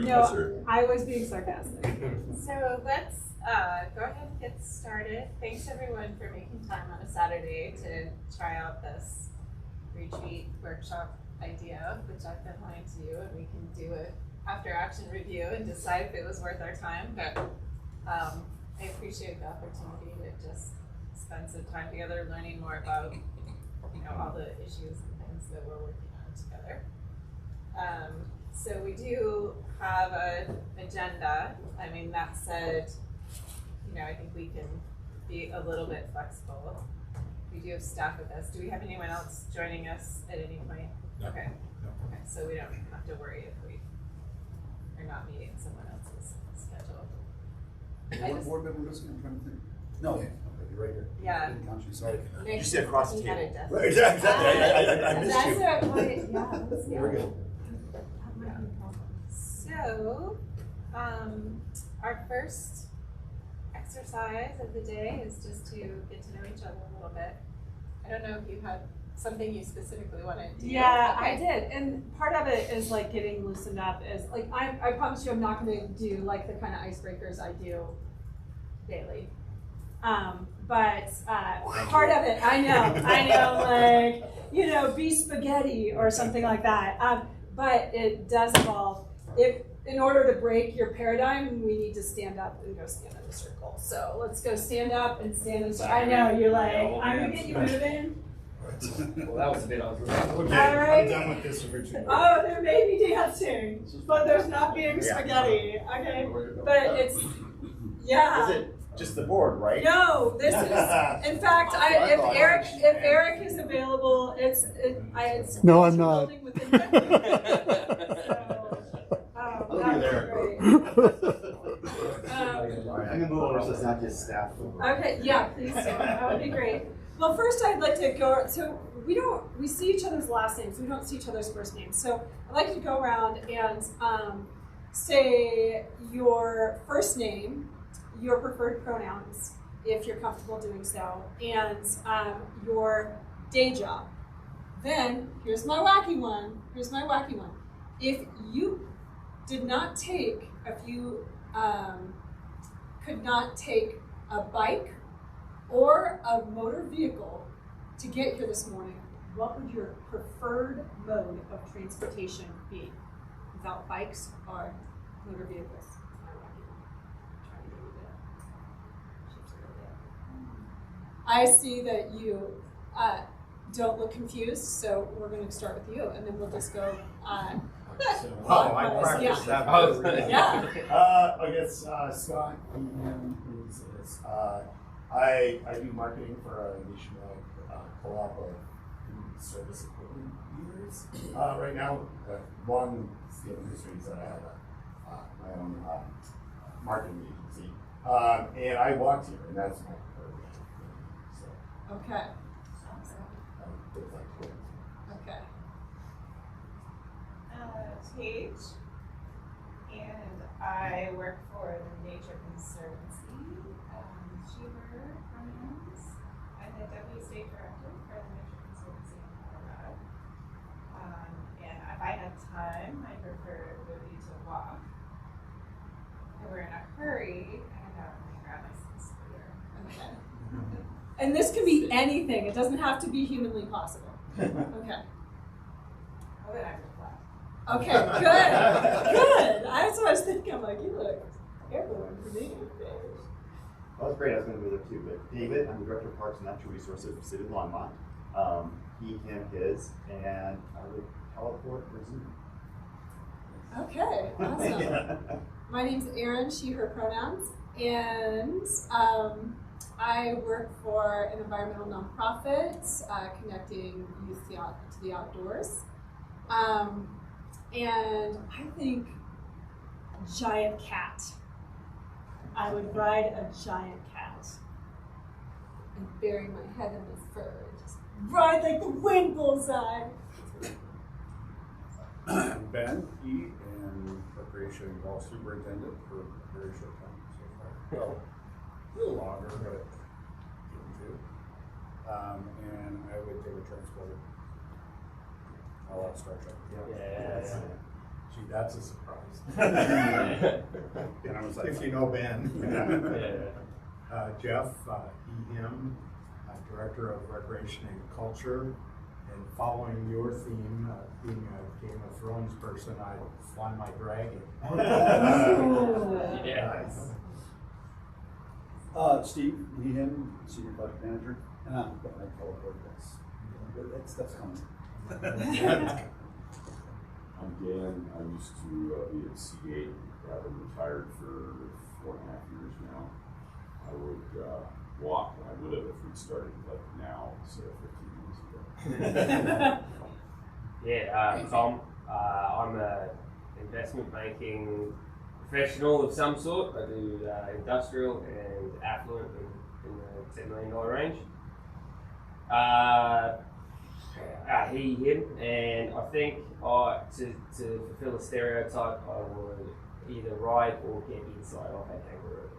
you No, concerned? I was being sarcastic. So let's go ahead and get started. Thanks everyone for making time on a Saturday to try out this retreat workshop idea, which I've been wanting to do, and we can do it after action review and decide if it was worth our time. But I appreciate the opportunity to just spend some time together learning more about all the issues and things that we're working on together. So we do have an agenda. I mean, that said, I think we can be a little bit flexible. We do have staff with us. Do we have anyone else joining us at any point? No. Okay. No. Okay, so we don't have to worry if we are not meeting someone else's schedule. What board member was I'm trying to think? No. Okay, you're right here. Yeah. Didn't count you, sorry. You sit across the He had a table. desk. Right, exactly. I missed That's you. a point. Yeah. That's Very good. So, our first exercise of the day is just to get to know each other a little bit. I don't know if you had something you specifically wanted to do. Yeah, Okay. I did, and part of it is like getting loosened up. Is like I promise you, I'm not going to do like the kind of icebreakers I do daily. But part of it, I know, like be spaghetti or something like that. But it does involve in order to break your paradigm, we need to stand up and go stand in a circle. So let's go stand up and stand in a circle. I know you're like, I'm gonna get you moving. Well, that was a bit ugly. Okay, All right. I'm done with this original. Oh, there may be dancing, but there's not being spaghetti. Okay, but it's Is it just the board, right? no. This is, in fact, if Eric is available, it's No, I'm not. building within the- So, I'll be that there. would be great. I'm gonna move over so it's not just staff. Okay, yeah, please do. That would be great. Well, first I'd like to go, so we see each other's last names, we don't see each other's first names. So I'd like to go around and say your first name, your preferred pronouns, if you're comfortable doing so, and your day job. Then, here's my wacky one. If you did not take could not take a bike or a motor vehicle to get here this morning, what would your preferred mode of transportation be? Without bikes or motor vehicles? I see that you don't look confused, so we're going to start with you, and then we'll just go. I clockwise. practiced that. Yeah. I guess Scott I do marketing for a nationwide co-op of food service equipment dealers. Right now, one stealing history is that I have my own marketing agency, and I walked here, and that's my preferred way. So, Okay. it's like cool. Okay. Paige, and I work for the Nature Conservancy. She, her pronouns. I'm the Deputy State Director for the Nature Conservancy in Colorado. And if I have time, I prefer ability to walk. If we're in a hurry, I have my grab my scooter. Okay. And this can be anything. It doesn't have to be humanly possible. Okay. Well, then I would fly. Okay, good. That's what I was thinking. I'm like, you look everyone for me. Well, that's great. I was going to go there too. But David, I'm the Director of Parks and Natural Resources for City of Longmont. He, him, his, and I would teleport for Zoom. Okay, awesome. Yeah. My name's Erin, she, her pronouns, and I work for an environmental nonprofit connecting youth to the outdoors. And I think giant cat. I would ride a giant cat and bury my head in the fur and just ride like the wind bullseye. I'm Ben E. and Recreation and Golf Superintendent for a very short time so far. Well, a little longer, but two. And I would take a transporter. All that structure. Yes. Gee, that's a surprise. And I was like, If you know Ben. Yeah. Jeff, he, him, Director of Recreation and Culture. And following your theme, being a Game of Thrones person, I fly my dragon. Yeah. Steve, he, him, Senior Project Manager, and I'm the fellow board, that's coming. I'm Dan. I used to be at Seagate. I've been retired for 4.5 years now. I would walk, and I would have if we'd started like now instead of 15 minutes ago. Yeah, Tom. I'm a investment banking professional of some sort. I do industrial and affluent in the $10 million range. He, him, and I think to fulfill a stereotype, I would either ride or get inside of a kangaroo.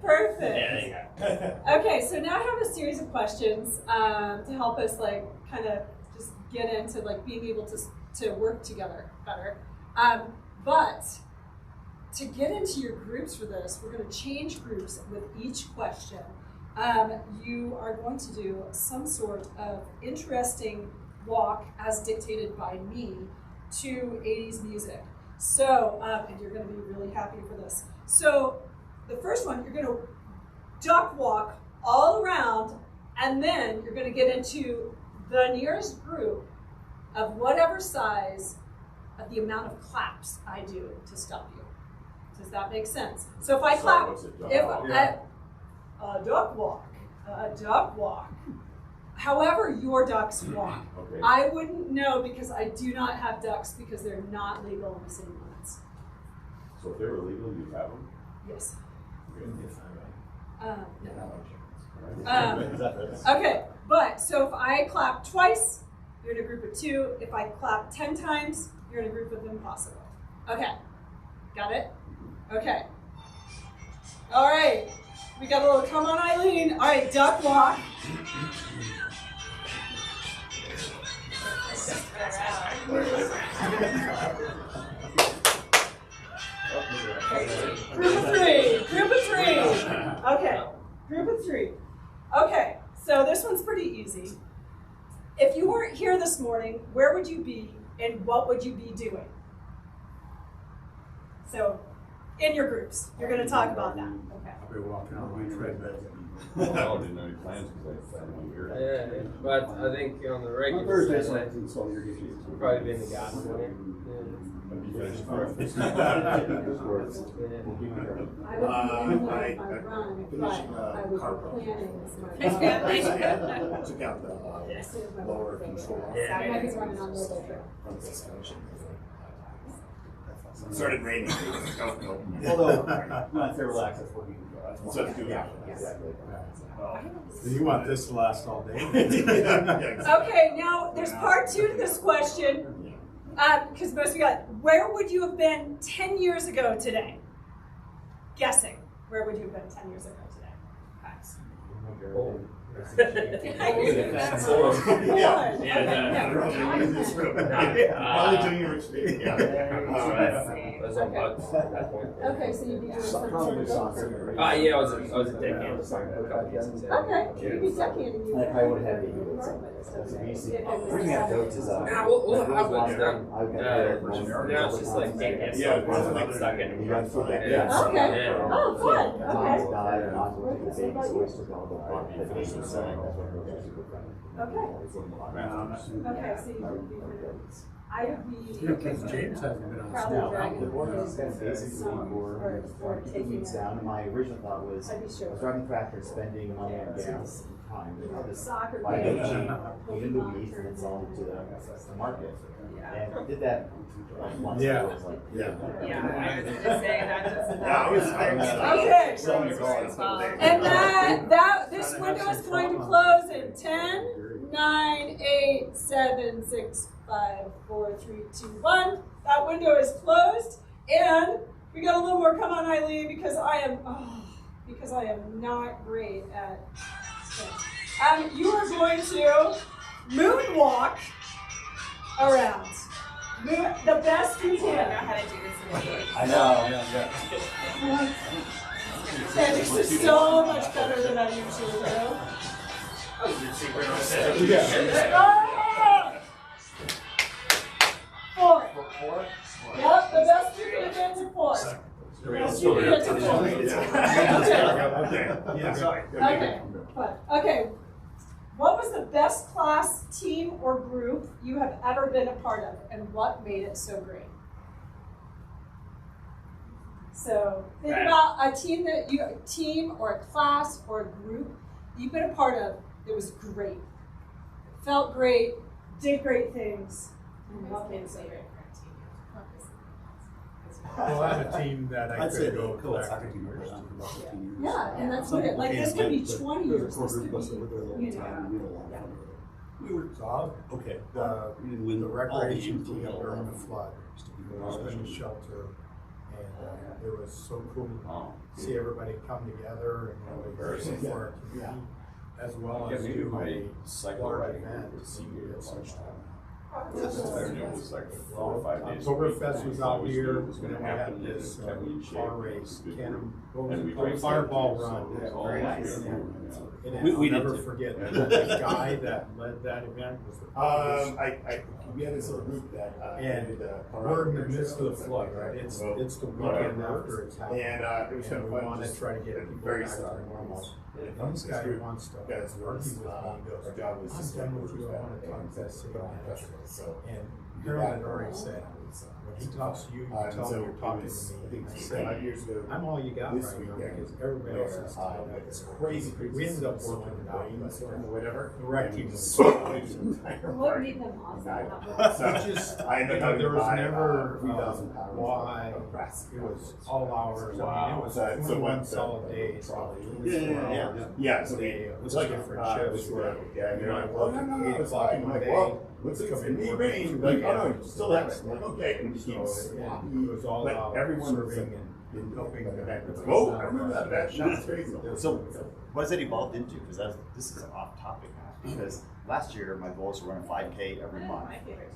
Perfect. Yeah, there you go. Okay, so now I have a series of questions to help us like kind of just get into like being able to work together better. But to get into your groups for this, we're going to change groups with each question. You are going to do some sort of interesting walk as dictated by me to 80s music. So, and you're going to be really happy for this. So, the first one, you're going to duck walk all around, and then you're going to get into the nearest group of whatever size of the amount of claps I do to stop you. Does that make sense? So if I Sorry, clap, what's a duck if walk? a duck walk, however your ducks walk. Okay. I wouldn't know because I do not have ducks because they're not legal in the city limits. So if they were legal, you'd have them? Yes. Okay. Okay, but so if I clap twice, you're in a group of 2. If I clap 10 times, you're in a group of impossible. Okay, got it? Okay. All right, we got a little come on Eileen. All right, duck walk. Group of 3, group of 3. Okay, group of 3. Okay, so this one's pretty easy. If you weren't here this morning, where would you be and what would you be doing? So, in your groups, you're going to talk about that. Okay. I'll be walking on my treadmill. I didn't know any plans because I didn't hear it. Yeah, but I think on the On regular Thursday, so I Saturday, think so you're getting we'll probably be in the garden. You finished I would be in the room if I run, but I would be planning my Took out the lower control. I might be running on Mobile Trail. From the suspension. It started raining. Although, when I say relax, that's what we can do. So it's good. Yeah, exactly. You want this to last all day? Okay, now there's part 2 to this question. Because most of you got, where would you have been 10 years ago today? Guessing. Where would you have been 10 years ago today? Probably doing your experience. Those on bugs at that point. Okay, so you'd be doing some sort of boat. Yeah, I was a deckhand or something for a couple years. Okay, you'd be deckhanding you. I probably would have it. Bringing out goats is Nah, we'll have one done. I've got Now it's just like deckhand Yeah, stuff, like stuck in. You guys feel that? Yeah. Okay. Yeah. Oh, fun. Mom's Okay. died and I'm going to the baby, so we still got the part that they should sell. Okay, so you would be I would be. Yeah, because James hasn't been on Probably snow. dragging The board is the going to basically some, or keep the weeds down, and my original thought was, I'd be I sure. was driving tractor and spending money on gas and time, and I'll just Soccer buy game. it cheap, clean in the weeds, and then sell them to the market. And did that once, Yeah. it was like, Yeah. I was gonna say that doesn't. Yeah, I was Okay. selling cars. And this window is going to close in 10, 9, 8, 7, 6, 5, 4, 3, 2, 1. That window is closed, and we got a little more. Come on, Eileen, because I am not great at. You are going to moonwalk around. The best you I don't know can. how to do this in a meeting. I know. And this is so much better than I usually do. Ah! 4. Yep, the best you can get to 4. The best you can get to 4. Okay, fine. Okay. What was the best class, team, or group you have ever been a part of, and what made it so great? So think about a team or a class or a group you've been a part of that was great, felt great, did great things, and what made it so great? Well, I had a team that I I'd say could the go co-ed back soccer to. team was around for about 15 years. Yeah, and that's Some what it, people like can't this could be but 20 there was years. a core This group could of us that were there the be, whole you time, know. and we had a lot of fun with it. We were, So, okay, the we didn't win the all recreation the team games, we during had the flood, we was in the shelter, and it was so cool to see everybody come together and really person for our community, as well as do a large event to see at such time. It was like 4 or 5 days. Oktoberfest was out here, It was and gonna we had happen. this car race, cannon, And we fireball run. Very nice. And We I'll did never too. forget, the guy that led that event was the. We had this little group that. And we're in the midst of the flood, right? It's the weekend after it's happened. And it was kind And of we fun. want to just try to get people very back to similar. normal. And This guy wants to Guys, argue with me, he goes, our job was I'm just done with you, I want to talk to the city manager. And Carol had already said, when he talks to you, you tell him you're talking to me. I said, 5 years ago. I'm all you got This right now, weekend, because everybody else is tied up. it's crazy. We ended up working it out, but whatever. the rec team And was just- What made them awesome? So It just, I ended up you know, there was having to buy, never, 3,000 pounds why, of brass. it was all hours, I mean, it was So 21 what- solid days, probably. Yeah, so It was like different it shifts was where, yeah, you you're know, I like, worked oh, at no, 8 it's o'clock like, in I'm the like, day. well, looks like it's Come in gonna be working rain. 2 Like, oh p.m. no, you still have it. I'm like, okay, and So it it was all but about everyone was serving like, and helping like, the okay, veterans. oh, I remember that event. That's crazy. So, what has it evolved into? Because this is off topic now. Because last year, my goal was to run a 5K every month.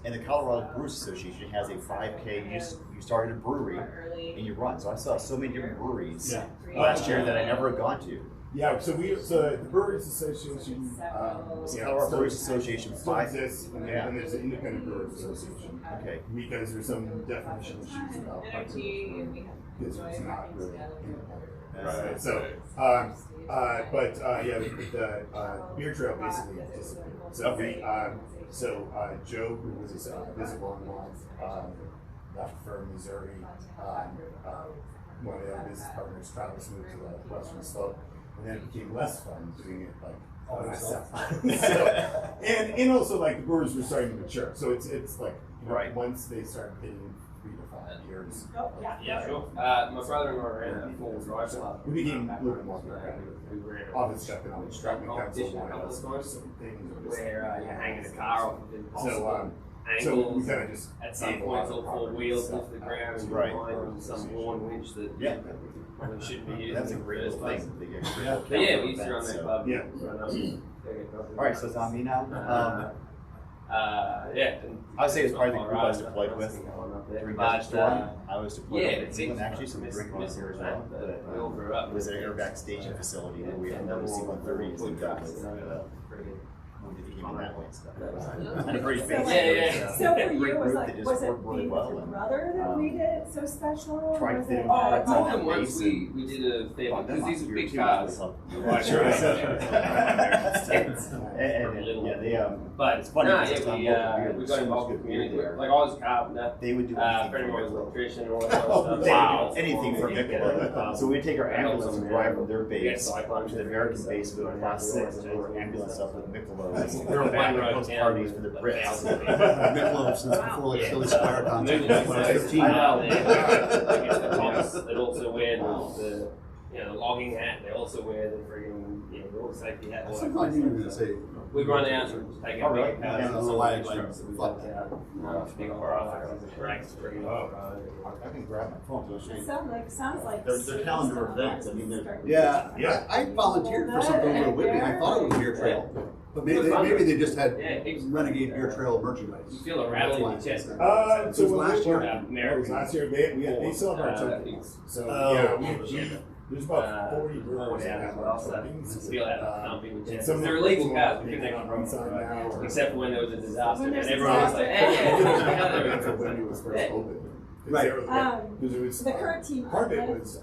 And the Colorado Brewers Association has a 5K. You started a brewery and you run. So I saw so many different breweries last year that I never had gone to. Yeah, so the Brewers Association, It's the yeah, Colorado still- Brewers Association still 5. exists, and Yeah. then there's the Independent Brewers Association. Okay. Because there's some definition issues about Energy, and we have because it's enjoyed not working really together. independent. Right. So, yeah, the beer trail basically disappeared. So Joe, who was Visible in Lawrence, left for Missouri. One of the other business partners, Travis, moved to the Western Slope, and then it became less fun doing it like all myself. And also like the brewers were starting to mature, so it's like you know, Right. once they start hitting 3 to 5 years, Oh, yeah. Yeah, sure. My brother-in-law ran a full drive club. we became a little bit more competitive. We ran Obviously, economic competition a couple of times where you're hanging the car off of impossible So we angles. kind of just At some points, all 4 wheels lift the ground and you're Right. behind some worn winch that Yeah. probably shouldn't be used That's a in the great first little place. thing. They get But yeah, we used to run that club. Yeah. Run up, All right, so it's on me now. yeah. and I would say it's probably the group I was Colorado, deployed with nothing going up there. during But, Desert Storm. I was deployed yeah, with it's England, actually, so we drink on here as well. But we all grew up. It was an airback staging facility where we had And the then C-130s and trucks, guys. pretty good. We did the game that way and stuff. That was- And a great So, face. Yeah, yeah. So for you, Great it was group like, that just was it worked really being well with your and, brother that made it so special? tried Was to it, do I it. told him Base once we did a fair Fuck, because that these are must big be cars. Sure. And, Yeah, they But it's funny no, because it's on yeah, local beer. we There's got so involved much with good beer community. there. Like I was a carpenter. They would do Friend of mine was an electrician, all that They kind of would stuff. do anything for Michelob. So we'd take our ambulance and drive from their base Yeah, to cyclones the American base with a class 6 and load our ambulance up with Michelob. We're on one road Host down parties for the with Brits. 1,000 people. Michelob since before like Philly Squire content. Moving When I was 15. I guess the Thomas, they also wear the logging hat. They also wear the friggin' the road safety hat. All that Somehow I kind knew you of were gonna stuff. say. We run out and take Oh, a really? big Yeah, house I and don't know some why of I the trucks that we thought built out. Big horror and tracks friggin' I can grab my phone. it sounds like. Their calendar of events, I mean, they're. Yeah, Yeah. I volunteered for something over at Whitney. I thought it was Beer Trail. But maybe they just had Yeah, it- Renegade Beer Trail merchandise. You feel a rattle in your chest. So It was last year. It was last year. They still have our tokens. So yeah, there's about 40 brewers that have our tokens. Feel that thumping in your chest. Some They're of illegal them cars. are We couldn't making actually on run inside them. now, or- Except for when there was a disaster. When there's And a everyone was like, disaster. hey, That's when it was first Yeah. opened. Right. Because it was The current team part of it outlet, was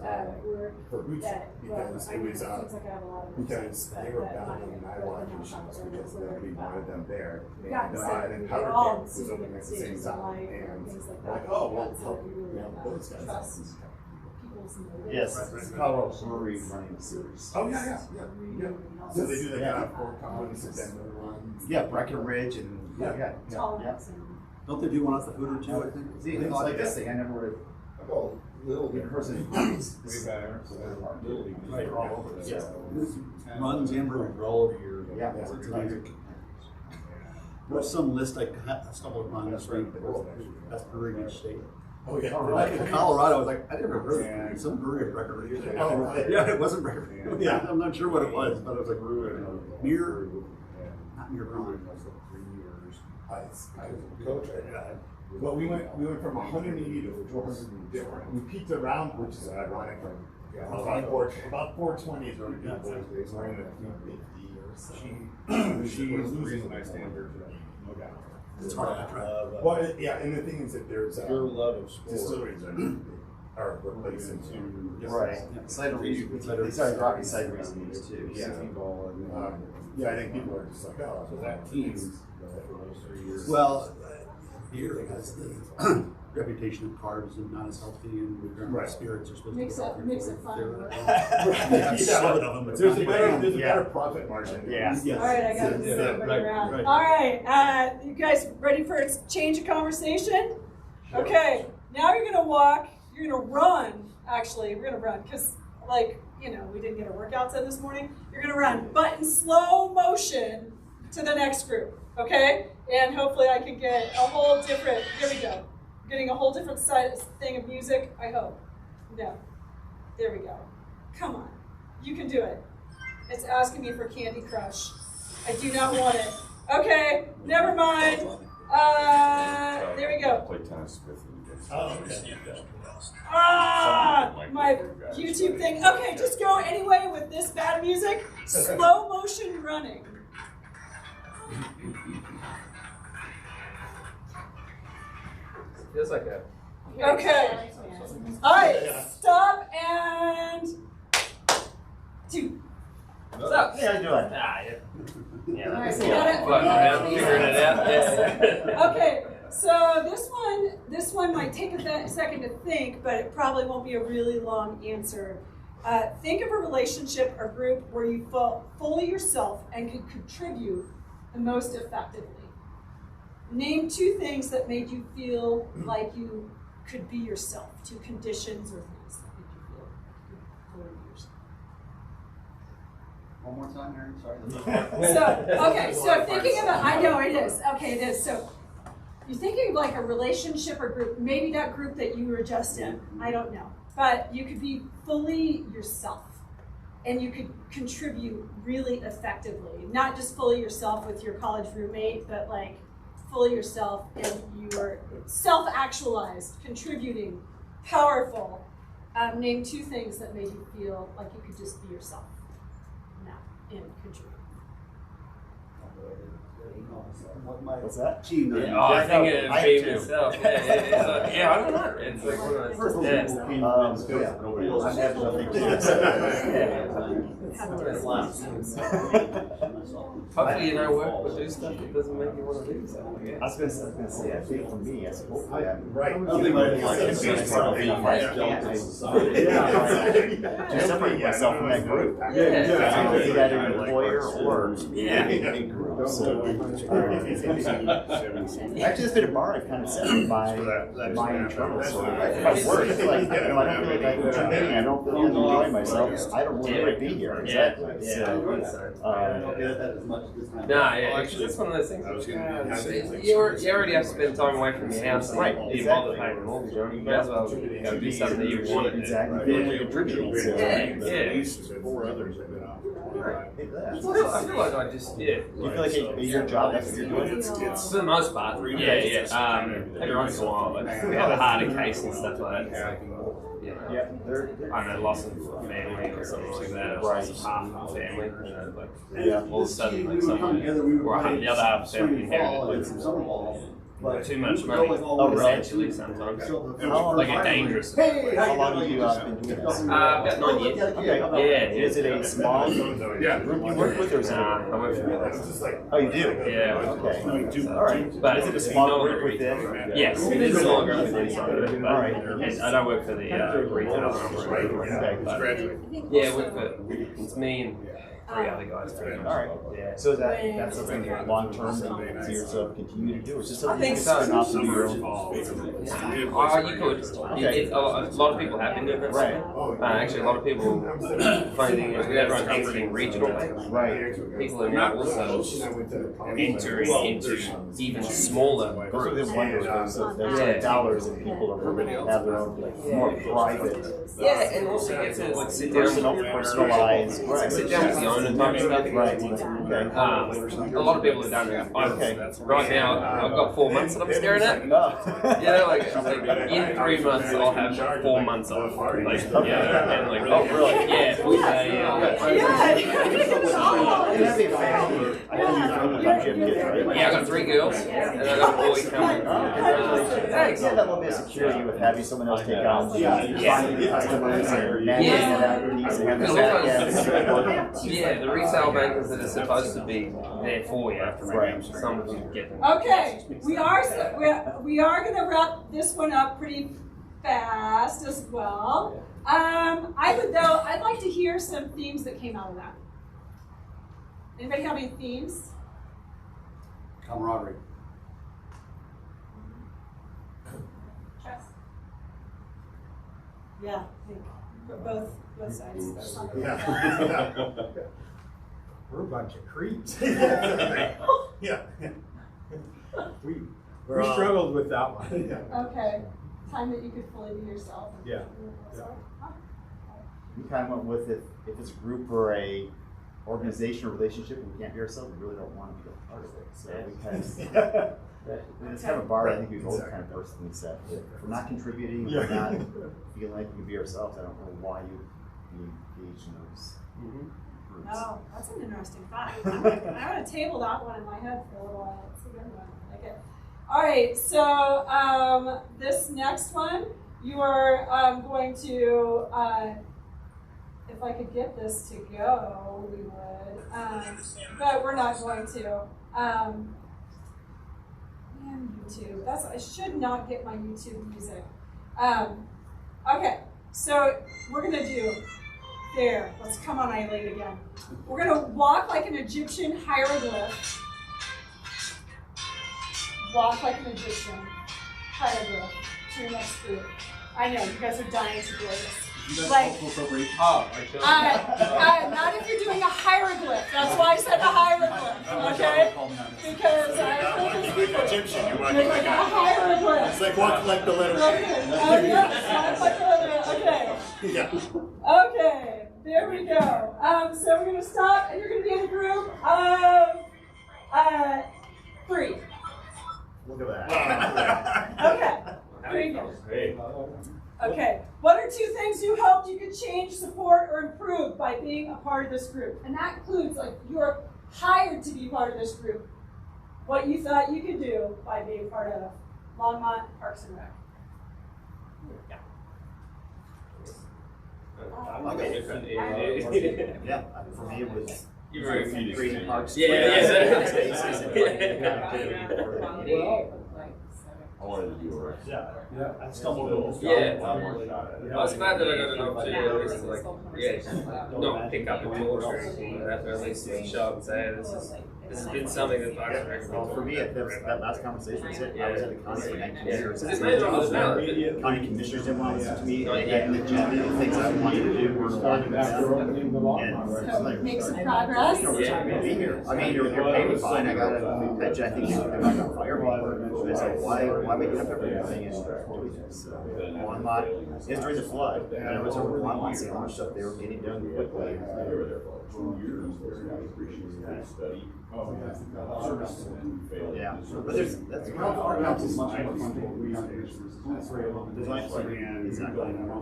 were for Boots that, well, because I it know was it seems like I have a lot of because that- they were that bound line, in but Iowa I'm not conditions sure because where nobody wanted them there. Yeah, And so then they're Powder all Cake was super opening at the same stages of time. life And and things like we're like, that. oh, well, So help we you really know, have those guys. trust people's motives. Yes, Colorado Brewery running a series. Oh, yeah. So they do the kind of Fort Collins and Denver ones. Yeah, Breckenridge and, yeah. Tolerance and. Don't they do one off the Hooter too, I think? See, it's like this thing, I never would Oh, Little have, League. in person. Way back, so Little League. Right. They're all over this. Yeah. Runs and brewery. For all of your. Yeah. There's some list I stumbled upon this week, best brewery in each state. Oh, yeah. Like in Colorado, I was like, I never heard of some brewery of Breckenridge. Oh, right. Yeah, it wasn't Breckenridge. Yeah. I'm not sure what it was, but I was like, beer, not beer Brewing brawn. was like 3 years. I Coach, I got. Well, we went from 180 to 400 different. We peaked around, which is ironic. About 420 is where we peaked. We're in the 50 or so. She's the reason I stand here today, no doubt. It's hard to try. Well, yeah, and the thing is that there's Your love of sport. distilleries are replacing to Right. Cideries, they started dropping cideries in these too. Yeah. Ball and, Yeah, I think people are just like, oh, so that team, for those 3 years. Well, beer has the reputation of carbs and not as healthy, and Right. spirits are supposed Makes to it- makes it fun. Yeah, 7 of them. but There's a not- better profit margin. Yeah. Yes. All right, I got Yeah, somebody right, around. right. All right, you guys ready for a change of conversation? Okay, now you're gonna walk. You're gonna run. Actually, we're gonna run because, like, we didn't get our workouts in this morning. You're gonna run, but in slow motion to the next group. Okay, and hopefully I can get a whole different. Here we go. Getting a whole different thing of music. I hope. No. There we go. Come on, you can do it. It's asking me for Candy Crush. I do not want it. Okay, never mind. There we go. Play tennis with you guys. Oh, okay. My YouTube thing. Okay, just go anyway with this bad music. Slow motion running. Feels like a. Okay. All right, stop and 2. What's up? Yeah, I'm doing. Yeah. All right, so you got it? Fucking around, figuring it out. Yeah. Okay, so this one might take a second to think, but it probably won't be a really long answer. Think of a relationship or group where you felt fully yourself and could contribute the most effectively. Name 2 things that made you feel like you could be yourself, 2 conditions or things that made you feel like you could fully be yourself. One more time, Aaron, sorry. So thinking about, I know it is. Okay, it is. So you're thinking of like a relationship or group, maybe that group that you were just in, I don't know. But you could be fully yourself and you could contribute really effectively. Not just fully yourself with your college roommate, but like fully yourself and you are self-actualized, contributing, powerful. Name 2 things that made you feel like you could just be yourself. And contribute. What's that? Yeah, oh, I think it'd be myself. Yeah, I don't know. It's like one of those. First Yeah. nobody else. I have nothing Hopefully, you know, work or do stuff that doesn't make you want to do something. I I was gonna say, I think for me, I suppose, Right. to separate myself from that group. Yeah. Be that an employer or Yeah. a group. So, actually, it's been a bar I've kind of set my internal sort of like, my work. It's like, I don't feel like I'm contributing, I don't feel like I'm enjoying myself, I don't really want to be here. Exactly. So, Nah, yeah, actually, it's one of those things. You already have to spend time away from your house. Right, You bother paying the mortgage on. You may as well go do something that you want to do. exactly. Feel like you're contributing. So, Yeah, yeah. 4 others have been out. I feel like I just, yeah. Do you feel like it's your job, that's what you're doing? It's for the most part, yeah. Every once in a while, like, we have a harder case and stuff like that. It's like, Yeah, I don't know, loss of family or something like that, or loss of half of the family, you know, like, yeah. all of a sudden, like, someone, or the other half of the family inherited, like, too much money, essentially, sometimes. Like a dangerous. How long have you been doing this? About 9 years. Okay. Is it a small group you work with, or is it? I work for Oh, you do? Yeah. Okay. All right. But Is it a small group within? Yes, it is a small group within Sunday, but All right. I don't work for the retail number. Okay. Yeah, I work for, it's me and 3 other guys. All right. Yeah. So is that's something long term that you see yourself continue to do? Is this something you can spin off to do your own? Oh, you could. A lot of people have been doing this. Right. Actually, a lot of people, funny thing is, everyone's exiting regional. Right. People are now also entering into even smaller That's what they groups. wonder. There's like dollars and people are have their own like more private, Yeah, and also get to like sit down, personalized. sit down with the owner and type stuff. Right. Okay. A lot of people have done it. Right now, I've got 4 months that I'm staring at. No. Yeah, like in 3 months I'll have 4 months off. Like, yeah, and like, oh really? Yeah, full day. You have a family. I know you're from the bunch of kids, right? Yeah, I got 3 girls, and I got a boy coming. Thanks. You have that little bit of security with having someone else take on finding the customers and managing that piece and having the back end. Yeah, the retail bankers that are supposed to be there for you, right? Some of them get them. Okay, we are gonna wrap this one up pretty fast as well. I'd like to hear some themes that came out of that. Anybody have any themes? Camaraderie. Trust. Yeah, I think for both sides. That's not good. Yeah. We're a bunch of creeps. Yeah. We struggled with that one. Okay, time that you could fully be yourself. Yeah. We kind of went with if it's a group or a organization or relationship and we can't be ourselves, we really don't want to be a part of it. So we kind of, it's kind of a bar I think we've both kind of personally set. If we're not contributing, we're not feeling like we can be ourselves, I don't know why you engage in those groups. Oh, that's an interesting thought. I'm gonna table that one in my head for a little while. It's a good one. I like it. All right, so this next one, you are going to, if I could get this to go, we would, but we're not going to. Man, YouTube. I should not get my YouTube music. Okay, so we're gonna do. There, let's come on, Eileen again. We're gonna walk like an Egyptian hieroglyph. Walk like an Egyptian hieroglyph to your next group. I know, you guys are dying to do this. Like, not if you're doing a hieroglyph. That's why I said a hieroglyph, okay? Because I think it's Egyptian, you want like a hieroglyph. It's like walking like the letter Okay, yes, like the letter, okay. Yeah. Okay, there we go. So we're gonna stop, and you're gonna be in a group of 3. Look at that. Okay, 3 goes. Okay, what are 2 things you hoped you could change, support, or improve by being a part of this group? And that includes, like, you're hired to be part of this group. What you thought you could do by being part of Longmont Parks and Rec. Yeah, for me it was. You're very green parks. Yeah. I wanted to do a rec. Yeah, I stumbled over this. Yeah. Yeah. I was glad that I got an opportunity at least to like, not pick up a torch or anything like that, but at least show up and say, hey, this has been something that Parks and Rec. Well, for me, that last conversation was it. I was at the county for 19 years. Because it made it on the ballot. County commissioners didn't want to listen to me, and the agenda, the things I wanted to do were not doing that. So make some progress. Be here. I mean, you're paying fine. I got a pension. I think they're not going to fire me. It's like, why would you have everything and do So, Longmont, it's during the flood, and it was over Longmont, seeing how much stuff they were getting done quickly. They were there for like 2 years, those guys appreciated their study. Yeah, but that's exactly.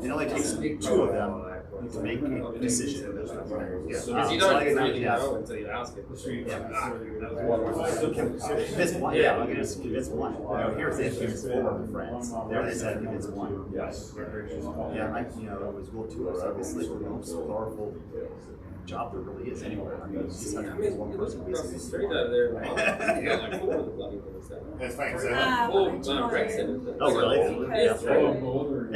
It only takes 2 of them to make a decision. Because you don't really know until you ask it. Convince one, yeah, I'm gonna convince one. Here's the issue, it's 4 friends. There they said convince one. Yes. Yeah, it was World Tour, obviously, the most powerful job there really is anywhere. I mean, it's just I mean, you look across the street over there. You got like 4 of the bloody things. That's fine. Rec centers. Oh, really? Yeah.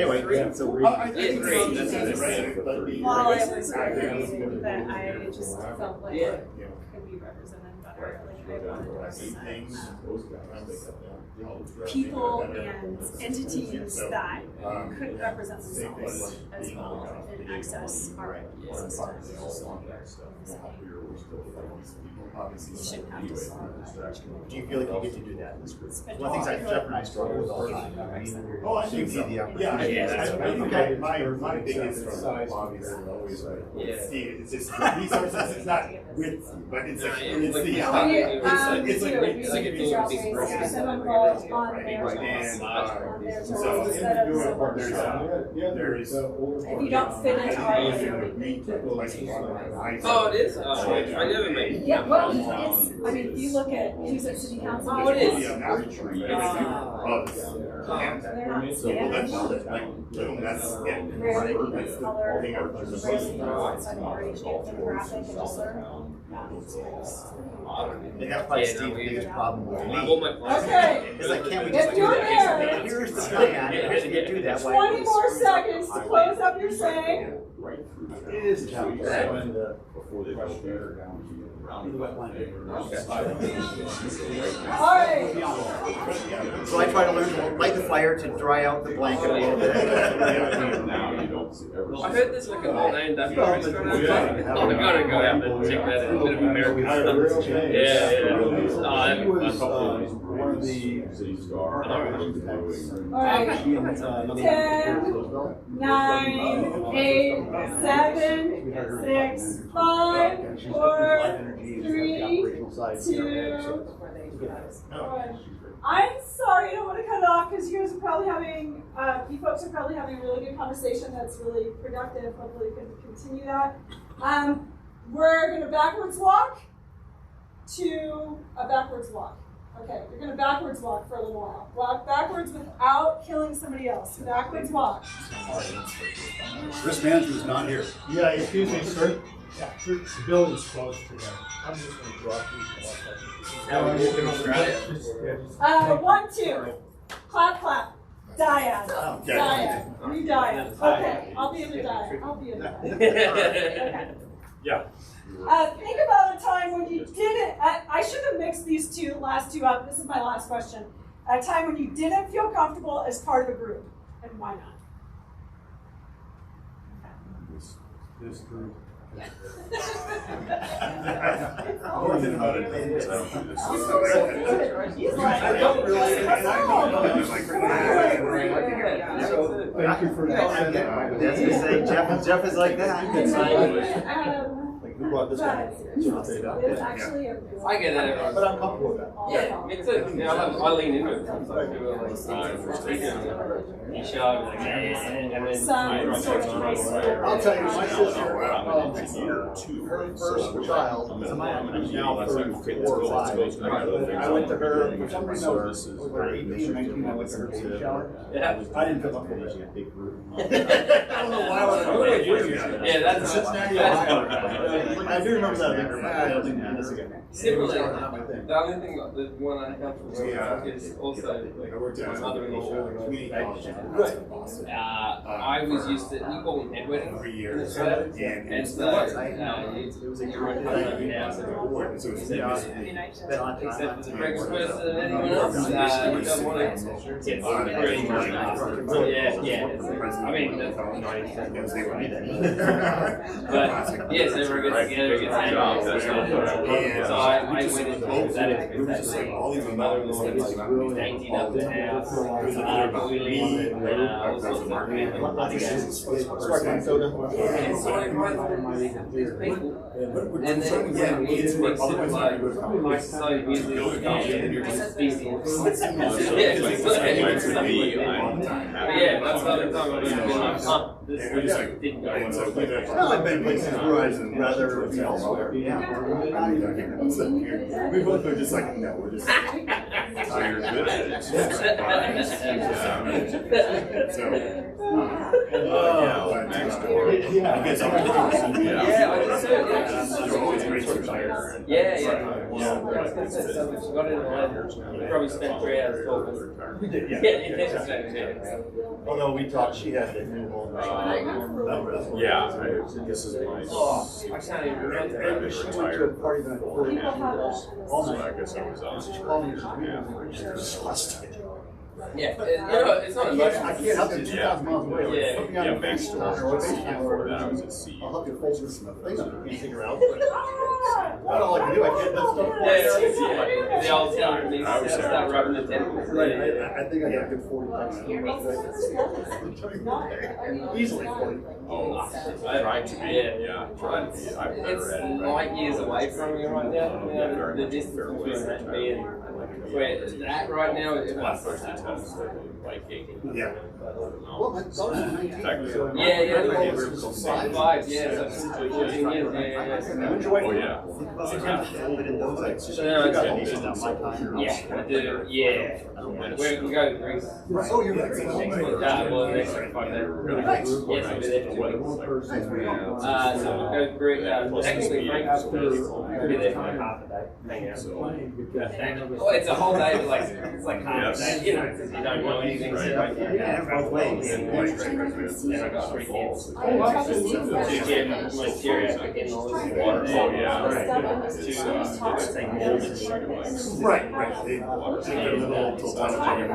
Anyway, so we. I think that's right. Well, I was arguing that I just felt like it could be represented better. Like I wanted to represent people and entities that couldn't represent themselves as well and access our systems. You shouldn't have to solve. Do you feel like you get to do that in this group? One of the things Jeff and I struggle with all the time. Oh, I think so. Yeah, I think my biggest struggle obviously always Steve, it's just resources. It's not with, but it's like it's the It's like a if you don't fit into our Oh, it is? I never made it. yeah, well, it's, I mean, if you look at who's at city council. Oh, it is. They're not standard. That's it. Rarely people of color, rarely people outside of our age demographic, and just learn. And that's probably Steve's biggest problem with me. Okay. It's like, can't we just If do you're that? there, Here's the plan, if you do that, 20 more seconds to close up your saying. Right through. It is a challenge. Before they go there. All right. So I try to learn to light the fire to dry out the blanket a little bit. Now you don't ever. I heard there's like an old A&W restaurant out there. I'm gonna go out and check that out. A bit of American stuff. Yeah. Oh, that'd be fun. One of the City Star. All right. 10, 9, 8, 7, 6, 5, 4, 3, 2, 1. I'm sorry, I don't want to cut it off because you guys are probably having, you folks are probably having a really good conversation that's really productive. Hopefully we can continue that. We're going to backwards walk to a backwards walk. Okay, you're going to backwards walk for a little while. Walk backwards without killing somebody else. Backwards walk. Risk management is not here. Yeah, excuse me, sir. Yeah, the building's closed today. I'm just gonna drop these. 1, 2. Clap, clap. Dyad. Dyad. Re-dyad. Okay, I'll be in the dyad. I'll be in the dyad. Okay. Yeah. Think about a time when you didn't, I should have mixed these last two up. This is my last question. A time when you didn't feel comfortable as part of a group, and why not? This group. Working about it. I don't really. Thank you for that. That's to say, Jeff is like that. Who brought this one? It's actually a I get that. But I'm comfortable with that. Yeah, me too. Yeah, I lean into it sometimes. I do like, you shot, like, and then I'll tell you, my sister, her first child, is now 34 or 5. I went to her, for some reason, I was 18, 19, I went to her baby shower. Yeah. I didn't feel comfortable using a big group. I don't know why I would. Yeah, that's Cincinnati, I do remember that. I don't think this again. similarly, the only thing, the one I have to is also like my mother-in-law. I was used to, we call them head weddings in Australia, and so it was a year-old house except for the breakfast person and anyone else. You don't want to get pretty much. Yeah. I mean, that's 90%. But yes, everyone gets together gets handled. So I went into that expectation. My mother-in-law was dainty up the house, boiling, I was looking for and so I invited these people. And then we did this like high society music and just busy. Yeah, that's what I'm talking about. This didn't go Well, I've been places where I'd rather be elsewhere. Yeah. We both were just like, no, we're just You're good at it. Next door. Yeah, I just said, You're always great to retire. yeah. So got in the we probably spent 3 hours talking. We did, Yeah. Although we talked, she had the new home. This is my. I can't even remember. She went to a party that People have a, So I guess I was on. Disgusted. Yeah, it's not much. I can't help it, 2,000 miles away. Yeah. Put me on Yeah, the thanks bench to or before that I was at CU. I'll help you fold this thing up. I can't figure out. Not all I can do, I can't lift stuff. Yeah. The old time, they start rubbing the temples. Right, I think I got a good 40 bucks. Easily 40. Oh, I tried to be. Tried to be. I'm better at it. It's light years away from you right now. You know, the distance between that and being where that right now is My first attempt like Yeah. Well, my daughter's 19. Yeah. Five, yeah. So 14 years, yeah. When's your wife? Oh yeah. So now it's I do, yeah. Where can we go to Greece? Oh, you're right. Well, the next 5 days. Yes, I'll be there for 2 weeks. So we'll go to Greece. Actually, Frankfurt, be there for like half a day. Hang out. Well, it's a whole day, but it's like half a day, you know, because you don't know anything. So Both ways. and I got 3 kids. 2 kids, my geriatric in-laws. Oh yeah. Right. They take their little till time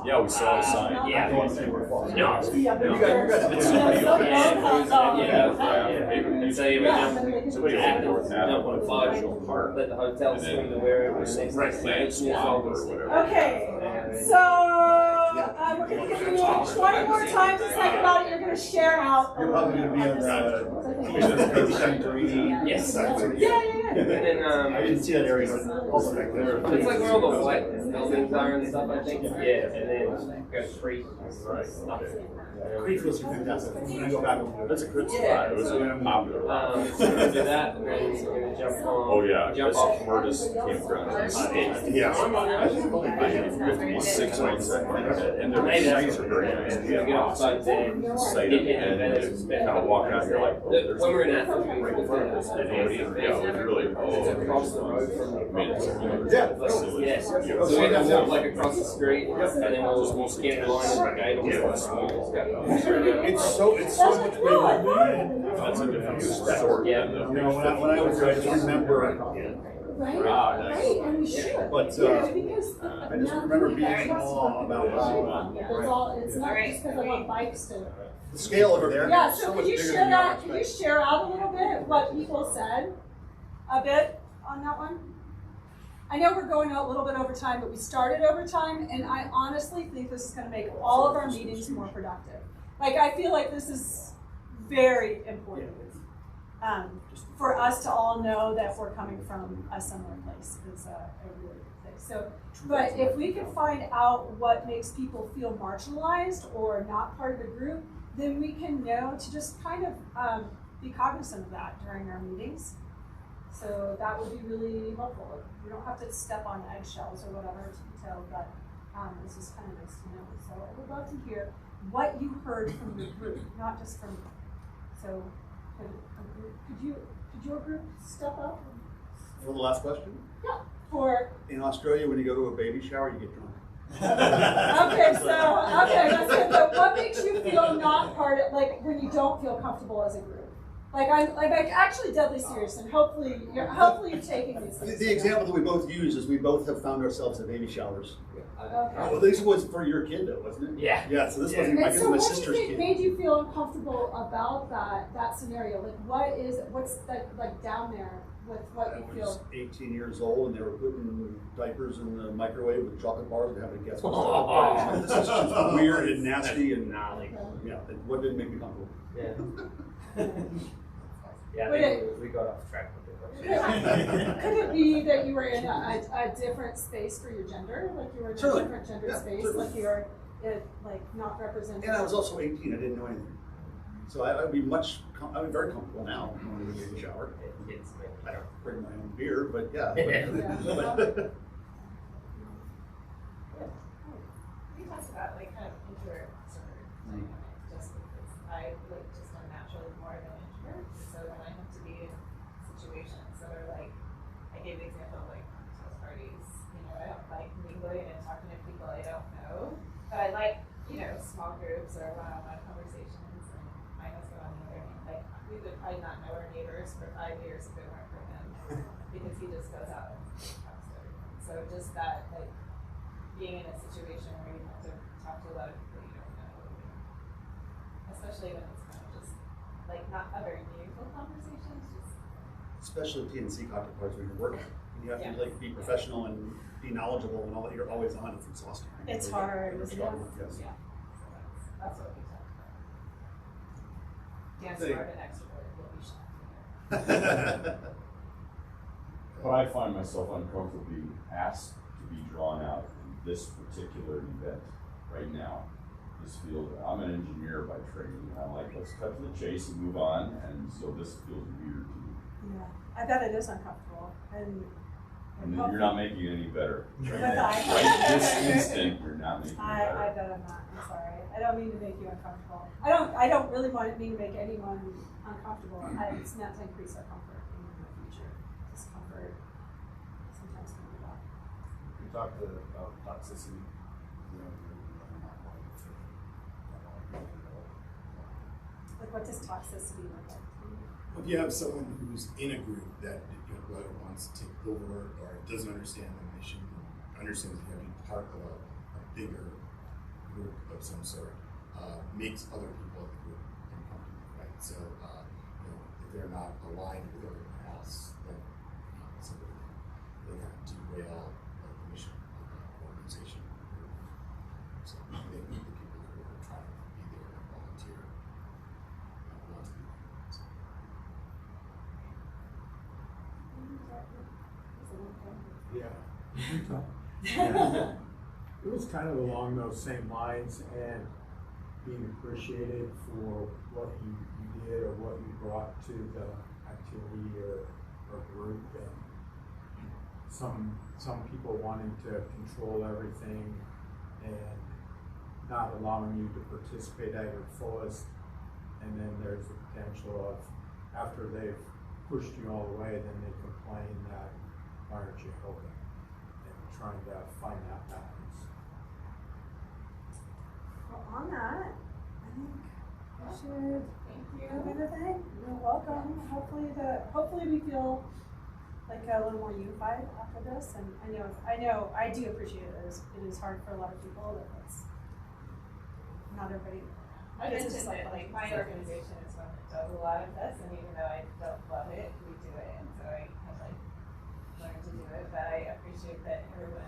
Yeah, we saw the sign. Yeah. You got So you jump on a barge, let the hotel swing to wherever the next okay, so we're going to give you 20 more times to think about it. You're going to share out. You're probably going to be on the Yes. Yeah. And then I didn't see that area. Also back there. it's like where all the white buildings are and stuff, I think. Yeah, and then go street. Creek was fantastic. We're going to go back over there. That's a good spot. Yeah. It was popular. So we're gonna do that, and then we're gonna jump on. Oh yeah, Jump this off. Murtis campground is state. Yeah. You have to be 6 months ahead, and their sites are very nice. We're gonna get off site there. Site Get and in kind of walk out here like, oh, there's when we're in Athens, we were in Athens. yeah, it was really, It's across the road from. I mean, it's, Yeah. So we have to walk like across the street, and then we'll get in line at the gate. It's so much better. that's a different sport Yeah. than the. You know, when I was there, I just remember. Right, and we should. But Because I just remember being in awe about it's not just because I want bikes to. the scale over there. Yeah, is so much could you bigger share than that? Could you expect. share out a little bit what people said? A bit on that one? I know we're going a little bit over time, but we started over time, and I honestly think this is going to make all of our meetings more productive. Like, I feel like this is very important for us to all know that we're coming from a similar place. Is a really good thing. So, but if we can find out what makes people feel marginalized or not part of the group, then we can know to just kind of be cognizant of that during our meetings. So that would be really helpful. We don't have to step on eggshells or whatever to tell, but this is kind of nice to know. So I would love to hear what you heard from your group, not just from me. So could your group step up? For the last question? Yeah. For In Australia, when you go to a baby shower, you get drunk. okay, that's good. But what makes you feel not part of, like when you don't feel comfortable as a group? Like I'm actually deadly serious, and hopefully you're taking these things. The example that we both use is we both have found ourselves at baby showers. Okay. Oh, this was for your kid though, wasn't it? Yeah. Yeah, so this Yeah. wasn't my, And this so was my what do you sister's think kid. made you feel uncomfortable about that scenario? Like what's that like down there with what I you was feel? 18 years old and they were putting diapers in the microwave with chocolate bars and having to guess what's Oh. This is just weird and nasty and gnarly. yeah, what didn't make me comfortable. Yeah. Yeah, I But think we got off track with the question. Could it be that you were in a different space for your gender? Like you were in Certainly. a different gender Yeah, space? certainly. Like you're like not represented? And I was also 18, I didn't know anything. So I'd be I'd be very comfortable now when we take a shower. Kids, I don't bring my own beer, but yeah. Yeah. But- We talked about like kind of introvert extrovert dynamic, just because I like just am naturally more of an introvert. So when I have to be in situations that are like, I gave the example of like house parties, I don't like mingling and talking to people I don't know, but I like, small groups or one-on-one conversations. And my husband on the other hand, like we would probably not know our neighbors for 5 years if it weren't for him, because he just goes out and talks to everyone. So just that like being in a situation where you have to talk to a lot of people you don't know, especially when it's kind of just like not a very meaningful conversation, it's just Especially TNC cocktail parties when you're working. And you have to Yeah. like be professional and be knowledgeable and all that. You're always on. It's exhausting. It's hard, isn't it? Yes. yeah. So that's what we talked about. Dan's Thank- more of an extrovert, you'll be shocked to hear. But I find myself uncomfortable being asked to be drawn out in this particular event right now. This field, I'm an engineer by training, and I'm like, let's cut to the chase and move on, and so this feels weird to me. Yeah, I bet it is uncomfortable, and And then you're not making it any better. But Right this instant, you're not making it I better. bet I'm not. I'm sorry. I don't mean to make you uncomfortable. I don't really mean to make anyone uncomfortable. It's meant to increase our comfort in the future. Discomfort sometimes can be bad. We talked about toxicity. Like, what does toxicity look like? If you have someone who's in a group that whether wants to take over or doesn't understand the mission, understands you have to be part of a bigger group of some sort, makes other people in the group uncomfortable, right? So, if they're not aligned with everyone else, then somebody they kind of derail the mission of the organization. So they need the people who are trying to be there and volunteer. Want to be there. So. Yeah. It was kind of along those same lines, and being appreciated for what you did or what you brought to the activity or group, and some people wanting to control everything and not allowing you to participate at your fullest, and then there's the potential of, after they've pushed you all the way, then they complain that why aren't you helping, and trying to find that balance. Well, on that, I think we should move into thing. You're welcome. Hopefully we feel like a little more unified after this. And I know, I do appreciate it. It is hard for a lot of people. That it's not everybody. I This mentioned is that like my organization is one that does a lot of this, and even though I don't love it, we do it, and so I have like learned to do it. But I appreciate that everyone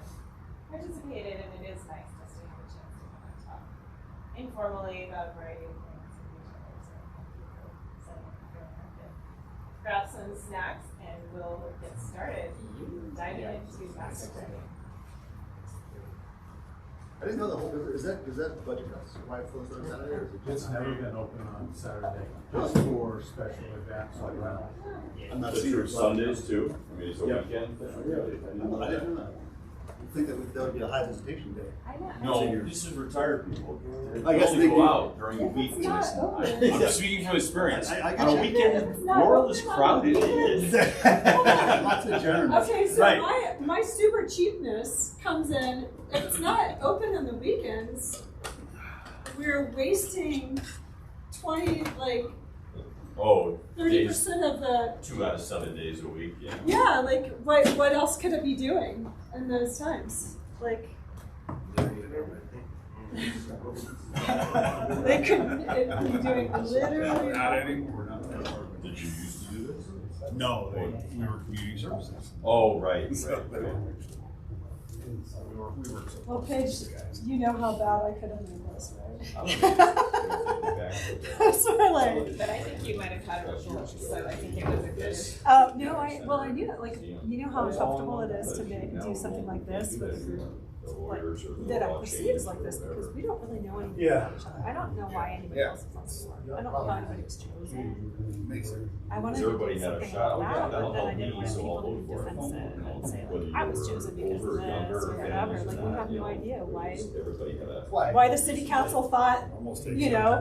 participated, and it is nice just to have a chance to kind of talk informally about a variety of things with each other. So thank you for setting up doing that. Grab some snacks, and we'll get started diving into master planning. I didn't know the whole, is that budget cuts? Why it flows on Saturday, or is it It's just? never been open on Saturday, just for special events like that. I'm not So seeing true it. Sundays too? I mean, it's a Yeah. weekend thing? Really? I didn't know that. I think that would be a high visitation day. I know. No, this is retired people. I guess They they go do. out during the If week. it's not Listen, open. I'm speaking from experience. I get On a you. If weekend, it's not Laurel is open on crowded. weekends. Lots of germs. Okay, so Right. my super cheapness comes in. If it's not open on the weekends, we're wasting 30% Oh, days, of the. 2 out of 7 days a week, yeah. Yeah, like what else could it be doing in those times? Like, They could be doing literally. Not anymore. Did you used to do this? No, we were community services. Oh, right. Well, Paige, you know how bad I could have made this, right? That's what I like. But I think you might have had a revolt, so I think it was a good. No, I knew it. Like, you know how uncomfortable it is to do something like this with a group like, that I perceive as like this because we don't really know anything about each other. I don't know why anybody else is on the board. I don't know how anybody was chosen. I wanted to do Everybody had a something shot. like that, but That'll then I help didn't me, want so I'll people to vote be for it. defensive and say Whether like you I was were chosen because of older, this younger, or whatever. families, Like we have no idea Everybody had a. why the city council thought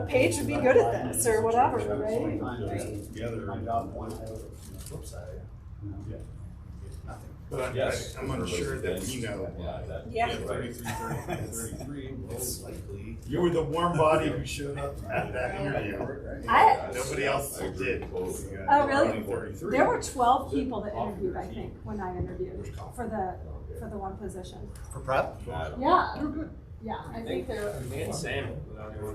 Paige would be good at this or whatever, right? But I'm unsure that, Yeah. 33. it's likely. You were the warm body who showed up at that interview. Nobody else did. Oh, really? There were 12 people that interviewed, I think, when I interviewed for the one position. For prep? Yeah. Yeah, I think there were. Me and Sam.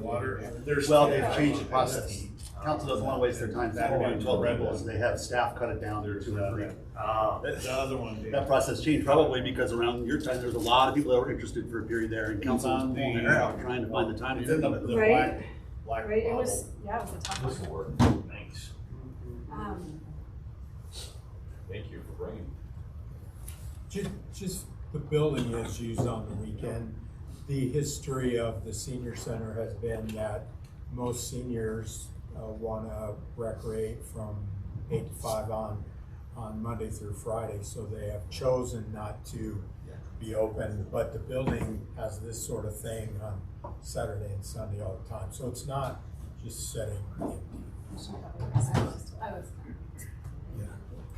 Well, they've changed the process. Council doesn't want to waste their time forwarding 12 Red Bulls. They have staff cut it down to 2 or 3. The other one. That process changed probably because around your time, there was a lot of people that were interested for a period there, and council was pulling their hair out trying to find the time to do it. Right. Black Right, it bottle. was a tough one. Thanks. Thank you for bringing. Just the building is used on the weekend. The history of the senior center has been that most seniors want to recreate from 8 to 5 on Monday through Friday, so they have chosen not to be open, but the building has this sort of thing on Saturday and Sunday all the time, so it's not just sitting empty. I was Yeah.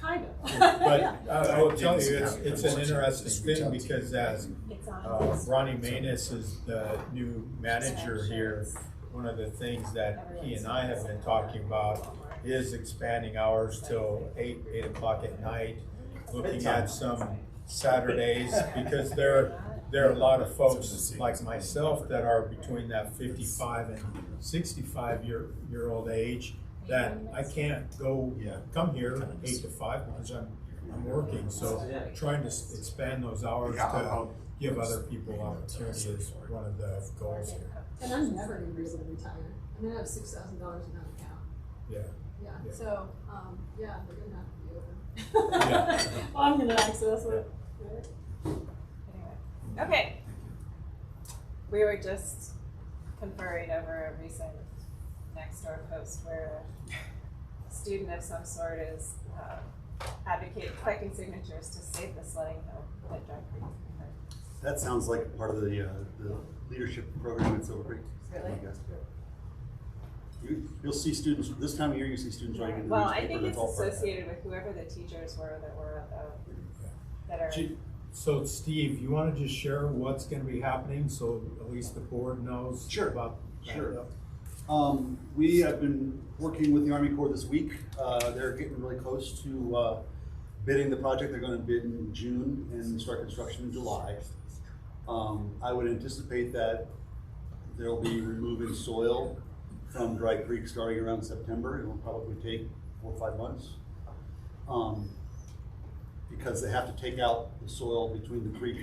kind of. But Yeah. I will tell you, it's an interesting thing because as It's on. Ronnie Manus is the new manager here, one of the things that he and I have been talking about is expanding hours till 8 o'clock at night, looking at some Saturdays, because there are a lot of folks like myself that are between that 55 and 65 year old age that I can't come here 8 to 5 because I'm working, so trying to expand those hours to give other people opportunity is one of the goals here. And I'm never gonna be able to retire. I mean, I have $6,000 in that account. Yeah. Yeah, Yeah. so, yeah, they're gonna have to be open. Yeah. I'm gonna access it. Anyway, okay. We were just conferring over a recent Nextdoor post where a student of some sort is collecting signatures to save the sledding hill at Dry Creek. That sounds like part of the leadership program at Silver Creek. Really? You'll see students, this time of year, you see students writing in the Well, newspaper. I think that's it's all part of that. associated with whoever the teachers were that were at that are. So Steve, you want to just share what's going to be happening so at least the board knows Sure. about that? Sure. We have been working with the Army Corps this week. They're getting really close to bidding the project. They're going to bid in June and start construction in July. I would anticipate that they'll be removing soil from Dry Creek starting around September. It will probably take 4 or 5 months. Because they have to take out the soil between the creek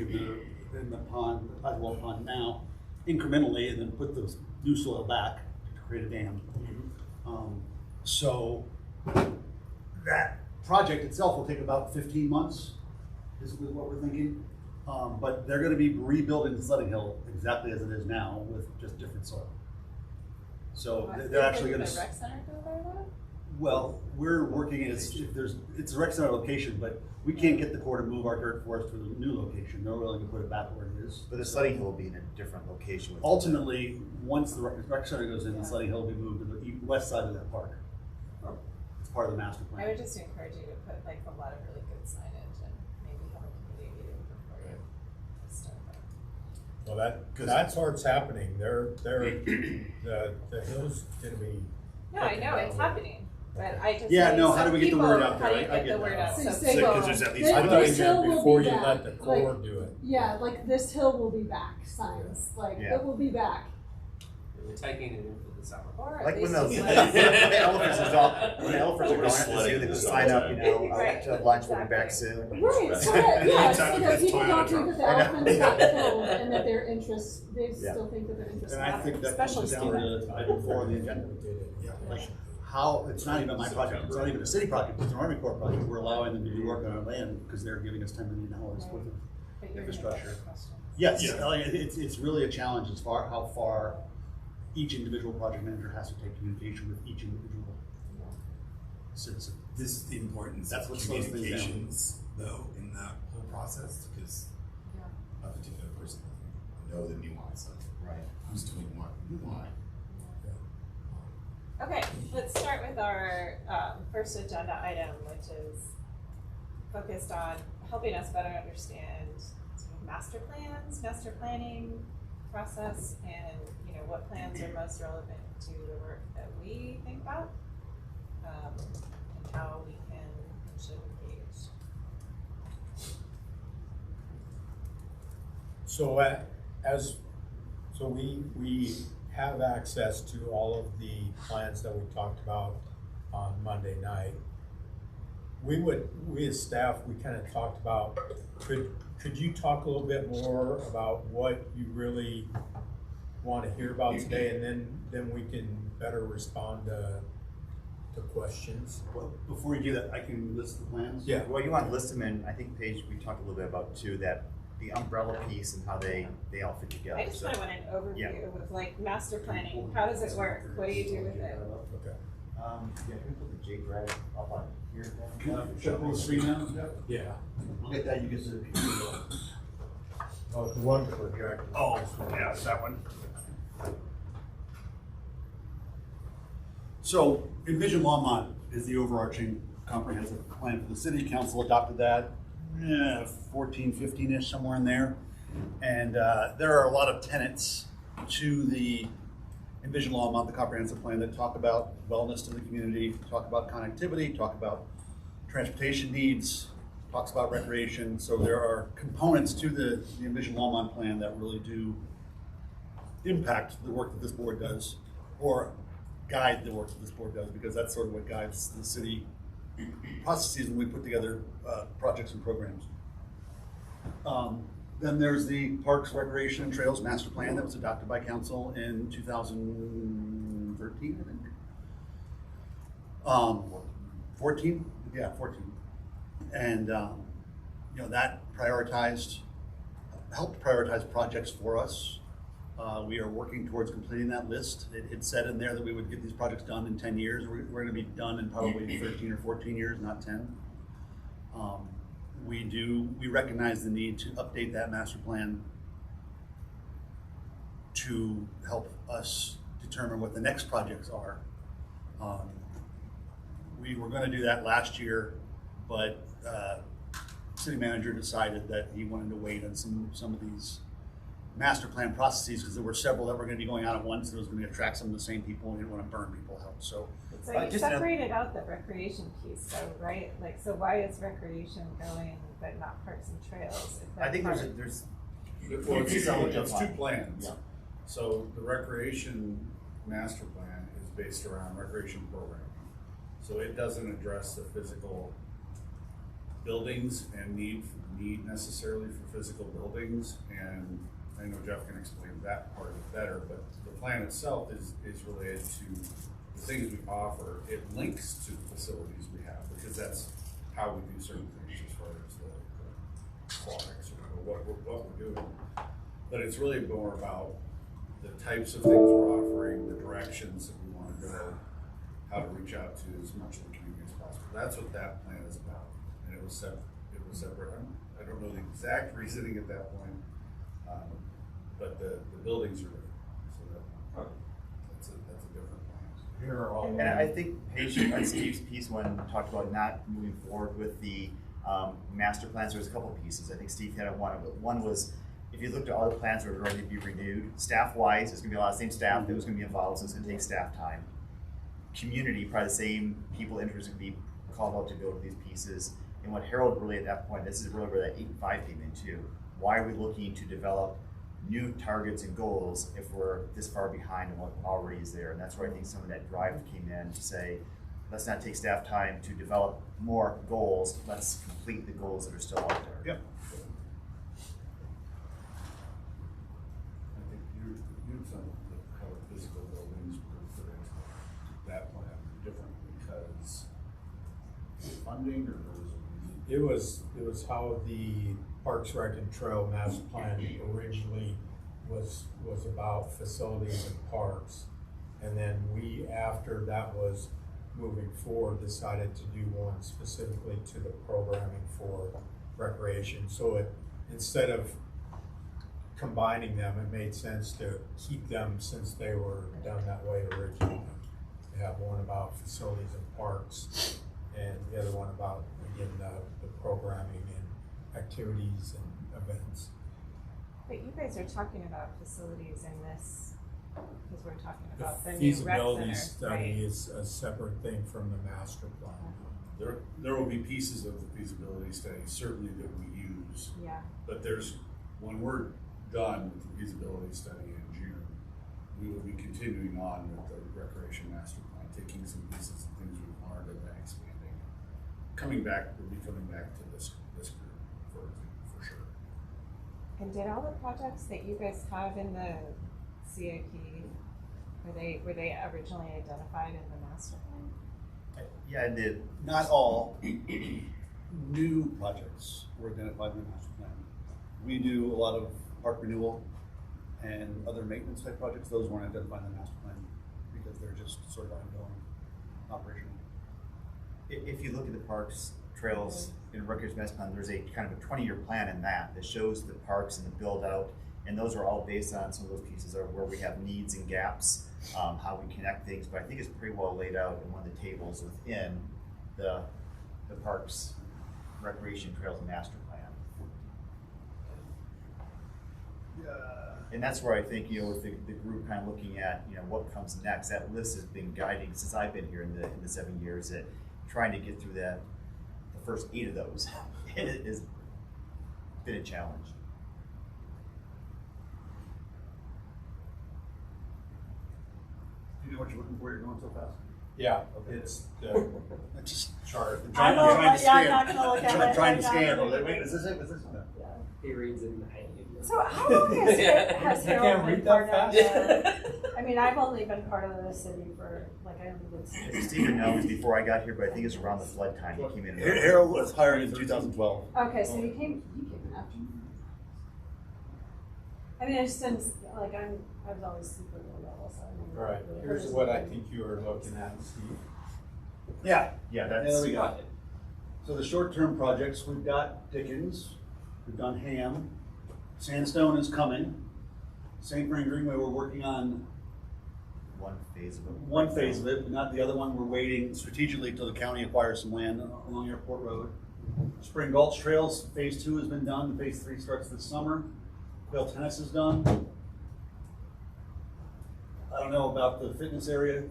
and the pond, the Idlewild Pond now, incrementally, and then put the new soil back to create a dam. So that project itself will take about 15 months, is what we're thinking. But they're going to be rebuilding the sledding hill exactly as it is now with just different soil. So they're actually going to. The rec center go there though? Well, we're working it's a rec center location, but we can't get the Corps to move our dirt forest to the new location. They're willing to put it back where it is. But the sledding hill will be in a different location. With Ultimately, once the rec center goes in, the sledding hill will be moved to the west side of that park. It's part of the master I plan. would just encourage you to put like a lot of really good signage and maybe have a committee meeting before you start that. Well, that part's happening. The hill's going to be. No, I know, it's happening. But I just Yeah, think no, how some do we get the people- word out there? How do you I get get the word that. out? So So say, people- well, there's at least this one thing hill will before be you back. let the core Like, do it. yeah, like this hill will be back signs, like Yeah. it will be back. We're taking it in for the summer. Or at Like when least the, it's when like- the elephants are gone, when the elephants are We're gone, sledding they just this sign up, all you the know, Right, to lunch, we'll be back exactly. soon. Right, so that, yeah, so Anytime that you people get don't Toyota think that the I know. elephants got killed and that their interests, they Yeah. still think that their interests And I matter, think that especially comes down students. to item 4 on the agenda. Like, how, it's not even my project, it's not even a city project, it's an Army Corps project, we're allowing them to do work on our land because they're giving us $10 million worth of But you're gonna get infrastructure. questions. Yes, Yeah. like, it's really a challenge as far, how far each individual project manager has to take communication with each individual citizen. This is the importance That's of what slows things down. communications, though, in that whole process, because a particular person doesn't know the nuance of Right. who's doing what, why. Okay, let's start with our first agenda item, which is focused on helping us better understand sort of master plans, master planning process, and what plans are most relevant to the work that we think about, and how we can and should engage. So we have access to all of the plans that we talked about on Monday night. We as staff, we kind of talked about, could you talk a little bit more about what you really want to hear about today, and then we can better respond to questions? Well, before you do that, I can list the plans. Yeah. Well, you want to list them in, I think, Paige, we talked a little bit about too, that the umbrella piece and how they all fit together. I just So- want an overview Yeah. of like master planning. How does it work? What do you do with it? Okay. Yeah, can we put the J drive up on here then? Can I shut the screen down? Yeah. Look at that, you get to. Oh, the one project. Oh, yeah, that one. So, Envision Longmont is the overarching comprehensive plan for the city. Council adopted that 14, 15-ish, somewhere in there. And there are a lot of tenets to the Envision Longmont, the comprehensive plan, that talk about wellness to the community, talk about connectivity, talk about transportation needs, talks about recreation. So there are components to the Envision Longmont plan that really do impact the work that this board does, or guide the work that this board does, because that's sort of what guides the city processes when we put together projects and programs. Then there's the Parks, Recreation, and Trails Master Plan that was adopted by council in 2013, I think. 14? Yeah, 14. And, that helped prioritize projects for us. We are working towards completing that list. It said in there that we would get these projects done in 10 years. We're going to be done in probably 13 or 14 years, not 10. We recognize the need to update that master plan to help us determine what the next projects are. We were going to do that last year, but city manager decided that he wanted to wait on some of these master plan processes, because there were several that were going to be going on at once, and it was going to attract some of the same people, and we didn't want to burn people out. So So you just separated out the recreation piece, though, right? Like, so why is recreation going, but not parks and trails? If I think part- there's Well, it's It's two plans. Yeah. So the recreation master plan is based around recreation programming. So it doesn't address the physical buildings and need necessarily for physical buildings. And I know Jeff can explain that part of it better, but the plan itself is related to the things we offer. It links to the facilities we have, because that's how we do certain things as far as the aquatics or what we're doing. But it's really more about the types of things we're offering, the directions that we want to go, how to reach out to as much of the community as possible. That's what that plan is about. And it was separate. I don't know the exact reasoning at that point, but the buildings are different. So that's a different plan. Here are all. And I think Paige, on Steve's piece, when talked about not moving forward with the master plans, there was a couple pieces. I think Steve had one of it. One was, if you looked at all the plans that were ready to be renewed, staff-wise, there's gonna be a lot of the same staff that was gonna be involved, so it's gonna take staff time. community, probably the same people interested, be called out to build these pieces. And what Harold really at that point, this is really where that 8 and 5 came into. Why are we looking to develop new targets and goals if we're this far behind on what already is there? And that's where I think some of that drive came in to say, let's not take staff time to develop more goals, let's complete the goals that are still out there. Yep. I think you some how physical buildings were put into that plan different because funding or was It was how the Parks Rec and Trail Master Plan originally was about facilities and parks. And then we, after that was moving forward, decided to do one specifically to the programming for recreation. So it, instead of combining them, it made sense to keep them since they were done that way originally. We have one about facilities and parks, and the other one about, again, the programming and activities and events. But you guys are talking about facilities in this, because we're talking The about the new rec feasibility center, study right? is a separate thing from the master plan. there will be pieces of the feasibility study certainly that we use, Yeah, but there's when we're done with the feasibility study in June, we will be continuing on with the recreation master plan, taking some pieces and things we've learned and then expanding. We'll be coming back to this group for sure. and did all the projects that you guys have in the CIP, were they originally identified in the master plan? Yeah, and the, Not all new projects were identified in the master plan. We do a lot of park renewal and other maintenance type projects. Those weren't identified in the master plan because they're just sort of ongoing operational. if you look at the parks, trails, and recreation master plan, there's a kind of a 20-year plan in that shows the parks and the build out, and those are all based on some of those pieces of where we have needs and gaps, how we connect things, but I think it's pretty well laid out in one of the tables within the parks, recreation, trails, and master plan. And that's where I think, with the group kind of looking at, what comes next, that list has been guiding since I've been here in the 7 years, that trying to get through the first 8 of those, it has been a challenge. Do you know what you're looking for? You're going so fast. Yeah, it's the It's just chart. I'm not gonna look at it. Trying to I'm scan. not- Wait, is this it? Is this it? He reads it in the hand. So how long has I Harold can't been read part that of the, I mean, I've only been part of the city for, I don't think Stephen knows before I got here, but I think it's around the flood time he came in. Harold was hired in 2012. okay, so he came after me. I mean, I just didn't, I was always super low level, so I didn't All right, really here's what I think you were looking at, Steve. Yeah. Yeah, There that's, we go. So the short-term projects, we've got Dickens, we've done Ham, Sandstone is coming. St. Vrain Greenway, we're working on one phase of it. one phase of it, not the other one. We're waiting strategically till the county acquires some land along Airport Road. Spring Gulch Trails, phase 2 has been done, phase 3 starts this summer. Quail Tennis is done. I don't know about the fitness area,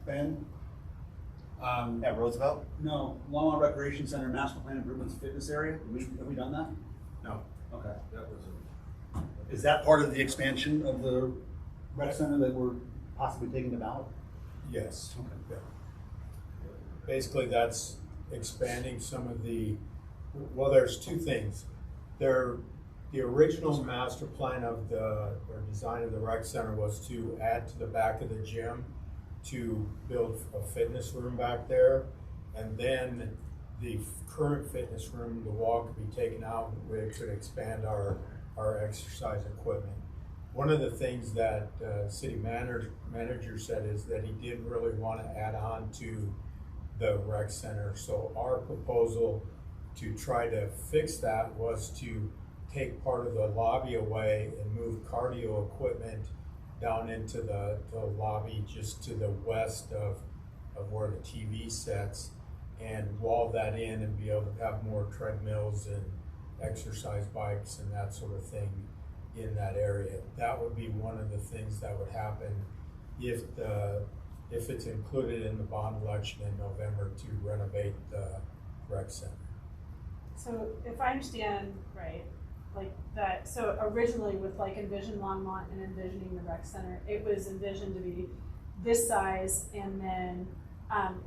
Ben? At Roosevelt? No, Longmont Recreation Center, Master Plan Improvements Fitness Area, have we done that? No. Okay. That was Is that part of the expansion of the rec center that we're possibly taking the ballot? Yes. Yeah. Basically, that's expanding some of well, there's 2 things. The original master plan or design of the rec center was to add to the back of the gym to build a fitness room back there. And then the current fitness room, the wall could be taken out, and we could expand our exercise equipment. One of the things that city manager said is that he didn't really want to add on to the rec center. So our proposal to try to fix that was to take part of the lobby away and move cardio equipment down into the lobby just to the west of where the TV sets, and wall that in and be able to have more treadmills and exercise bikes and that sort of thing in that area. That would be one of the things that would happen if the if it's included in the bond election in November to renovate the rec center. So if I understand right, like that, so originally with like Envision Longmont and envisioning the rec center, it was envisioned to be this size and then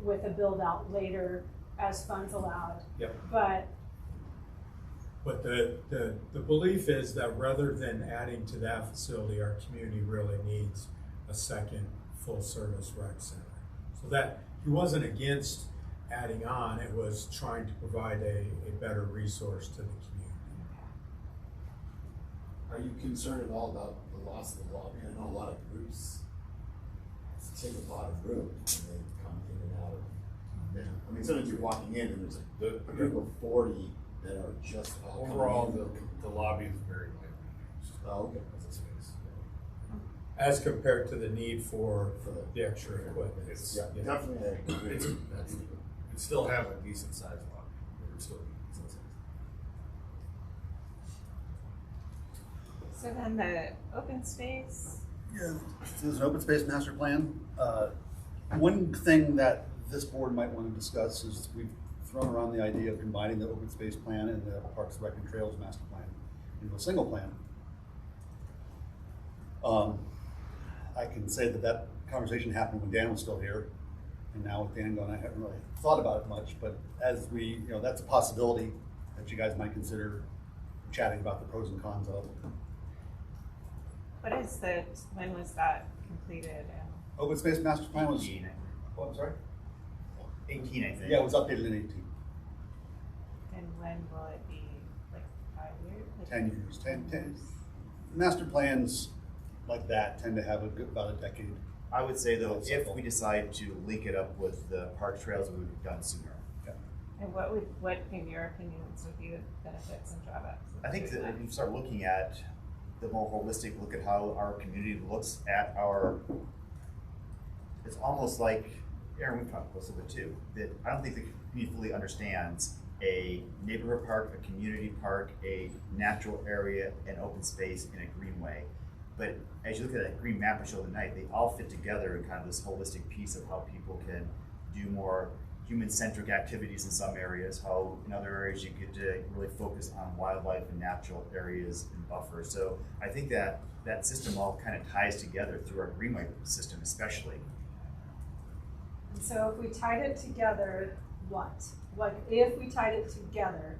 with a build out later as funds allowed. Yep. But the belief is that rather than adding to that facility, our community really needs a second full service rec center. So that he wasn't against adding on, it was trying to provide a better resource to the community. Are you concerned at all about the loss of the lobby? I know a lot of groups take a lot of room and they come in and out of. Yeah. I mean, sometimes you're walking in and there's a group of 40 that are just all Overall, coming in. the lobby is very lightly used. Oh, okay. As a space. As compared to the need for the extra equipment. It's, Yeah, definitely. I agree. It's, it still have a decent sized lobby. It would still be decent sized. So then the open space, Yeah, there's an open space master plan. One thing that this board might want to discuss is we've thrown around the idea of combining the open space plan and the Parks, Rec, and Trails master plan into a single plan. I can say that conversation happened when Dan was still here, and now with Dan gone, I haven't really thought about it much, but as we, that's a possibility that you guys might consider chatting about the pros and cons of. when was that completed? Open space master plan was, 18, oh, I'm sorry? 18, I think. Yeah, it was updated in 18. And when will it be, like 5 years? Like 10 years, 10. Master plans like that tend to have about a decade. I would say though, if we decide to link it up with the park trails, we would have done sooner. And what in your opinions would be the benefits and drawbacks? I think that if you start looking at the more holistic look at how our community looks at it's almost like, Aaron, we've talked about this a bit too, that I don't think the community fully understands a neighborhood park, a community park, a natural area, an open space, and a greenway. But as you look at that green map I showed tonight, they all fit together in kind of this holistic piece of how people can do more human-centric activities in some areas, how in other areas you get to really focus on wildlife and natural areas and buffers. So I think that system all kind of ties together through our greenway system especially. And so if we tied it together, what? Like if we tied it together,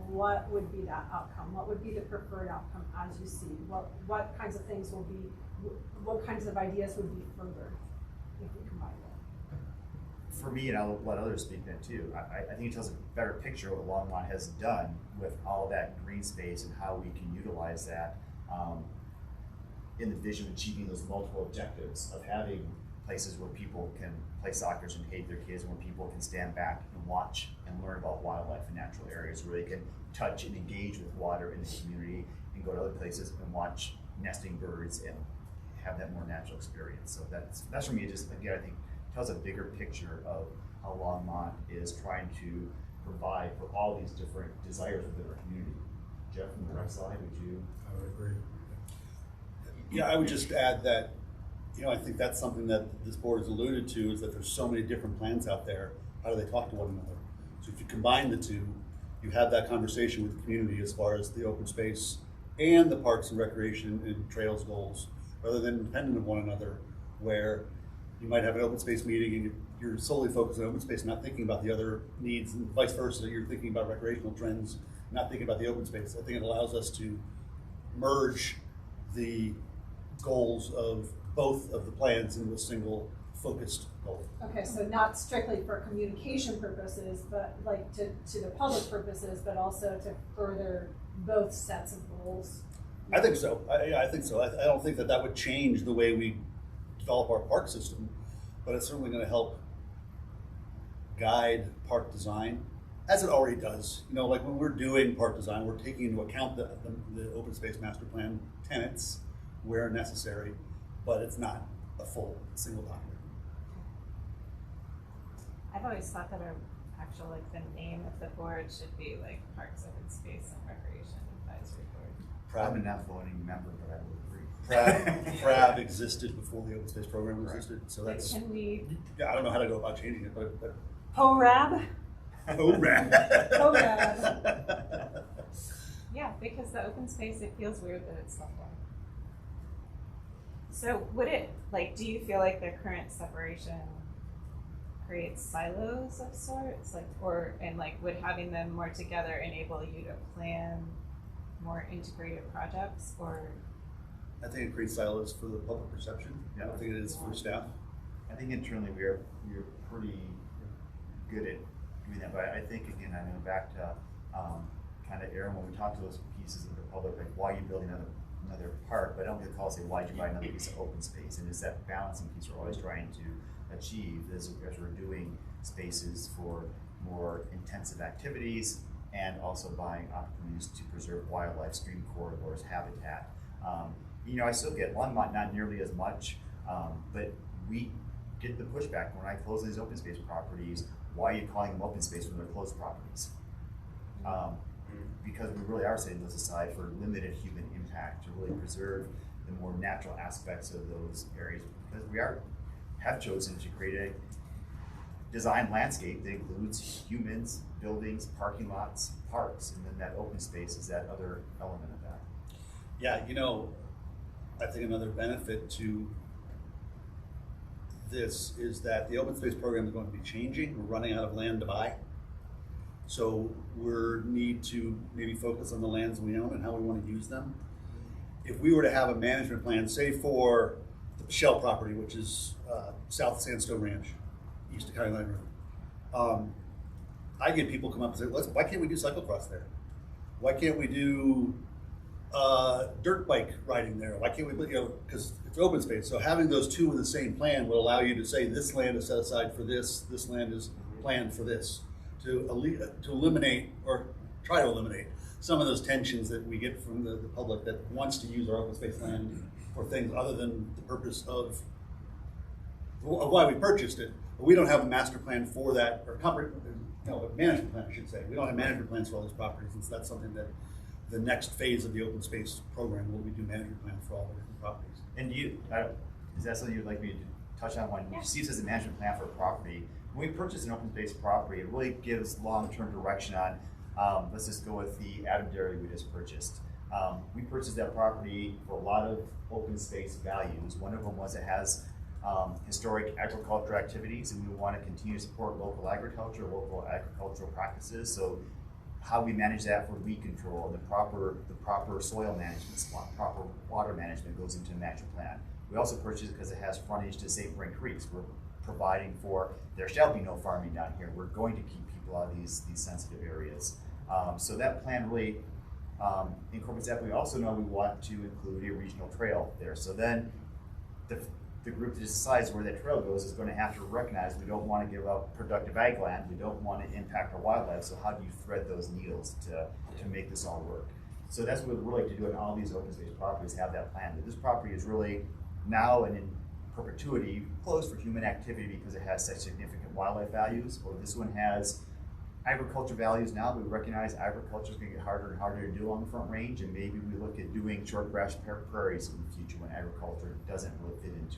what would be that outcome? What would be the preferred outcome as you see? What kinds of things will be, what kinds of ideas would be further if we combine them? For me, and I'll let others speak then too, I think it tells a better picture of what Longmont has done with all that green space and how we can utilize that in the vision of achieving those multiple objectives of having places where people can play soccer and hate their kids, and where people can stand back and watch and learn about wildlife and natural areas, where they can touch and engage with water in the community and go to other places and watch nesting birds and have that more natural experience. So that's for me, just again, I think tells a bigger picture of how Longmont is trying to provide for all these different desires within our community. Jeff, from the rec side, would you? I would agree. Yeah, I would just add that, I think that's something that this board has alluded to, is that there's so many different plans out there. How do they talk to one another? So if you combine the two, you have that conversation with the community as far as the open space and the parks and recreation and trails goals, rather than independent of one another, where you might have an open space meeting and you're solely focused on open space, not thinking about the other needs, and vice versa. You're thinking about recreational trends, not thinking about the open space. I think it allows us to merge the goals of both of the plans into a single focused goal. Okay, so not strictly for communication purposes, but like to the public purposes, but also to further both sets of goals. I think so. I think so. I don't think that would change the way we develop our park system, but it's certainly going to help guide park design, as it already does. Like when we're doing park design, we're taking into account the open space master plan tenets where necessary, but it's not a full single document. I've always thought that the name of the board should be like Parks, Open Space, and Recreation Advisory Board. I'm a not voting member, but I would agree. FRAB existed before the open space program existed, so that's, Can we, yeah, I don't know how to go about changing it, but. PORAB? PORAB. PORAB. yeah, because the open space, it feels weird that it's left out. So would it, like, do you feel like the current separation creates silos of sorts? Like, or, and like, would having them more together enable you to plan more integrated projects, or? I think it creates silos for the public perception. Yeah. I think it is for staff. I think internally we're pretty good at doing that, but I think again, I know back to kind of Aaron, when we talked to those pieces of the public, like why are you building another park, but I don't get a call say why'd you buy another piece of open space, and it's that balancing piece we're always trying to achieve as we're doing spaces for more intensive activities and also buying opportunities to preserve wildlife, stream corridors, habitat. You know, I still get one, not nearly as much, but we get the pushback when I close these open space properties. Why are you calling them open space when they're closed properties? Because we really are setting those aside for limited human impact to really preserve the more natural aspects of those areas, because we have chosen to create a design landscape that includes humans, buildings, parking lots, parks, and then that open space is that other element of that. Yeah, you know, I think another benefit to this is that the open space program is going to be changing. We're running out of land to buy. So we need to maybe focus on the lands we own and how we want to use them. If we were to have a management plan, say for the Shell property, which is south of Sandstone Ranch, east of County Line Road, I get people come up and say, why can't we do cyclocross there? Why can't we do dirt bike riding there? Why can't we, because it's open space. So having those two in the same plan will allow you to say this land is set aside for this land is planned for this, to eliminate or try to eliminate some of those tensions that we get from the public that wants to use our open space land for things other than the purpose of why we purchased it. But we don't have a master plan for that, or a management plan, I should say. We don't have management plans for all these properties, and so that's something that the next phase of the open space program will be do management plans for all the different properties. And is that something you'd like me to touch on when you see this as a management plan for a property? When we purchase an open space property, it really gives long-term direction on, let's just go with the Adam Dairy we just purchased. We purchased that property for a lot of open space values. One of them was it has historic agricultural activities, and we want to continue to support local agriculture, local agricultural practices. So how we manage that for weed control, the proper soil management, proper water management goes into a master plan. We also purchased it because it has frontage to St. Vrain Creeks. We're providing for, there shall be no farming down here. We're going to keep people out of these sensitive areas. So that plan really incorporates that. But we also know we want to include a regional trail there. So then the group that decides where that trail goes is going to have to recognize we don't want to give up productive ag land. We don't want to impact our wildlife. So how do you thread those needles to make this all work? So that's what we'd really like to do in all these open space properties, have that plan. But this property is really now and in perpetuity closed for human activity because it has such significant wildlife values, or this one has agriculture values now, but we recognize agriculture is going to get harder and harder to do on the Front Range, and maybe we look at doing short grass prairies in the future when agriculture doesn't really fit into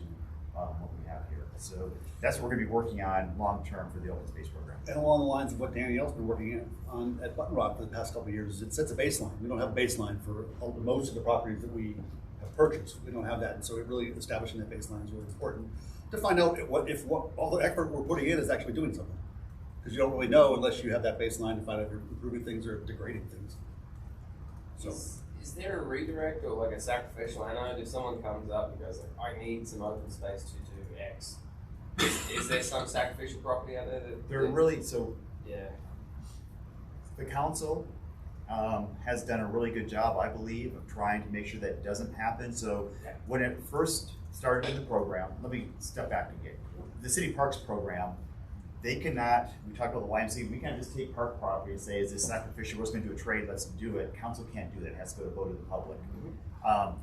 what we have here. So that's what we're going to be working on long term for the open space program. And along the lines of what Danielle's been working on at Button Rock for the past couple of years, it sets a baseline. We don't have a baseline for most of the properties that we have purchased. We don't have that, and so it really establishing that baseline is really important to find out if all the effort we're putting in is actually doing something. Because you don't really know unless you have that baseline to find out if you're improving things or degrading things. So, is there a redirect or like a sacrificial? I know if someone comes up and goes like, I need some open space to do X. Is there some sacrificial property out there that They're really, so yeah. the council has done a really good job, I believe, of trying to make sure that doesn't happen. So when it first started in the program, let me step back again. The City Parks program, they cannot, we talked about the YMCA, we can't just take park property and say, is this sacrificial, we're just gonna do a trade, let's do it. Council can't do that, it has to go to vote of the public.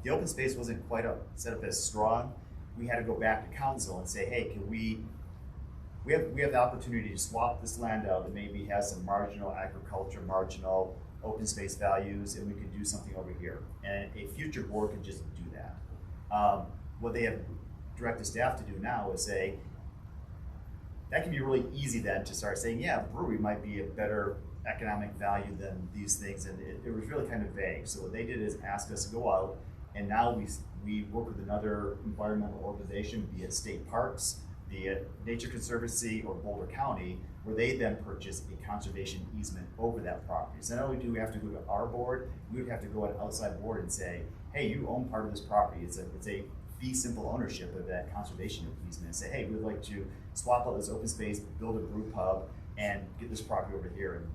The open space wasn't quite set up as strong. We had to go back to council and say, hey, can we have the opportunity to swap this land out that maybe has some marginal agriculture, marginal open space values, and we could do something over here. And a future board could just do that. What they have directed staff to do now is say, that can be really easy then to start saying, yeah, brewery might be a better economic value than these things, and it was really kind of vague. So what they did is ask us to go out, and now we work with another environmental organization, be it state parks, be it Nature Conservancy or Boulder County, where they then purchase a conservation easement over that property. So not only do we have to go to our board, we would have to go to an outside board and say, hey, you own part of this property. It's a fee simple ownership of that conservation easement, and say, hey, we'd like to swap out this open space, build a brew pub, and get this property over here. And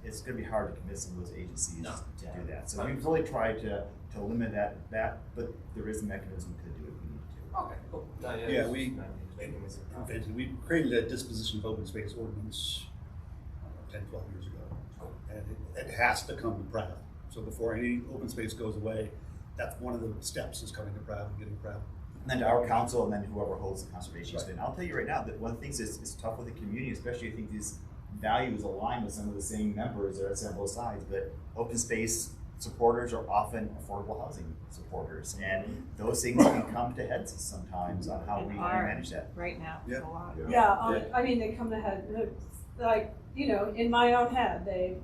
it's going to be hard to convince some of those agencies to do that. So we've really tried to limit that, but there is a mechanism to do it if we need to. Okay, cool. No, Yeah, we created a disposition of open space ordinance 10, 12 years ago. And it has to come to Pratt. So before any open space goes away, that's one of the steps is coming to Pratt and getting Pratt. And then to our council, and then whoever holds the conservation easement. I'll tell you right now that one of the things that's tough with the community, especially I think these values align with some of the same members that are on both sides, but open space supporters are often affordable housing supporters, and those things can come to heads sometimes on how we manage that. Right now, Yeah. a lot. Yeah, I mean, they come to head, like, you know, in my own head, they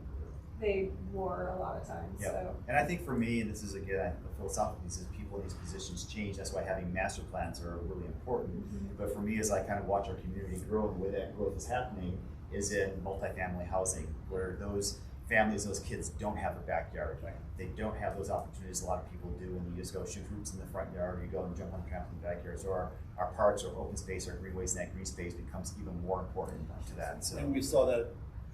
war a lot of times, Yeah. so. And I think for me, and this is again, philosophically, as people in these positions change, that's why having master plans are really important. Mm-hmm. But for me, as I kind of watch our community grow, and the way that growth is happening is in multifamily housing, where those families, those kids don't have a backyard. Right. They don't have those opportunities a lot of people do, and you just go shoot hoops in the front yard, or you go and jump on trampoline in the backyard. So our parks or open space or greenways, and that green space becomes even more important to that. So And we saw that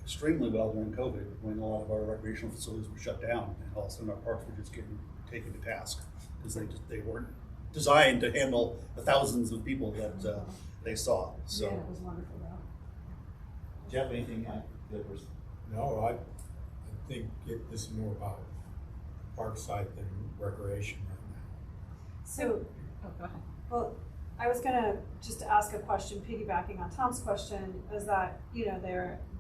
extremely well during COVID, when a lot of our recreational facilities were shut down, and all of a sudden our parks were just getting taken to task, because they weren't designed to handle the thousands of people that they saw. So. Yeah, it was wonderful though. Jeff, anything that was? No, I think this is more about park side than recreation right now. So, Oh, go ahead. well, I was gonna just ask a question, piggybacking on Tom's question, is that, you know,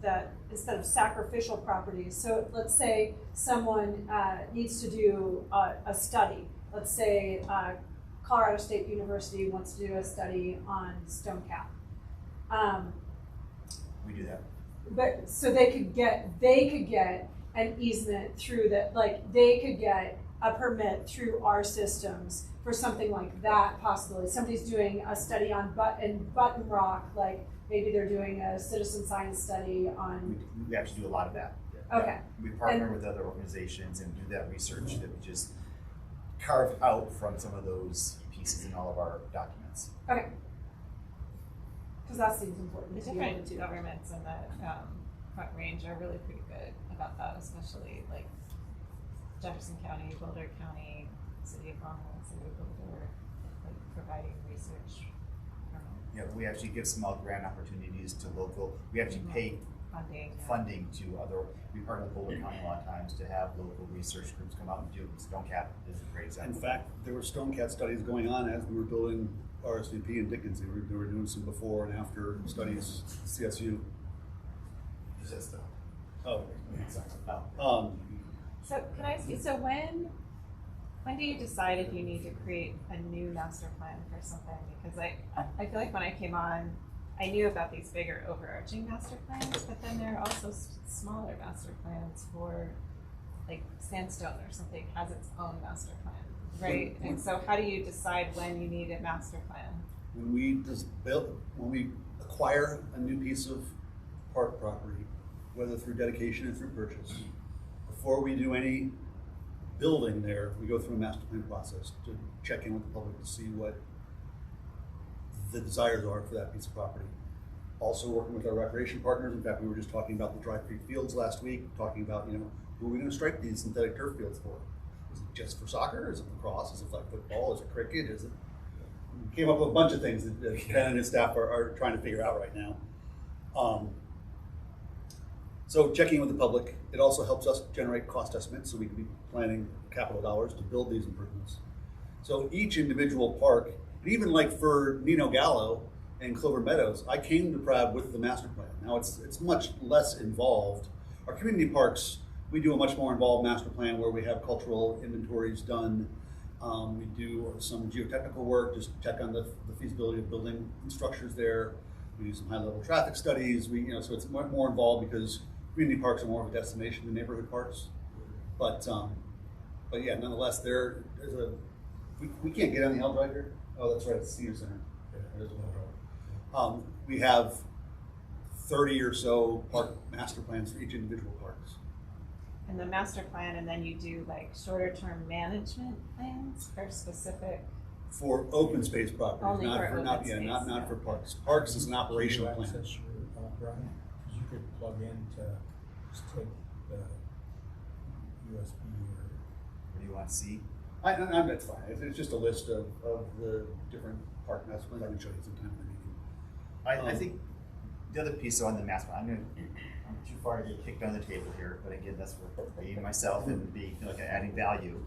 that instead of sacrificial properties, so let's say someone needs to do a study. Let's say Colorado State University wants to do a study on stone cap. We do that. But so they could get an easement through that, like they could get a permit through our systems for something like that possibility. Somebody's doing a study on Button Rock, like maybe they're doing a citizen science study on. We actually do a lot of that. Okay. We partner with other organizations and do that research that we just carve out from some of those pieces in all of our documents. Okay. Because that seems important. The to be able different to do. governments in the Front Range are really pretty good about that, especially like Jefferson County, Boulder County, City of Longmont, City of Boulder, like providing research. Yeah, we actually give some grant opportunities to local. We actually pay funding to other. We partner with Boulder County a lot of times to have local research groups come out and do. Stone Cap is a great example. In fact, there were stone cat studies going on as we were building RSVP in Dickens. They were doing some before and after studies. CSU. Just Oh. Oh. So can I ask you, so when do you decide if you need to create a new master plan for something? Because I feel like when I came on, I knew about these bigger overarching master plans, but then there are also smaller master plans for like Sandstone or something has its own master plan, right? And so how do you decide when you need a master plan? When we acquire a new piece of park property, whether through dedication or through purchase, before we do any building there, we go through a master plan process to check in with the public to see what the desires are for that piece of property. Also working with our recreation partners. In fact, we were just talking about the Dry Creek Fields last week, talking about, you know, who are we going to stripe these synthetic turf fields for? Is it just for soccer? Is it lacrosse? Is it like football? Is it cricket? Is it? We came up with a bunch of things that Ken and his staff are trying to figure out right now. So checking with the public, it also helps us generate cost estimates so we can be planning capital dollars to build these improvements. So each individual park, and even like for Nino Gallo and Clover Meadows, I came to Pratt with the master plan. Now it's much less involved. Our community parks, we do a much more involved master plan where we have cultural inventories done. We do some geotechnical work, just check on the feasibility of building structures there. We do some high-level traffic studies. So it's more involved because community parks are more of a destination than neighborhood parks. But yeah, nonetheless, we can't get on the L Drive here. Oh, that's right, it's the senior center. We have 30 or so park master plans for each individual parks. And the master plan, and then you do like shorter term management plans for specific. For open space properties, Only not for for open space, not for parks. Parks is an operational plan. Access your, Brian, because you could plug in to just take the USB or. What do you want to see? That's fine. It's just a list of the different park master plans. I can show you sometime in the meeting. I think the other piece on the master plan, I'm too far to get kicked on the table here, but again, that's for being myself and being like adding value.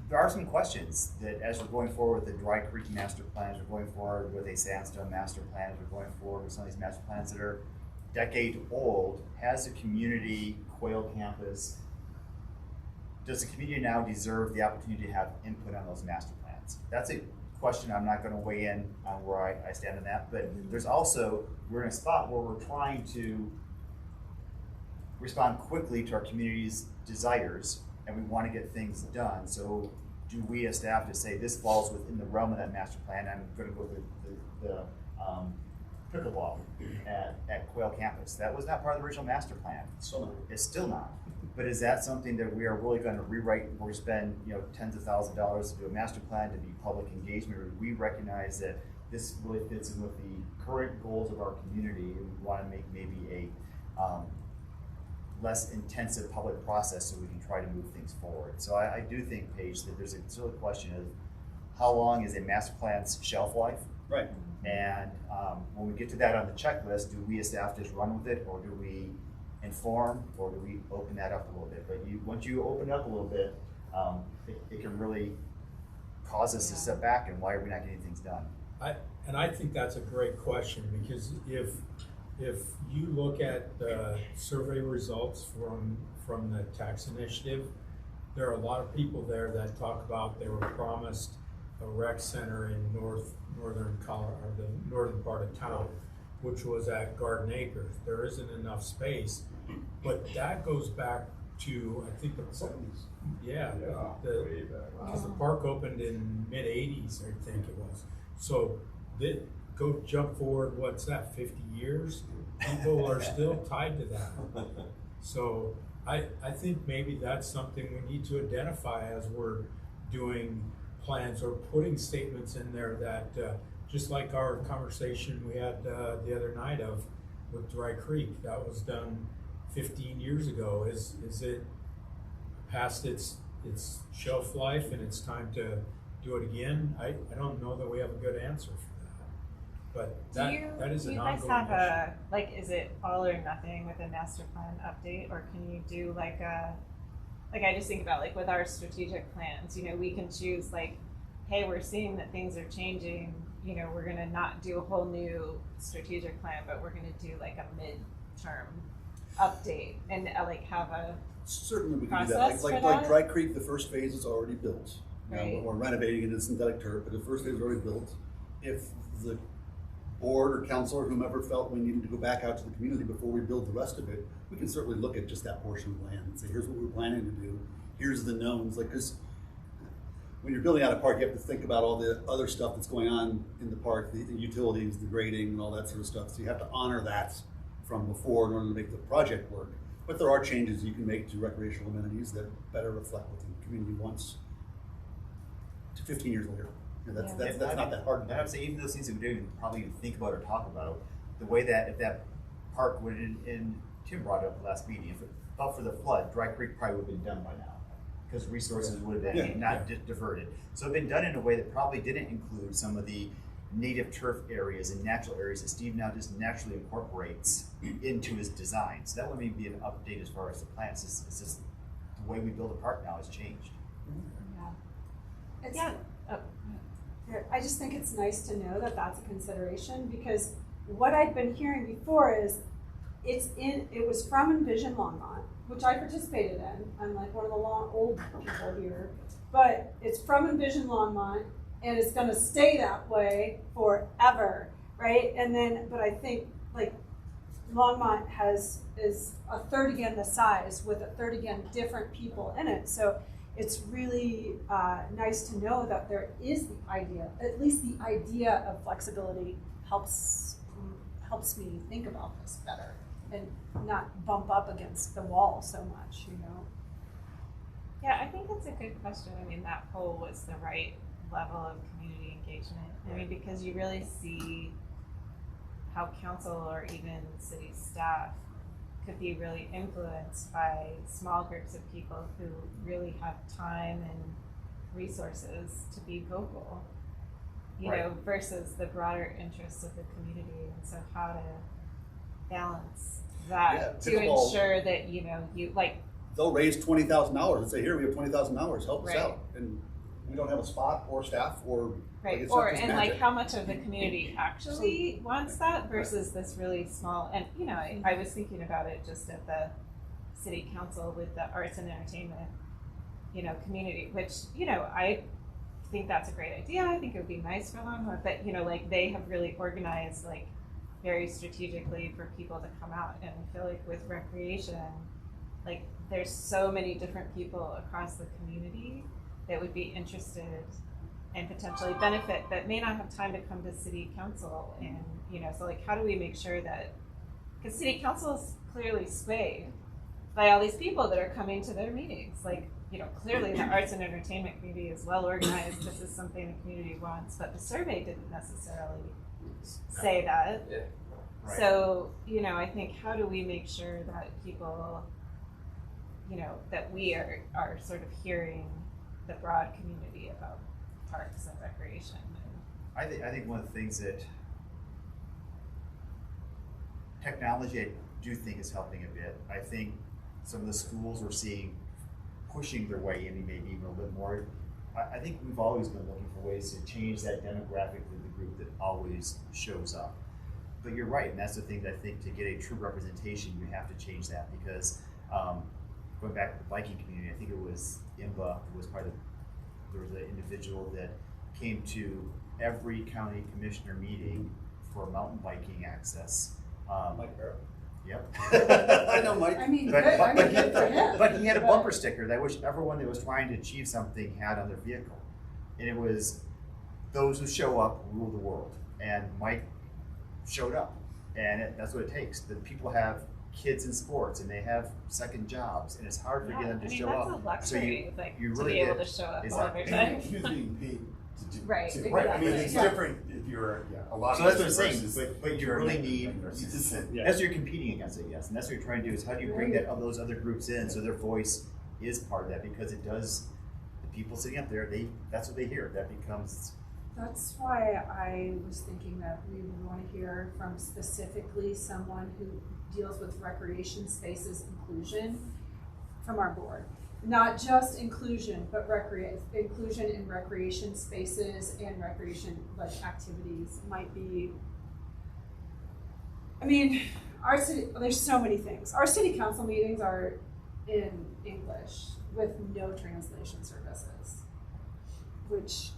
There are some questions that as we're going forward with the Dry Creek master plans, we're going forward with a Sandstone master plan, we're going forward with some of these master plans that are decade old. Has the community, Quail Campus, does the community now deserve the opportunity to have input on those master plans? That's a question. I'm not going to weigh in on where I stand on that, but there's also, we're in a spot where we're trying to respond quickly to our community's desires, and we want to get things done. So do we as staff to say this falls within the realm of that master plan? I'm going to go with the pickleball at Quail Campus. That was not part of the original master plan. It's still not. But is that something that we are really going to rewrite, where we spend tens of thousands of dollars to do a master plan, to be public engagement, or do we recognize that this really fits in with the current goals of our community, and we want to make maybe a less intensive public process so we can try to move things forward? So I do think, Paige, that there's still a question of how long is a master plan's shelf life? Right. And when we get to that on the checklist, do we as staff just run with it, or do we inform, or do we open that up a little bit? But once you open it up a little bit, it can really cause us to step back, and why are we not getting things done? I think that's a great question, because if you look at the survey results from the tax initiative, there are a lot of people there that talk about they were promised a rec center in northern Colorado, or the northern part of town, which was at Garden Acres. There isn't enough space, but that goes back to, I think, the 70s. Yeah, because the park opened in mid-80s, I think it was. So go jump forward, what's that, 50 years? People are still tied to that. So I think maybe that's something we need to identify as we're doing plans, or putting statements in there that, just like our conversation we had the other night with Dry Creek, that was done 15 years ago. Is it past its shelf life and it's time to do it again? I don't know that we have a good answer for that. But that is an ongoing issue. Do you guys have is it all or nothing with a master plan update, or can you do I just think about with our strategic plans, we can choose hey, we're seeing that things are changing, we're gonna not do a whole new strategic plan, but we're gonna do a mid-term update and have a certainly we can do process that. for that? Like Dry Creek, the first phase is already built. Right. We're renovating it into synthetic turf, but the first phase is already built. If the board or council or whomever felt we needed to go back out to the community before we build the rest of it, we can certainly look at just that portion of land and say, here's what we're planning to do. Here's the knowns. Because when you're building out a park, you have to think about all the other stuff that's going on in the park, the utilities, the grading, and all that sort of stuff. So you have to honor that from before in order to make the project work. But there are changes you can make to recreational amenities that better reflect what the community wants to 15 years later. That's not that hard. And I would say even those things that we didn't probably even think about or talk about, the way that if that park would, and Tim brought it up last meeting, if it fell for the flood, Dry Creek probably would have been done by now, because resources would have been diverted. So it's been done in a way that probably didn't include some of the native turf areas and natural areas that Steve now just naturally incorporates into his design. So that would maybe be an update as far as the plans. It's just the way we build a park now has changed. I just think it's nice to know that that's a consideration, because what I've been hearing before is it was from Envision Longmont, which I participated in. I'm like one of the old people here, but it's from Envision Longmont, and it's going to stay that way forever, right? And then, but I think like Longmont is a third again the size with a third again different people in it. So it's really nice to know that there is the idea, at least the idea of flexibility helps me think about this better and not bump up against the wall so much, you know? Yeah, I think that's a good question. I mean, that poll was the right level of community engagement. I mean, because you really see how council or even city staff could be really influenced by small groups of people who really have time and resources to be vocal, you know, versus the broader interests of the community. And so how to balance that to ensure that, you know, you like, they'll raise $20,000 and say, here, we have $20,000, help us Right. out. And we don't have a spot or staff or. right, it's or, not just and magic. like how much of the community actually wants that versus this really small, and you know, I was thinking about it just at the city council with the arts and entertainment, you know, community, which, you know, I think that's a great idea. I think it would be nice for Longmont, but you know, like they have really organized like very strategically for people to come out, and I feel like with recreation, like there's so many different people across the community that would be interested and potentially benefit, but may not have time to come to city council. And, you know, so like, how do we make sure that, because city council is clearly swayed by all these people that are coming to their meetings. Like, you know, clearly the arts and entertainment community is well organized. This is something the community wants, but the survey didn't necessarily say that. Yeah. Right. So, you know, I think how do we make sure that people, you know, that we are sort of hearing the broad community about parks and recreation. I think one of the things that technology I do think is helping a bit. I think some of the schools we're seeing pushing their way in maybe even a little bit more. I think we've always been looking for ways to change that demographic of the group that always shows up. But you're right, and that's the thing that I think to get a true representation, you have to change that because going back to the biking community, I think it was IMBA, there was an individual that came to every county commissioner meeting for mountain biking access. Mike Barrett. Yep. I know Mike. I mean, But, good, but, I mean, but, good for him. but he had a bumper sticker that which everyone that was trying to achieve something had on their vehicle. And it was, those who show up rule the world. And Mike showed up. And that's what it takes. The people have kids in sports and they have second jobs and it's hard for them to show that's up. A luxury, So like, you to really be able get- to show up all exactly. the time. And he was being paid to do Right, too. Right. I mean, it's exactly. different if you're a lot So of that's what I'm versus saying, but if you you're really a need, versus- that's what you're competing against, I guess, and that's what you're trying to do, is how do you bring that, those other groups in, so their voice is part of that, because it does, the people sitting up there, that's what they hear, that becomes. That's why I was thinking that we would want to hear from specifically someone who deals with recreation spaces inclusion from our board. Not just inclusion, but inclusion in recreation spaces and recreation like activities might be. I mean, our city, there's so many things. Our city council meetings are in English with no translation services, which,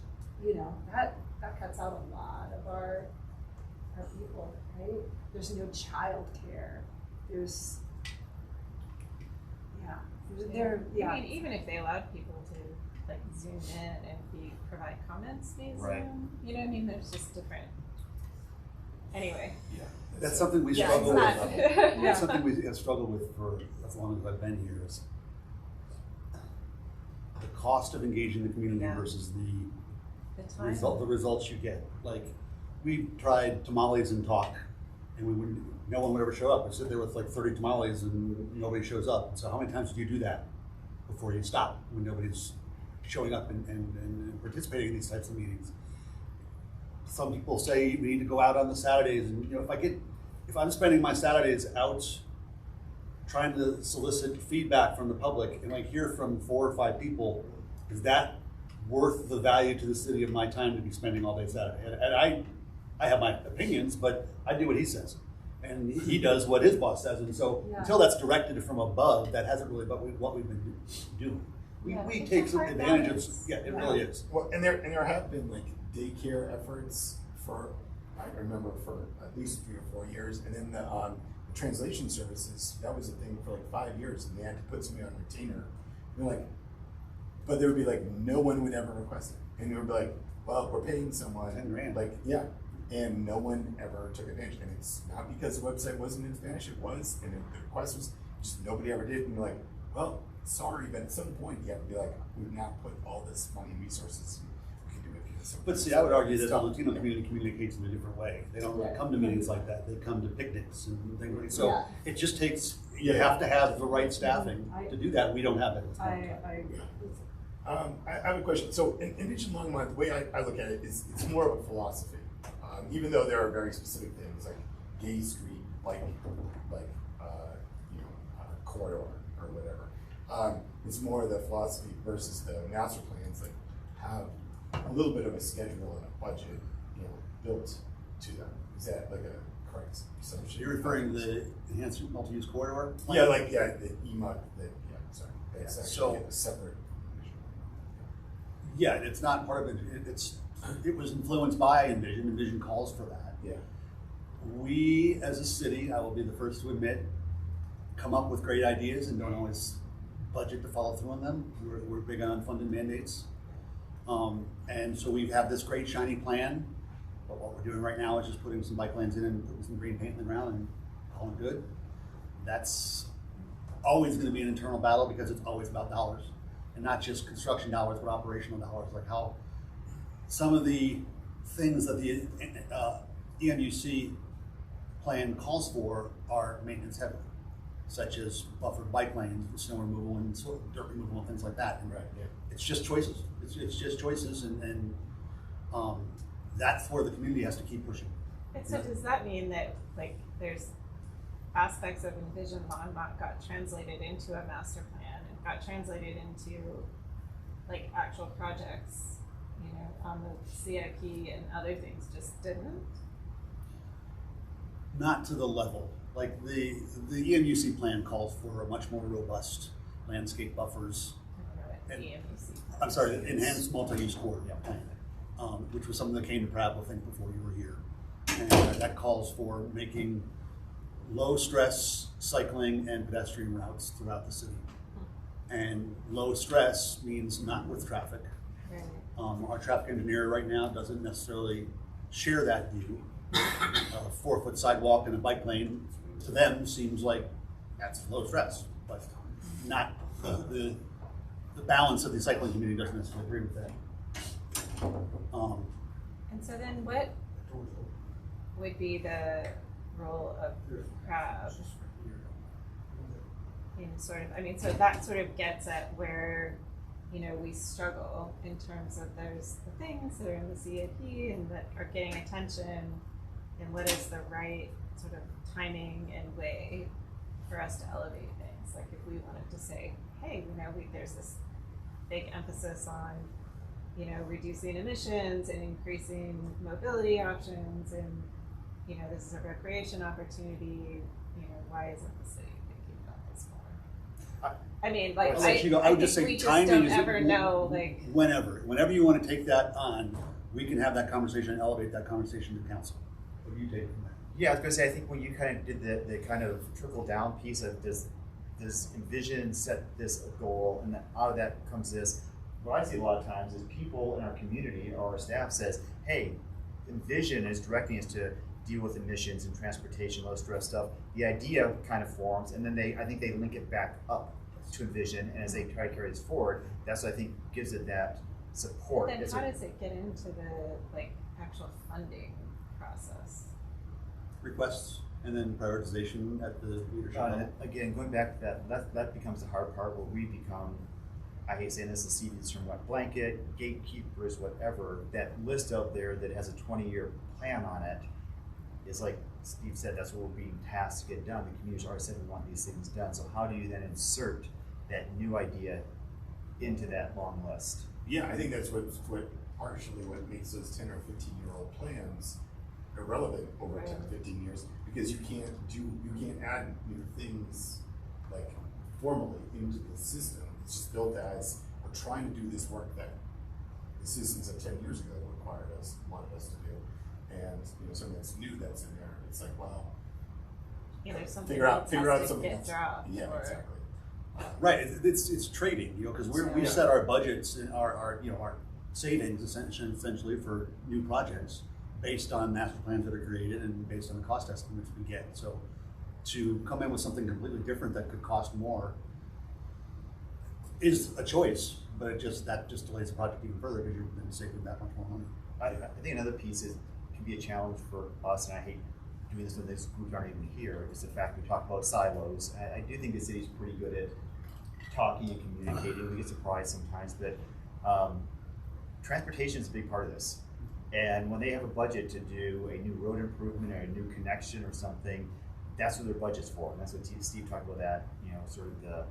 you know, that cuts out a lot of our people, right? There's no child care. There's, I mean, even if they allowed people to like zoom in and provide comments via Zoom, you know what I mean? There's just different. Anyway. Yeah. That's something we Yeah, struggle it's with. not. That's something we have struggled with for as long as I've been here is the cost of engaging the community Yeah. versus The time. the results you get. Like, we tried tamales and talk, and no one would ever show up. I sit there with like 30 tamales and nobody shows up. So how many times do you do that before you stop when nobody's showing up and participating in these types of meetings? Some people say we need to go out on the Saturdays, and you know, if I'm spending my Saturdays out trying to solicit feedback from the public, and I hear from 4 or 5 people, is that worth the value to the city of my time to be spending all day Saturday? And I have my opinions, but I do what he says. And he does what his boss does, and so Yeah. until that's directed from above, that hasn't really what we've been doing. We It's take a some hard advantage balance. of, yeah, it really is. Well, and there have been like daycare efforts for, I remember for at least 3 or 4 years, and then the translation services, that was a thing for like 5 years, and they had to put somebody on retainer. They're like, but there would be like, no one would ever request it, and they would be like, well, we're paying someone, 10 grand. like, yeah, and no one ever took advantage, and it's not because the website wasn't in Spanish, it was, and the request was, just nobody ever did, and you're like, well, sorry, but at some point you have to be like, we've now put all this money and resources, we can do it because But see, I would argue that It's the tough. Latino community communicates in a different way. They don't really come to meetings like that. They come to picnics and things like that. So Yeah. it just takes, you have to have the right staffing I- to do that. We don't have it. I I have a question. So in Vision Long Run, the way I look at it is it's more of a philosophy. Even though there are very specific things like Gay Street, corridor or whatever. It's more the philosophy versus the master plans that have a little bit of a schedule and a budget, built to them. Is that like a correct assumption? You're referring to the enhanced multi-use corridor? plan? Yeah, the EMUD. Sorry, that's actually So- a separate. Yeah, it's not part of it. It was influenced by Envision. Envision calls for that. Yeah. We, as a city, I will be the first to admit, come up with great ideas and don't always budget to follow through on them. We're big on funded mandates. And so we have this great shiny plan, but what we're doing right now is just putting some bike lanes in and putting some green paint in the ground and calling it good. That's always gonna be an internal battle because it's always about dollars. And not just construction dollars, but operational dollars, like how some of the things that the EMUC plan calls for are maintenance heavy, such as buffered bike lanes, snow removal and dirt removal and things like that. And Right, yeah. it's just choices. It's just choices, and that's where the community has to keep pushing. And so does that mean that like there's aspects of Envision Longmont got translated into a master plan and got translated into like actual projects, on the CIP and other things just didn't? Not to the level. Like the EMUC plan calls for a much more robust landscape buffers. I don't know what And- EMUC. I'm sorry, enhanced multi-use corridor plan, which was something that came to Pratt, I think, before you were here. And that calls for making low-stress cycling and pedestrian routes throughout the city. And low stress means not with traffic. Right. Our traffic engineer right now doesn't necessarily share that view. A 4-foot sidewalk and a bike lane, to them, seems like that's low stress, but not the balance of the cycling community doesn't necessarily agree with that. And so then what would be the role of CRAB in so that sort of gets at where, we struggle in terms of there's the things that are in the CIP and that are getting attention, and what is the right sort of timing and way for us to elevate things. Like if we wanted to say, hey, there's this big emphasis on, reducing emissions and increasing mobility options, and, this is a recreation opportunity, why isn't the city thinking about this more? I'll let you go. I would just think say we just timing don't is ever know, whenever you want to take that on, we can have that conversation and elevate that conversation to council. What do you take from that? Yeah, I was gonna say, I think when you kind of did the kind of trickle down piece of does Envision set this a goal, and then out of that comes this, what I see a lot of times is people in our community or our staff says, hey, Envision is directing us to deal with emissions and transportation, low stress stuff. The idea kind of forms, and then I think they link it back up to Envision, and as they try to carry this forward, that's what I think gives it that support. Then It's how does it get into the actual funding process? Requests and then prioritization at the leadership level. Again, going back to that becomes the hard part where we become, I hate saying this, a CDs from wet blanket, gatekeepers, whatever. That list out there that has a 20-year plan on it is like Steve said, that's what we're being tasked to get done. The community's already said we want these things done. So how do you then insert that new idea into that long list? Yeah, I think that's what partially what makes those 10 or 15-year-old plans, or irrelevant over Right. 10 to 15 years because you can't add new things like formally into the system. It's just built as we're trying to do this work that the citizens of 10 years ago wanted us to do, and something that's new that's in there. It's like, wow, Yeah, there's something figure out has to something get else. dropped, Yeah, or- exactly. Right, it's trading, because we Yeah. set our budgets and our savings essentially for new projects based on master plans that are created and based on the cost estimates we get. So to come in with something completely different that could cost more is a choice, but that just delays the project even further because you're then saving that much more money. I think another piece can be a challenge for us, and I hate doing this when these groups aren't even here, is the fact we talk about silos. I do think the city's pretty good at talking and communicating. We get surprised sometimes, but transportation is a big part of this. And when they have a budget to do a new road improvement or a new connection or something, that's what their budget's for. And that's what Steve talked about, that, sort of the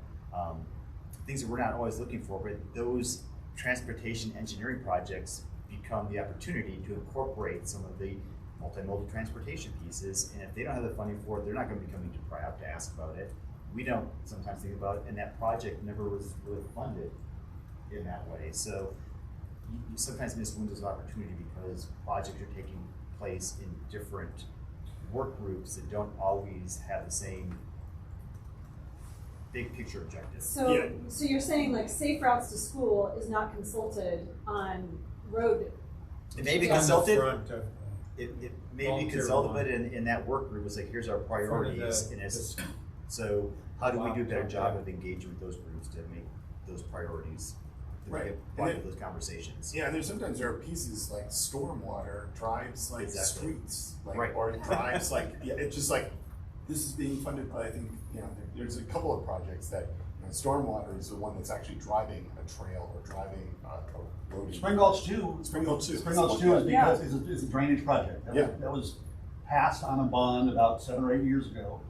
things that we're not always looking for, but those transportation engineering projects become the opportunity to incorporate some of the multimodal transportation pieces. And if they don't have the funding for it, they're not going to be coming to PRIOP to ask about it. We don't sometimes think about it, and that project never was really funded in that way. So you sometimes miss windows of opportunity because projects are taking place in different work groups that don't always have the same big picture objectives. So, so you're saying like Safe Routes to School is not consulted on road? It may be On the consulted. front of- It may be Volunteer consulted, one. but in that work group, it's like, here's our priorities, and it's, so how do we do a better job of engaging with those groups to make those priorities, to Right. get part of those conversations? Yeah, and there's sometimes there are pieces like stormwater drives like Exactly. streets, like Right. or drives like it's just like this is being funded by, I think there's a couple of projects that stormwater is the one that's actually driving a trail or driving a road. Spring Gulch 2. Spring Gulch 2. Spring Gulch 2 is because it's a drainage project. That was passed on a bond about 7 or 8 years ago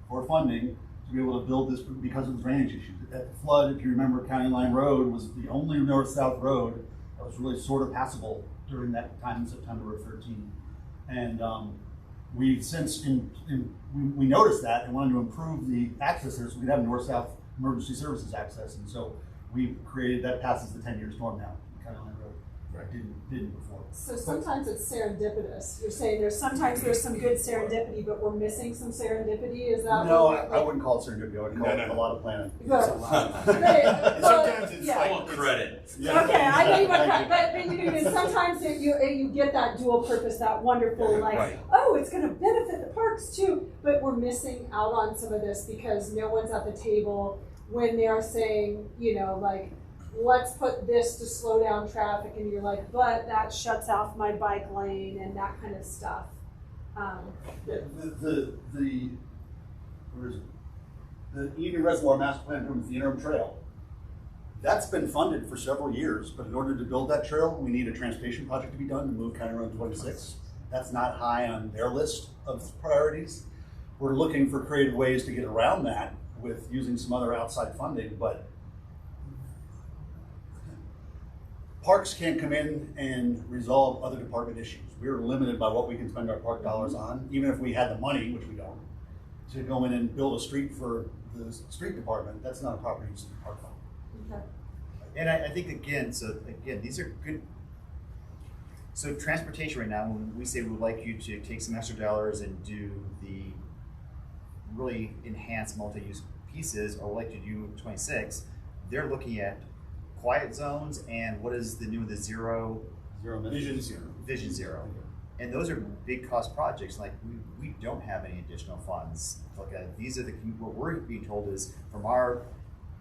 for funding to be able to build this because of the drainage issues. At the flood, if you remember, County Line Road was the only north-south road that was really sort of passable during that time in September of 13. And we've since, we noticed that and wanted to improve the access there so we could have north-south emergency services access. And so we created, that passes the 10-year storm now, County Line Road. Right. Didn't before. So sometimes it's serendipitous. You're saying sometimes there's some good serendipity, but we're missing some serendipity. Is that? No, what I wouldn't call it serendipity. I would call it a lot of planning. Good. Sometimes it's yeah. like credit. Yeah. Okay, I know you want credit, but sometimes you get that dual purpose, that wonderful Right. oh, it's going to benefit the parks too. But we're missing out on some of this because no one's at the table when they are saying, let's put this to slow down traffic, and you're like, but that shuts off my bike lane and that kind of stuff. Where is it? The Union Reservoir Master Plan improvements, the interim trail. That's been funded for several years, but in order to build that trail, we need a transportation project to be done to move County Road 26. That's not high on their list of priorities. We're looking for creative ways to get around that with using some other outside funding, but parks can't come in and resolve other department issues. We're limited by what we can spend our park dollars on, even if we had the money, which we don't, to go in and build a street for the street department. That's not a property use of the park fund. Okay. And I think again, these are good. So transportation right now, when we say we'd like you to take some extra dollars and do the really enhanced multi-use pieces, or like to do 26, they're looking at quiet zones and what is the new Vision Zero. And those are big cost projects. Like we don't have any additional funds. Like these are what we're being told is from our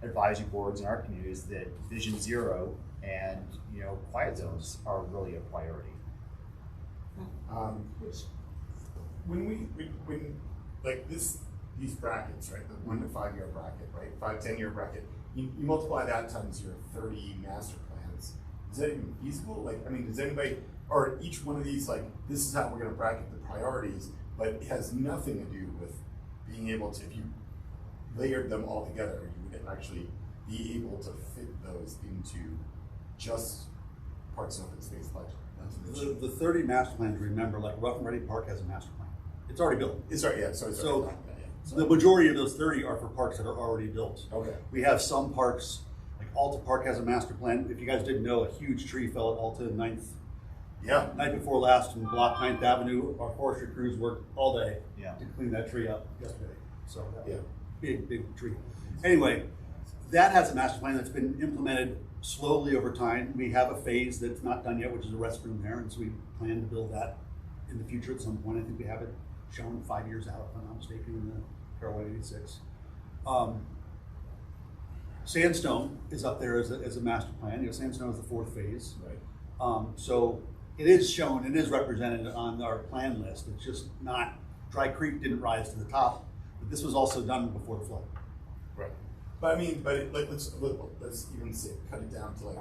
advisory boards in our communities that Vision Zero and quiet zones are really a priority. When like these brackets, right? The 1 to 5 year bracket, right? 5-10 year bracket. You multiply that times your 30 master plans. Is that even feasible? Does anybody, or each one of these, this is how we're going to bracket the priorities, but it has nothing to do with being able to, if you layered them all together, you would actually be able to fit those into just Parks and Open Space budget. The 30 master plans, remember, like Rough and Ready Park has a master plan. It's already built. It's already, yeah, sorry. So the majority of those 30 are for parks that are already built. Okay. We have some parks, like Alta Park has a master plan. If you guys didn't know, a huge tree fell at Alta night before last, and blocked 9th Avenue. Our forestry crews worked all day to clean that tree up yesterday. So big tree. Anyway, that has a master plan that's been implemented slowly over time. We have a phase that's not done yet, which is a restroom there, and so we plan to build that in the future at some point. I think we have it shown 5 years out, if I'm not mistaken, in the Carolina 86. Sandstone is up there as a master plan. You know, Sandstone is the 4th phase. Right. So it is shown, it is represented on our plan list. It's just not, Dry Creek didn't rise to the top, but this was also done before the flood. Right. But I mean, let's even say, cut it down to like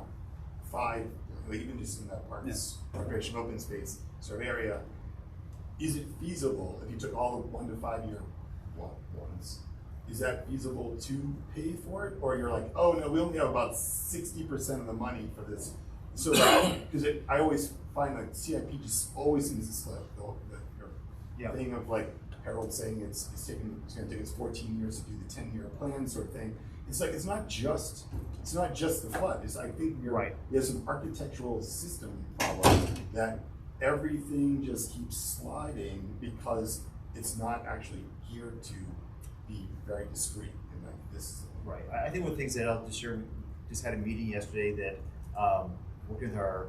5, like even just in that parks, recreation open space sort of area. Is it feasible if you took all the 1 to 5 year ones? Is that feasible to pay for it, or you're like, oh no, we only have about 60% of the money for this? So because I always find like CIP just always seems to slip. Your thing of like Harold saying it's going to take us 14 years to do the 10-year plan sort of thing. It's like it's not just the flood. I think there's an architectural system problem that everything just keeps sliding because it's not actually geared to be very discreet in like this. Right. I think one of the things that I'll just share, just had a meeting yesterday that working with our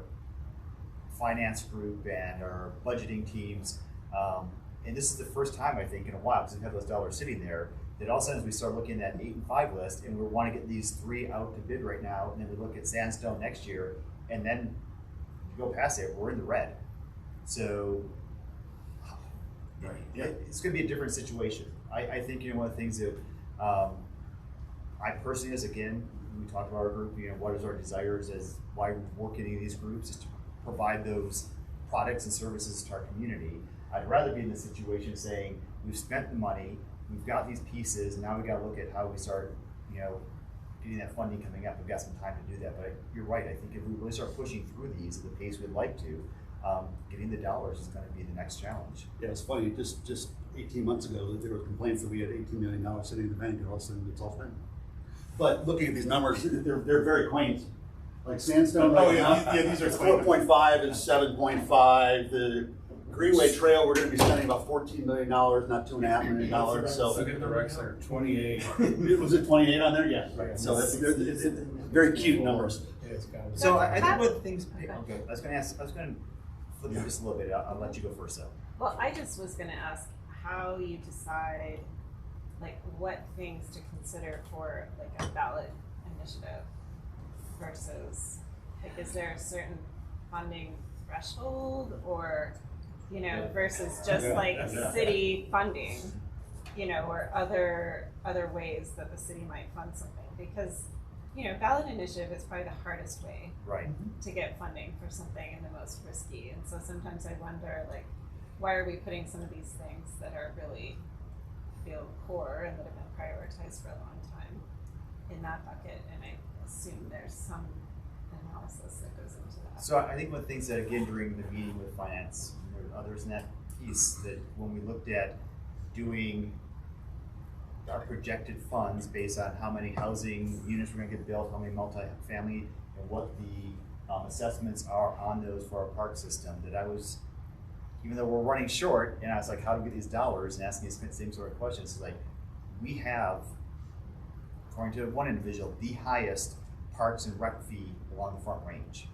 finance group and our budgeting teams, and this is the first time I think in a while, because we've had those dollars sitting there, that all of a sudden we start looking at an 8 and 5 list, and we want to get these 3 out to bid right now, and then we look at Sandstone next year, and then you go past it, we're in the red. So it's going to be a different situation. I think one of the things that I personally, as again, when we talk about our group, what is our desires as why we're working in these groups is to provide those products and services to our community. I'd rather be in the situation saying we've spent the money, we've got these pieces, now we got to look at how we start, getting that funding coming up. We've got some time to do that, but you're right. I think if we really start pushing through these at the pace we'd like to, getting the dollars is going to be the next challenge. Yeah, it's funny. Just 18 months ago, there were complaints that we had $18 million sitting in the bank, and all of a sudden it's all spent. But looking at these numbers, they're very quaint. Like Sandstone, these are 4.5 and 7.5. The Greenway Trail, we're going to be spending about $14 million, not $2.5 million. So look at the rec center, 28. Was it 28 on there? Yeah. Right. So it's very cute numbers. So I think one of the things. Okay, I was going to flip it just a little bit. I'll let you go first, though. Well, I just was going to ask how you decide, like, what things to consider for like a ballot initiative versus, like, is there a certain funding threshold, or versus just like city funding, or other ways that the city might fund something, because ballot initiative is probably the hardest way to get funding for something and the most risky. And so sometimes I wonder, like, why are we putting some of these things that are really feel core and that have been prioritized for a long time in that bucket? And I assume there's some analysis that goes into that. So I think one of the things that, again, during the meeting with finance, there were others in that piece, that when we looked at doing our projected funds based on how many housing units we're going to get built, how many multi-family, and what the assessments are on those for our park system, that I was, even though we're running short, and I was like, how do we get these dollars, and asking these same sort of questions. So like, we have, according to one individual, the highest parks and rec fee along the Front Range.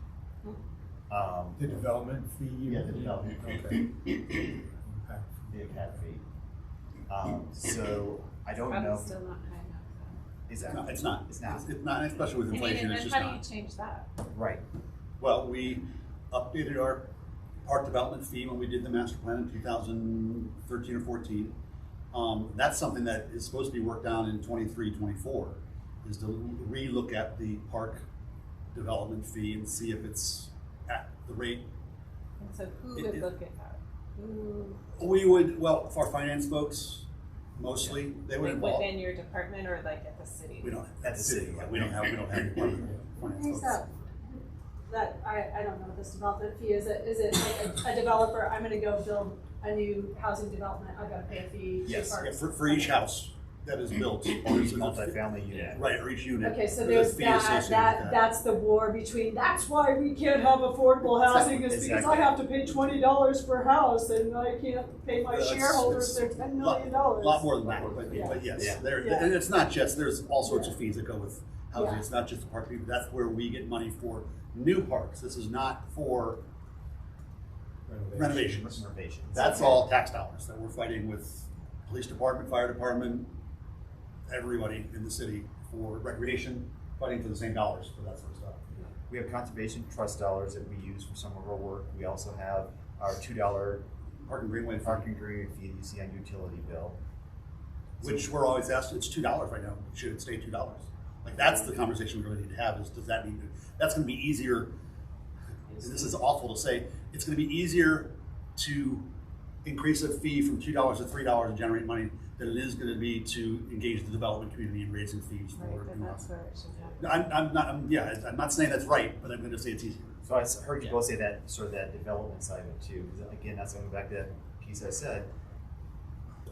The development fee? Yeah, the development fee. The impact fee. So I don't know. Still not high enough. Exactly. No, it's not. It's not. It's not, especially with inflation. And it's just how do not. you change that? Right. Well, we updated our park development fee when we did the master plan in 2013 or 14. That's something that is supposed to be worked on in 23, 24, is to re-look at the park development fee and see if it's at the rate. And so who would look at that? We would, well, for our finance folks, mostly, they would Like involve. within your department, or like at the city? We don't, at the city, yeah, we don't have department finance folks. that, I don't know what this development fee is. Is it like a developer, I'm gonna go build a new housing development, I've gotta pay a fee? Yes, to parks? for each house that is built. Or each multifamily unit. Right, or each unit. Okay, so there's a there's fee associated with that. that's the war between, that's why we can't have affordable housing, is because I Exactly. have to pay $20 per house and I can't pay my It's- shareholders it's their $10 a million. lot more than that, but Yeah. yes, Yeah. there, Yeah. and it's not just, there's all sorts of fees that go with housing, Yeah. it's not just the park fee, that's where we get money for new parks, this is not for renovations. Renovations. That's all tax dollars that we're fighting with police department, fire department, everybody in the city for recreation, fighting for the same dollars for that sort of stuff. We have conservation trust dollars that we use for some of our work. We also have our $2 Park and Greenway fee, parking green fee that you see on utility bill. which we're always asked, it's $2 right now, should it stay $2? Like, that's the conversation we really need to have, is does that need to, that's gonna be easier, and this is awful to say, it's gonna be easier to increase a fee from $2 to $3 to generate money than it is gonna be to engage the development community in raising fees for new housing. I'm not saying that's right, but I'm gonna say it's easier. So I heard you both say that, sort of that development side of it too. Because again, that's going back to that piece I said.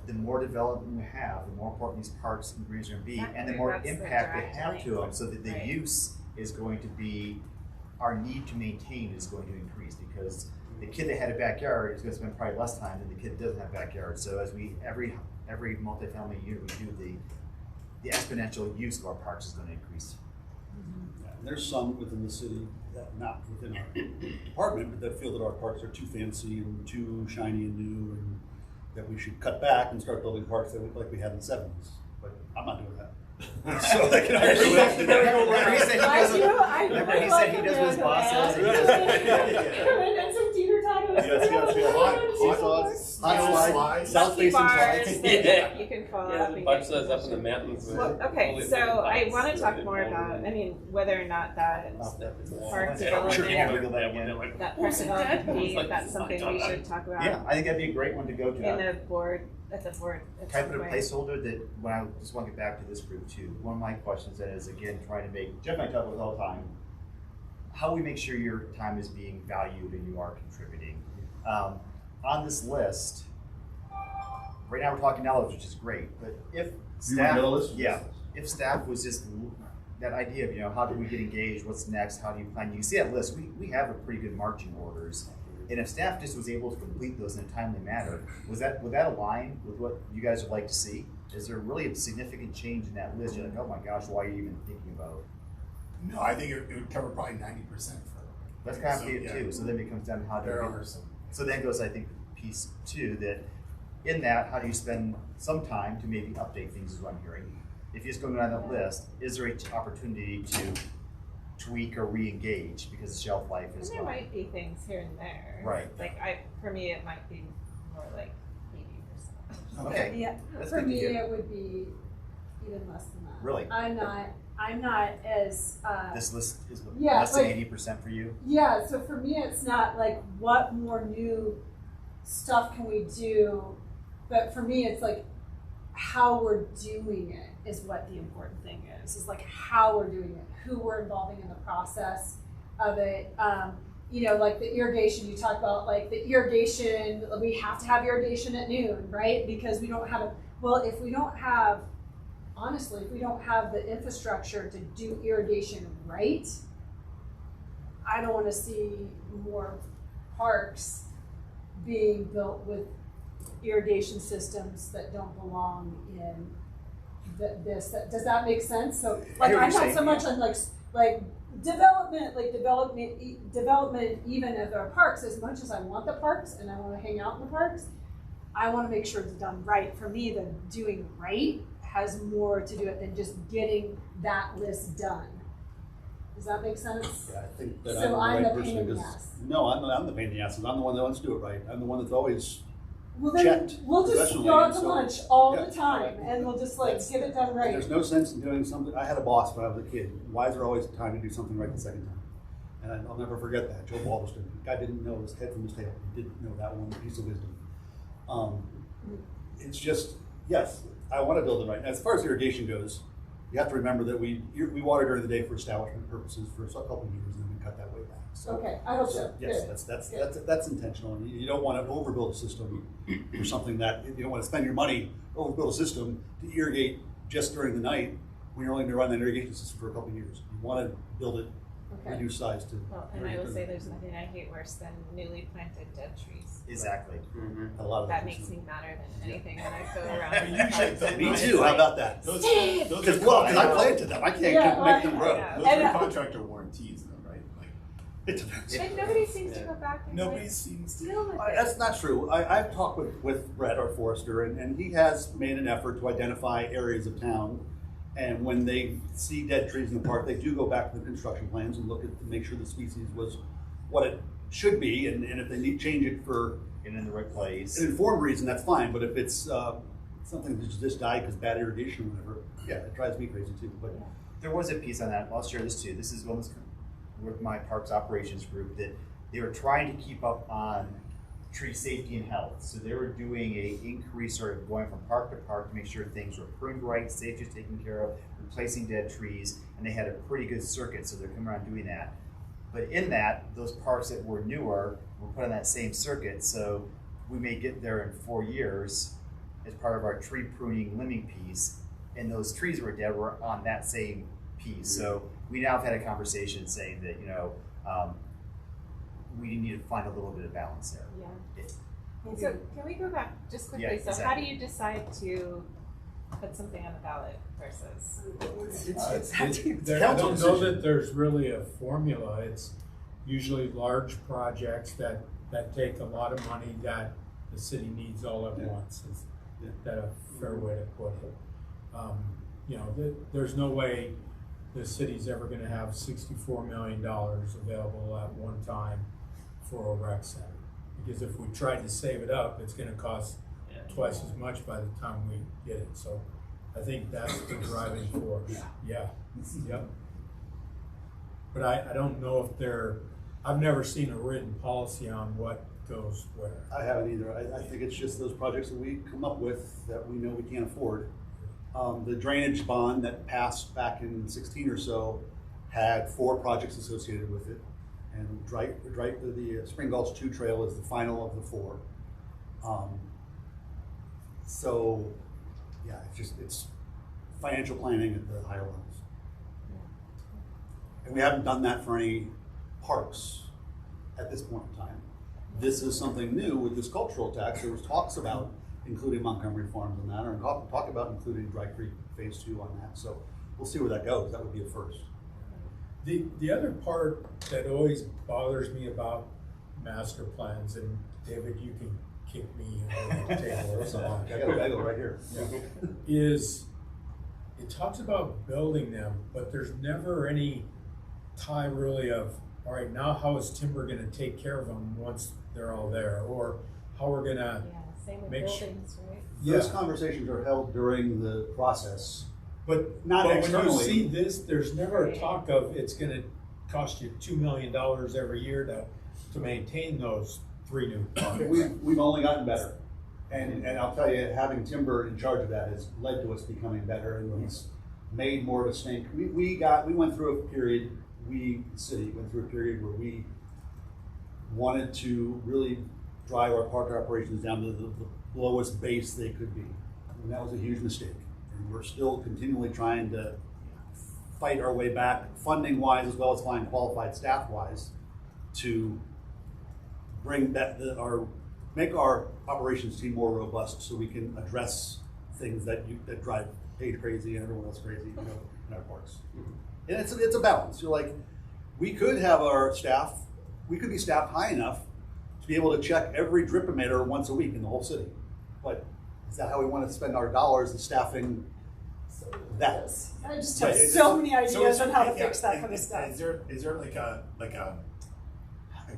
The more development you have, the more important these parks and greens are going to be, Exactly, and the more that's the impact they direct have link. to them. So that the Right. use is going to be, our need to maintain is going to increase, because the kid that had a backyard is going to spend probably less time than the kid that doesn't have a backyard. So as we every multifamily unit we do, the exponential use of our parks is going to increase. Yeah, and there's some within the city, not within our department, but that feel that our parks are too fancy and too shiny and new, and that we should cut back and start building parks that look like we had in the '70s. But I'm not doing that. So they can argue with Remember he said he I does do, I remember would he like said he does what his to boss know says. and he that. does- Come in and some teeter totters. hot slides, south Monkey facing bars slides. that you can follow Yeah, up the and bunch get those up in the concessions. mountains. with Well, okay, fully so I lit want to lights talk and more about, I mean, whether or not that park Sure. development, that park development fee, Like, if that's something we should talk about Yeah, I think that'd be a great one to go to. in the board, at the board at Can I some put a point. placeholder that, when I just want to get back to this group too, one of my questions then is, again, trying to make, Jeff and I talk about it all the time, how we make sure your time is being valued and you are contributing. On this list, right now we're talking dollars, which is great, but if staff, middle list? yeah, if staff was just that idea of, you know, how do we get engaged, what's next, how do you plan, you can see that list, we have a pretty good marching orders. And if staff just was able to complete those in a timely manner, would that align with what you guys would like to see? Is there really a significant change in that list? You're like, oh my gosh, why are you even thinking about it? No, I think it would cover probably 90% for. That's kind of So, it yeah. too. So then it comes down to how do There you, are some. so then goes, I think, piece two, that in that, how do you spend some time to maybe update things as what I'm hearing? If you're just going down that list, is there an opportunity to tweak or re-engage because the shelf life And is there gone? might be things here and there. Right. Like for me, it might be more like 80%. Okay. Yeah, That's for good to me, hear. it would be even less than that. Really? I'm not as, This list is Yeah, less than like- 80% for you? yeah, so for me, it's not like what more new stuff can we do, but for me, it's like how we're doing it is what the important thing is like how we're doing it, who we're involving in the process of it. You know, like the irrigation, you talk about like the irrigation, we have to have irrigation at noon, right? Because we don't have if we don't have, honestly, if we don't have the infrastructure to do irrigation right, I don't want to see more parks being built with irrigation systems that don't belong in this. Does that make sense? So, like, hear what I'm you're not so saying, much on like development even of our parks. As much as I want the parks and I want to hang out in the parks, I want to make sure it's done right. For me, the doing right has more to do it than just getting that list done. Does that make sense? Yeah, I think that So I'm I'm the the right pain person in the because, ass. no, I'm the pain in the ass, 'cause I'm the one that wants to do it right. I'm the one that's always, Well, then checked we'll just professionally, go out and to so- lunch all yeah. the time, and we'll just like That's- get it done right. there's no sense in doing something. I had a boss when I was a kid. Why is there always time to do something right the second time? And I'll never forget that. Joe Balderston. The guy didn't know his head from his tail. He didn't know that one piece of wisdom. It's just, yes, I want to build it right. As far as irrigation goes, you have to remember that we water during the day for establishment purposes for a couple of years, and then we cut that way back. So, Okay, I hope so. Yes, Good. that's intentional, and you don't want to overbuild a system for something that, you don't want to spend your money, overbuild a system to irrigate just during the night, when you're only going to run that irrigation system for a couple of years. You want to build it, Okay. reduce size to. Well, and I will say there's nothing I hate worse than newly planted dead trees. Exactly. A lot of That things. makes me madder than anything when I go around. Me too, how about that? Those Because are I planted them, I can't Yeah, make them grow. yeah. those And, are contractor warranties though, right? Like, It depends. And nobody seems to go back and nobody like, seems to. deal with it. That's not true. I've talked with Brett, our forester, and he has made an effort to identify areas of town. And when they see dead trees in the park, they do go back to the construction plans and look at, to make sure the species was what it should be. And if they need change it for And in the right place. an informed reason, that's fine. But if it's something that's just died because bad irrigation or whatever, yeah, it drives me crazy too. But There was a piece on that, I'll share this too, this is one that's with my parks operations group, that they were trying to keep up on tree safety and health. So they were doing a increase, sort of going from park to park to make sure things were pruned right, safety was taken care of, replacing dead trees, and they had a pretty good circuit, so they're coming around doing that. But in that, those parks that were newer were put on that same circuit, so we may get there in 4 years as part of our tree pruning limbing piece, and those trees that were dead were on that same piece. So we now have had a conversation saying that, we need to find a little bit of balance there. Yeah. It- So can we go back just quickly? Yeah, So how do exactly. you decide to put something on the ballot versus? I don't know that there's really a formula. It's usually large projects that take a lot of money that the city needs all at once. Is that a fair way to put it? There's no way the city's ever gonna have $64 million available at one time for a rec center. Because if we tried to save it up, it's gonna cost twice as much by the time we get it. So I think that's the driving force. Yeah. Yep. But I don't know if I've never seen a written policy on what goes where. I haven't either. I think it's just those projects that we come up with that we know we can't afford. The drainage bond that passed back in 16 or so had 4 projects associated with it. And the Spring Gulch 2 Trail is the final of the 4. So, yeah, it's financial planning at the higher levels. And we haven't done that for any parks at this point in time. This is something new with this cultural tax. There was talks about including Montgomery Farms on that, or talk about including Dry Creek Phase 2 on that. So we'll see where that goes. That would be a first. The other part that always bothers me about master plans, and David, you can kick me under the table or something. I got a bagel right here. Is it talks about building them, but there's never any tie really of, all right, now how is timber gonna take care of them once they're all there? Or how we're gonna Same with make buildings, right? Those conversations are held during the process. But Not when you externally. see this, there's never a talk of it's gonna cost you $2 million every year to maintain those 3 new parks. We've only gotten better. And I'll tell you, having Timber in charge of that has led to us becoming better, and he's made more of a stink. We went through a period, the city went through a period where we wanted to really drive our park operations down to the lowest base they could be. And that was a huge mistake. And we're still continually trying to fight our way back, funding wise as well as finding qualified staff wise, to bring that make our operations team more robust so we can address things that drive Paige crazy and everyone else crazy, in our parks. And it's a balance. You're like, we could have our staff, we could be staffed high enough to be able to check every drip emitter once a week in the whole city. But is that how we want to spend our dollars in staffing that? I just have so many ideas on how to fix that kind of stuff. Is there like a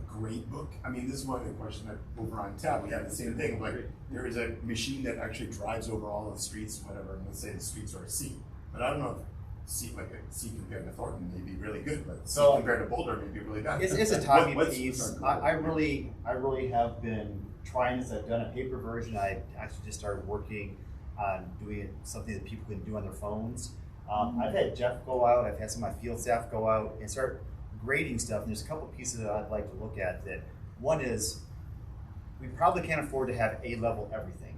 grade book? I mean, this is one of the questions that over on tap, we have the same thing. Like, there is a machine that actually drives over all the streets, whatever, and let's say the streets are a C. But I don't know if C compared to Thornton may be really good, but C compared to Boulder may be really bad. It's a timing piece. I really have been trying this. I've done a paper version. I actually just started working on doing something that people can do on their phones. I've had Jeff go out. I've had some of my field staff go out and start grading stuff, and there's a couple pieces that I'd like to look at. That one is, we probably can't afford to have A-level everything.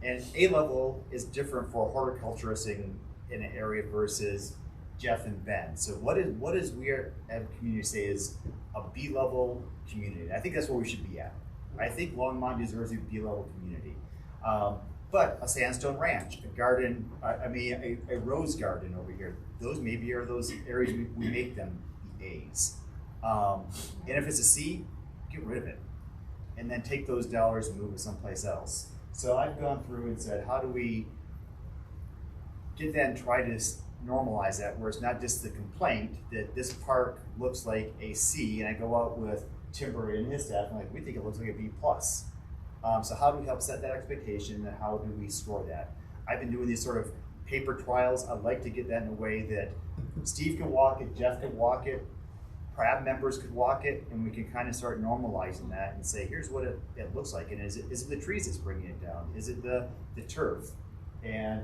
And A-level is different for a horticulturist in an area versus Jeff and Ben. So what is we as a community say is a B-level community? And I think that's where we should be at. I think Longmont deserves a B-level community. But a sandstone ranch, a garden, a rose garden over here, those maybe are those areas we make them the A's. And if it's a C, get rid of it. And then take those dollars and move it someplace else. So I've gone through and said, how do we get that and try to normalize that, where it's not just the complaint that this park looks like a C, and I go out with Timber and his staff, and we think it looks like a B+. So how do we help set that expectation, and how do we score that? I've been doing these sort of paper trials. I'd like to get that in a way that Steve can walk it, Jeff can walk it, PRAB members could walk it, and we can kind of start normalizing that and say, here's what it looks like. And is it the trees that's bringing it down? Is it the turf? And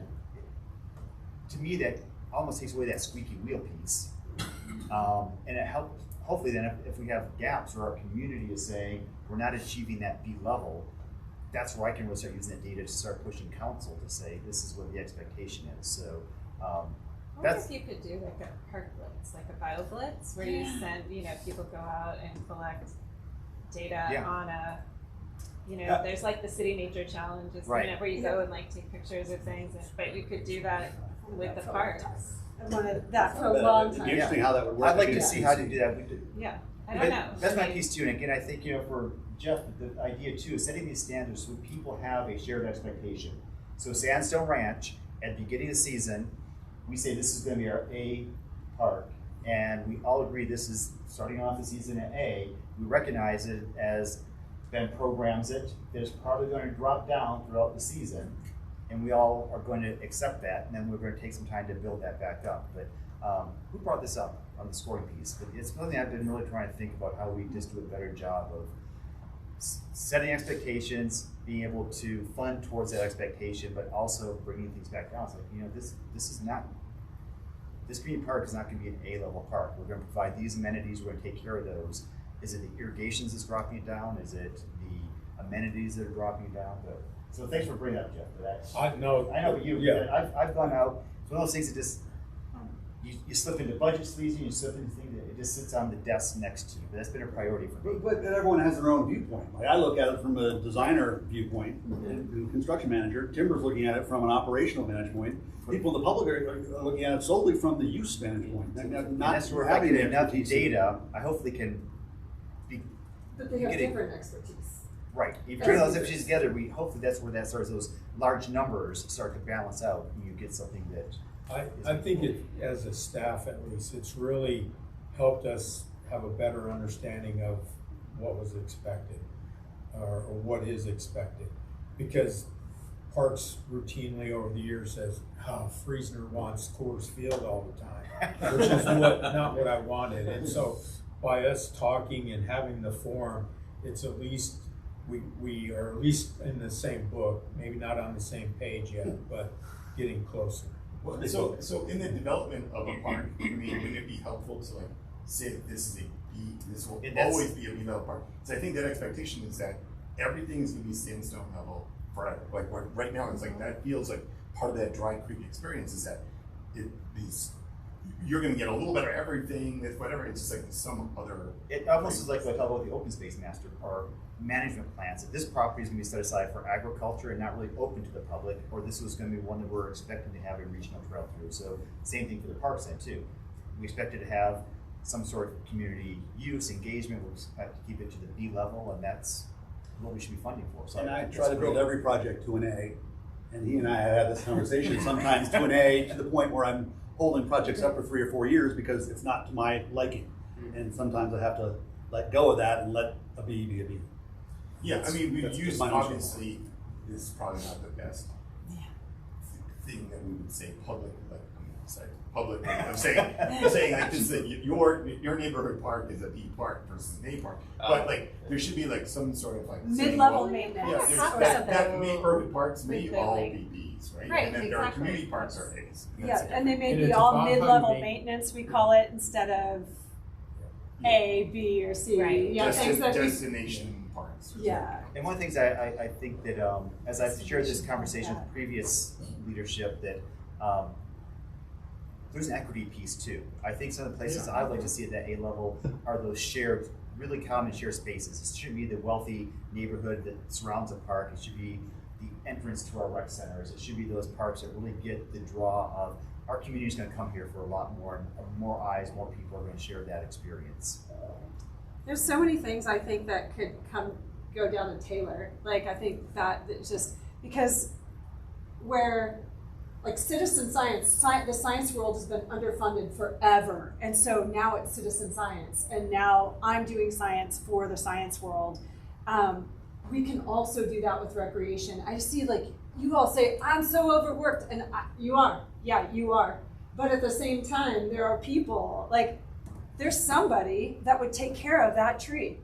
to me, that almost takes away that squeaky wheel piece. And it helps, hopefully then, if we have gaps or our community is saying we're not achieving that B level, that's where I can really start using that data to start pushing council to say this is what the expectation is. So I wonder if you could do like a park blitz, like a bio blitz, where you send, people go out and collect data on a, there's like the City Nature Challenge, where you go and like take pictures of things, but you could do that with the parks. I wanted that for a long It'd time. be interesting how that would work. I'd like to see how to do that. Yeah, I don't know. That's my piece too. And again, I think, for Jeff, the idea too is setting these standards so people have a shared expectation. So Sandstone Ranch, at the beginning of the season, we say this is going to be our A park, and we all agree this is starting off the season at A. We recognize it as Ben programs it, that it's probably going to drop down throughout the season, and we all are going to accept that, and then we're going to take some time to build that back up. But who brought this up on the scoring piece? But it's something I've been really trying to think about, how we just do a better job of setting expectations, being able to fund towards that expectation, but also bringing things back down. It's like, this green park is not going to be an A-level park. We're going to provide these amenities. We're going to take care of those. Is it the irrigations that's dropping it down? Is it the amenities that are dropping it down? But, so thanks for bringing that up, Jeff. For that. I know you. Yeah. I've gone out. It's one of those things that just you slip into budget sleazing. You slip into things that it just sits on the desk next to you. But that's been a priority for me. But everyone has their own viewpoint. Like I look at it from a designer viewpoint, and construction manager. Timber's looking at it from an operational vantage point. People in the public are looking at it solely from the use vantage point. And that's where having enough data, I hopefully can be. But they have different expertise. Right. If you bring those expertise together, hopefully that's where that starts. Those large numbers start to balance out, and you get something that. I think as a staff, at least, it's really helped us have a better understanding of what was expected, or what is expected, because parks routinely over the years says, Friesner wants Coors Field all the time, which is not what I wanted. And so by us talking and having the forum, it's at least, we are at least in the same book, maybe not on the same page yet, but getting closer. Well, so in the development of a park, wouldn't it be helpful to say that this is a B, this will always be a B level park? So I think that expectation is that everything is going to be sandstone level forever. Like right now, it's like that feels like part of that Dry Creek experience is that you're going to get a little bit of everything. Whatever. It's just like some other. It almost is like what I talk about the open space master or management plans. That this property is going to be set aside for agriculture and not really open to the public, or this was going to be one that we're expecting to have a regional trail through. So same thing for the park side too. We expected to have some sort of community use engagement. We expect to keep it to the B level, and that's what we should be funding for. So and I try to build every project to an A, and he and I have had this conversation sometimes to an A, to the point where I'm holding projects up for 3 or 4 years because it's not to my liking, and sometimes I have to let go of that and let a B be a B. Yeah, I mean, we've used, obviously, this is probably not the best thing that we would say public, I'm saying like this, that your neighborhood park is a B park versus an A park, but like there should be like some sort of like mid-level maintenance. Yeah, that neighborhood parks may all be Bs, right? Right, and then exactly. Our community parks are As. Yeah, and they may be all mid-level maintenance, we call it, instead of A, B, or C. Right. Yeah, things that we- Destination parks. Yeah. And one of the things I think that, as I've shared this conversation with previous leadership, that there's an equity piece too. I think some of the places I'd like to see at that A level are those shared, really common shared spaces. It shouldn't be the wealthy neighborhood that surrounds a park. It should be the entrance to our rec centers. It should be those parks that really get the draw of our community is going to come here for a lot more, and more eyes, more people are going to share that experience. There's so many things I think that could go down to Taylor. Like, I think that it's just because where, like, citizen science, the science world has been underfunded forever. And so now it's citizen science. And now I'm doing science for the science world. We can also do that with recreation. I just see, like, you all say, I'm so overworked. And you are. Yeah, you are. But at the same time, there are people, like, there's somebody that would take care of that tree.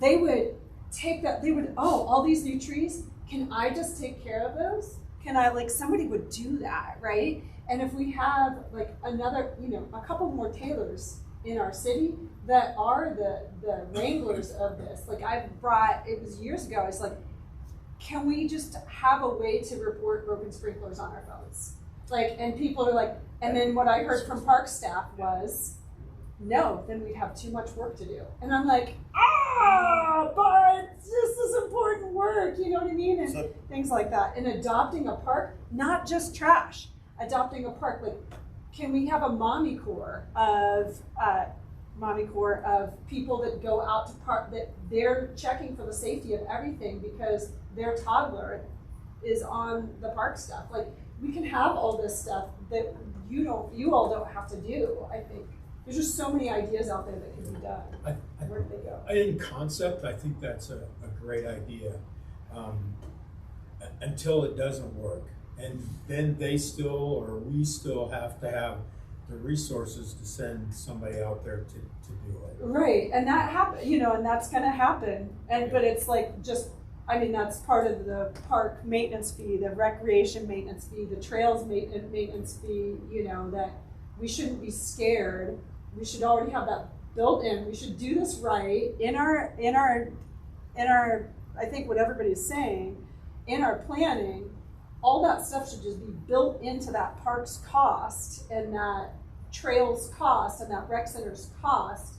They would take that, all these new trees, can I just take care of those? Can I, like, somebody would do that, right? And if we have, like, another, a couple more Taylors in our city that are the wranglers of this, like, it was years ago, I was like, can we just have a way to report broken sprinklers on our phones? Like, and people are like, and then what I heard from park staff was, no, then we'd have too much work to do. And I'm like, but this is important work, you know what I mean? And things like that. And adopting a park, not just trash, adopting a park, like, can we have a mommy corps of people that go out to park, that they're checking for the safety of everything because their toddler is on the park stuff. Like, we can have all this stuff that you all don't have to do, I think. There's just so many ideas out there that can be done. Where do they go? In concept, I think that's a great idea, until it doesn't work. And then we still have to have the resources to send somebody out there to do it. Right, and that happen, and that's gonna happen. But it's like that's part of the park maintenance fee, the recreation maintenance fee, the trails maintenance fee, that we shouldn't be scared. We should already have that built in. We should do this right in our I think what everybody's saying, in our planning, all that stuff should just be built into that park's cost and that trail's cost and that rec center's cost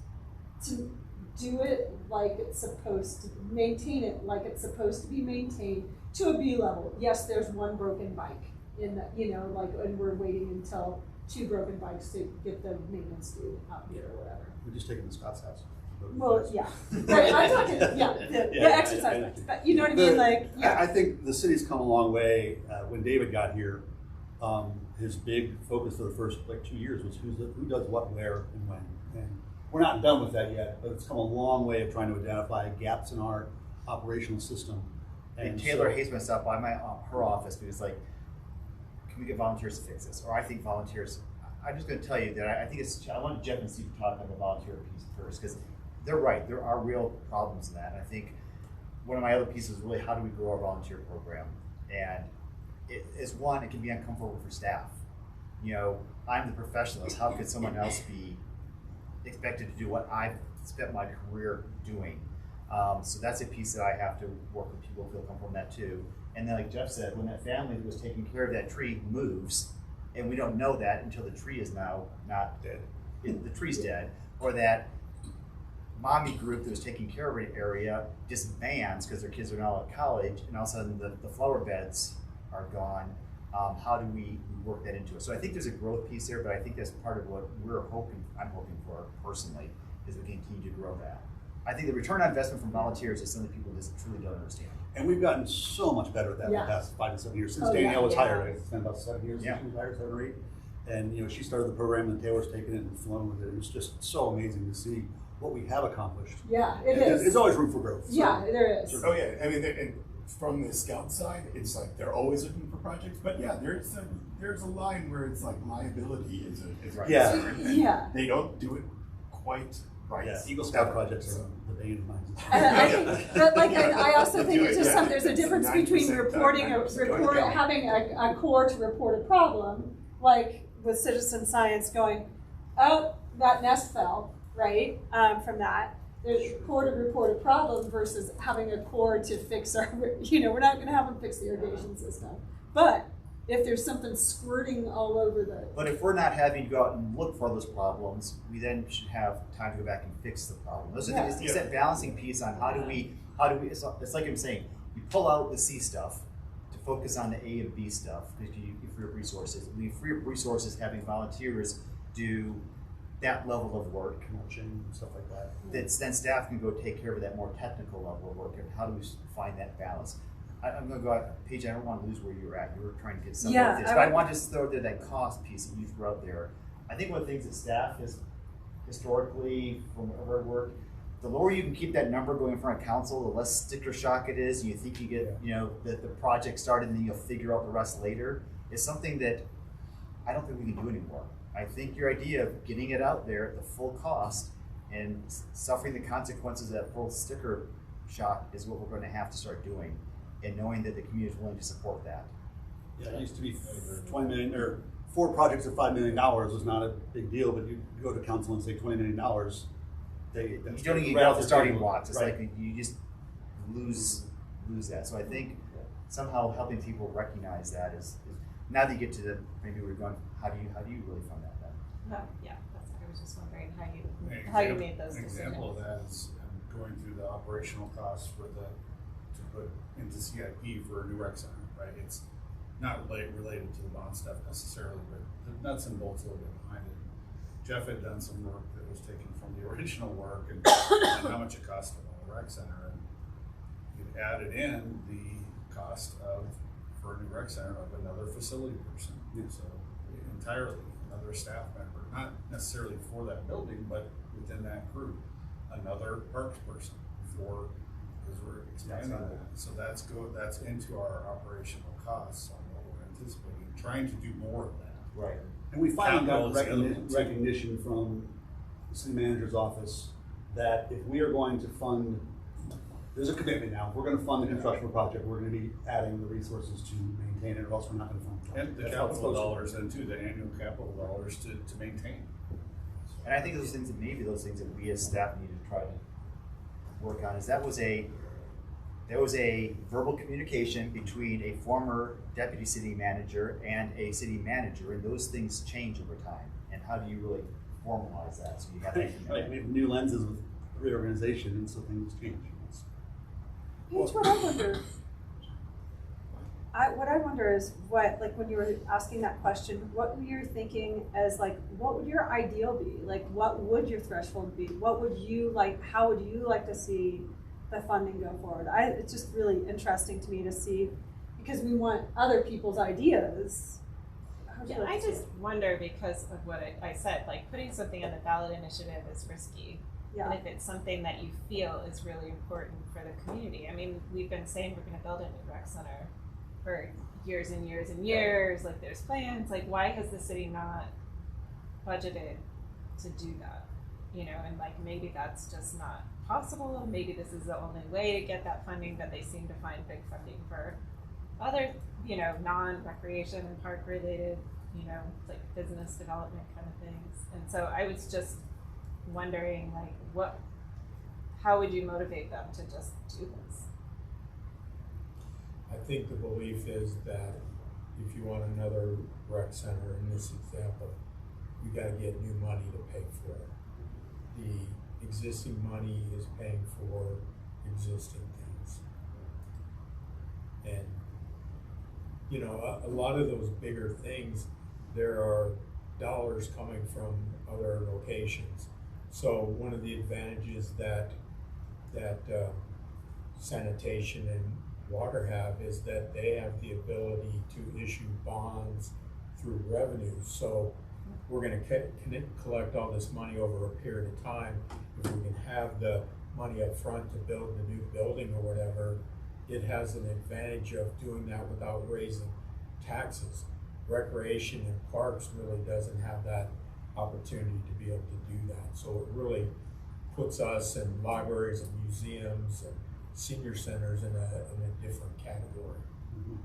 to do it like it's supposed to, maintain it like it's supposed to be maintained to a B level. Yes, there's one broken bike in the, and we're waiting until 2 broken bikes to get the maintenance due out here or whatever. We're just taking the Scott's house. Well, yeah. Right, I'm talking, the exercise bikes. But you know what I mean? Like, yeah. I think the city's come a long way. When David got here, his big focus for the first 2 years was who does what, where, and when. And we're not done with that yet, but it's come a long way of trying to identify gaps in our operational system. And Taylor hates my stuff by her office because, like, can we get volunteers to fix this? Or I think volunteers. I'm just going to tell you that I think I wanted Jeff and Steve to talk about the volunteer piece first, because they're right. There are real problems in that. And I think one of my other pieces is really how do we grow our volunteer program? And it can be uncomfortable for staff. I'm the professionalist. How could someone else be expected to do what I've spent my career doing? So that's a piece that I have to work with people who feel comfortable in that too. And then, like Jeff said, when that family who was taking care of that tree moves, and we don't know that until the tree is now not dead, the tree's dead, or that mommy group that was taking care of an area disbands because their kids are now at college, and all of a sudden the flower beds are gone. How do we work that into it? So I think there's a growth piece there, but I think that's part of what I'm hoping for personally, is we continue to grow that. I think the return on investment from volunteers is something people just truly don't understand. And we've gotten so much better at that in the past 5 to 7 years. Since Danielle was hired, it's been about 7 years since she was hired, 7 or 8. And she started the program and Taylor's taken it and flown with it. It was just so amazing to see what we have accomplished. Yeah, it is. There's always room for growth. Yeah, there is. Oh yeah, I mean, and from the scout side, it's like they're always looking for projects. But yeah, there's a line where it's like liability is right. Yeah. They don't do it quite right. Yeah, Eagle Scout projects are the bane of mine. I think, but I also think it's just there's a difference between having a core to report a problem, like with citizen science going, oh, that nest fell, right? From that. There's core to report a problem versus having a core to fix our, we're not gonna have them fix the irrigation system. But if there's something squirting all over the. But if we're not having to go out and look for those problems, we then should have time to go back and fix the problem. Those are things, it's that balancing piece on how do we, it's like I'm saying, you pull out the C stuff to focus on the A and B stuff, because you free up resources. When you free up resources, having volunteers do that level of work, Coaching, stuff like that. then staff can go take care of that more technical level of work, and how do we find that balance? I'm going to go out, Paige, I don't want to lose where you were at. You were trying to get some of this, but I want to just throw there that cost piece that you threw out there. I think one of the things that staff has historically, from our work, the lower you can keep that number going in front of council, the less sticker shock it is. And you think you get, the project started, and then you'll figure out the rest later. It's something that I don't think we can do anymore. I think your idea of getting it out there at the full cost and suffering the consequences of that full sticker shock is what we're going to have to start doing, and knowing that the community is willing to support that. Yeah, it used to be 20 million, or 4 projects of $5 million was not a big deal, but you go to council and say $20 million, you don't even get off the starting blocks. It's like you just lose that. So I think somehow helping people recognize that is now that you get to the, maybe we're going, how do you really fund that then? Yeah, I was just wondering how you made those decisions. An example of that is going through the operational costs to put into CIP for a new rec center, right? It's not related to the bond stuff necessarily, but the nuts and bolts a little bit behind it. Jeff had done some work that was taken from the original work and how much it cost to run a rec center, and it added in the cost for a new rec center of another facility person. So entirely another staff member, not necessarily for that building, but within that group, another parks person because we're expanding that. So that's into our operational costs on what we're anticipating, trying to do more of that. Right. And we finally Capital got is the other one, too. recognition from the city manager's office that if we are going to fund, there's a commitment now, if we're going to fund the construction project, we're going to be adding the resources to maintain it, or else we're not going to fund it. And the capital dollars, and too, the annual capital dollars to maintain. And I think those things that we as staff need to try to work on is there was a verbal communication between a former deputy city manager and a city manager, and those things change over time. And how do you really formalize that? So you have that. Right, we have new lenses with reorganization, and so things change. Here's what I wonder. What I wonder is when you were asking that question, what you were thinking as what would your ideal be? What would your threshold be? What would you like? How would you like to see the funding go forward? It's just really interesting to me to see, because we want other people's ideas. I just wonder, because of what I said, putting something on the ballot initiative is risky. Yeah. And if it's something that you feel is really important for the community. I mean, we've been saying we're going to build a new rec center for years and years and years. There's plans. Why has the city not budgeted to do that? And maybe that's just not possible. Maybe this is the only way to get that funding, but they seem to find big funding for other, non-recreation and park related, business development kind of things. And so I was just wondering, how would you motivate them to just do this? I think the belief is that if you want another rec center in this example, you gotta get new money to pay for it. The existing money is paying for existing things. And, a lot of those bigger things, there are dollars coming from other locations. So one of the advantages that sanitation and water have is that they have the ability to issue bonds through revenue. So we're going to collect all this money over a period of time. If we can have the money up front to build the new building or whatever, it has an advantage of doing that without raising taxes. Recreation and parks really doesn't have that opportunity to be able to do that. So it really puts us in libraries and museums and senior centers in a different category. Mm-hmm.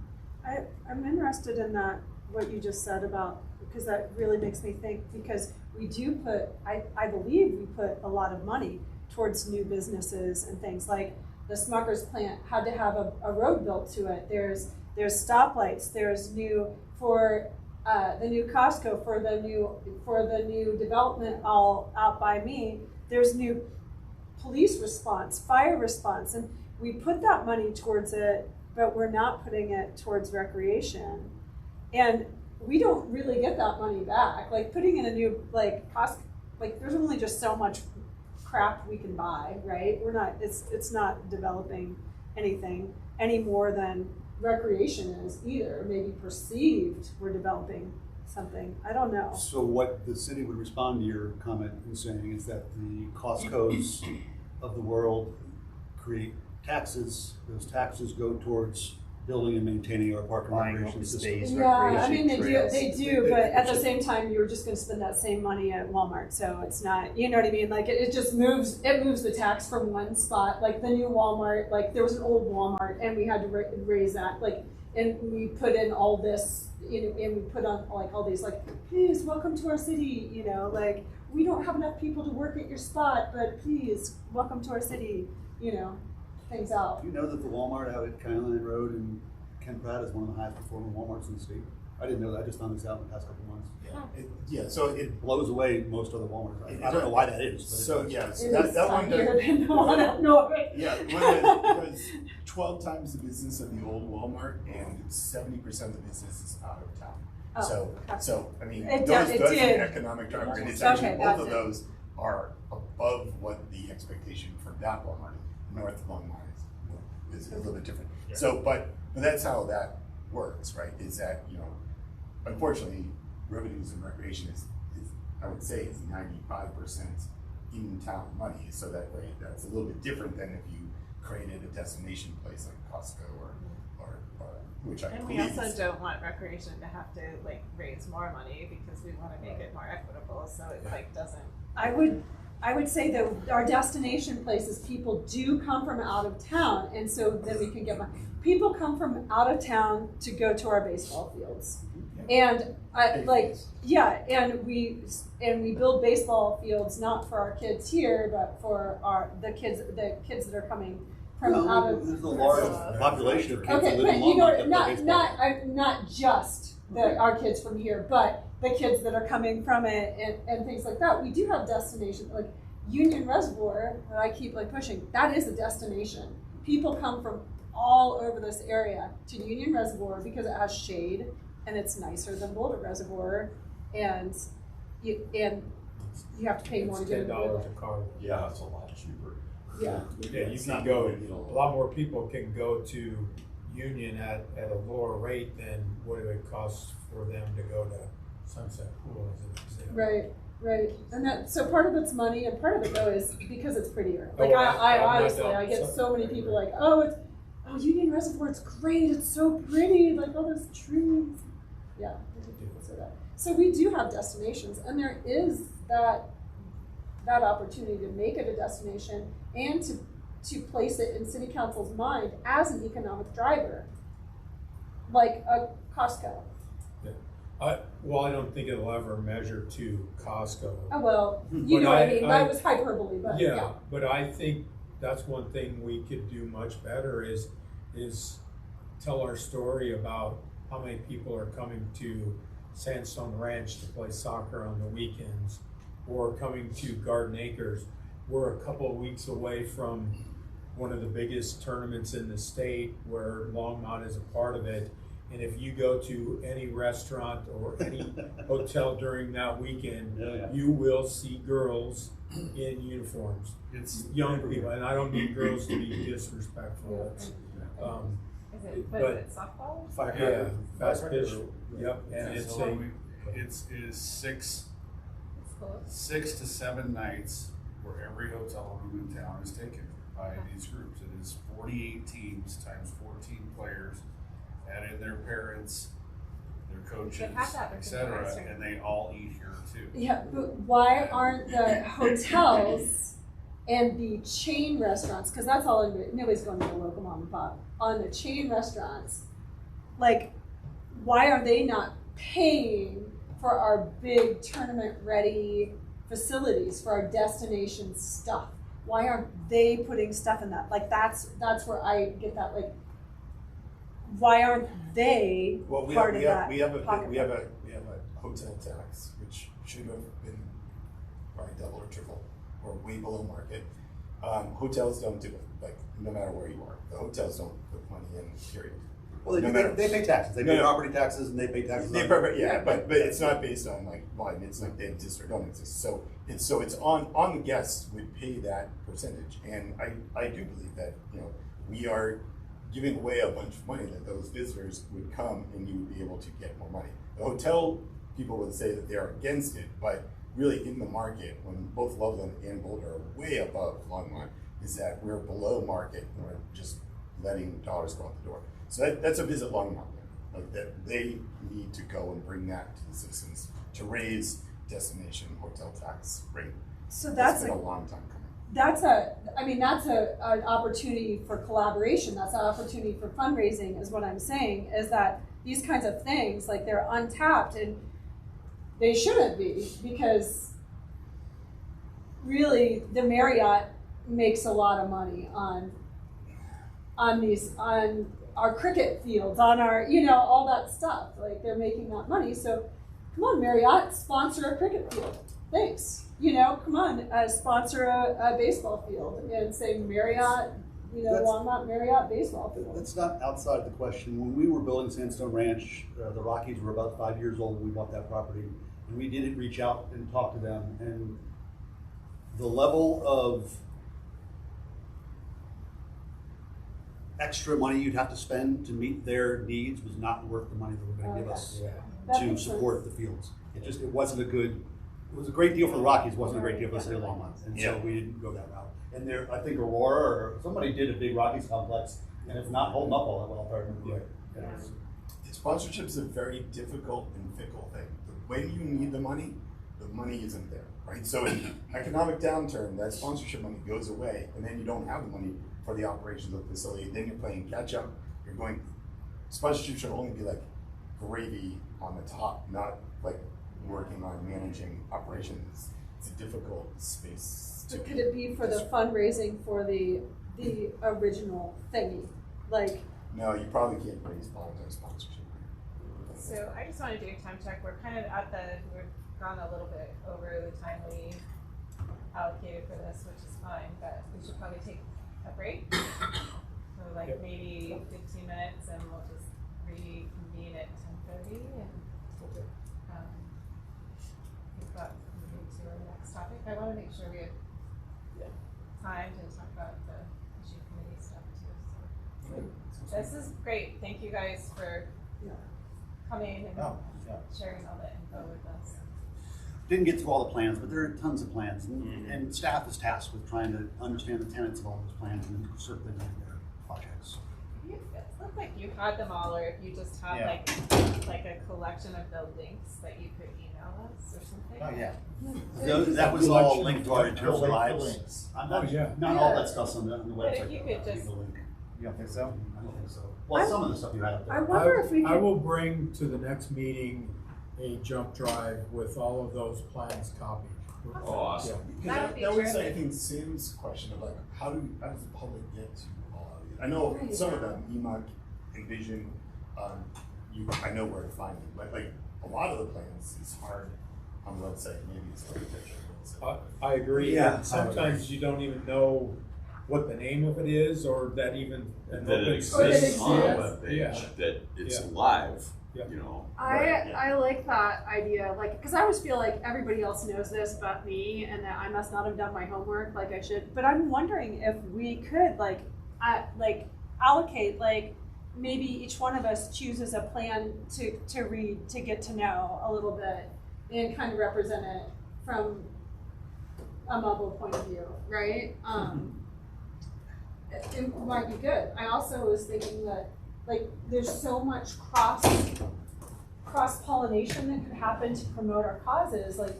I'm interested in that, what you just said about, because that really makes me think, because we do put, I believe we put a lot of money towards new businesses and things, like the Smucker's plant had to have a road built to it. There's stoplights, there's new, for the new Costco, for the new development all out by me, there's new police response, fire response, and we put that money towards it, but we're not putting it towards recreation. And we don't really get that money back. Like putting in a new, like, cost, like there's only just so much crap we can buy, right? We're not, it's not developing anything any more than recreation is either. Maybe perceived we're developing something. I don't know. So what the city would respond to your comment in saying is that the Costco's of the world create taxes. Those taxes go towards building and maintaining our park and Buying recreation open system. space, Yeah, I mean, recreation they trails. do, but at the same time, you're just gonna spend that same money at Walmart, so it's not, you know what I mean? Like, it just moves the tax from one spot, like the new Walmart, like, there was an old Walmart, and we had to raise that, like, and we put in all this, you know, and we put on, like, all these, like, please, welcome to our city, you know, like, we don't have enough people to work at your spot, but please, welcome to our city, you know, things out. Do you know that the Walmart out at Countyland Road in Kent Pratt is one of the highest performing Walmarts in the state? I didn't know that. I just found this out in the past couple of months. So it It blows away most other Walmarts. I don't know why that is. But So it does. yeah, so It that is one funnier does, than the one up north. yeah, because 12 times the business of the old Walmart and 70% of the business is out of town. Oh, So okay. so I mean, It those did. an economic driver, and it's actually Okay, both that's of it. those are above what the expectation for that Walmart. North Walmart is a little bit different. Yeah. So, but that's how that works, right? Is that, you know, unfortunately, revenues and recreation is I would say is 95% in-town money. So that way, that's a little bit different than if you created a destination place like Costco or which I And we believe also is, don't want recreation to have to like raise more money because we want to make it more equitable, so it like doesn't. I would say that our destination places, people do come from out of town, and so then we can get money. People come from out of town to go to our baseball fields, and and we build baseball fields not for our kids here, but for the kids that are coming from out of. There's a large population of kids Okay, that live but in you know, Longmont that play baseball. not just our kids from here, but the kids that are coming from it and things like that. We do have destinations like Union Reservoir that I keep like pushing. That is a destination. People come from all over this area to Union Reservoir because it has shade and it's nicer than Boulder Reservoir, and you have to pay more to get in the $10 a car. Yeah, it's a lot cheaper. Yeah. Yeah, you It's can not go, a big deal. a lot more people can go to Union at a lower rate than what it would cost for them to go to Sunset Pool as an example. Right. And that, so part of it's money, and part of it though is because it's prettier. Oh, Like I'm I not honestly, down I get for so many something. people like, oh Union Reservoir, it's great, it's so pretty, like all those trees. Yeah, so we do have destinations, and there is that opportunity to make it a destination and to place it in city council's mind as an economic driver, like a Costco. I don't think it'll ever measure to Costco. Oh well, you But know what I mean. That was hyperbole, but Yeah, but I think that's one thing we could do much better is tell our story about how many people are coming to Sandstone Ranch to play soccer on the weekends, or coming to Garden Acres. We're a couple of weeks away from one of the biggest tournaments in the state where Longmont is a part of it. And if you go to any restaurant or any hotel during that weekend, you will see girls in uniforms. It's Young people, and I don't mean girls to be disrespectful. It's, Is it But- what is it, softball? yeah, fast pitch. Yep, and it's So a it is It's close. 6 to 7 nights where every hotel room in town is taken by these groups. It is 48 teams times 14 players, add in their parents, their coaches, They have that with etc., interesting. and they all eat here too. Yeah, but why aren't the hotels and the chain restaurants, because that's all, nobody's going to the local mom and pop, on the chain restaurants, like, why are they not paying for our big tournament ready facilities, for our destination stuff? Why aren't they putting stuff in that? Like, that's where I get that, like, why aren't they part of that? We have a hotel tax, which should have been probably double or triple, or way below market. Hotels don't do it, like, no matter where you are. The hotels don't put money in, period. Well, they pay taxes. They pay property taxes and they pay taxes. But it's not based on like volume. It's like they exist or don't exist. So it's on the guests would pay that percentage. And I do believe that, you know, we are giving away a bunch of money that those visitors would come and you would be able to get more money. The hotel people would say that they are against it, but really in the market, when both Loveland and Boulder are way above Longmont, is that we're below market and we're just letting dollars go out the door. So that's a visit Longmont. Like that, they need to go and bring that to the citizens to raise destination hotel tax rate. So that's been a long time coming. That's an opportunity for collaboration. That's an opportunity for fundraising, is what I'm saying, is that these kinds of things, like, they're untapped and they shouldn't be, because really the Marriott makes a lot of money on our cricket fields, on our, you know, all that stuff. Like, they're making that money. So come on, Marriott, sponsor a cricket field. Thanks. You know, come on, sponsor a baseball field and say Marriott, you know, Longmont Marriott baseball field. That's not outside the question. When we were building Sandstone Ranch, the Rockies were about 5 years old when we bought that property. And we did reach out and talk to them. And the level of extra money you'd have to spend to meet their needs was not worth the money they were going to give us to support the fields. It wasn't a good. It was a great deal for the Rockies. It wasn't a great deal for the city of Longmont, and so we didn't go that route. And there, I think Aurora or somebody did a big Rockies complex, and it's not holding up all that well. If I remember right. Sponsorship is a very difficult and fickle thing. When you need the money isn't there, right? So in economic downturn, that sponsorship money goes away, and then you don't have the money for the operations of the facility. Then you're playing catch up. Sponsorship should only be like gravy on the top, not like working on managing operations. It's a difficult space. So could it be for the fundraising for the original thingy? Like, no, you probably can't raise voluntary sponsorship. So I just want to do a time check. We're kind of we've gone a little bit over the time we allocated for this, which is fine, but we should probably take a break. So like maybe 15 minutes, and we'll just reconvene at 10:30 and we've got moving to our next topic. I want to make sure we have time to talk about the issue committee stuff too. So this is great. Thank you guys for coming and sharing all the info with us. Didn't get through all the plans, but there are tons of plans, and staff is tasked with trying to understand the tenets of all those plans and circling their projects. It looked like you had them all, or if you just had like a collection of the links that you could email us or something. Oh yeah. That was all linked to our internal slides. Not all that stuff's on the website. But if you could just. You don't think so? I don't think so. Well, some of the stuff you had up there. I wonder if we could. I will bring to the next meeting a jump drive with all of those plans copied. Oh, awesome. That would be that was, I terrific. think, Sam's question of like, how does the public get to all of it? I know some of them, EMUC, Envision, I know where to find them, but like a lot of the plans, it's hard on the website. Maybe it's architecture. I agree. Yeah. And sometimes you don't even know what the name of it is, or that even that it exists on a web page, that it's live. Yeah. You know. I like that idea, like, because I always feel like everybody else knows this about me, and that I must not have done my homework like I should. But I'm wondering if we could allocate, like, maybe each one of us chooses a plan to read, to get to know a little bit, and kind of represent it from a mobile point of view, right? It might be good. I also was thinking that, like, there's so much cross-pollination that could happen to promote our causes. Like,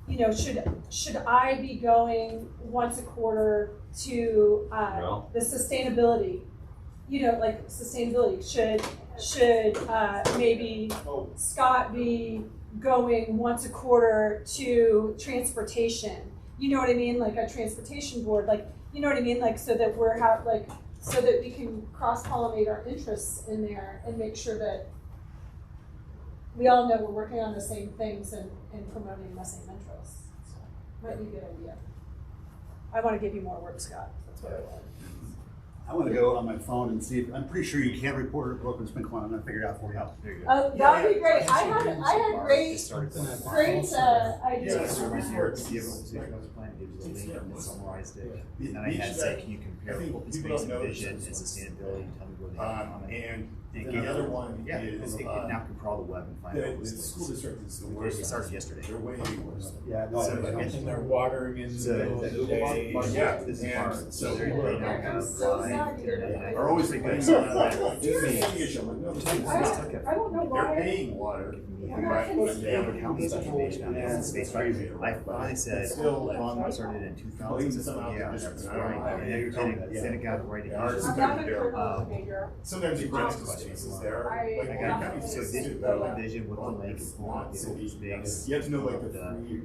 you know, should I be going once a quarter to the sustainability like sustainability, should maybe Scott be going once a quarter to transportation? You know what I mean? Like a transportation board, like, you know what I mean? Like, so that so that we can cross-pollinate our interests in there and make sure that we all know we're working on the same things and promoting the same interests. So, might be a good idea. I want to give you more work, Scott. That's what I want. I want to go on my phone and see if, I'm pretty sure you can report a broken sprinkler. I'm going to figure it out for you. There you go. That would be great. I had great ideas. See everyone's plan, gives you a link and then summarized it. And then I had said, can you compare open space and vision and sustainability and tell me where they are on it? And the other one is it now can crawl the web and find out. the school district is the worst. It started yesterday. They're way worse. Yeah, no, So, and they're watering in the middle of the day. Yeah, This is and hard. so They now have so live sad. internet. are always thinking I don't know they're why. paying water. They have account information on open space. I finally said, Ron started in 2000. So yeah, that's right. And then it got right I'm not going to behavior. Sometimes you rent spaces there. I got so vision with the link is long, it's big. You have to know like the three.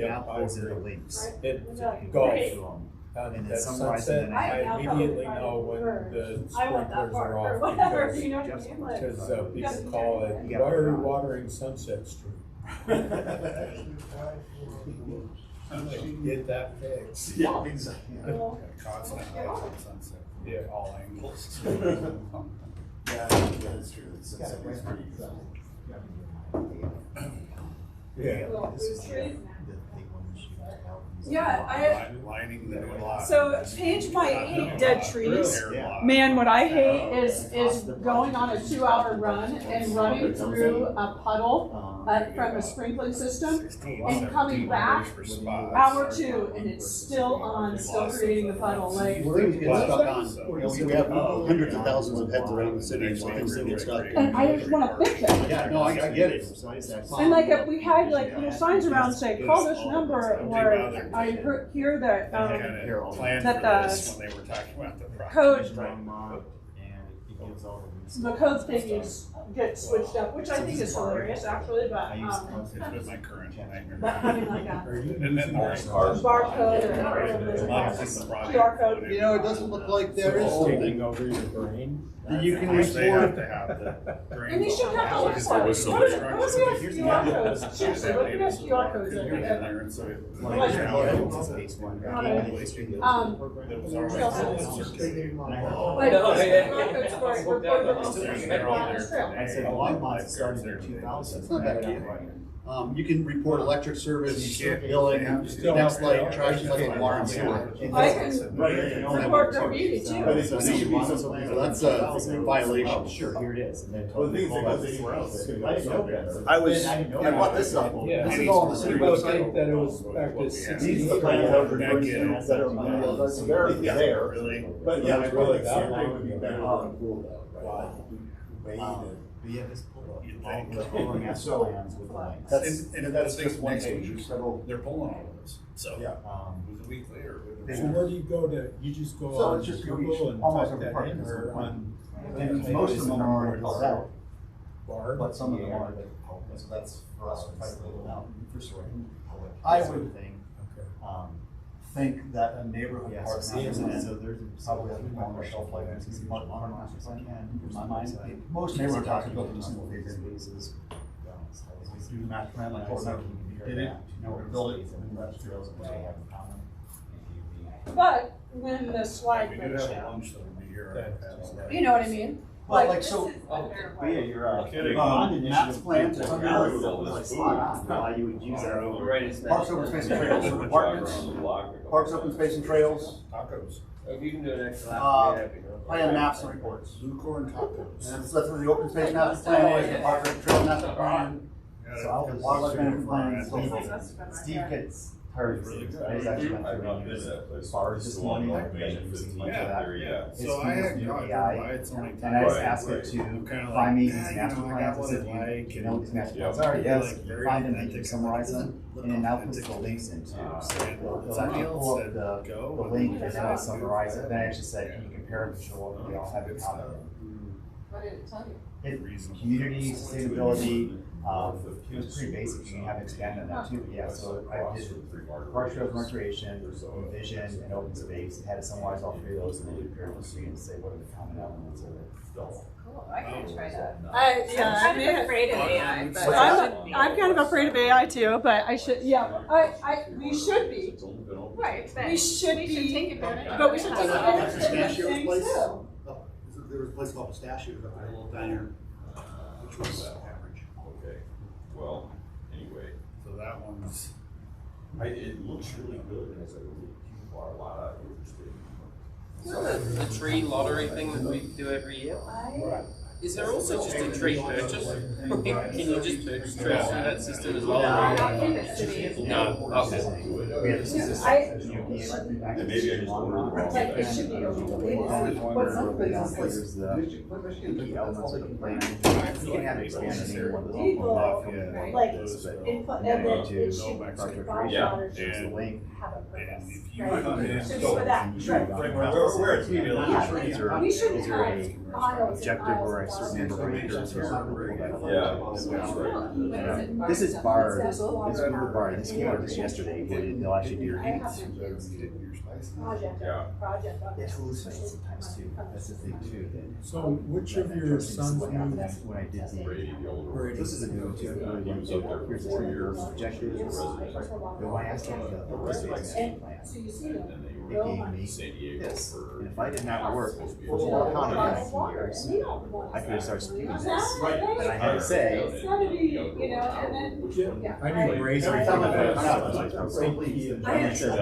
Now pulls in the links. It's Golf. golf. And then That summarize sunset, it. I immediately know when the I want that sprinklers part are or off whatever. because, You know what I mean? Like, because people call it, You why got are we it. watering Sunset Street? I'm like, get that fixed. Yeah, exactly. Constant sunset. Yeah. All angles. Yeah, that's true. It's pretty. Yeah. little This is boost trees. the Yeah, Lining the new lot. So Paige might hate dead trees. Man, what I hate is going on a 2-hour run and running through a puddle from a sprinkling system and coming back hour 2 and it's still on, still creating the puddle. Like, Well, things get stuck on, we have hundreds of thousands of heads around the city, so things can get stuck. and I just want to fix it. Yeah, no, I get it. And like if we had like little signs around say, call this number, or I hear that Planned that for this the when they were talking about the project. code the code things get switched up, which I think is hilarious actually, but It's been my current nightmare. but having like a And then there's barcode or QR code. You know, it doesn't look like there is something over your brain. that you can They have to report. have the. And they should have all Because there was so What much if we have QR codes? Seriously, what if we have QR codes in there? There, and so it. Like- Trail signs. Like, No, yeah. QR codes for They're all there trail. I said a lot of mines started in 2000. It's not bad. You can report electric service, billing, that's like trash, like water and sewer. I can report graffiti too. That's a violation. Sure, here it is. And then Well, the thing is, it goes anywhere else, it's gonna be so bad. I brought this up. Yeah. This is all on the city I think website. that it was back to 60s. These are the plans I was referring to that are, they're there. Really? But yeah, I feel like That Saturday one would be would better be than pool though, right? Way to. But yeah, this pull up, You'd all think. the master plans with lines. That's just one Next page. week, They're pulling all of this, so. Yeah. It was a week later. So where do you go to, you just go So on it's just Google and almost type every that part in is or one. on And most of them are already called out, bar? but some of them aren't. So that's for us to fight a little out. I I would Okay. think that a neighborhood Yeah, park so master plan so there's probably has more on our shelf life than some modern master plan can, in my mind. Most neighborhood parks are built in single phase spaces. Do the master plan like Portland did it, now we're gonna build it, and then that's trails and they have in common. But when the swag We do breaks have a down, lunch that would be here. you know what I mean? Well, Like, like, this so, is under But yeah, you're Kidding. Maps plans, it's under, why you would use that. Parks, open space and trails, apartments, parks, open space and trails, Tacos. If you can do an extra Uh, lap, I'd be happy. plan maps and reports. Lukewarm tacos. And that's where the open space master plan is, the park and trail master plan. So I'll And wildlife management plan, and so That's forth. better, Steve yeah. gets Hers Really is- good. I just actually went I've not through been to that place. bars this It's the one morning. on Main 15 Yeah, there, yeah. It's So I used had new gone AI, by it so many and I just times. asked it Right. to I'm kinda find me like, these yeah, master you know, I plans. got what I said, it "Do like, you know what these master Yeah. plans are?" Like, Yes, very find them, you authentic. can summarize them, and then now put the links into. So it'll actually pull up the link and then I summarize it. Then I actually said, can you compare them to show what we all have in common? What did it tell you? Community, sustainability, it was pretty basic, you can have expanded on that too, but yeah, so I did park trails, recreation, vision, and open space, it had to summarize all three of those and then compare the three and say what are the common elements of it. Cool, I can try that. I, I'm kind of afraid of AI, but it shouldn't be. I'm kind of afraid of AI too, but I should, yeah, we should be. Right, but We should we be, should take advantage. but we should of take it. advantage of the Pistachio thing place? too. There was a place called Pistachios up there, a little diner, which was average. Okay, well, anyway, So that one's. it looks really good, and it's like, people are a lot of interested. The tree lottery thing that we do every year. Is there also just a tree purchase? Can you just purchase trees through that system as well? Not in the city. No. Okay. We have this And maybe I just ordered the wrong Like, it thing. should be What's up with this? There's the key elements of the plan. You can have it expanded in one of those People, off like, those, but input, yeah, and then to it should, Project Yeah. Water should There's the link. have a And purpose, if you right? come in, Just for that, right. We're at T-Bill. Yeah, we shouldn't Is there have a aisles and objective aisles or a of certain number of acres here? Yeah, that's right. This is bar, this Uber bar, this came out just yesterday, where they'll actually do your I have needs. project, Yeah. project. on It it. hallucinates sometimes too, that's the thing too. that- So which of your This is sons what happened moved? when I did the. Brady, the older one. This is a new one too. He was up there Here's for the 4 years. objectives. But when I asked him the list plan, So you see And them. then they it were gave me San Diego this. for. And if I did not work for Ward County for 19 years, I could have started spewing this. And I had to say, It's gotta be, you know, and then, yeah. I need razor. every time I blades. found out, I was like, and it said,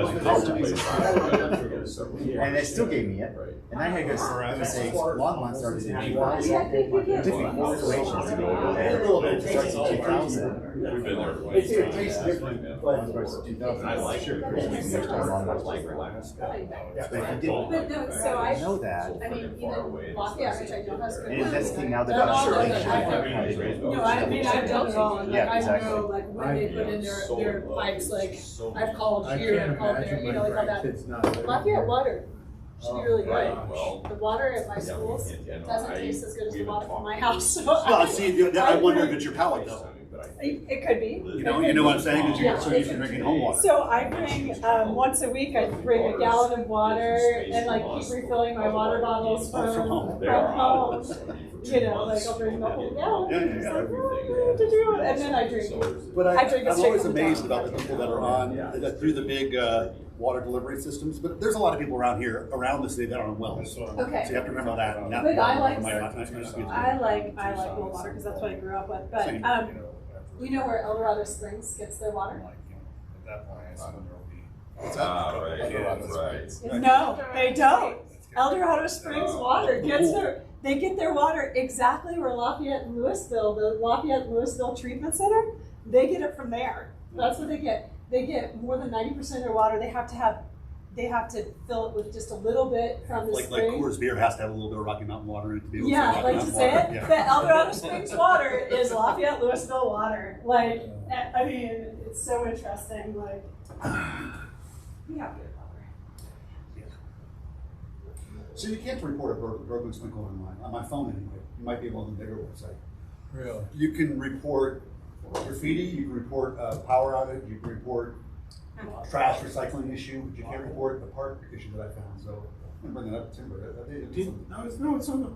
and they still gave me it. And I had to go say, Longmont started in 2000. It took me 4 iterations to go over there. It starts in 2000. We've been there. It tastes different, Longmont starts in 2000. I like Sure, it. Next time Longmont like starts. Alaska. But if you didn't But no, so I know that, I mean, even Lafayette, which I don't have. and that's the thing now that They're all I'm sure. like, no, I mean, I've done it all, and like, Yeah, I exactly. know, like, when they put in their pipes, like, I've called I here, can't I've called there, imagine you know, my like all that. grandkids not. Lafayette water should be really Right, good. well. The water at my Yeah, schools yeah, no, doesn't I- taste as good as we the haven't water from talked my about house, so. Well, see, I wonder if I- it's your palate though. It could be. You know what I'm saying? Is you're so used to drinking home water. So I bring, once a week, I bring a gallon of water and like keep refilling my water bottles from home. You know, like I'll bring the whole gallon. Yeah, yeah, It's yeah. like, oh, to do it, and then I drink it. But I drink it I'm straight always from the amazed tap. about the people that are on, that do the big water delivery systems, but there's a lot of people around here, around the city that are on wells. So you Okay. have to remember that. and that- But I like- my- I like well water because that's what I grew up with. But Same. you know where El Dorado Springs gets their water? At that point, I assume there'll be. Ah, right. No, they don't. El Dorado Springs water gets they get their water exactly where Lafayette and Louisville, the Lafayette and Louisville Treatment Center, they get it from there. That's what they get. They get more than 90% of their water. They have to fill it with just a little bit from the Like spring. Coors Beer has to have a little bit of Rocky Mountain water in it to be able to. Yeah, Rocky like to Mountain say water. it. Yeah. The El Dorado Springs water is Lafayette Louisville water. Like, I mean, it's so interesting. Like, we have good water. So you can't report a broken sprinkler online, on my phone anyway. You might be able on the bigger website. Really? You can report graffiti, you can report power outage, you can report trash recycling issue, but you can't report the park issue that I found, so I'm gonna bring that up to Timber. It's on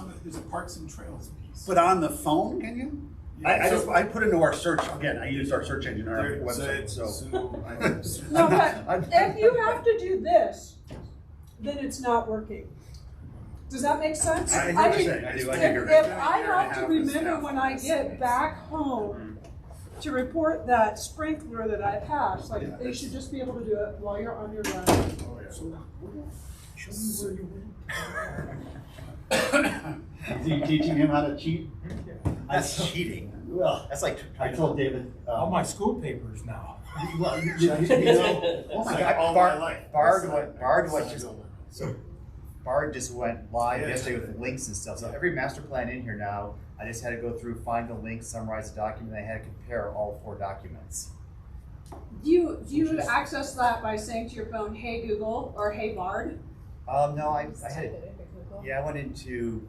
the, there's a Parks and Trails piece. But on the phone, can you? I put into our search, again, I used our search engine on our website, so. No, but if you have to do this, then it's not working. Does that make sense? I hear what you're mean, saying. I do hear it. if I have to remember when I get back home to report that sprinkler that I passed, like, they should just be able to do it while you're on your run. Show me where you went. Are you teaching him how to cheat? That's cheating. Well, that's like I told David. All my school papers now. Well, you know, oh my God, all my life. Bard just went live yesterday with links and stuff. So every master plan in here now, I just had to go through, find the link, summarize the document. I had to compare all 4 documents. Do you access that by saying to your phone, "Hey Google" or "Hey Bard"? No, I had. Yeah, I went into.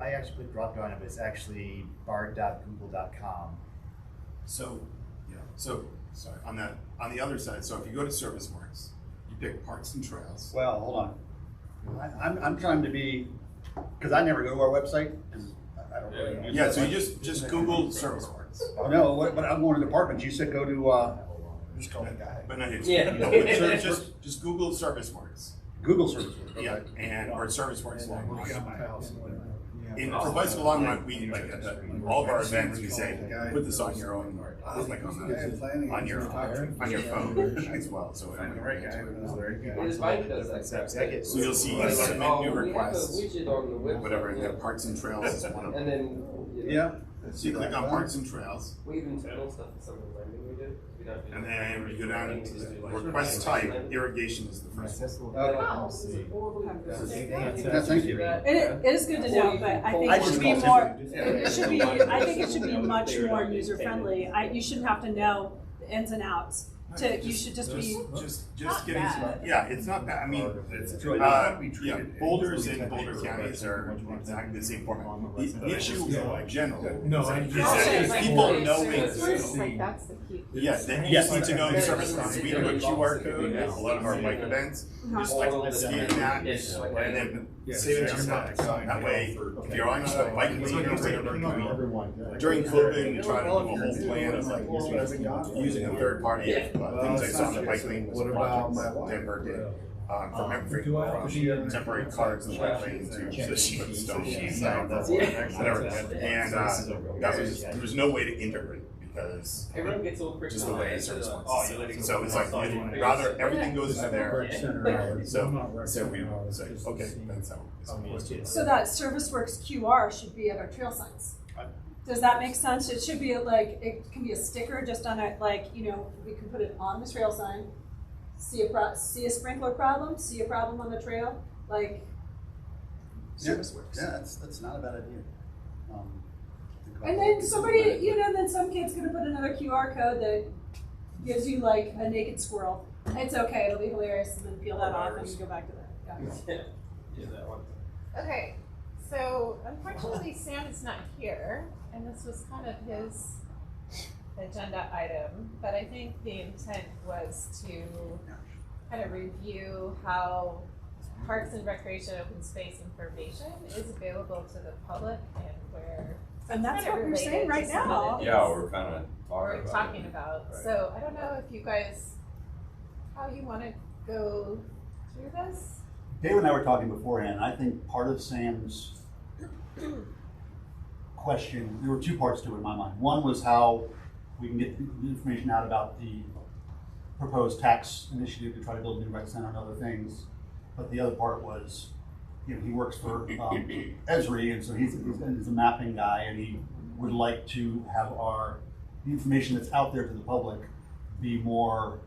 I actually put drop down, but it's actually bard.google.com. So, sorry, on the other side, so if you go to ServiceWorks, you pick Parks and Trails. Well, hold on. I'm trying to be, because I never go to our website, because I don't really use Yeah, so that you much. just Google ServiceWorks. Oh, no, but I'm going to departments. You said go to, Just call it guy. But no, Yeah. just Google ServiceWorks. Google service. Yeah, and or ServiceWorks long run. Yeah. For Bicycle Long Run, we like at all of our events we say put this on your own, like on your phone as well. So His bike does that. So you'll see submit new requests, widget on the website. whatever. And then Parks and Trails is one of And them. then Yeah. So you click on Parks and Trails, we have internal stuff for some of the lending we do. We don't do and that. then you go down to request type. Irrigation is the first one. Yeah, thank you. It is good to know, but I think I it just should be call more. it- It should be. I think it should be much more user friendly. You shouldn't have to know the ins and outs. You should just be. Just Not getting bad. yeah, it's not bad. I mean, It's really not. yeah, boulders in Boulder counties are exactly the same format. The issue in general No, is I that- just- is that people know It's like that's the key. Yes, they just need to know the service lines. We do a QR code at a lot of our bike events. Just like scan that and then save it to your phone. That way, if you're on a bike lane or whatever, during COVID, we tried to do a whole plan of like using a third party. Things I saw on the bike lane was a project Denver did. From temporary cards in the bike lane to sheet stone, whatever. And that was there was no way to integrate because Everyone gets all just the way it's service like, works. oh, you're letting So it's like we'd rather everything goes into there. So we say, okay, that's how it's supposed to. So that ServiceWorks QR should be at our trail signs. Does that make sense? It should be like, it can be a sticker just on it, like, you know, we can put it on the trail sign. See a sprinkler problem, see a problem on the trail, like. ServiceWorks. Yeah, that's not a bad idea. And then somebody, you know, then some kid's gonna put another QR code that gives you like a naked squirrel. It's okay, it'll be hilarious, and then peel that off and you go back to that. Yeah. Yeah, that one. Okay, so unfortunately Sam is not here, and this was kind of his agenda item, but I think the intent was to kind of review how Parks and Recreation open space information is available to the public and where. And that's kind of what we're related saying to right some now. of the Yeah, things we're kind of we're talking talking about it. about. Right. So I don't know if you guys, how you want to go through this. Dave and I were talking beforehand. I think part of Sam's question, there were 2 parts to it in my mind. One was how we can get the information out about the proposed tax initiative to try to build a new rec center and other things. But the other part was, you know, he works for Esri, and so he's a mapping guy, and he would like to have the information that's out there to the public be more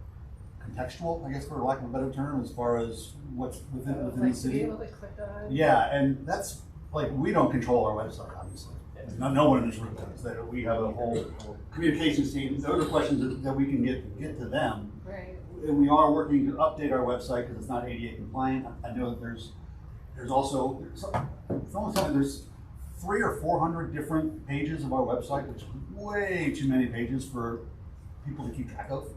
contextual, I guess, for lack of a better term, as far as what's within Like the to be city. able to click on. Yeah, and that's, like, we don't control our website, obviously. No one in this room does. That we have a whole communications team. Those are questions that we can get to them. Right. And we are working to update our website because it's not ADA compliant. I know that there's also, someone told me there's 300 or 400 different pages of our website, which is way too many pages for people to keep track of.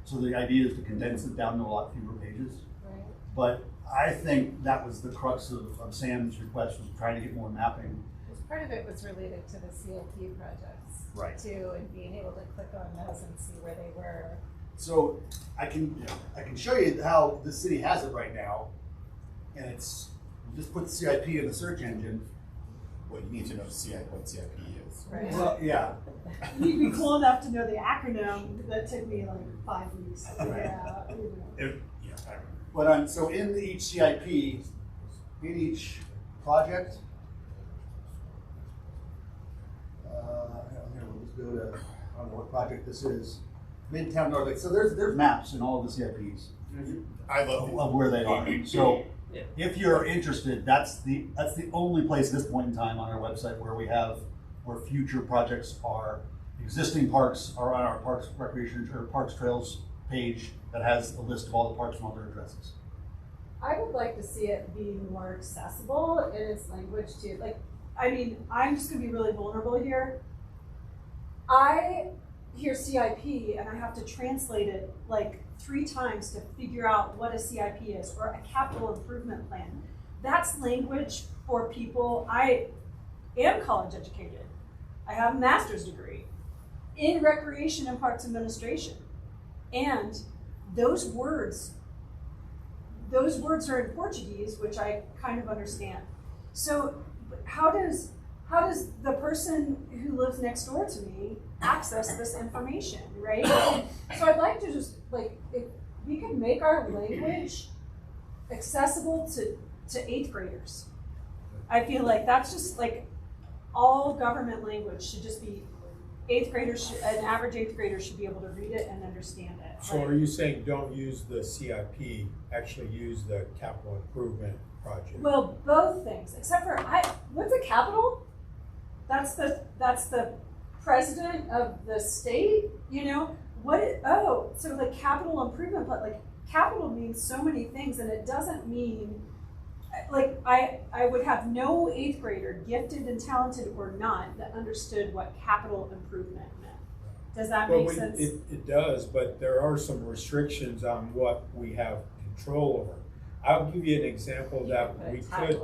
So the idea is to condense it down to a lot fewer pages. Right. But I think that was the crux of Sam's request, was trying to get more mapping. Part of it was related to the CLP projects. Right. Too, and being able to click on those and see where they were. So I can show you how the city has it right now, and it's, you just put CIP in the search engine. Well, you need to know what CIP is. Right. Well, yeah. You'd be cool enough to know the acronym. That took me like 5 weeks. Yeah. But so in each CIP, in each project, here, go to, I don't know what project this is, Midtown North, so there's maps in all of the CIPs I love of where they are. So if you're interested, that's the only place at this point in time on our website where future projects are. Existing parks are on our Parks Recreation or Parks Trails page that has a list of all the parks and all their addresses. I would like to see it be more accessible in its language too. Like, I mean, I'm just gonna be really vulnerable here. I hear CIP and I have to translate it like 3 times to figure out what a CIP is, or a capital improvement plan. That's language for people. I am college educated. I have a master's degree in recreation and parks administration. And those words are in Portuguese, which I kind of understand. So how does the person who lives next door to me access this information, right? So I'd like to just, like, if we could make our language accessible to 8th graders. I feel like that's just like all government language should just be 8th graders, an average 8th grader should be able to read it and understand it. So are you saying don't use the CIP, actually use the capital improvement project? Well, both things, except for what's a capital? That's the president of the state, you know? So like capital improvement, but like capital means so many things, and it doesn't mean, like, I would have no 8th grader, gifted and talented or not, that understood what capital improvement meant. Does that make sense? It does, but there are some restrictions on what we have control over. I'll give you an example that we could,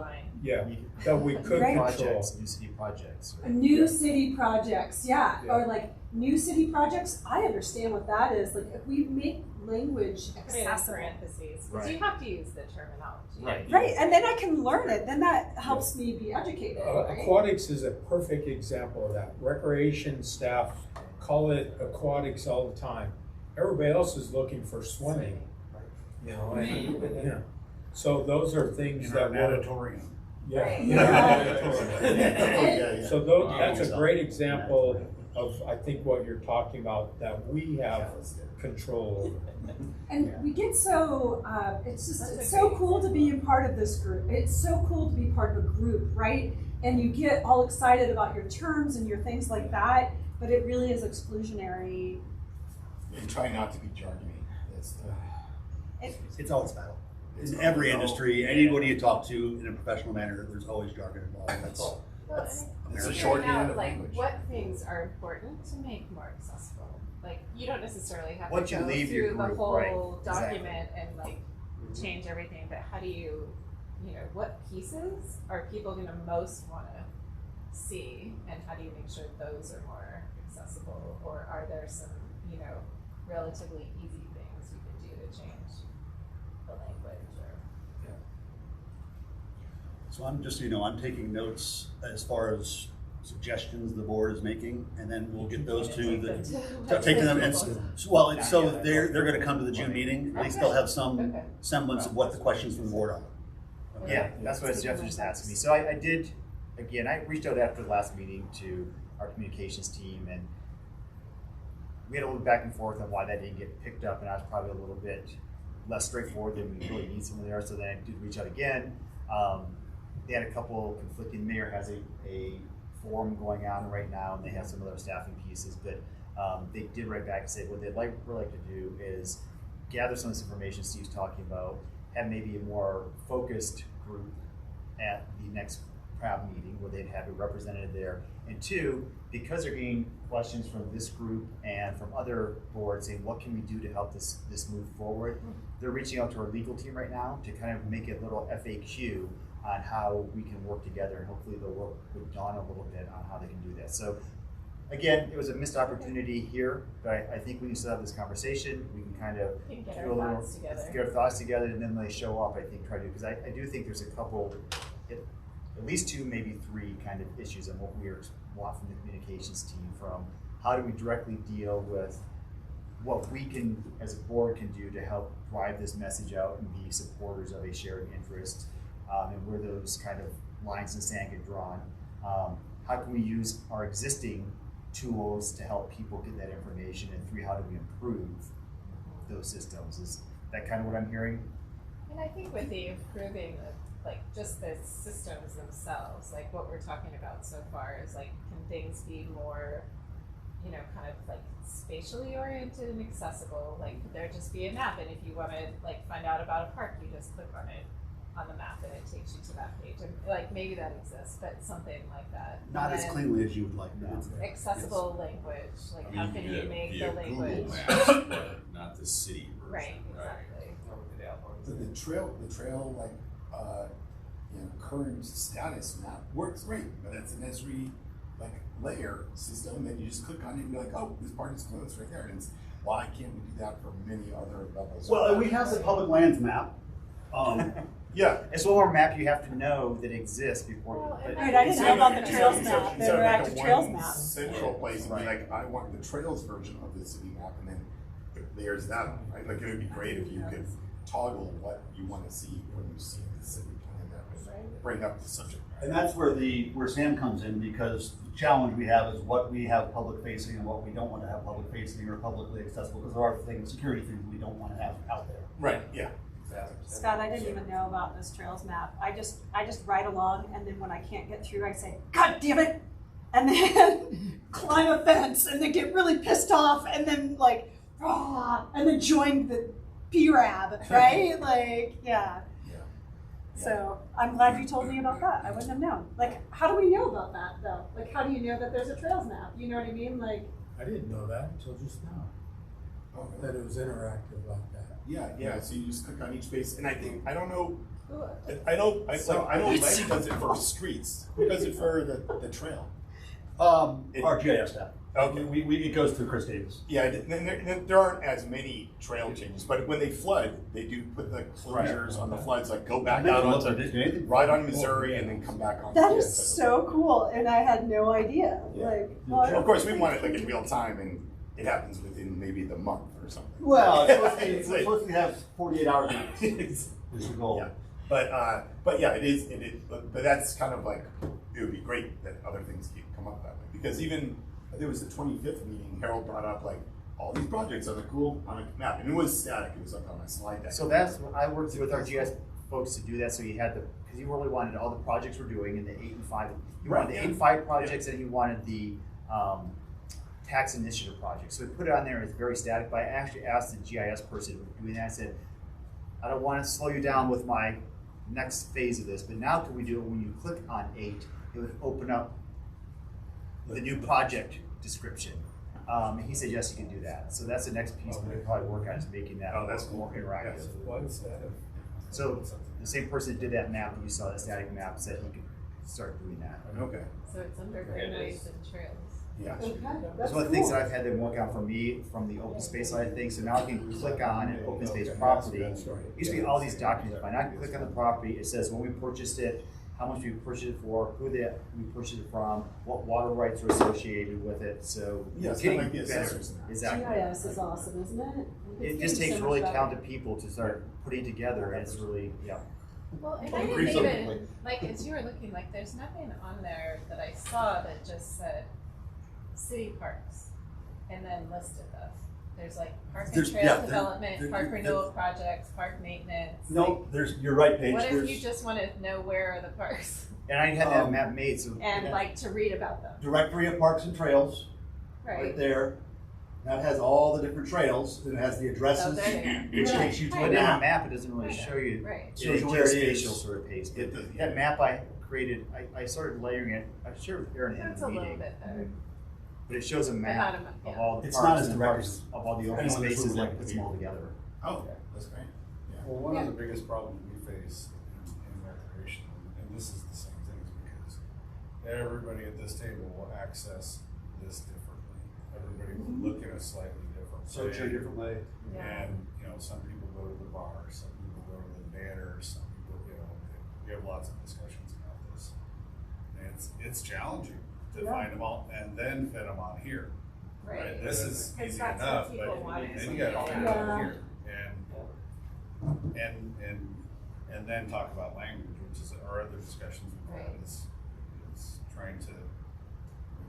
that we could Right. control. New city projects. Right? New city projects, yeah. Or like new city projects, I understand what that is. Like, if we make language Put it in accessible. parentheses, because Right. you have to use the terminology. Right, and then I can learn it, then that helps me be educated, right? Aquatics is a perfect example of that. Recreation staff call it aquatics all the time. Everybody else is looking for swimming, you know, and, so those are things that natatorium. Yeah. Right. Yeah. So that's a great example of, I think, what you're talking about, that we have control over. And we get so, it's so cool to be a part of this group. It's so cool to be part of a group, right? And you get all excited about your terms and your things like that, but it really is exclusionary. And try not to be jargony. It's always battle. In every industry, anybody you talk to in a professional manner, there's always jargon involved. That's It's a Figuring shorthand out, of like, language. what things are important to make more accessible. Like, you don't necessarily have Once to you go leave your through the group, whole right, document and like change everything, but how do you know, what pieces are people gonna most wanna see, and how do you make sure those are more accessible, or are there some, you know, relatively easy things you can do to change the language or? So I'm just, I'm taking notes as far as suggestions the board is making, and then we'll get those to taking them. And so they're going to come to the June meeting. At least they'll have some semblance of what the questions from the board are. Yeah, that's what Jeff was just asking me. So I did, again, I reached out after the last meeting to our communications team, and we had a little back and forth on why that didn't get picked up, and I was probably a little bit less straightforward than we really need someone there. So then I did reach out again. They had a couple conflicting. The mayor has a forum going on right now, and they have some other staffing pieces, but they did write back and say what they'd like to do is gather some of this information Steve's talking about, have maybe a more focused group at the next PRAB meeting where they'd have a representative there. And 2, because they're getting questions from this group and from other boards saying, what can we do to help this move forward? They're reaching out to our legal team right now to kind of make a little FAQ on how we can work together, and hopefully they'll work with Dawn a little bit on how they can do that. So again, it was a missed opportunity here, but I think we need to have this conversation. We can kind of Get our thoughts together. get our thoughts together, and then they show up, I think, try to, because I do think there's a couple, at least 2, maybe 3 kind of issues on what we want from the communications team, from how do we directly deal with what we can, as a board, can do to help drive this message out and be supporters of a shared interest, and where those kind of lines in the sand get drawn. How can we use our existing tools to help people get that information, and 3, how do we improve those systems? Is that kind of what I'm hearing? And I think with the improving of like just the systems themselves, like what we're talking about so far is like, can things be more, you know, kind of like spatially oriented and accessible? Like, could there just be a map, and if you want to like find out about a park, you just click on it on the map and it takes you to that page, and like maybe that exists, but something like that. Not as cleanly as you would like. No. Accessible language, like how can you make the language? Google Maps, but not the city version. Right, exactly. The trail like you know, current status map works great, but it's an Esri like layer system that you just click on it and be like, oh, this part is closed right there. And it's, why can't we do that for many other levels? Well, we have the public lands map. Yeah. It's one more map you have to know that exists before. Right, I didn't know about the trails map, the interactive trails map. Central place and be like, I want the trails version of the city map, and then there's that one, right? Like, it would be great if you could toggle what you want to see when you see the city plan, that would bring up the subject matter. And that's where Sam comes in, because the challenge we have is what we have public facing and what we don't want to have public facing or publicly accessible, because there are things, security things we don't want to have out there. Right, yeah. Exactly. Scott, I didn't even know about this trails map. I just ride along, and then when I can't get through, I say, God damn it! And then climb a fence, and then get really pissed off, and then like, and then join the PRAB, right? Like, yeah. So I'm glad you told me about that. I wouldn't have known. Like, how do we know about that though? Like, how do you know that there's a trails map? You know what I mean? Like, I didn't know that until just now. Oh, That it was interactive like that. Yeah. So you just click on each base, and I think I don't know. Ooh. I know Leg does it for streets. Who does it for the trail? Our GIS staff. Okay. It goes through Chris Davis. Yeah, and there aren't as many trail changes, but when they flood, they do put the closures on the floods, like go back out onto right on Missouri and then come back on. that is so cool, and I had no idea. Yeah. Like, Well, of course, we want it like in real time, and it happens within maybe the month or something. Well, it's supposed to have 48 hours. Is the goal. Yeah, but yeah, it is. But that's kind of like, it would be great that other things come up that way, because even there was the 25th meeting. Harold brought up like all these projects are cool on a map, and it was static. It was like on a slide deck. So that's what I worked with our GIS folks to do that. So you had because you really wanted all the projects we're doing in the 8 and 5. You wanted the 8 and 5 projects, and you wanted the tax initiative project. So we put it on there, it's very static, but I actually asked the GIS person doing that, I said, I don't want to slow you down with my next phase of this, but now can we do it when you click on 8, it would open up the new project description. And he said, yes, you can do that. So that's the next piece we'll probably work on, is making that more interactive. So the same person that did that map, that you saw, that static map, said he could start doing that. Okay. So it's under greenways and trails. Yeah. That's one of the things that I've had them work on for me from the open space side of things. So now I can click on an open space property. It used to be all these documents, but now I can click on the property. It says when we purchased it, how much we purchased it for, who we purchased it from, what water rights are associated with it. So yes, getting like the better. assessors. Exactly. GIS is awesome, isn't it? It just takes really talented people to start putting together, and it's really, yeah. Well, and I didn't even, like, as you were looking, like, there's nothing on there that I saw that just said city parks and then listed them. There's like park and trail development, park renewal projects, park maintenance. No, you're right, Paige. What if you just want to know where are the parks? And I had that map made, so. And like to read about them. Directory of Parks and Trails, Right. right there. That has all the different trails, and it has the addresses, which takes you to But a in the map. map, it doesn't really show you. Right. It Shows you where it is. geospatial sort of pace. But that map I created, I started layering it. I shared with Aaron in That's the a little meeting. bit better. But it shows a map of all the It's parks not as and direct parks as of all the open anyone in this spaces room that would puts like them all to be. together. Oh, that's great. Yeah. Well, one of the biggest problems we face in recreation, and this is the same thing, is because everybody at this table will access this differently. Everybody will look at it slightly different. Search a different way. And, you know, some people go to the bar, some people go to the banner, some people, you know, we have lots of discussions about this. And it's challenging to find them all and then fit them on here. Right? This is easy enough, but then you gotta fit it on here. And then talk about language, which is our other discussions we've had, is trying to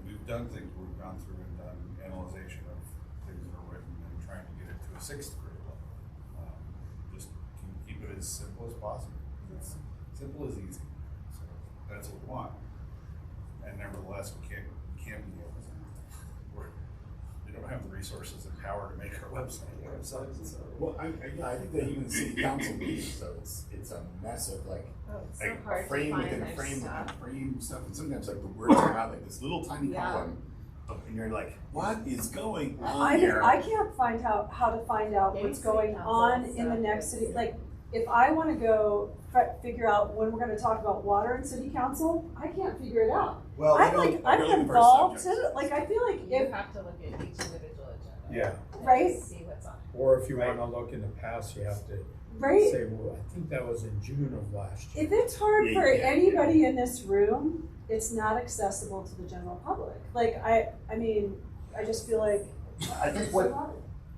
remove we've done things, we've gone through and done analyzation of things that are written and trying to get it to a 6th grade level. Just keep it as simple as possible. It's simple as easy. So that's what we want. And nevertheless, we can't be Amazon. We don't have the resources and power to make our website. So. Well, I think that even the city council meetings, so it's a mess of like so like hard a to frame find within a their frame stuff. within a frame stuff, and sometimes like the words come out like this little tiny Yeah. column, and you're like, what is going on here? I can't find how to find out Maybe what's city going council on in the stuff next is- city. Like, if I want to go figure out when we're going to talk about water in city council, I can't figure it out. Well, I'm like, I'm looking for involved subjects. too. Like, I feel like You if, have to look at each individual agenda. Yeah. and Right. See what's on. Or if you wanna look in the past, you have to right? say, well, I think that was in June of last year. If it's hard Yeah, for yeah, anybody in this room, it's not accessible to the general public. Like, I mean, I just feel like. I think what,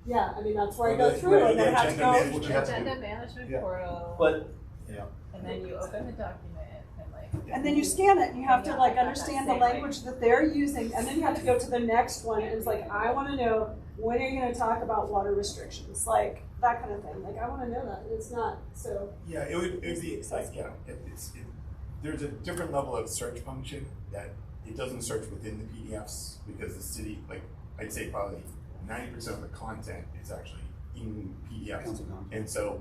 Yeah, I mean, that's where I Well, go through and then I have to agenda go. management, what you have to do. Agenda management Yeah. portal. but, yeah. And then you open the document and like. And then you scan it, and you have to Yeah, like I got that understand the same way. language that they're using, and then you have to go to the next one, and it's like, I wanna know, when are you gonna talk about water restrictions, like, that kind of thing, like, I wanna know that, it's not, so. Yeah, it would be like, there's a different level of search function that it doesn't search within the PDFs because the city, like, I'd say probably 90% of the content is actually in PDFs. Council content. And so,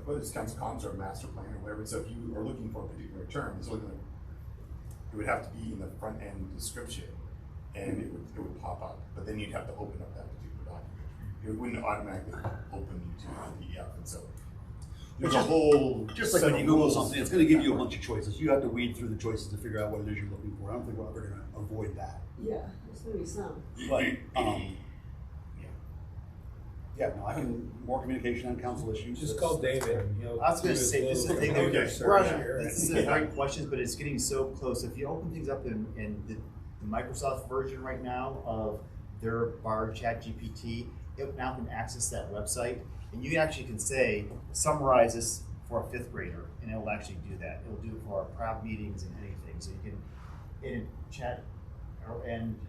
whether it's council comms or master plan or whatever, so if you are looking for a particular term, it's only gonna, it would have to be in the front end description and it would pop up, but then you'd have to open up that particular document. It wouldn't automatically open you to the PDF, and so there's a whole Just like set when you of Google rules something, it's gonna give you a bunch of choices. You have to weed through the choices to figure out what it is you're looking for. I don't think we're ever gonna avoid that. Yeah, there's gonna be some. But, yeah, no, I can, more communication on council issues. Just call David and he'll. I was gonna do his say, this is the little thing, computer okay. search Right. here. This is a great question, but it's getting so close. If you open things up in the Microsoft version right now of their Bard ChatGPT, it now can access that website, and you actually can say, summarize this for a 5th grader, and it'll actually do that. It'll do it for our PRAB meetings and anything, so you can, in chat, and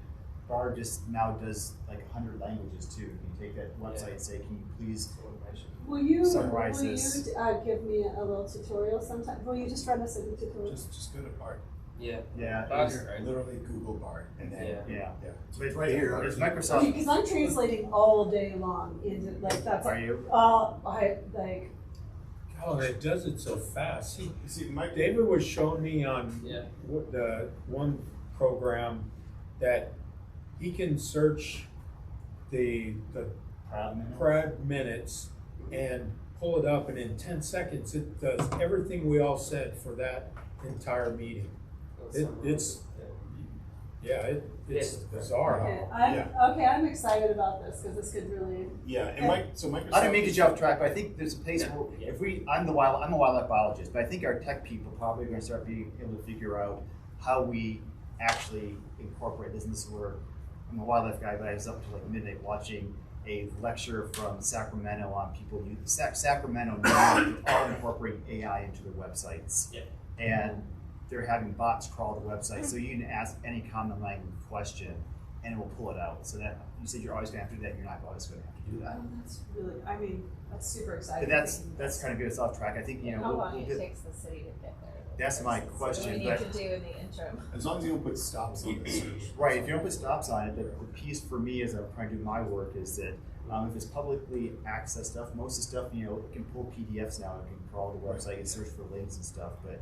Bard just now does like 100 languages too. You can take that website and say, can you please Will you, Summarize this. give me a little tutorial sometime, will you just run us a tutorial? just go to Bard. Yeah. Yeah. Bard's great. Literally Google Bard and then Yeah. Yeah. So it's right here. There's Microsoft. Because I'm translating all day long into, like, that's. Are you? I, like, Oh, it does it so fast. See, You see, Mike, David was showing me on Yeah. the one program that he can search the Pred minutes and pull it up, and in 10 seconds it does everything we all said for that entire meeting. It's bizarre. okay, I'm excited about this, because this could really. yeah, and Microsoft. I didn't mean to jump track, but I think there's a place where if I'm a wildlife biologist, but I think our tech people probably are going to start being able to figure out how we actually incorporate this. And this is where I'm a wildlife guy, but I was up till like midnight watching a lecture from Sacramento on people Sacramento now all incorporating AI into their websites. Yeah. And they're having bots crawl the website, so you can ask any common language question and it will pull it out. So that you said you're always going to have to do that, you're not always going to have to do that. Oh, that's really, I mean, that's super exciting. But that's kind of good. It's off track. I think How long it takes the city to get there? That's my What do question. we need to do in the interim? As long as you don't put stops on the search. Right. If you don't put stops on it, the piece for me as I'm trying to do my work is that if it's publicly accessed stuff, most of the stuff, it can pull PDFs now. It can crawl the website and search for links and stuff. But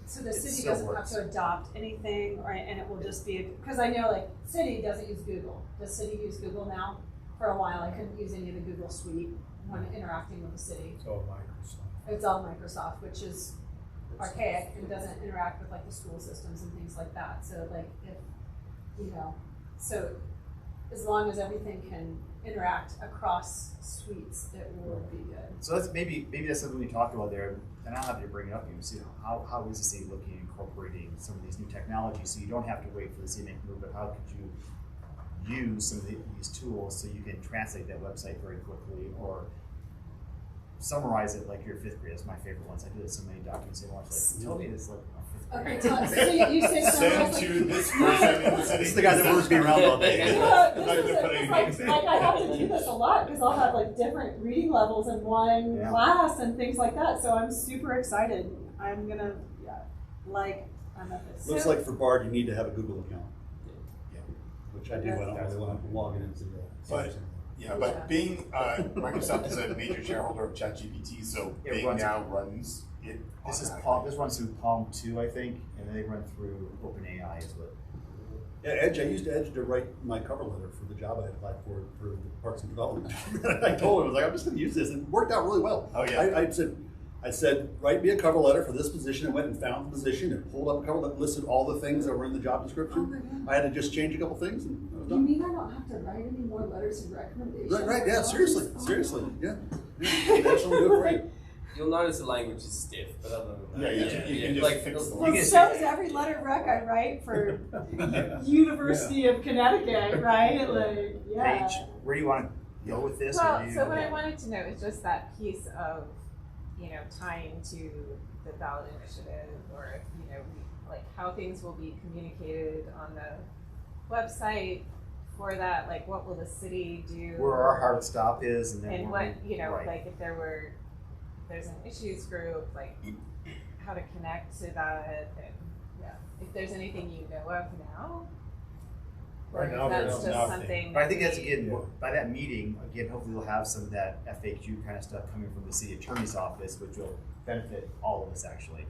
So the it city still doesn't works. have to adopt anything, and it will just be, because I know, like, city doesn't use Google. Does city use Google now? For a while, I couldn't use any of the Google suite when interacting with the city. It's all Microsoft. It's all Microsoft, which is archaic and doesn't interact with like the school systems and things like that. So like if, so as long as everything can interact across suites, it will be good. So that's maybe that's something we talked about there, and I'll have you bring it up. How is the city looking at incorporating some of these new technologies so you don't have to wait for the city to make a move, but how could you use some of these tools so you can translate that website very quickly, or summarize it like your fifth grade. That's my favorite ones. I did so many documents. They want like, tell me this like a fifth grade. Okay, so you say Send summarize, to this person in the city. This is the guy that orders me around all day. Yeah, I'm not this gonna put is any like, names in. like I have to do this a lot because I'll have like different reading levels in one Yeah. class and things like that. So I'm super excited. I'm gonna, I'm at this. Looks like for Bard, you need to have a Google account. Yeah. Which I do, I don't really want to log into the. But, yeah, but Bing, Microsoft is a major shareholder of ChatGPT, so It Bing runs- now runs it. This is automatically. Palm. This runs through Palm 2, I think, and then they run through OpenAI as well. Yeah, Edge, I used Edge to write my cover letter for the job I applied for the Parks and Development. I told him, I was like, I'm just gonna use this, and it worked out really well. Oh, yeah. I said, write me a cover letter for this position. I went and found the position and pulled up a cover letter, listed all the things that were in the job description. I had to just change a couple things and I was You done. mean I don't have to write any more letters of recommendation? Right, yeah, seriously, yeah. That's what we do for you. You'll notice the language is stiff, but other than that, Yeah, you can just like, fix the Well, so is every letter of rec I write for University of Connecticut, right? Like, yeah. Paige, where do you want to go with this? or Well, do you- so what I wanted to know is just that piece of, tying to the ballot initiative, or, like how things will be communicated on the website for that, like what will the city do? Where our hard stop is, and then And where what, we- right. like if there's an issues group, like how to connect to that, and if there's anything you know of now. Or Right if now, that's there's just nothing. something But I think that that's we- again, by that meeting, again, hopefully we'll have some of that FAQ kind of stuff coming from the city attorney's office, which will benefit all of us actually.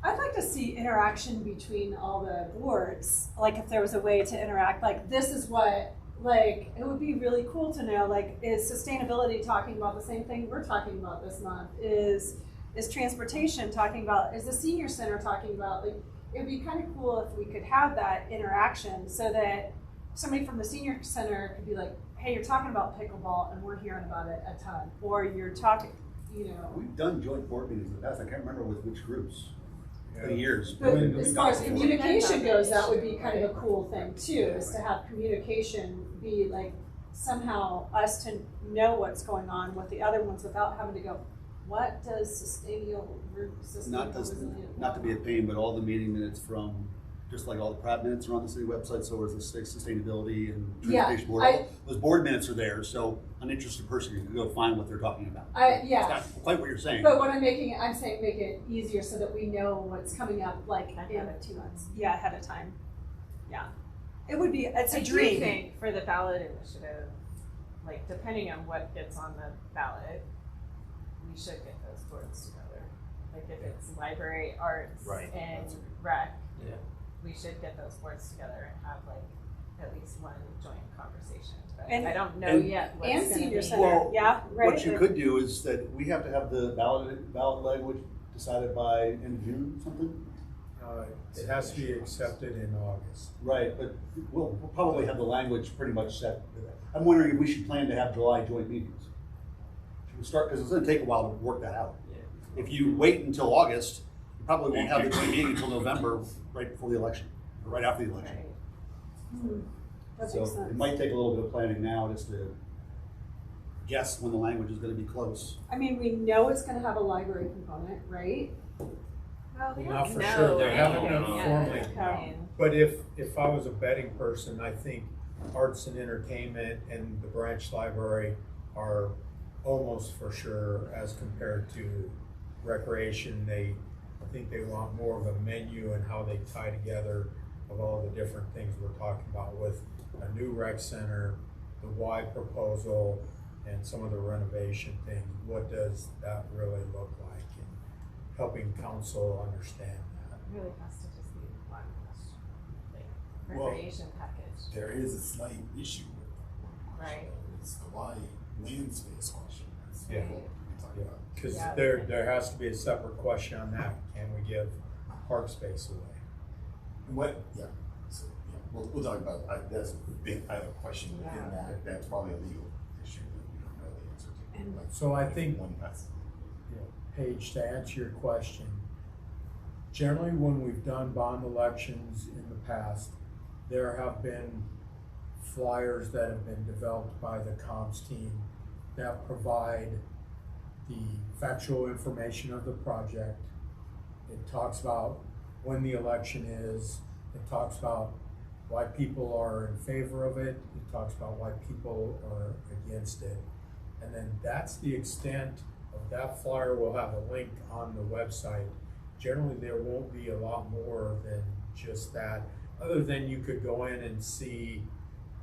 I'd like to see interaction between all the boards. Like if there was a way to interact, like this is what, like it would be really cool to know, like is sustainability talking about the same thing we're talking about this month? Is transportation talking about, is the senior center talking about, like it'd be kind of cool if we could have that interaction so that somebody from the senior center could be like, hey, you're talking about pickleball and we're hearing about it a ton. Or you're talking, We've done joint board meetings in the past, I can't remember with which groups, for years. But We've as done far it as before. communication goes, that would be kind of a cool thing too, is to have communication be like somehow us to know what's going on with the other ones without having to go, what does sustainable resilient? Not to be a pain, but all the meeting minutes from, just like all the Pratt minutes are on the city website, so is the sustainability and Yeah, transportation board. I- Those board minutes are there, so an interested person can go find what they're talking about. Yeah. It's not quite what you're saying. But what I'm saying make it easier so that we know what's coming up like in Ahead of 2 months. Yeah, ahead of time. Yeah. It would be, it's a I do dream. think for the ballot initiative, like depending on what gets on the ballot, we should get those boards together. Like if it's library, arts, Right. and rec, Yeah. we should get those boards together and have like at least one joint conversation. But And- I don't know and- yet what's And gonna senior be. center, Well, yeah, right? What you could do is that we have to have the ballot language decided by end of June, something? It has to be accepted in August. Right, but we'll probably have the language pretty much set. I'm wondering if we should plan to have July joint meetings. Should we start, because it's gonna take a while to work that out. If you wait until August, you probably won't have the joint meeting until November, right before the election, or right after the election. Hmm, that So makes sense. it might take a little bit of planning now just to guess when the language is gonna be close. I mean, we know it's gonna have a library component, right? Well, we Not don't for know sure. They haven't anything done yet. formally. I mean, But if I was a betting person, I think arts and entertainment and the branch library are almost for sure as compared to recreation. I think they want more of a menu and how they tie together of all the different things we're talking about with a new rec center, the Y proposal, and some of the renovation things. What does that really look like? And helping council understand that. it really has to just be one question, like Well, recreation package, There is a slight issue with that. right? It's the why land space question. That's Yeah. what we talked about. Because Yeah. there has to be a separate question on that. Can we give park space away? What, yeah, so, yeah, we'll talk about, that's a big, I have a question within Yeah. that, that's probably a legal issue that we don't know the answer to. Like, So I think, one person. Paige, to answer your question, generally when we've done bond elections in the past, there have been flyers that have been developed by the comms team that provide the factual information of the project. It talks about when the election is. It talks about why people are in favor of it. It talks about why people are against it. And then that's the extent of that flyer. Will have a link on the website. Generally, there won't be a lot more than just that, other than you could go in and see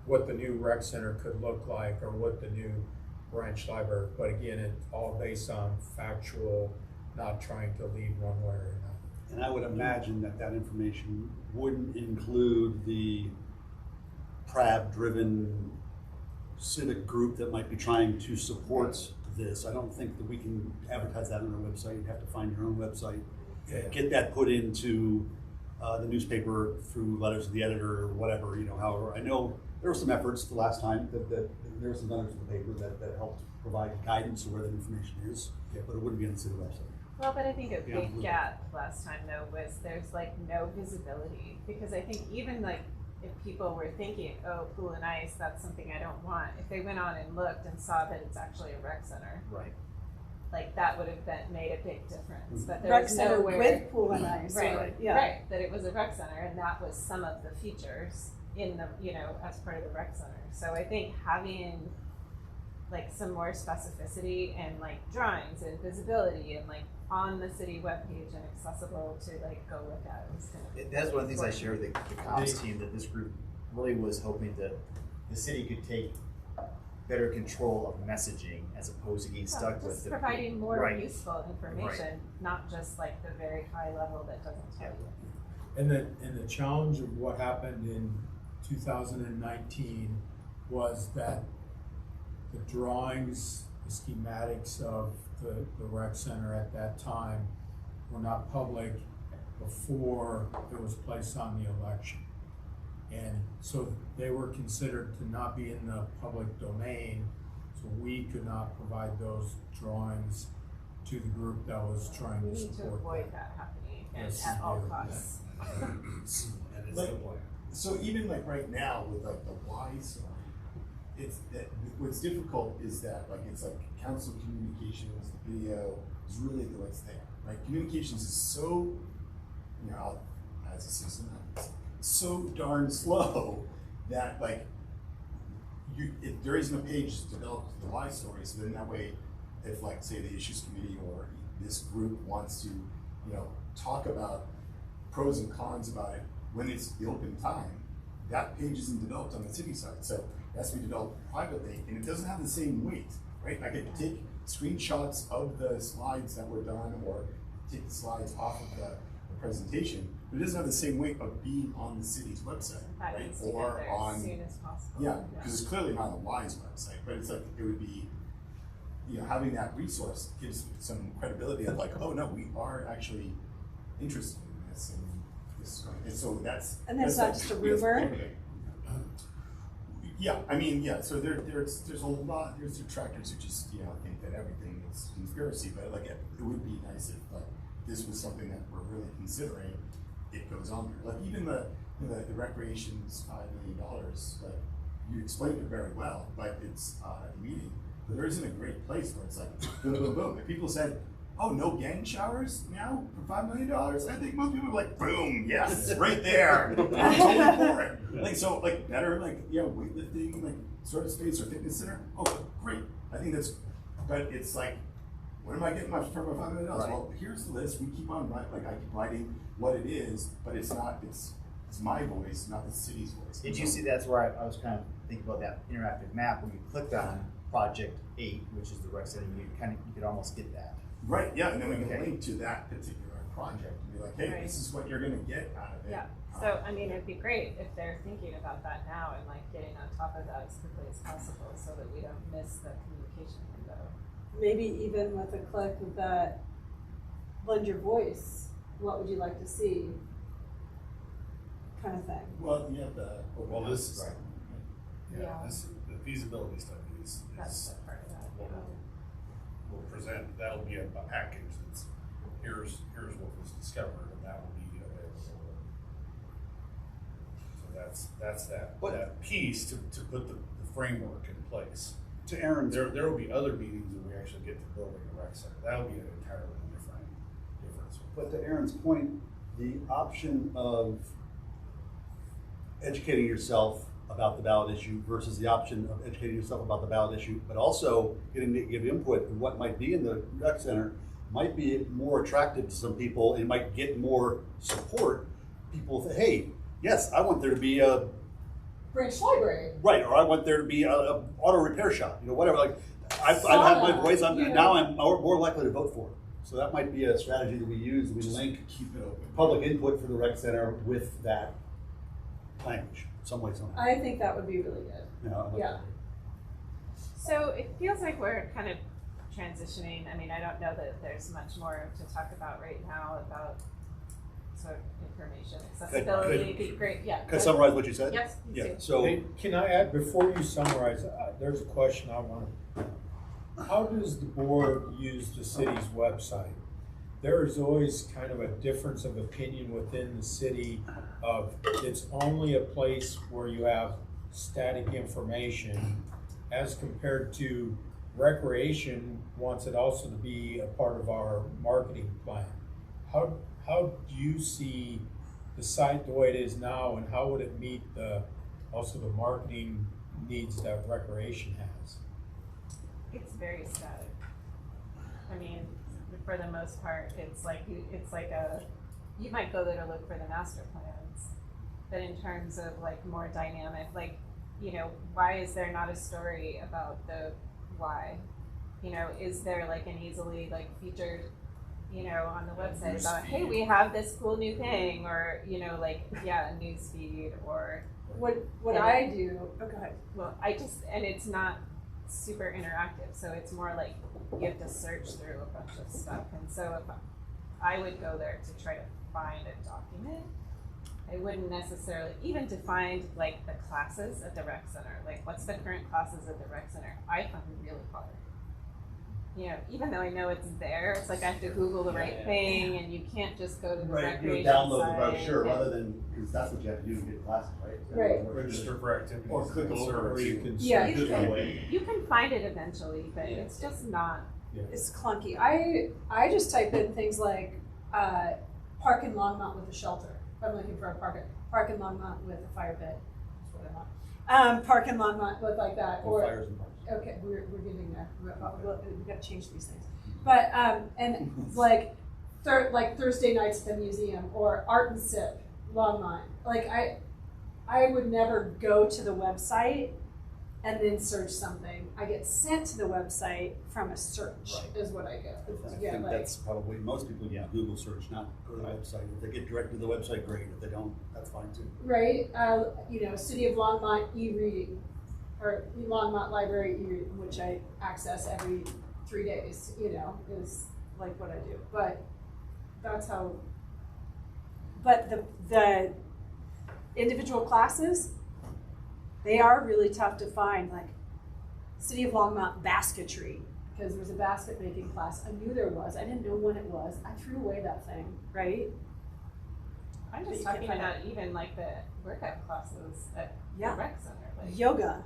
what the new rec center could look like or what the new branch library. But again, it's all based on factual, not trying to lead one way or another. And I would imagine that that information wouldn't include the PRAB-driven civic group that might be trying to support this. I don't think that we can advertise that on our website. You'd have to find your own website. Get that put into the newspaper through letters to the editor or whatever, however. I know there were some efforts the last time that there were some letters to the paper that helped provide guidance of where that information is, but it wouldn't be on the city website. Well, but I think a big gap last time though was there's like no visibility, because I think even like if people were thinking, oh, pool and ice, that's something I don't want, if they went on and looked and saw that it's actually a rec center, Right. like that would have made a big difference. But there Rec was center nowhere with pool and ice. right, Yeah. right, that it was a rec center, and that was some of the features in the as part of the rec center. So I think having like some more specificity and like drawings and visibility and like on the city webpage and accessible to like go look at is kind of That's one of the things I shared with the comms team, that this group really was hoping that the city could take better control of messaging as opposed to getting stuck with just the providing more right. useful information, not just like the very high level that doesn't tell you. And the challenge of what happened in 2019 was that the drawings, the schematics of the rec center at that time were not public before it was placed on the election. And so they were considered to not be in the public domain, so we could not provide those drawings to the group that was trying We to need to support avoid that. that happening and Yes, at all yeah. costs. So even like right now with like the why story, it's that what's difficult is that like it's like council communications, the video is really what's there. Right? Communications is so, as a citizen, so darn slow that like there isn't a page developed for the why story. So then that way, if like say the issues committee or this group wants to, talk about pros and cons about it when it's the open time, that page isn't developed on the city side. So it has to be developed privately, and it doesn't have the same weight, right? I could take screenshots of the slides that were done or take the slides off of the presentation, but it doesn't have the same weight of being on the city's website, That right? needs to get Or there on, as soon as possible. yeah, because it's clearly not on the Wise website, but it's like, it would be, having that resource gives some credibility of like, oh no, we are actually interested in this, and this is going, and so that's. And that's not just a rumor? Yeah, so there's a lot, there's detractors who just, think that everything is conspiracy, but like, it would be nice if like, this was something that we're really considering, it goes on there. Like even the recreation's $5 million, like you explained it very well, but it's at the meeting, but there isn't a great place where it's like, boom, boom, boom. If people said, oh, no gang showers now for $5 million, I think most people are like, boom, yes, right there. I'm totally for it. Like, so like better, like, weightlifting, like sort of space or fitness center. Oh, great. I think that's, but it's like, what am I getting for my $5 million? Right. Well, here's the list. We keep on writing, like I keep writing what it is, but it's not, it's my voice, not the city's voice. Did you see that's where I was kind of thinking about that interactive map when you clicked on Project 8, which is the rec center, you could almost get that. Right, yeah, and then we can Okay. link to that particular project and be like, hey, Right. this is what you're gonna get out of it. Yeah, so it'd be great if they're thinking about that now and like getting on top of that as quickly as possible so that we don't miss the communication window. Maybe even with a click of that, lend your voice, what would you like to see? Kind of thing. Well, you have the. Well, this is, Right. Yeah. the feasibility study That's is a part of that. what we'll present. That'll be a package that's, here's what was discovered, and that will be available. So that's that piece to put the framework in place. To Aaron's, There will be other meetings when we actually get to building the rec center. That'll be an entirely difference. but to Aaron's point, the option of educating yourself about the ballot issue versus the option of educating yourself about the ballot issue, but also getting to give input in what might be in the rec center might be more attractive to some people and might get more support. People say, hey, yes, I want there to be a Branch library. right, or I want there to be a auto repair shop, you know, whatever. Like, I've had my voice. Now I'm more likely to vote for it. So that might be a strategy that we use. We link Keep it open. public input for the rec center with that language, some way, somehow. I think that would be really good. You know, Yeah. So it feels like we're kind of transitioning. I mean, I don't know that there's much more to talk about right now about sort of information accessibility. It'd be great. Yeah. Can I summarize what you said? Yes. Yeah. Do. So Hey, can I add, before you summarize, there's a question I want. How does the board use the city's website? There is always kind of a difference of opinion within the city of it's only a place where you have static information as compared to recreation wants it also to be a part of our marketing plan. How do you see the site the way it is now, and how would it meet also the marketing needs that recreation has? It's very static. I mean, for the most part, it's like you might go there to look for the master plans, but in terms of like more dynamic, like, you know, why is there not a story about the why? You know, is there like an easily like featured, you know, on the website about, hey, we have this cool new thing, or, you know, like, yeah, a news feed, or What I do, oh, go ahead. well, and it's not super interactive, so it's more like you have to search through a bunch of stuff. And so if I would go there to try to find a document, I wouldn't necessarily, even to find like the classes at the rec center, like what's the current classes at the rec center, I find it really hard. You know, even though I know it's there, it's like I have to Google the right thing, and you can't just go to the right, you recreation download the site. brochure rather than, because that's what you have to do to get classes, right? Right. Register for activities. Or click a Or search. you can Yeah. search it away. You can find it eventually, but it's just not. It's clunky. I just type in things like park in Longmont with a shelter. If I'm looking for a park in Longmont with a fire pit. That's what I want. Park in Longmont with like that. Or fires and parks. Okay, we're getting there. We've got to change these things. But and like Thursday nights at the museum or Art and Sip, Longmont. Like I would never go to the website and then search something. I get sent to the website from a search is what I get. I think that's probably, most people use Google search, not go to the website. If they get directed to the website, great. If they don't, that's fine too. Right, you know, City of Longmont e-reading, or Longmont Library e-reading, which I access every 3 days, you know, is like what I do. But that's how, but the individual classes, they are really tough to find, like City of Longmont basketry, because there's a basket making class. I knew there was, I didn't know when it was. I threw away that thing, right? I'm just talking about even like the workout classes at the rec center. Like, Yoga.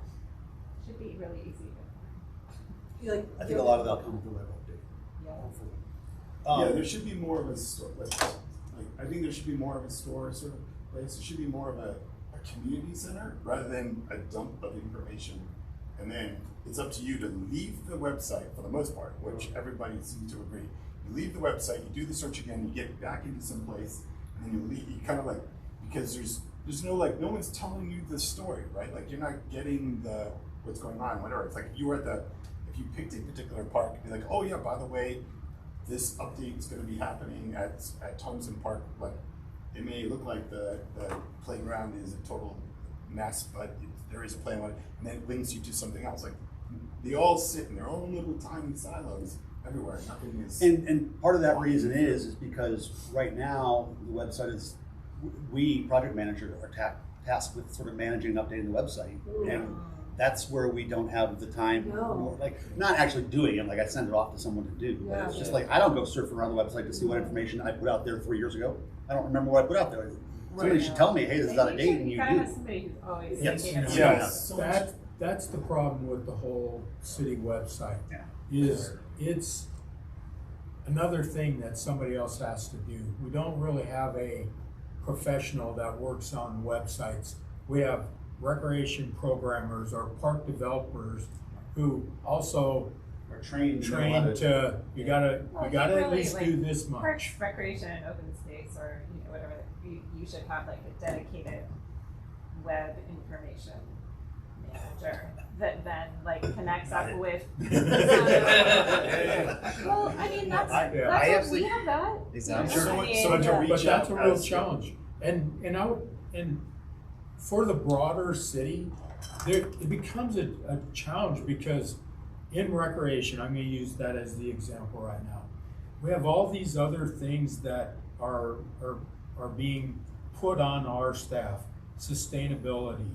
should be really easy to You like, I think a lot of that'll come with the web update. Yeah. Hopefully. Yeah, there should be more of a store. Like, I think there should be more of a store sort of place. It should be more of a community center rather than a dump of information. And then it's up to you to leave the website for the most part, which everybody seems to agree. You leave the website, you do the search again, you get back into some place, and then you leave. You kind of like, because there's no like, no one's telling you the story, right? Like you're not getting what's going on, whatever. It's like you were if you picked a particular park, you'd be like, oh yeah, by the way, this update is going to be happening at Thompson Park. Like, it may look like the playground is a total mess, but there is a play on it, and then it links you to something else. Like, they all sit in their own little tiny silos everywhere. Nothing is. And part of that reason is because right now the website is, we project managers are tasked with sort of managing and updating the website, and that's where we don't have the time, like not actually doing it. Like I send it off to someone to do, but it's just like I don't go surfing around the website to see what information I put out there 3 years ago. I don't remember what I put out there. Somebody should tell me, hey, this is out of date, and you do. somebody who's always Yes. thinking about Yes. that's the problem with the whole city website. Yeah. Is it's another thing that somebody else has to do. We don't really have a professional that works on websites. We have recreation programmers or park developers who also Are trained to, you gotta at really, least like, do this Parks, much. recreation, and open space, or whatever. You should have like a dedicated web information manager that then like connects up with. Well, I mean that's we have that. Exactly. I mean, But reach that's a out real as- challenge. And for the broader city, it becomes a challenge because in recreation, I'm gonna use that as the example right now. We have all these other things that are being put on our staff: sustainability,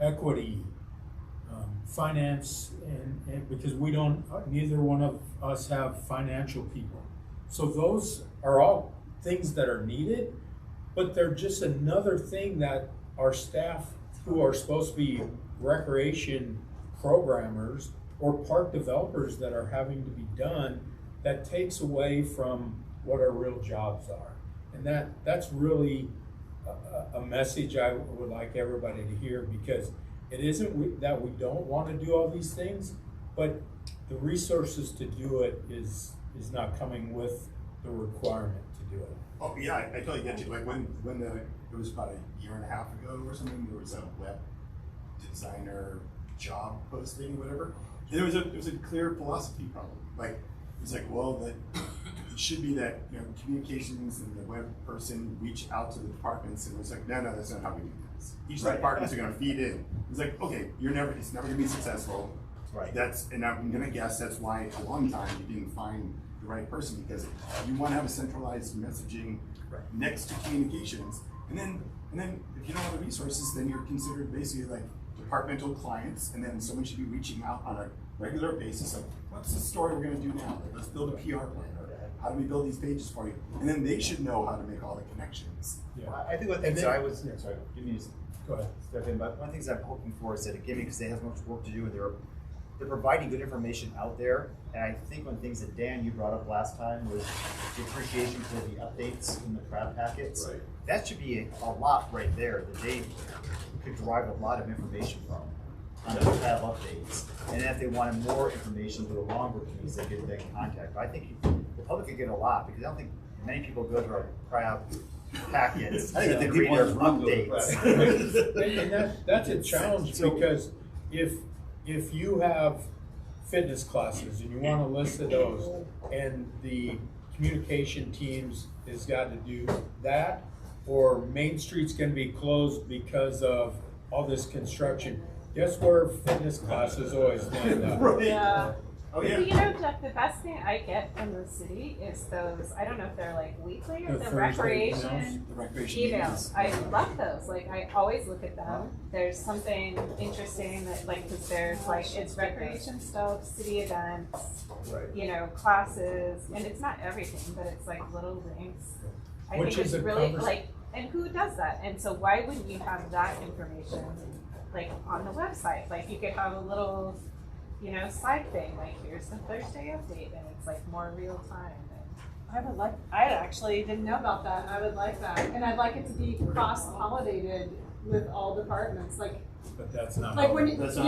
equity, finance, and because neither one of us have financial people. So those are all things that are needed, but they're just another thing that our staff who are supposed to be recreation programmers or park developers that are having to be done, that takes away from what our real jobs are. And that's really a message I would like everybody to hear, because it isn't that we don't want to do all these things, but the resources to do it is not coming with the requirement to do it. Oh, yeah, I totally get you. Like when it was about a year and a half ago or something, there was a web designer job posting, whatever. And there was a clear philosophy problem. Like, it's like, well, that it should be that, communications and the web person reach out to the departments, and it's like, no, that's not how we do this. Each of the departments are gonna feed in. It's like, okay, it's never gonna be successful. Right. And I'm gonna guess that's why a long time you didn't find the right person, because you want to have a centralized messaging next to communications, and then if you don't have the resources, then you're considered basically like departmental clients, and then someone should be reaching out on a regular basis, like, what's the story we're going to do now? Like, let's build a PR plan, or how do we build these pages for you? And then they should know how to make all the connections. Yeah. I think one thing that I was, sorry, give me Go ahead. step in, but one of the things I'm hoping for is that again, because they have much work to do, and they're providing good information out there. And I think one of the things that Dan, you brought up last time was the appreciation for the updates in the crowd packets. Right. That should be a lot right there that they could derive a lot of information from on the crowd updates. And if they wanted more information with a longer piece, they could then contact. But I think the public could get a lot, because I don't think many people go to our crowd packets I think to the read people their want to go to updates. And that's a challenge, because if you have fitness classes and you want a list of those, and the communication teams has got to do that, or Main Street's gonna be closed because of all this construction, guess where fitness classes always land up? Yeah. Oh, yeah. Jeff, the best thing I get from the city is those, I don't know if they're like weekly or The the Thursday recreation The recreation emails. meetings. I love those. Like, I always look at them. There's something interesting that, like, because there's like, it's recreation stuff, city events, classes, and it's not everything, but it's like little links. I Which think is it's a really convers- like, and who does that? And so why wouldn't you have that information like on the website? Like, you could have a little, side thing, like, here's the Thursday update, and it's like more real time. I actually didn't know about that. I would like that. And I'd like it to be cross-pollinated with all departments, But that's not. like how when, it you, works. cause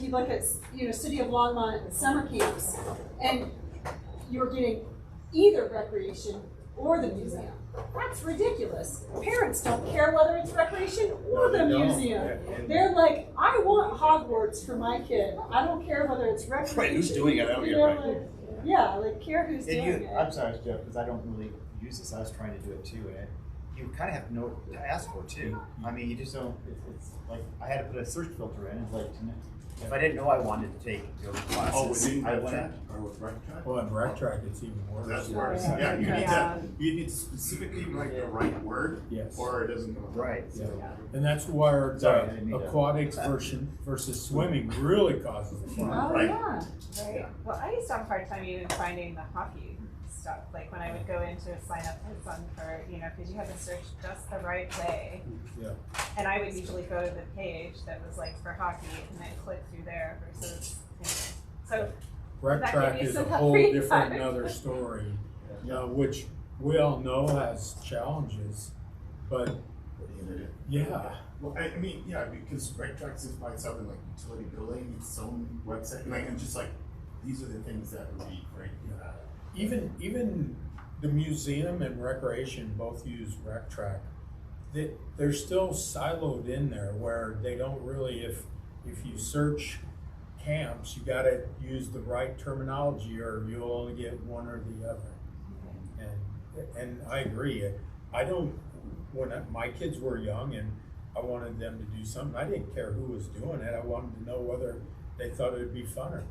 you look at, City of Longmont summer camps, and you're getting either recreation or the museum. That's ridiculous. Parents don't care whether it's recreation or the museum. They're like, I want Hogwarts for my kid. I don't care whether it's recreation. Right, who's doing it? I don't get it. Care who's doing it. I'm sorry, Jeff, because I don't really use this. I was trying to do it too, and you kind of have to know what to ask for too. I mean, you just don't. It's like I had to put a search filter in. It's like, if I didn't know I wanted to take yoga classes, Oh, within I Rec went. Track or with Rec Track? Well, in Rec Track, it's even worse. That's worse. Yeah, you need to specifically write the right word, Yes. or it doesn't go. Right. Yeah. And that's why our Sorry, I didn't mean to- aquatics versus swimming really causes a problem. Oh, Right. yeah. Right. Well, I used to have a hard time even finding the hockey stuff. Like when I would go in to sign up my son for, because you had to search just the right way. Yeah. And I would usually go to the page that was like for hockey and then click through there versus, so. Rec that track gave you is a some whole free different time. another story, which we all know has challenges, but yeah. Well, I mean, yeah, because Rec Track sits by itself in like utility building, its own website, like, and just like, these are the things that would be great. Even the museum and recreation both use Rec Track. They're still siloed in there where they don't really, if you search camps, you gotta use the right terminology or you'll only get one or the other. And I agree. When my kids were young and I wanted them to do something, I didn't care who was doing it. I wanted to know whether they thought it would be fun or not.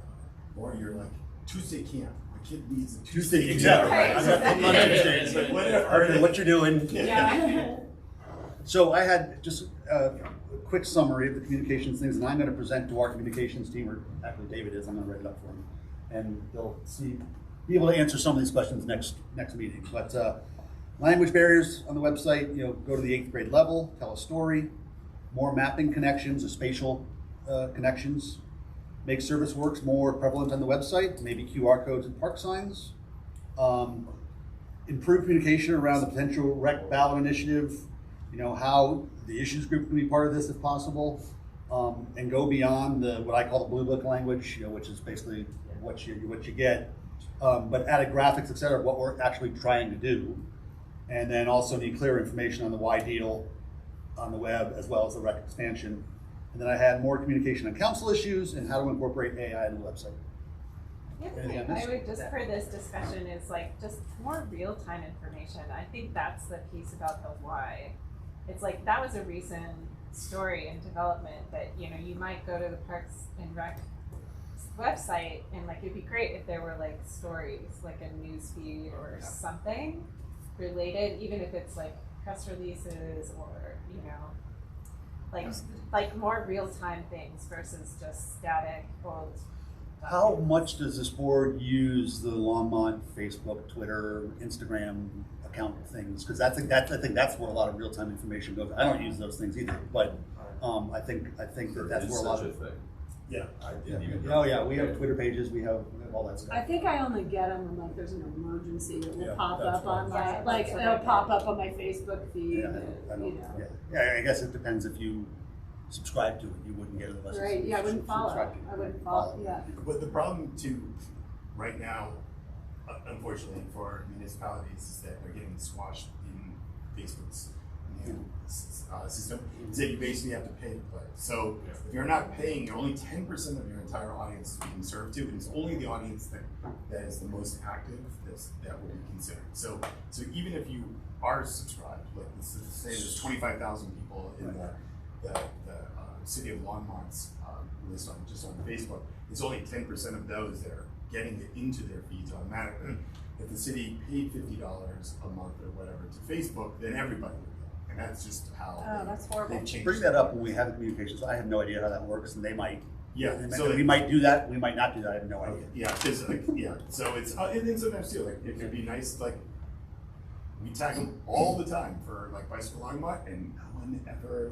Or you're like, Tuesday camp. My kid needs a Tuesday, camp. exactly. Right. I'm not on Tuesdays, but whatever. What you're doing. Yeah. So I had just a quick summary of the communications things, and I'm going to present to our communications team, or actually David is. I'm going to write it up for him, and they'll be able to answer some of these questions next meeting. But language barriers on the website, go to the 8th grade level, tell a story, more mapping connections or spatial connections, make service works more prevalent on the website, maybe QR codes and park signs, improve communication around the potential rec ballot initiative, how the issues group can be part of this if possible, and go beyond what I call the blue book language, which is basically what you get, but added graphics, et cetera, what we're actually trying to do. And then also need clear information on the why deal on the web as well as the rec expansion. And then I had more communication on council issues and how to incorporate AI in the website. The other thing I would just for this discussion is like just more real-time information. I think that's the piece about the why. It's like that was a recent story in development that you might go to the Parks and Rec website and like it'd be great if there were like stories, like a news feed or something related, even if it's like press releases or like more real-time things versus just static old. How much does this board use the Longmont Facebook, Twitter, Instagram account things? Because I think that's where a lot of real-time information goes. I don't use those things either, but I think that's where a lot of thing. Yeah. Oh yeah, we have Twitter pages, we have all that stuff. I think I only get them when like there's an emergency that will pop that's up on right. my Yeah, it'll pop up on my Facebook feed. Yeah, I guess it depends if you subscribe to it, you wouldn't get it unless you Right, yeah, I wouldn't follow. subscribe to it. I wouldn't follow, yeah. But the problem too, right now, unfortunately for municipalities, is that they're getting squashed in Facebook's new system. Is that you basically have to pay to play. So if you're not paying, you're only 10% of your entire audience is being served to, and it's only the audience that is the most active that will be considered. So even if you are subscribed, like let's say there's 25,000 people in the city of Longmont's list just on Facebook, it's only 10% of those that are getting it into their feeds automatically. If the city paid $50 a month or whatever to Facebook, then everybody would get it. And that's just how that's horrible. they've changed. Bring that up when we have the communications. I have no idea how that works, and they might. Yeah, we might do that. We might not do that. I have no idea. Yeah, because so it's and then sometimes too, like it could be nice, like we tag them all the time for like Bicycle Longmont, and no one ever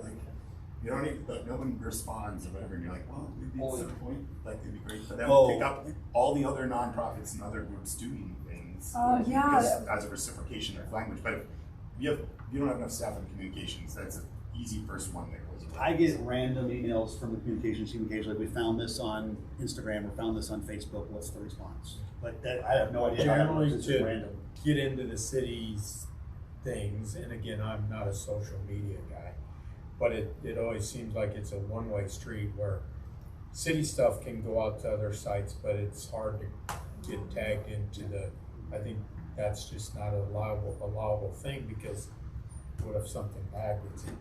no one responds or whatever, and you're like, well, maybe at some point, like it'd be great for them to pick up all the other nonprofits and other groups doing things. Oh yeah. As a reciprocation of language, but if you don't have enough staff in communications, that's an easy first one that goes away. I get random emails from the communications team occasionally. We found this on Instagram or found this on Facebook. What's the response? But I have no idea. Generally, It's to random. get into the city's things, and again, I'm not a social media guy, but it always seems like it's a one-way street where city stuff can go out to other sites, but it's hard to get tagged into I think that's just not a allowable thing, because what if something bad gets in?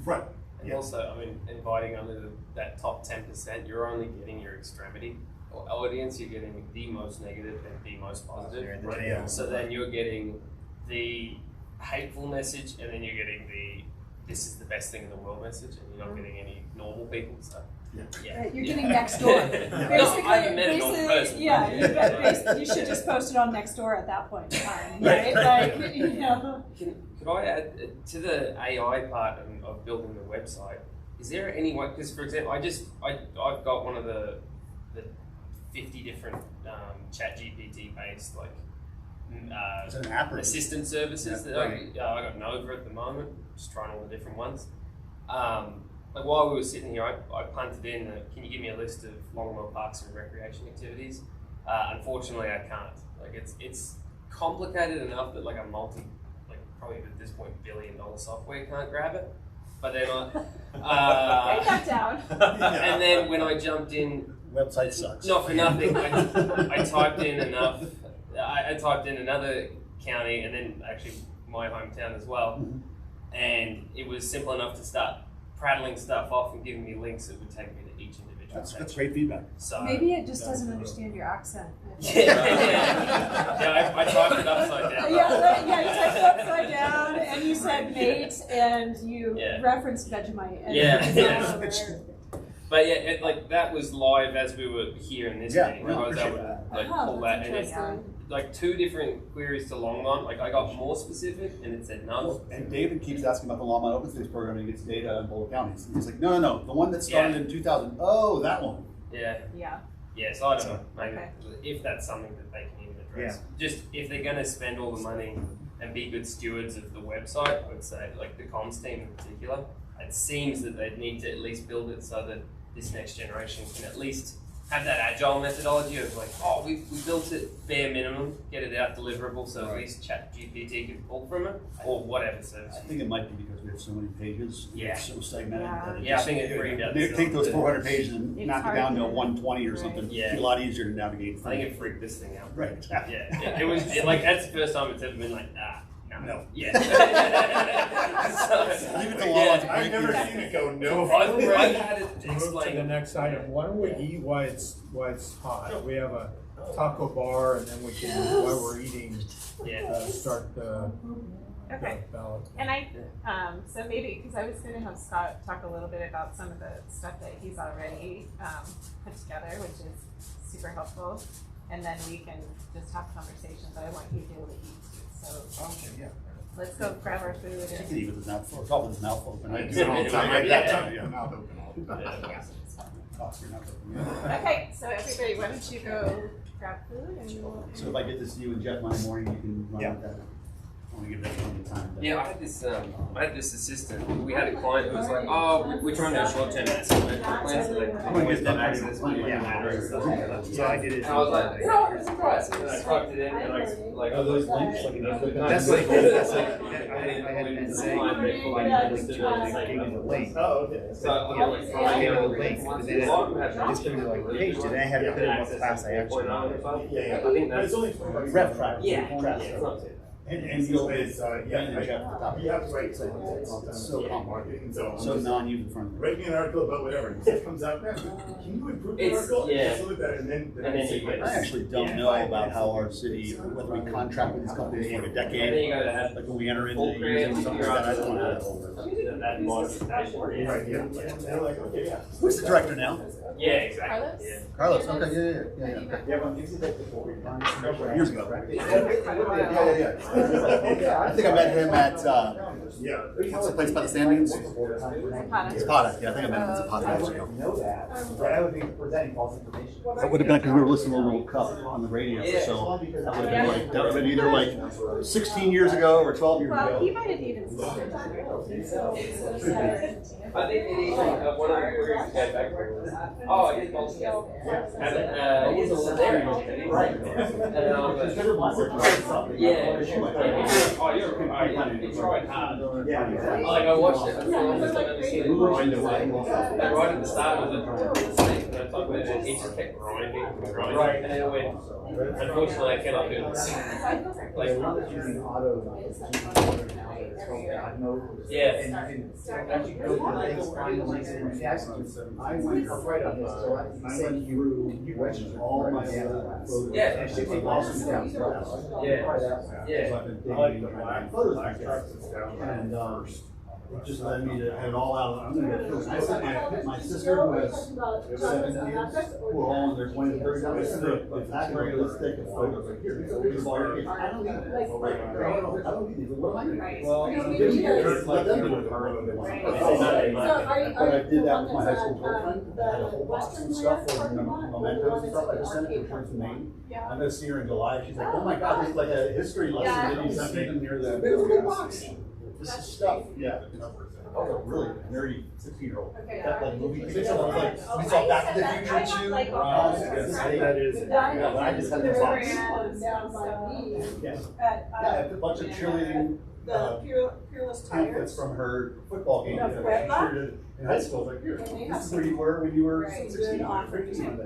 Right. And also, I mean, inviting under that top 10%, you're only getting your extremity audience. You're getting the most negative and the most positive. Right. Yeah. So then you're getting the hateful message, and then you're getting the this is the best thing in the world message, and you're not getting any normal people. So You're getting next door. Basically, I haven't met a normal person. You should just post it on Nextdoor at that point in time, right? Like, you know. Could I add to the AI part of building the website? Is there any way? Because for example, I've got one of the 50 different ChatGPT based like It's an app or assistant services that I got Nova at the moment. Just trying all the different ones. Like while we were sitting here, I punted in. Can you give me a list of Longmore parks and recreation activities? Unfortunately, I can't. Like it's complicated enough that like a probably at this point $1 billion software can't grab it. But then Write that down. And then when I jumped in, website sucks. not for nothing. I typed in enough. I typed in another county and then actually my hometown as well, and it was simple enough to start prattling stuff off and giving me links that would take me to each individual. That's great feedback. So maybe it just doesn't understand your accent. Yeah, I typed it upside down. Yeah, you typed it upside down, and you said mate, and you referenced Vegemite. And But yeah, like that was live as we were here in this meeting. Like I was able to pull that, and it's like 2 different queries to Longmont. Like I got more specific, and it said none. And David keeps asking about the Longmont Open Space Program and he gets data in both counties. And he's like, no, the one that started in 2000. Oh, that one. Yeah, so I don't know. Maybe if that's something that they can even address. Just if they're going to spend all the money and be good stewards of the website, I would say, like the comms team in particular, it seems that they'd need to at least build it so that this next generation can at least have that agile methodology of like, oh, we built it bare minimum, get it out deliverable, so at least ChatGPT can pull from it, or whatever service. I think it might be because we have so many pages. It's so segmented. I think it freaked out. Take those 400 pages and knock it down to 120 or something. It's a lot easier to navigate. I think it freaked this thing out. Right, exactly. It was like that's the first time it's ever been like, no. Yeah. Leave it to law. I've never seen it go no. I've had it Move to the next item. Why don't we eat while it's hot? We have a taco bar, and then we can, while we're eating, start the ballot. And so maybe, because I was going to have Scott talk a little bit about some of the stuff that he's already put together, which is super helpful, and then we can just have conversations. I want you to be able to eat. So let's go grab our food. He can eat with his mouth full. Talk with his mouth open. I do it all the time. Mouth open all the time. Okay, so everybody, why don't you go grab food and So if I get this to you and Jeff Monday morning, you can run with that. I want to give that one the time. Yeah, I had this assistant. We had a client who was like, "Oh, we're trying to do a short-term asset management plan, so they always have access to money and stuff like that." So I did it. And I was like, "No, I'm surprised." And I typed it in, and I like, "Are those links?" Like, that's like I had been saying, I gave him the link. Oh, okay. So I gave him the link, but then I just put it like page, and I had to put in what class I actually wanted. I think that's Rep track. yeah. And you'll It's right. so marketing. so non-user friendly. Write me an article about whatever. And it comes out. Can you improve the article? Just look at that, and then I actually don't know about how our city, whether we contract with these companies for like a decade, like when we enter into using something like that, I don't know how that all works. Right, yeah. They're like, okay, yeah. Who's the director now? Yeah, exactly. Carlos, okay, years ago. I think I met him at, what's the place by the sand dunes? Zapata, yeah, I think I met him at Zapata years ago. That would have been because we were listening to World Cup on the radio, so that would have been either like 16 years ago or 12 years well, ago. he might have even seen I think it is one of the queries to go back to. Oh, he's multi-skill. And he's also there. Right. And then I was like, yeah. Oh, you're right. He tried hard. Like I watched it. I've never seen it grind away. And right at the start of it, he just kept grinding. Right. And then it went, unfortunately, I cannot do this. Like, yeah. I went right on this, so I went through all my Yeah. Yeah. Yeah. I like the black charts down and it just led me to have it all out. I'm gonna go. I sent my sister who has 7 kids, who are all in their 20s and 30s. I said, it's actually realistic. It's like, here, so we just all your kids. I don't need it. I don't need these. What am I doing? Well, let them do it. But I did that with my high school girlfriend. I had a whole box of stuff for mementos and stuff. I just sent it to her from Maine. I'm gonna see her in July. She's like, oh my God, this is like a history lesson. Did you send me near the big box? This is stuff. Yeah. I was a really nerdy 16-year-old. That like movie tickets. I was like, we saw Back to the Future too. That is. Yeah, but I just had the box. Yeah, a bunch of cheerleading. Peerless pamphlets from her football game in high school. Like, here, this is where you were when you were 16 or 15.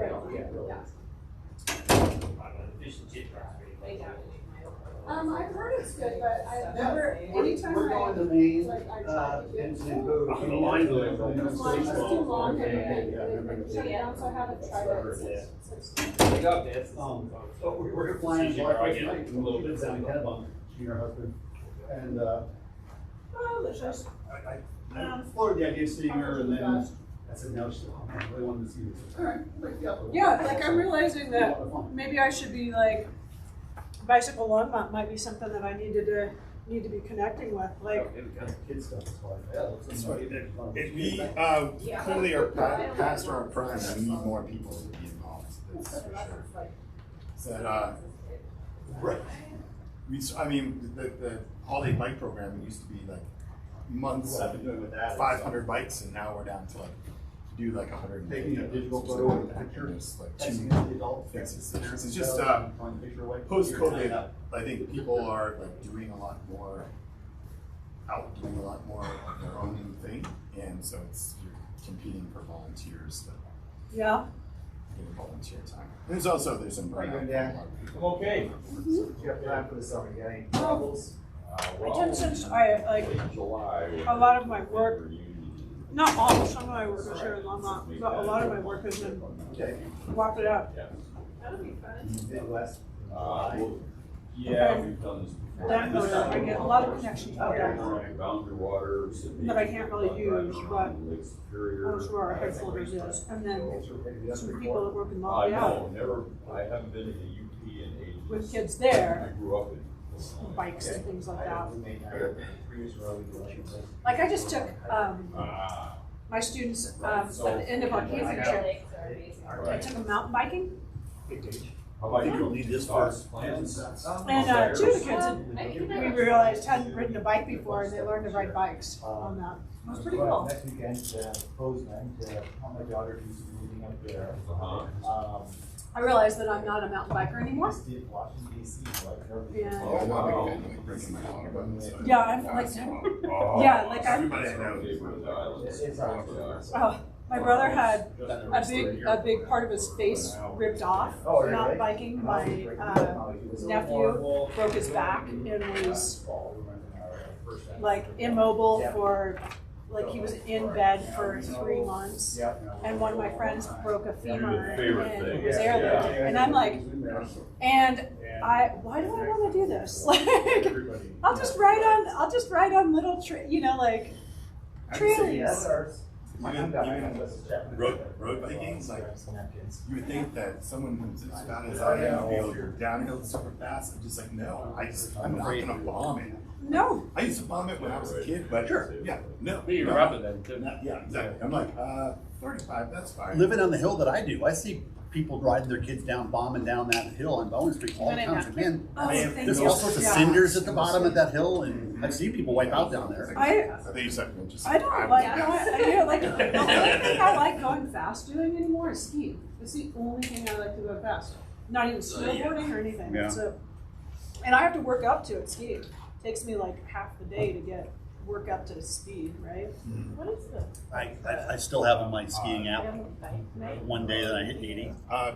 I've heard it's good, but I've never, anytime we're going to Maine, like, I tried to and get go to the line the line was too long, and shut it down, so I haven't tried it since. So we're flying July 1st night, and we'll live down in Kennebunk, she and her husband. And Delicious. I explored the idea of seeing her, and then I said, no, I really wanted to see this. All right, yeah, like I'm realizing that maybe I should be like, bicycle Longmont might be something that I need to be connecting with, like. Kid stuff is fun. If we clearly are past our prime, we need more people to be involved. That's for sure. So that I mean, the holiday bike program used to be like months of 500 bikes, and now we're down to like do like 100. Taking a digital photo and a picture, just like 2 fixes. It's just post-COVID. I think people are like doing a lot more, out doing a lot more of their own thing, and so it's you're competing for volunteers that yeah. get volunteer time. And there's some burnout. Okay. You have time for the summer. You got any troubles? Since I like a lot of my work. Not all, some of my work is here in Longmont, but a lot of my work has been walk it out. That'll be fun. Midwest. Yeah, we've done this before. Denver, I get a lot of connections out there Boundary Waters. that I can't really use, but that's where our headquarters is. And then some people that work in Montreal I haven't been to the UP in ages. with kids there, I grew up in bikes and things like that. Like I just took my students at the end of our camping trip. I took them mountain biking. How about you don't need this for And 2 of the kids, we realized, hadn't ridden a bike before, and they learned to ride bikes on that. It was pretty cool. Next weekend, Bozeman, to help my daughter do some moving up there. I realized that I'm not a mountain biker anymore. Washington, D.C. Yeah. Oh, Yeah, I'm like, yeah, like I'm. My brother had a big part of his face ripped off mountain biking. My nephew broke his back and was like immobile for, like he was in bed for 3 months. And one of my friends broke a femur and was airlifted. And I'm like, why do I want to do this? Like, I'll just ride on little trails. Road biking, like you would think that someone who's as bad as I am would be able to go downhill super fast. I'm just like, no, I'm not gonna bomb it. No. I used to bomb it when I was a kid, but yeah, no. You're rubbing them too. Yeah, exactly. I'm like, 35, that's fine. Living on the hill that I do, I see people riding their kids down, bombing down that hill on Bowen Street all the time. So, man, there's all sorts of cinders at the bottom of that hill, and I've seen people wipe out down there. I don't like. The only thing I like going fast doing anymore is skiing. It's the only thing I like to go fast. Not even snowboarding or anything. Yeah. So, and I have to work up to it skiing. It takes me like half the day to work up to speed, right? What is this? I still have on my skiing app one day that I hit 80.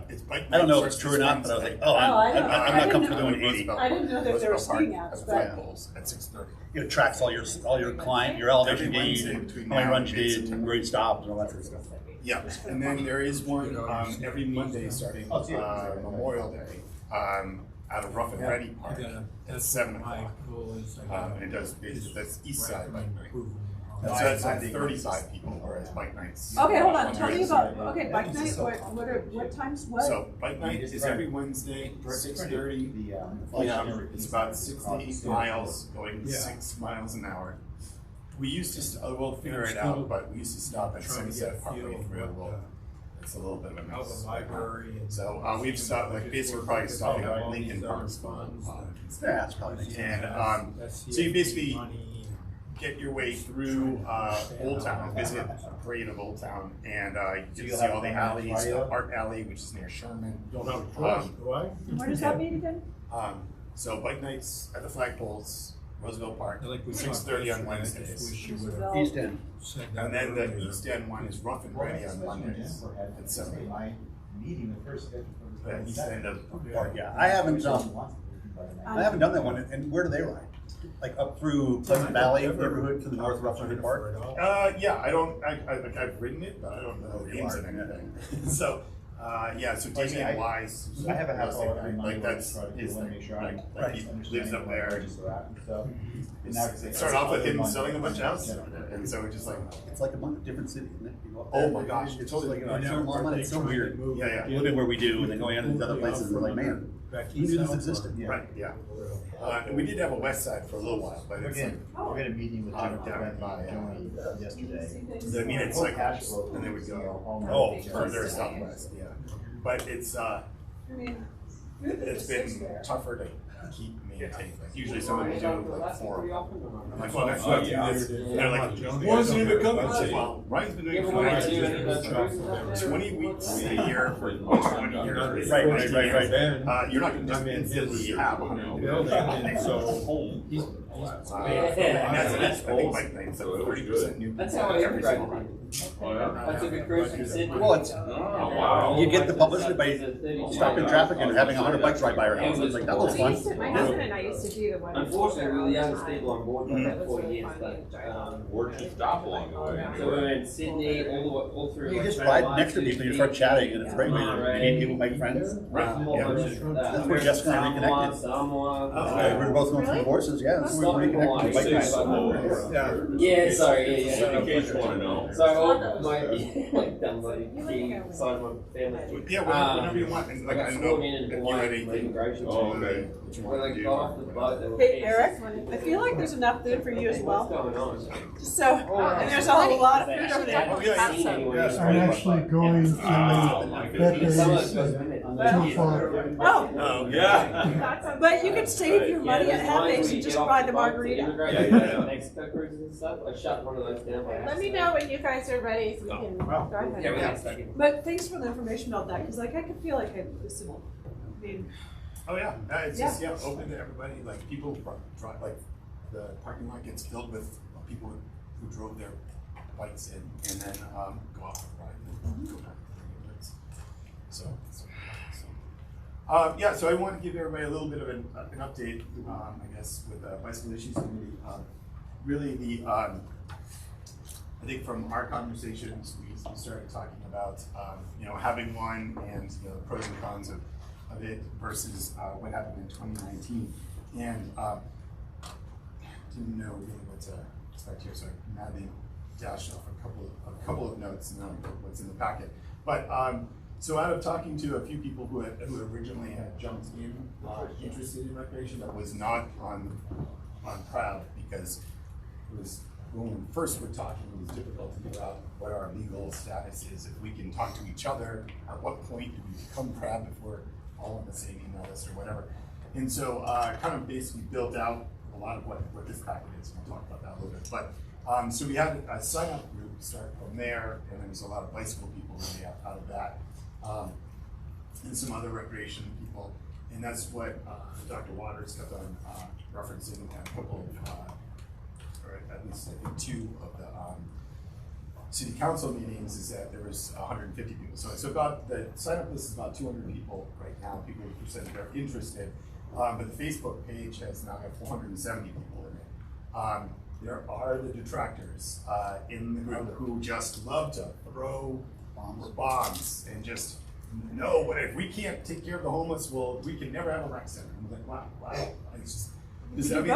It's bike. I don't know if it's true or not, but I was like, I'm not comfortable doing 80. I didn't know that there were skiing apps, but at 6:30. It tracks all your climb, your elevation gain, how many runs you did, where you stopped, and all that sort of stuff. Yeah, and then there is one every Monday starting Memorial Day out of Rough and Ready Park at 7 o'clock. And it does that's east side bike. So that's like 35 people, whereas bike nights. Okay, hold on, tell me about, bike night, what times, what? So bike night is every Wednesday, 6:30 p.m. It's about 68 miles, going 6 miles an hour. We used to, we'll figure it out, but we used to stop at Sunset partway through. It's a little bit of a mess. So we've stopped, like basically probably stopping at Lincoln Park's fun. Yeah, that's probably. And so you basically get your way through Old Town, basically a parade of Old Town, and you get to see all the alleys, the Art Alley, which is near Sherman. Where does that mean again? So bike nights at the flagpoles, Roosevelt Park, 6:30 on Wednesdays. East End. And then the East End one is Rough and Ready on Mondays at 7. The East End of Park. Yeah, I haven't done that one. And where do they ride? Like up through Pleasant Valley neighborhood to the north of Rough Park? Yeah, I've ridden it, but I don't know the ins and anything. So, so Damian Wise, I have a house like that's his thing, like he lives up there. It started off with him selling a bunch of houses, and so it's just like it's like a different city, isn't it? Oh my gosh, it's totally it's so weird. Yeah. Living where we do, and then going into these other places, and we're like, man, who knew this existed? Right, yeah. We did have a west side for a little while, but it's like we had a meeting with down by yesterday. I mean, it's like, and they would go further southwest, yeah. But it's been tougher to keep maintaining. Like usually someone would do like 4 of them. I'm like, well, that's not do this. And they're like, when's it even coming? I said, well, Ryan's been doing it for 20 weeks a year for 20 years. Right. You're not going to just instantly have 100. So that's I think bike nights, 30% new. That's how I every single That's a good cruise from Sydney. Well, it's, you get the publicity by stopping traffic and having 100 bikes ride by your house. It's like, that looks fun. My husband and I used to do the one. Unfortunately, we're the youngest people on board for about 4 years, but where'd you stop along the way? so we were in Sydney, all through. You just ride next to people and you start chatting, and it's great. You meet people, make friends. That's where Jessica and I reconnected. We were both going through divorces, yeah. That's where we reconnected. Yeah, sorry, In case you want to know. So my dumb buddy, side of my family. Yeah, whenever you want. And, like, I don't know if you're ready. Hey, Eric, I feel like there's enough food for you as well. What's going on? So, and there's a whole lot of food over there. I'm actually going to that day too far. Oh, yeah. But you could save your money at Half Days and just buy the margarita. Mexico cruises and stuff. I shut one of those down. Let me know when you guys are ready so we can go ahead. Yeah, we have a second. But thanks for the information about that, because like I could feel like I listened. I mean, Oh yeah, it's just open to everybody. Like people drive, like the parking lot gets filled with people who drove their bikes in and then go off and ride and go back to their neighborhoods. So I want to give everybody a little bit of an update, I guess, with the Bicycle Issues Committee. Really, I think from our conversations, we started talking about having one and the pros and cons of it versus what happened in 2019, and didn't know really what to expect here, so I madly dashed off a couple of notes and what's in the packet. But so out of talking to a few people who originally had jumped in interested in recreation, that was not on Proud, because it was when we first were talking, it was difficult to figure out what our legal status is, if we can talk to each other, at what point do we become Proud if we're all on the same email list or whatever. And so kind of basically built out a lot of what this packet is. We'll talk about that a little bit. But so we had a sign-up group start from there, and there was a lot of bicycle people really out of that, and some other recreation people. And that's what Dr. Waters kept on referencing at a couple of, or at least I think 2 of the city council meetings, is that there was 150 people. So about the sign-up list is about 200 people right now. People who said they're interested, but the Facebook page has now got 470 people in it. There are the detractors in the group who just love to throw bombs and just no. If we can't take care of the homeless, well, we can never have a rec center. I'm like, wow. It's just, Just, I mean,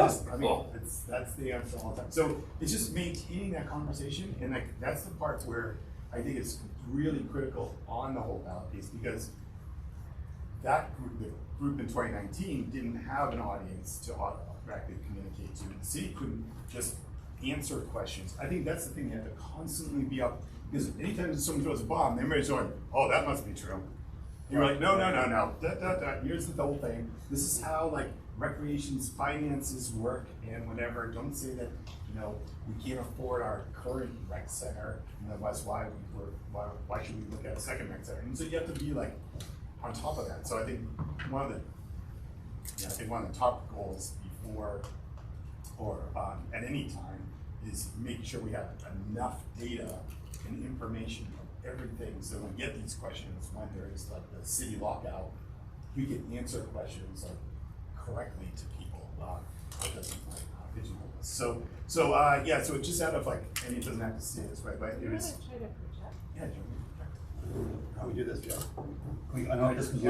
that's the answer all the time. So it's just maintaining that conversation, and like that's the part where I think it's really critical on the whole ballot piece, because that group, the group in 2019, didn't have an audience to directly communicate to. The city couldn't just answer questions. I think that's the thing, you have to constantly be up, because anytime someone throws a bomb, everybody's going, oh, that must be true. You're like, no. Here's the whole thing. This is how like recreation's finances work, and whatever. Don't say that, you know, we can't afford our current rec center, and that's why why should we look at a second rec center? And so you have to be like on top of that. So I think one of the top goals before or at any time is making sure we have enough data and information of everything, so when we get these questions, when there is like the city lockout, we can answer questions like correctly to people. It doesn't like pigeonhole us. So it just out of like, and it doesn't have to stay this way, but it was. Yeah, How we do this, Joe? I know this was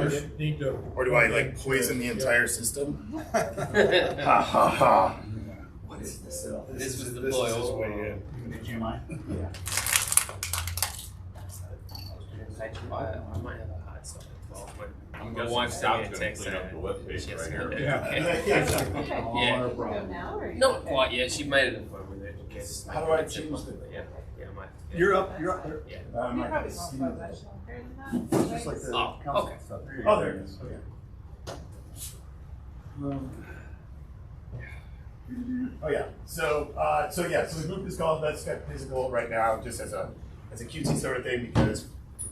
or do I like poison the entire system? Ha ha ha. What is this? This was the boil. Did you mind? Yeah. I might have a hot stop at 12. My wife's out to clean up the webpage right here. Yeah. Go now, or Not quite yet. She made an appointment with educators. How do I change the? Yeah, I might. You're up there. Yeah. You probably won't vote much longer than that. Just like the Oh, council okay. stuff. Oh, there it is. Okay. Oh yeah. So the group is called Let's Get Physical right now, just as a cutesy sort of thing, because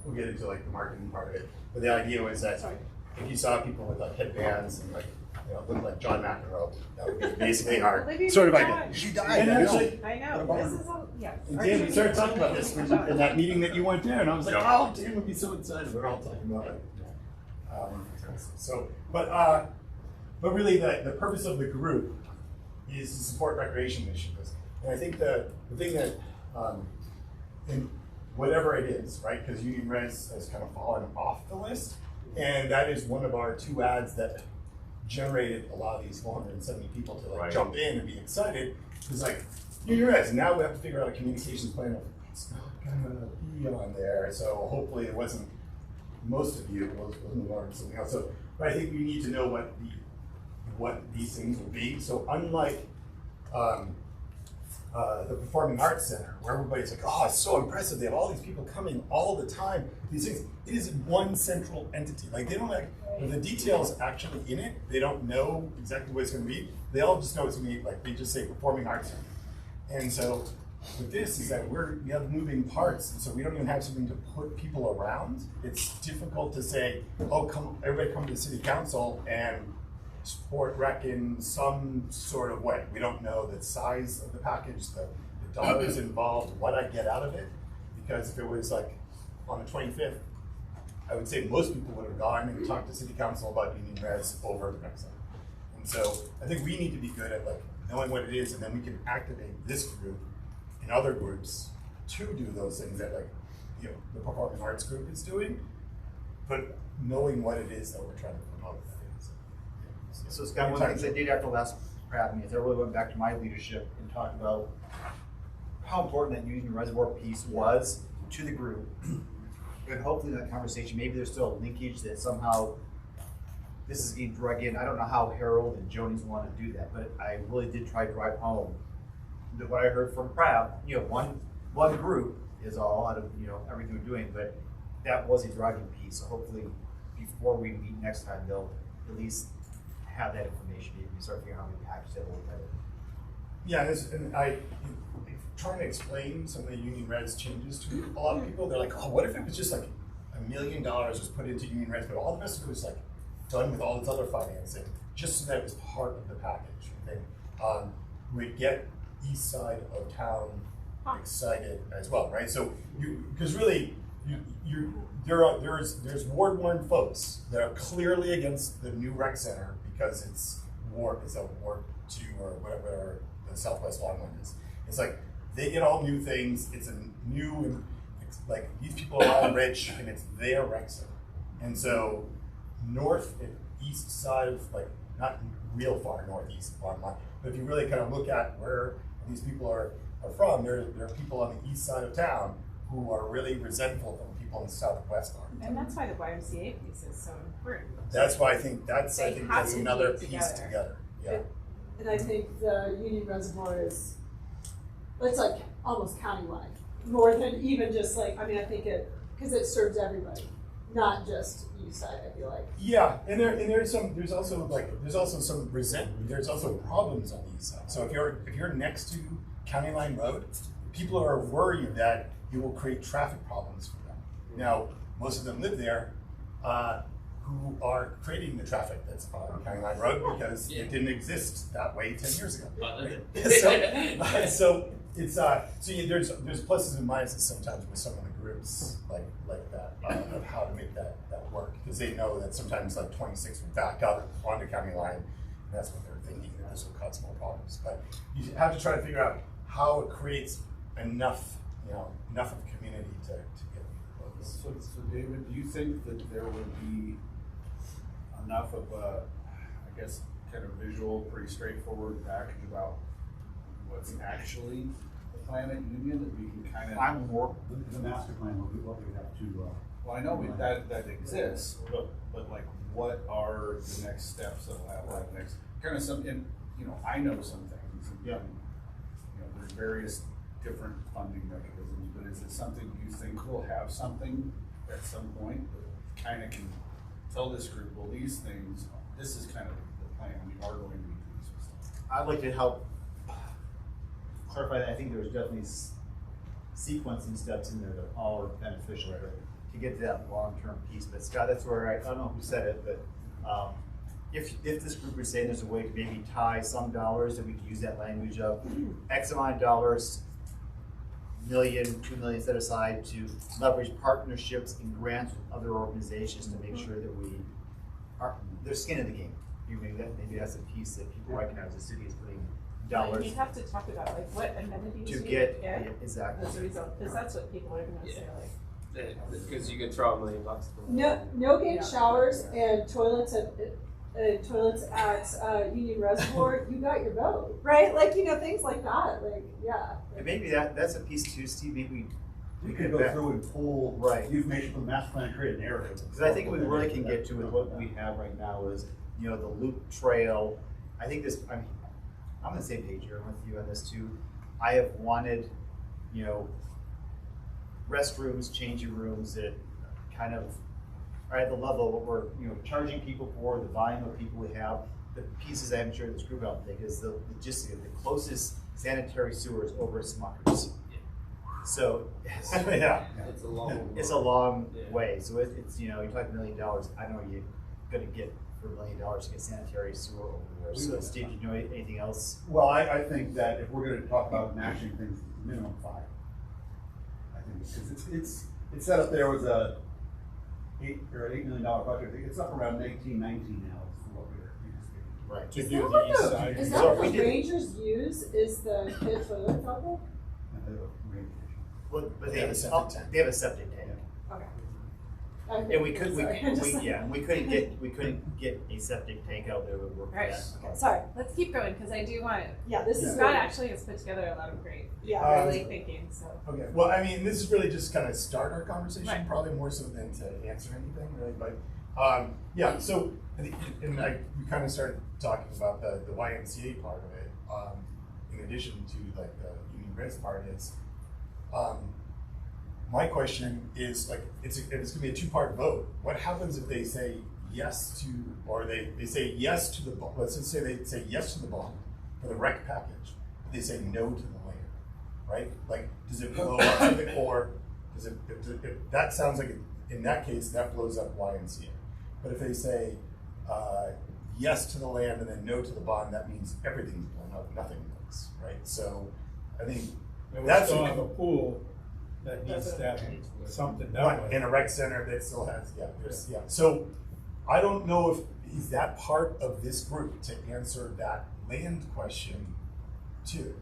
we'll get into like the marketing part of it. But the idea was that if you saw people with like headbands and like, you know, look like John McEnroe, that would be basically our sort of idea. She died. And actually, I know, this is all, yeah. and Dan, we started talking about this in that meeting that you went there, and I was like, oh, Dan would be so excited. We're all talking about it. But really the purpose of the group is to support recreation initiatives. And I think the thing that, in whatever it is, right, because Union Res has kind of fallen off the list, and that is one of our 2 ads that generated a lot of these 470 people to like jump in and be excited. It's like, Union Res, and now we have to figure out a communications plan of it's not gonna be on there, so hopefully it wasn't, most of you, it wasn't more something else. So, but I think we need to know what these things will be. So unlike the Performing Arts Center, where everybody's like, oh, it's so impressive, they have all these people coming all the time, these things, it is one central entity. Like they don't like, the details actually in it, they don't know exactly what it's gonna be. They all just know it's gonna be, like they just say Performing Arts Center. And so with this is that we have moving parts, and so we don't even have something to put people around. It's difficult to say, oh, everybody come to the city council and support rec in some sort of way. We don't know the size of the package, the dollars involved, what I get out of it. Because if it was like on the 25th, I would say most people would have gone and talked to city council about Union Res over the rec center. And so I think we need to be good at like knowing what it is, and then we can activate this group and other groups to do those things that like, you know, the performing arts group is doing, but knowing what it is that we're trying to promote. So Scott, one of the things I did after last crowd meeting is I really went back to my leadership and talked about how important that Union Reservoir piece was to the group. And hopefully in that conversation, maybe there's still a linkage that somehow this is being drug in. I don't know how Harold and Joni's want to do that, but I really did try to drive home that what I heard from Pratt, you know, one group is all out of, you know, everything we're doing, but that was a driving piece. So hopefully before we meet next time, they'll at least have that information. Maybe start figuring out how we package that a little better. Yeah, and I trying to explain some of the Union Res changes to a lot of people. They're like, oh, what if it was just like $1 million was put into Union Res, but all the rest of it was like done with all this other financing, just so that it was part of the package. And we'd get east side of town excited as well, right? So because really, there's Ward 1 folks that are clearly against the new rec center because it's a Ward 2 or whatever the Southwest Lawn one is. It's like they get all new things. It's a new, like these people are all rich and it's their rec center. And so north and east side of like not real far northeast online. But if you really kind of look at where these people are from, there are people on the east side of town who are really resentful of people in the southwest are. And that's why the YMCA piece is so important. That's why I think that's They have that's to another be piece together. Yeah. And I think the Union Reservoir is, it's like almost countywide, more than even just like, I mean, I think because it serves everybody, not just east side, I feel like. Yeah, and there's also some resentment. There's also problems on the east side. So if you're next to County Line Road, people are worried that you will create traffic problems for them. Now, most of them live there, who are creating the traffic that's on County Line Road because it didn't exist that way 10 years ago. Right? So it's there's pluses and minuses sometimes with some of the groups like that of how to make that work, because they know that sometimes like 26 would back up onto County Line, and that's what they're thinking, that this will cause more problems. But you have to try to figure out how it creates enough of a community to get close. So David, do you think that there would be enough of a, I guess, kind of visual, pretty straightforward package about what's actually the plan at Union that we can kind of? I'm more, the master plan will be what we have to. Well, I know that exists, but like, what are the next steps that'll have that next kind of some? And I know some things. And, there's various different funding mechanisms, but is it something you think will have something at some point that kind of can tell this group, well, these things, this is kind of the plan, we are going to be doing some stuff? I'd like to help clarify that. I think there's definitely sequencing steps in there that all are beneficial to get to that long-term piece. But Scott, that's where I don't know who said it, but if this group is saying there's a way to maybe tie some dollars, that we could use that language of X amount of dollars, $1 million, $2 million set aside to leverage partnerships and grants with other organizations to make sure that we are their skin in the game. Maybe that's a piece that people recognize the city is putting dollars. You have to talk about like what amenities to you get exactly as a result, because that's what people are going to say. Like, because you could throw $1 million. No gate showers and toilets at Union Reservoir, you got your vote, right? Like, things like that, like, yeah. And maybe that's a piece too, Steve, maybe we could go through and pull the information from the master plan and create a narrative. Because I think we really can get to with what we have right now is, the loop trail. I think I'm on the same page here with you on this too. I have wanted, restrooms, changing rooms that kind of are at the level of what we're, charging people for, the volume of people we have. The pieces I haven't shared with this group, I don't think, is the logistics. The closest sanitary sewer is over at Smuckers. So, yeah, it's a long way. So it's you talk $1 million. I know you're going to get for $1 million to get sanitary sewer over there. So, Steve, do you know anything else? Well, I think that if we're going to talk about matching things, minimum 5. I think because it's set up there as a $8 million project. It's up around 19 now. For what we're anticipating. Right. Is that what the Rangers use? Is the kid toilet problem? But they have a septic tank. Okay. And we couldn't get a septic tank out there that would work for that. Okay, sorry. Let's keep going because I do want. This is Scott actually has put together a lot of great, really thinking. So. Okay. Well, I mean, this is really just kind of start our conversation, probably more so than to answer anything, really. But So, we kind of started talking about the YMCA part of it. In addition to like the Union Res part is. My question is it's going to be a 2-part vote. What happens if they say yes to, or they say yes to the bond? Let's just say they say yes to the bond for the rec package, but they say no to the land, right? Like, does it blow up something, or does it? That sounds like in that case that blows up YMCA. But if they say yes to the land and then no to the bond, that means everything's blown up, nothing moves, right? So, I think. And we still have a pool that needs to have something done. In a rec center that still has, So I don't know if is that part of this group to answer that land question too,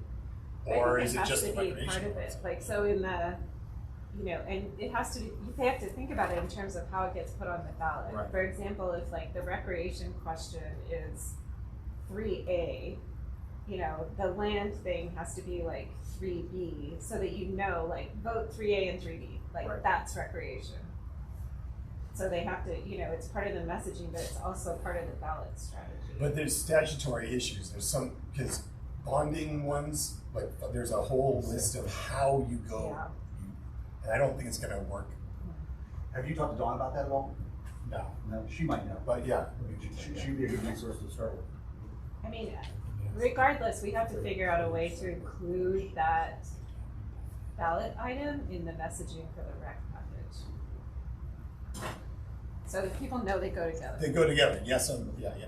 or is it just the recreation? Part of it, like so in the, and it has to be. They have to think about it in terms of how it gets put on the ballot. Right. For example, if like the recreation question is 3A, you know, the land thing has to be like 3B, so that you know, like, vote 3A and 3B, like, Right. that's recreation. So they have to, you know, it's part of the messaging, but it's also part of the ballot strategy. But there's statutory issues. There's some, because bonding ones, like, there's a whole list of how you go. Yeah. And I don't think it's gonna work. Have you talked to Dawn about that at all? No. No, she might know. But yeah. She'd be a good resource to start with. I mean, regardless, we have to figure out a way to include that ballot item in the messaging for the rec package. So that people know they go together. They go together, yes, yeah, you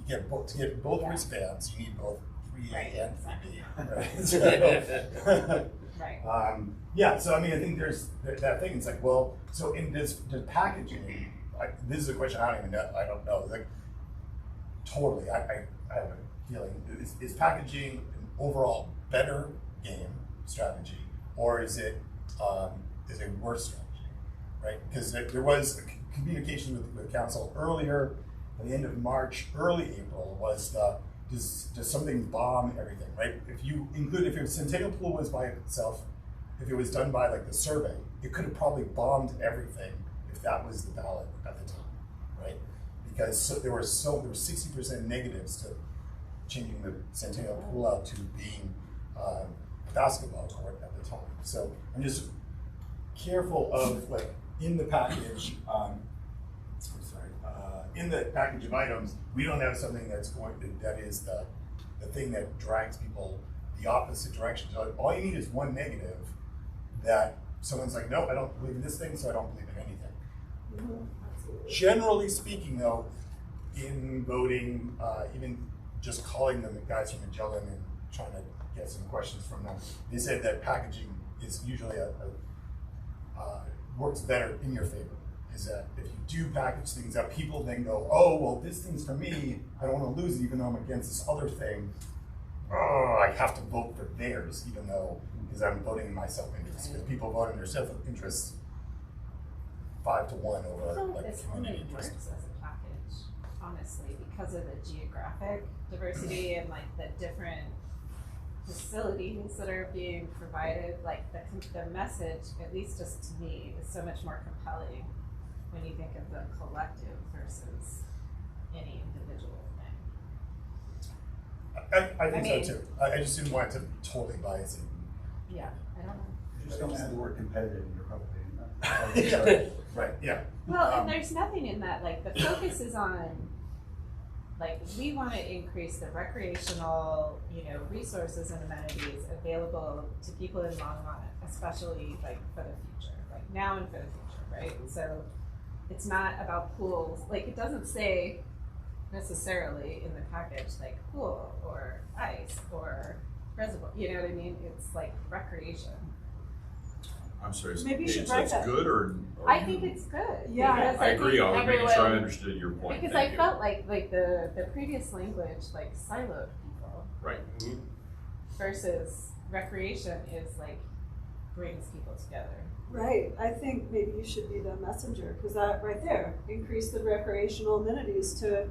get both, to get both Yeah. wristbands, you need both 3A Right, and exactly. 3B. Right. Yeah, so I mean, I think there's that thing, it's like, well, so in this packaging, this is a question I don't even know, I don't know, like, totally, I have a feeling, is packaging an overall better game strategy, or is it a worse strategy, right? Because there was communication with council earlier, at the end of March, early April, was does something bomb everything, right? If it was Centennial Pool was by itself, if it was done by like the survey, it could have probably bombed everything if that was the ballot at the time, right? Because there were 60% negatives to changing the Centennial Pool out to being a basketball court at the time. So I'm just careful of, like, in the package, in the package of items, we don't have something that is the thing that drags people the opposite direction. So all you need is one negative that someone's like, no, I don't believe in this thing, so I don't believe in anything. Generally speaking, though, in voting, even just calling them the guys from Magellan and trying to get some questions from them, they said that packaging is usually works better in your favor. Is that if you do package things up, people then go, oh, well, this thing's for me, I don't want to lose it even though I'm against this other thing. Oh, I have to vote for theirs, even though, because I'm voting in my self-interest. Because people vote in their self-interest 5 to 1 over like It's community only works interest. as a package, honestly, because of the geographic diversity and like the different facilities that are being provided. Like the message, at least just to me, is so much more compelling when you think of the collective versus any individual thing. I think so too. I just didn't want it to totally bias it. Yeah, I don't know. Just don't add the word competitive and you're probably Right, yeah. Well, and there's nothing in that, like, the focus is on, like, we want to increase the recreational, you know, resources and amenities available to people in Longmont, especially, like, for the future, like, now and for the future, right? So it's not about pools, like, it doesn't say necessarily in the package, like, pool or ice or reservoir, you know what I mean? It's like recreation. I'm sorry, so Maybe you should so write it's that. good or? I think it's good. Yeah. because I agree, think I was making sure I everyone- understood your point. Because Thank I you. felt like the previous language like siloed people Right. versus recreation is like brings people together. Right, I think maybe you should be the messenger, because that right there, increase the recreational amenities to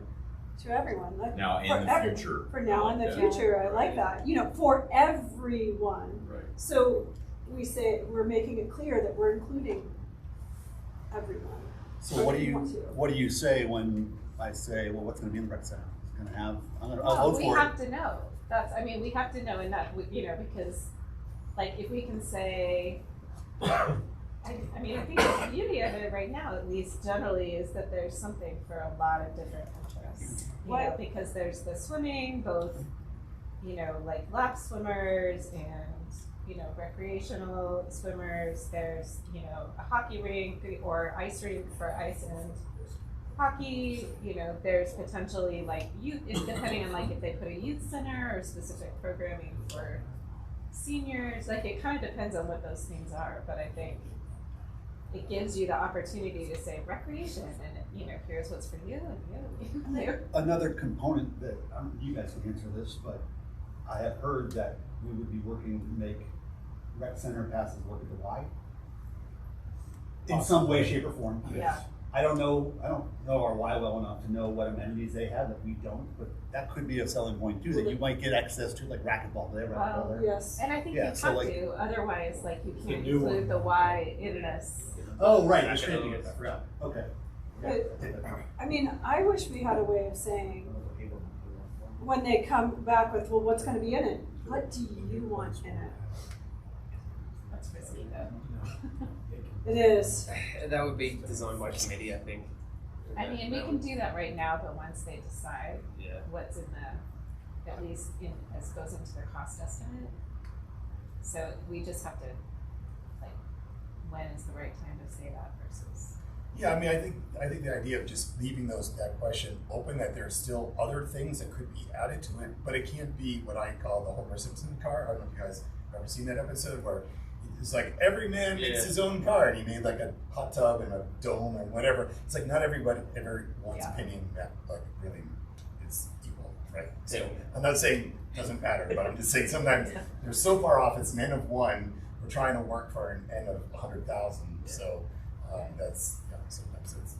everyone. Like, Now and for the future. For now and the Yeah. future, I like that, you know, for everyone. Right. So we say, we're making it clear that we're including everyone. So what do you say when I say, well, what's gonna be in the rec center? It's gonna have, I'll vote we for it. have to know. We have to know enough, you know, because like if we can say, I think the beauty of it right now, at least generally, is that there's something for a lot of different interests. You know, because there's the swimming, both, you know, like lap swimmers and, you know, recreational swimmers. There's, you know, a hockey rink or ice rink for ice and hockey. You know, there's potentially like youth, depending on like if they put a youth center or specific programming for seniors. Like it kind of depends on what those things are, but I think it gives you the opportunity to say recreation and, you know, here's what's for you and you and you. Another component that, you guys can answer this, but I have heard that we would be working to make rec center passes work at the Y. In some way, shape, or form. Yeah. I don't know RY well enough to know what amenities they have that we don't, but that could be a selling point too, that you might get access to, like racquetball, they have racquetball there. Yes. And I think Yeah, you so have like- to, otherwise, like, you can't new one. include the Y in this. Oh, right, I should get that, forgot, okay. But, I mean, I wish we had a way of saying, when they come back with, well, what's gonna be in it? What do you want in it? That's risky though. It is. That would be designed by committee, I think. I mean, we can do that right now, but once they decide Yeah. what's in the, at least in, as goes into their cost estimate. So we just have to, like, when is the right time to say that versus. Yeah, I mean, I think the idea of just leaving that question open, that there's still other things that could be added to it, but it can't be what I call the Homer Simpson car. I don't know if you guys have ever seen that episode where it's like every man makes his own car, and he made like a hot tub and a dome and whatever. It's like not everyone's opinion that like really is equal, right? So I'm not saying it doesn't matter, but I'm just saying sometimes they're so far off. It's an N of 1. We're trying to work for an N of 100,000. So that's sometimes it's.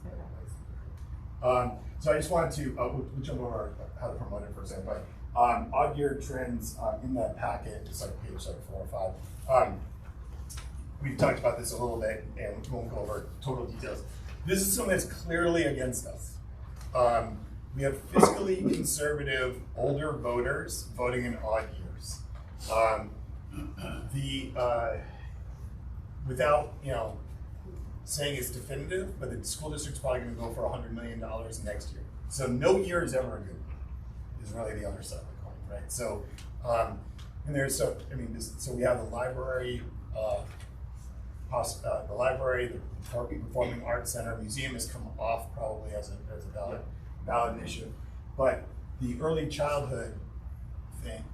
So I just wanted to we'll jump over how to promote it for a second, but odd year trends in that packet, it's like page 4 or 5. We've talked about this a little bit, and we won't go over total details. This is something that's clearly against us. We have fiscally conservative older voters voting in odd years. Without saying it's definitive, but the school district's probably going to go for $100 million next year. So no year is ever a good one, is really the other side of the coin, right? So, and there's so we have the library, the Performing Arts Center, museum has come off probably as a valid initiative, but the early childhood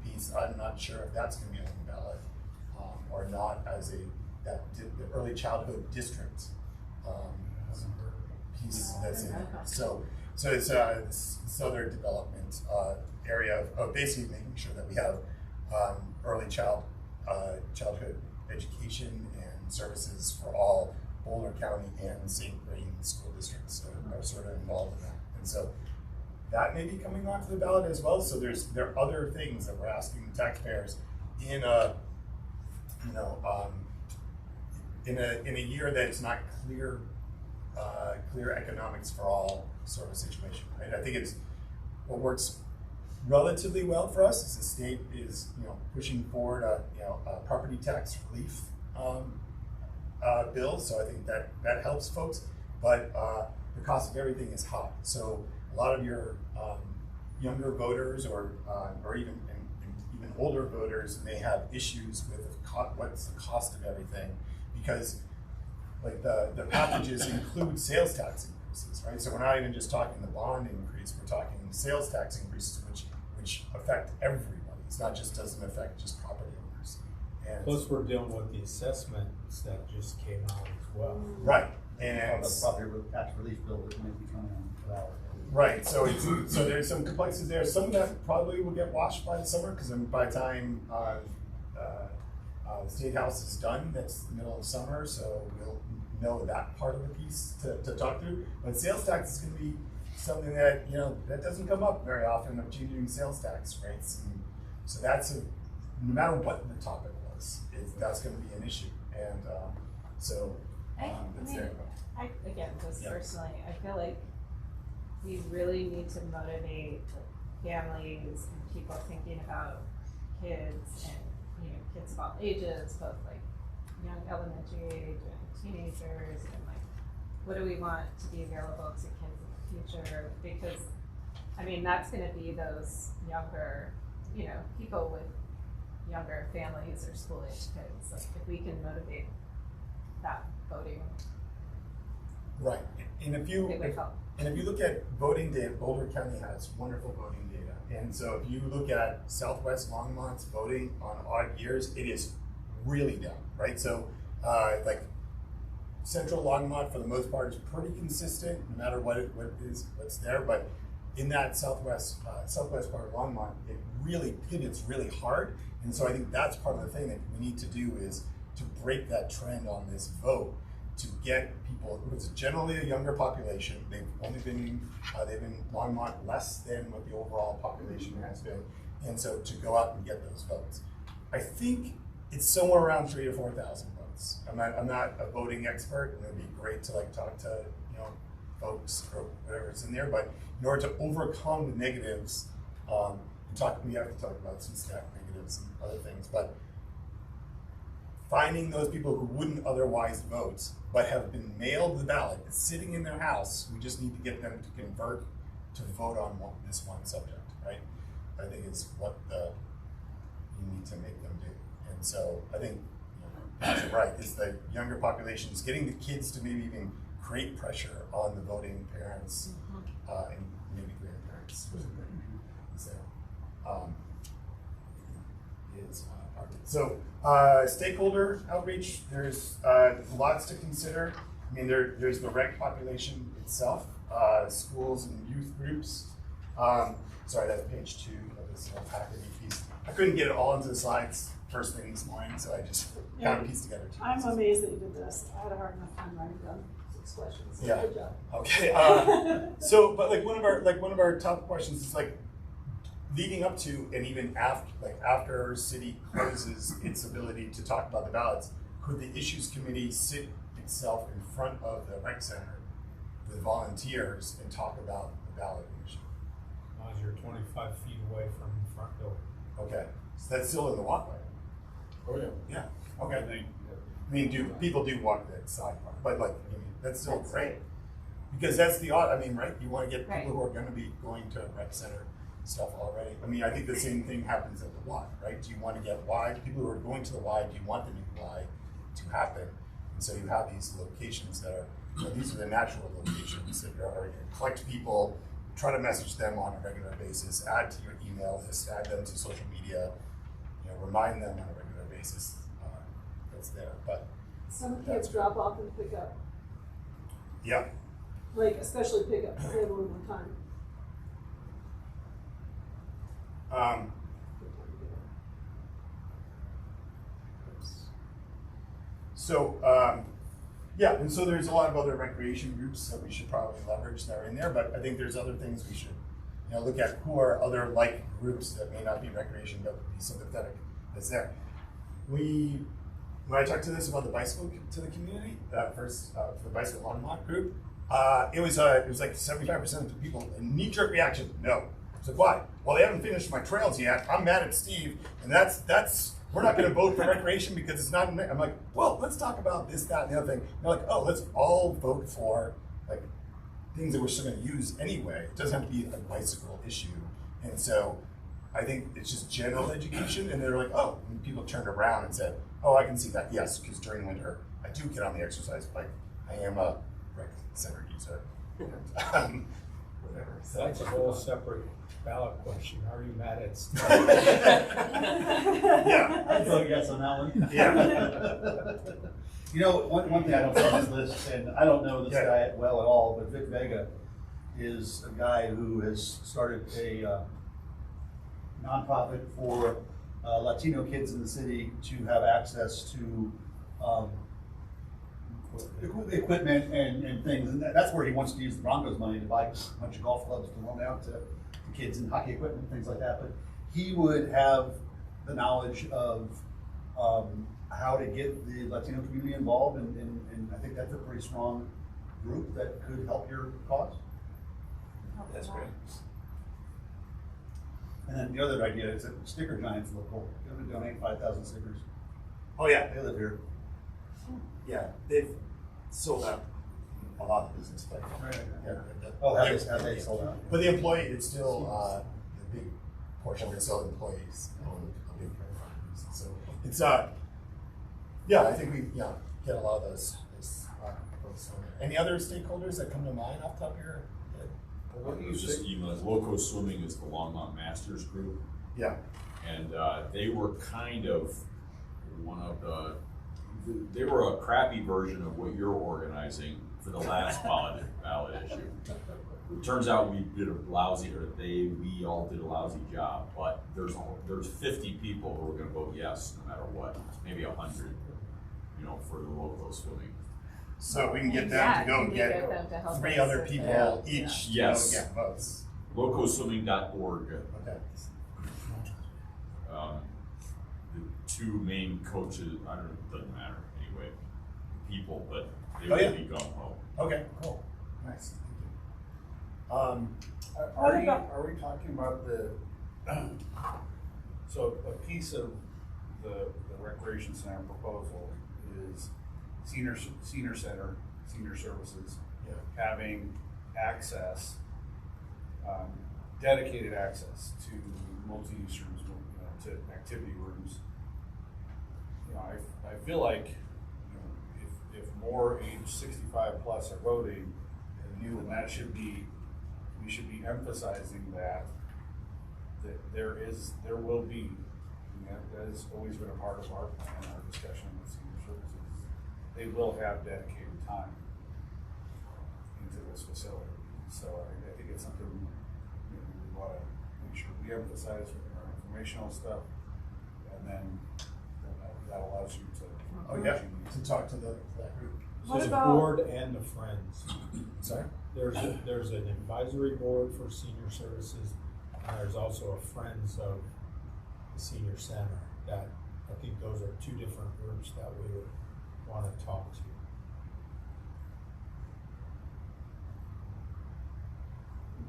piece, I'm not sure if that's going to be on the ballot or not as the early childhood district piece that's in there. So it's this other development area of basically making sure that we have early childhood education and services for all Boulder County and St. Vrain school districts are sort of involved in that. And so that may be coming onto the ballot as well. So there are other things that we're asking the taxpayers in a year that's not clear economics for all sort of situation, right? I think it's what works relatively well for us is the state is pushing forward a property tax relief bill, so I think that helps folks. But the cost of everything is high, so a lot of your younger voters or even older voters may have issues with what's the cost of everything, because like the packages include sales tax increases, right? So we're not even just talking the bond increase, we're talking sales tax increases, which affect everybody. It's not just doesn't affect just property owners. And plus, we're dealing with the assessments that just came out as well. Right, and the property tax relief bill that might be coming on for that. Right, so there's some complexities there. Some of that probably will get washed by the summer, because by the time the State House is done, that's the middle of summer, so we'll know that part of the piece to talk through. But sales tax is going to be something that that doesn't come up very often, of changing sales tax rates, and so that's no matter what the topic was, that's going to be an issue, and that's there. Again, just personally, I feel like we really need to motivate families and people thinking about kids and kids of all ages, both like young elementary age and teenagers, and like what do we want to be available to kids in the future? Because that's going to be those younger people with younger families or school age kids. Like if we can motivate that voting, right? And if you look at voting data, Boulder County has wonderful voting data. And so if you look at Southwest Longmont's voting on odd years, it is really down, right? So like Central Longmont for the most part is pretty consistent, no matter what's there. But in that southwest part of Longmont, it really pivots really hard. And so I think that's part of the thing that we need to do is to break that trend on this vote. to get people, it's generally a younger population, they've been Longmont less than what the overall population has been, and so to go out and get those votes. I think it's somewhere around 3,000 to 4,000 votes. I'm not a voting expert, and it'd be great to like talk to, you know, folks or whatever's in there, but in order to overcome the negatives, we have to talk about some staff negatives and other things, but finding those people who wouldn't otherwise vote, but have been mailed the ballot, it's sitting in their house, we just need to get them to convert to vote on this one subject, right? I think is what you need to make them do. And so I think, you know, you're right, is the younger population is getting the kids to maybe even create pressure on the voting parents and maybe grandparents. So stakeholder outreach, there's lots to consider. I mean, there's the rec population itself, schools and youth groups. Sorry, that's page 2 of this little package piece. I couldn't get it all into the slides first thing this morning, so I just kind of pieced together 2 I'm pieces. amazed that you did this. I had a hard enough time writing down 6 questions. Yeah. Good job. Okay. So, but like one of our top questions is like leading up to and even after our city closes its ability to talk about the ballots, could the issues committee sit itself in front of the rec center with volunteers and talk about the ballot issue? As long as you're 25 feet away from the front door. Okay, so that's still in the walkway. Oh, yeah. Yeah. Okay. I mean, people do walk the side part, but like, I mean, that's still great. Because that's the odd, I mean, right? You want to get people who are going to be going to rec center stuff already. I mean, I think the same thing happens at the Y, right? Do you want to get Y? People who are going to the Y, do you want the new Y to happen? And so you have these locations that are, you know, these are the natural locations that are collect people, try to message them on a regular basis, add to your email list, add them to social media, you know, remind them on a regular basis that's there. But some kids drop off and pick up. Yeah. Like, especially pick up, they have a little more time. Yeah, and so there's a lot of other recreation groups that we should probably leverage that are in there, but I think there's other things we should, you know, look at who are other like groups that may not be recreation but be sympathetic that's there. When I talked to this about the bicycle to the community, for the bicycle Longmont group, it was like 75% of the people, a knee-jerk reaction, no. I said, why? Well, they haven't finished my trails yet. I'm mad at Steve, and we're not going to vote for recreation because it's not in there. I'm like, well, let's talk about this, that, and the other thing. They're like, oh, let's all vote for like things that we're still going to use anyway. It doesn't have to be a bicycle issue. And so I think it's just general education, and they're like, oh, and people turned around and said, oh, I can see that, yes, because during winter, I do get on the exercise bike. I am a rec center user. Whatever. So That's a whole separate ballot question. How are you mad at Steve? Yeah. I'd throw a yes on that one. Yeah. You know, one thing I don't know on this list, and I don't know this guy well at all, but Vic Vega is a guy who has started a nonprofit for Latino kids in the city to have access to equipment and things, and that's where he wants to use the Broncos money to buy a bunch of golf clubs to loan out to kids and hockey equipment and things like that. But he would have the knowledge of how to get the Latino community involved, and I think that's a pretty strong group that could help your cause. That's great. And then the other idea is that Sticker Giant's local. They're going to donate 5,000 stickers. Oh yeah, They live here. yeah, they've sold out a lot of business, but Have they sold out? But the employee, it's still the big portion of it. So employees own a big part of it. So it's yeah, I think we get a lot of those folks on there. Any other stakeholders that come to mind off the top of your head? What do you just email? Loco Swimming is the Longmont Masters group. Yeah. And they were kind of they were a crappy version of what you're organizing for the last ballot issue. It turns out we all did a lousy job, but there's 50 people who are going to vote yes no matter what, maybe 100, you know, for the Loco Swimming. So we can get them Yeah, to go can we get get them to help 3 us other with people the- each yeah. to go get votes. Locoswimming.org. Okay. The 2 main coaches, I don't know, it doesn't matter anyway, people, but they Oh, yeah. will be gung-ho. Okay, cool. Nice. Are we talking about the, So a piece of the recreation center proposal is senior center, senior services, having access, dedicated access to multi-use rooms, to activity rooms. I feel like, if more age 65 plus are voting, then that should be, we should be emphasizing that there will be, and that has always been a part of our plan, our discussion with senior services. They will have dedicated time into this facility. So I think it's something we want to make sure we emphasize with our informational stuff, and then that allows you to. Oh, yeah, to talk to that group. so the board and the friends. Sorry? There's an advisory board for senior services, and there's also a friends of the senior center. That, I think those are 2 different groups that we would want to talk to.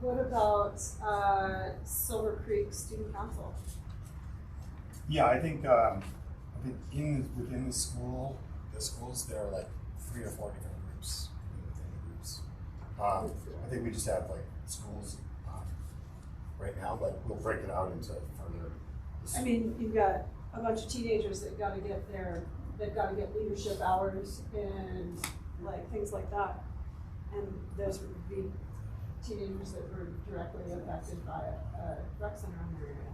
What about Silver Creek Student Council? Yeah, I think within the schools, there are like 3 or 4 different groups within the groups. I think we just have like schools right now, but we'll break it out into further. I mean, you've got a bunch of teenagers that got to get they've got to get leadership hours and like things like that. And those would be teenagers that were directly affected by a rec center in their area.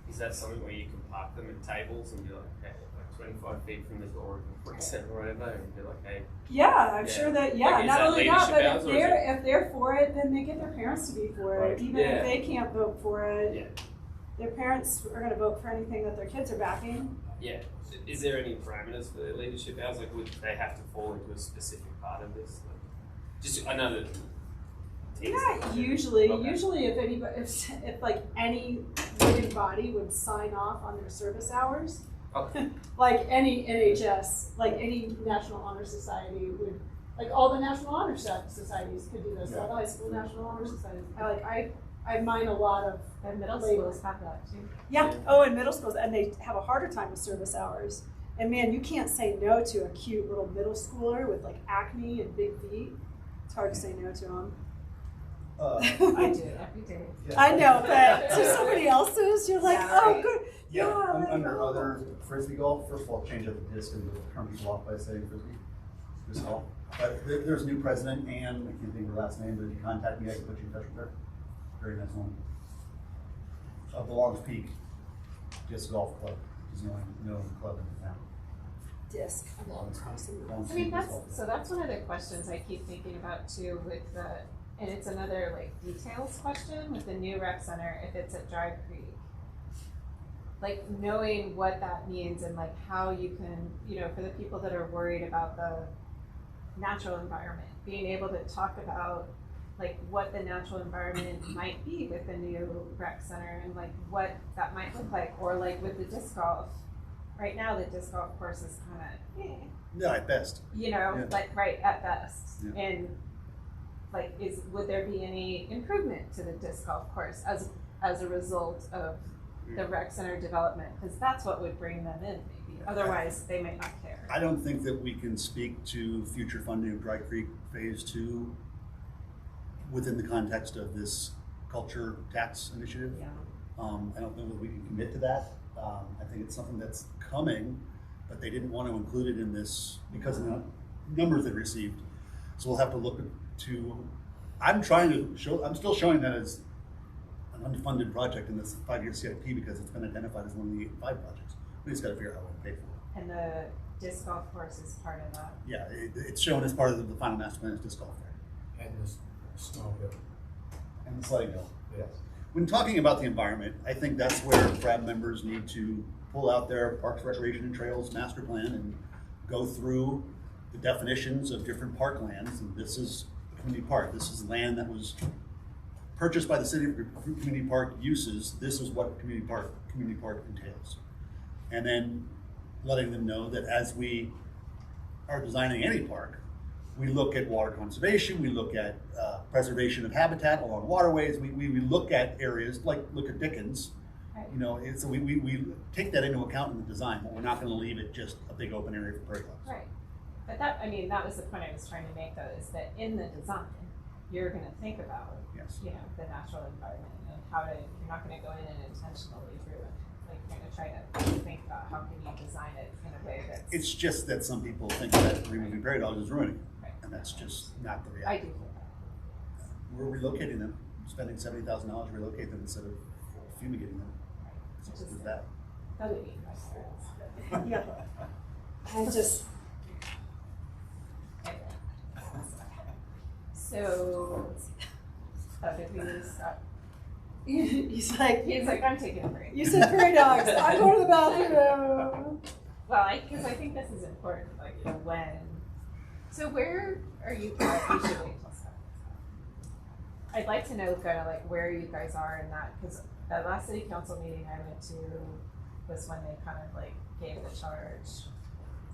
Is that something where you can park them at tables and be like, okay, like 25 feet from the door of the rec center or whatever, and be like, hey. Yeah, I'm sure that, Like, is not that only that, but leadership hours, or is it- if they're for it, then they get their parents to be for it. Right. Even Yeah. if they can't vote for it, Yeah. their parents are gonna vote for anything that their kids are backing. Yeah. Is there any parameters for the leadership hours? Like, would they have to fall into a specific part of this? Like, just, I know that. Not usually. Okay. Usually, if anybody, if like any voting body would sign off on their service hours, Okay. like any NHS, like any National Honor Society would, like all the National Honor Societies could do this. All the high school National Honor Societies. I mine a lot of. And middle labor. schools have that too. Yeah. Oh, and middle schools, and they have a harder time with service hours. And man, you can't say no to a cute little middle schooler with like acne and big feet. It's hard to say no to them. I do it every day. I know, but to somebody else's, you're like, Yeah, oh, right. good. Yeah, like, under oh. other frisbee golf, first of all, change up the disc and turn people off by saying frisbee. Disc golf. But there's a new president, and I can't think of her last name, but if you contact me, I can put you in touch with her. Very nice woman. Of the Longs Peak Disc Golf Club, which is known club in the town. Disc. Longs I mean, Peak Disc Golf Club. that's one of the questions I keep thinking about too with and it's another like details question with the new rec center if it's at Dry Creek. Like knowing what that means and like how you can, for the people that are worried about the natural environment, being able to talk about like what the natural environment might be with the new rec center and like what that might look like, or like with the disc golf. Right now, the disc golf course is kind of, Yeah, at best. like right at best. Yeah. And like, would there be any improvement to the disc golf course as a result of the rec center development? Because that's what would bring them in, maybe. Otherwise, they might not care. I don't think that we can speak to future funding of Dry Creek Phase 2 within the context of this culture tax initiative. Yeah. I don't know that we can commit to that. I think it's something that's coming, but they didn't want to include it in this because of the numbers they received. So we'll have to look to, I'm still showing that as an unfunded project in this 5-year CIP because it's been identified as one of the 5 projects. We just got to figure out how we pay for it. And the disc golf course is part of that. Yeah, it's shown as part of the final master plan is disc golf there. And the snow hill. And the sledding hill. Yes. When talking about the environment, I think that's where FRAB members need to pull out their Parks, Recreation, and Trails master plan and go through the definitions of different parklands, and this is a community park. This is land that was purchased by the city for community park uses. This is what community park entails. And then letting them know that as we are designing any park, we look at water conservation, we look at preservation of habitat along waterways, we look at areas, like look at Dickens, you know, so we take that into account in the design, but we're not gonna leave it just a big open area for prairie dogs. Right. But that, I mean, that was the point I was trying to make though, is that in the design, you're gonna think about, Yes. you know, the natural environment and how to, you're not gonna go in and intentionally ruin it. Like, you're gonna try to think about how can you design it in a way that's. It's just that some people think that removing prairie dogs is ruining it, Right. and that's just not the I reality. do think that. We're relocating them, spending $70,000 to relocate them instead of fumigating them. So Which is there's good. that. That would be nice. Yeah. I just, So, did we stop? he's like, He's like, I'm taking a break. you said prairie dogs, I'm going to the bathroom. Well, because I think this is important, like, you know, when. So where are you guys, we should wait till 7. I'd like to know kind of like where you guys are in that, because that last city council meeting I went to was when they kind of like gave the charge,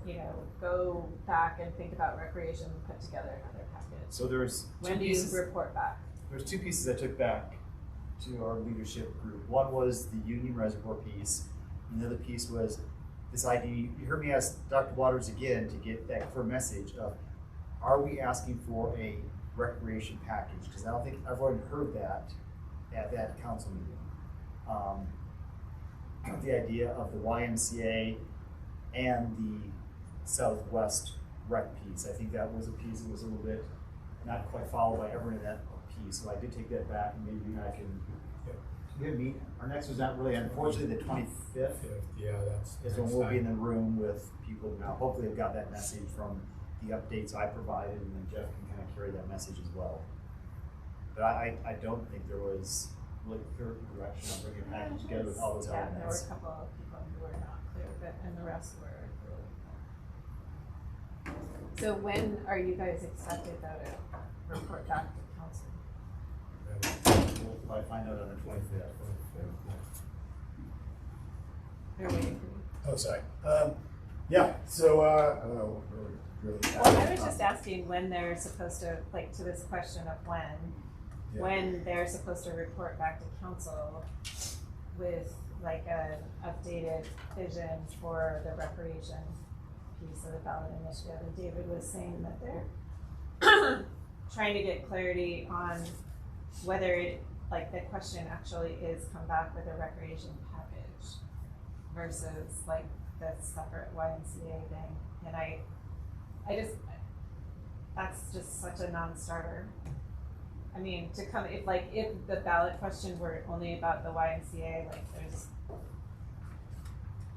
you know, go back and think about recreation, put together another package. So there's When two do you pieces. report back? There's two pieces I took back to our leadership group. One was the Union Reservoir piece, and the other piece was this idea. You heard me ask Dr. Waters again to get that clear message of, are we asking for a recreation package? Because I don't think I've already heard that at that council meeting. The idea of the YMCA and the Southwest rec piece. I think that was a piece that was a little bit not quite followed by everyone in that piece. So I did take that back, and maybe I can. We meet. Our next was not really, unfortunately, the 25th. Yeah, that's. Is when we'll be in the room with people now. Hopefully, they've got that message from the updates I provided, and then Jeff can kind of carry that message as well. But I don't think there was really clear direction on bringing a package together with all those Yeah, there were elements. a couple of people who were not clear, but, and the rest were really clear. So when are you guys expected though to report back to council? We'll probably find out on the 25th. They're waiting for you. Oh, sorry. Yeah, so, I don't know, really. Well, I was just asking when they're supposed to, like, to this question of Yeah. when they're supposed to report back to council with like an updated vision for the recreation piece of the ballot initiative. And David was saying that they're trying to get clarity on whether it, like the question actually is come back with a recreation package versus like the separate YMCA thing. And I just, that's just such a non-starter. I mean, to come, if the ballot question were only about the YMCA, like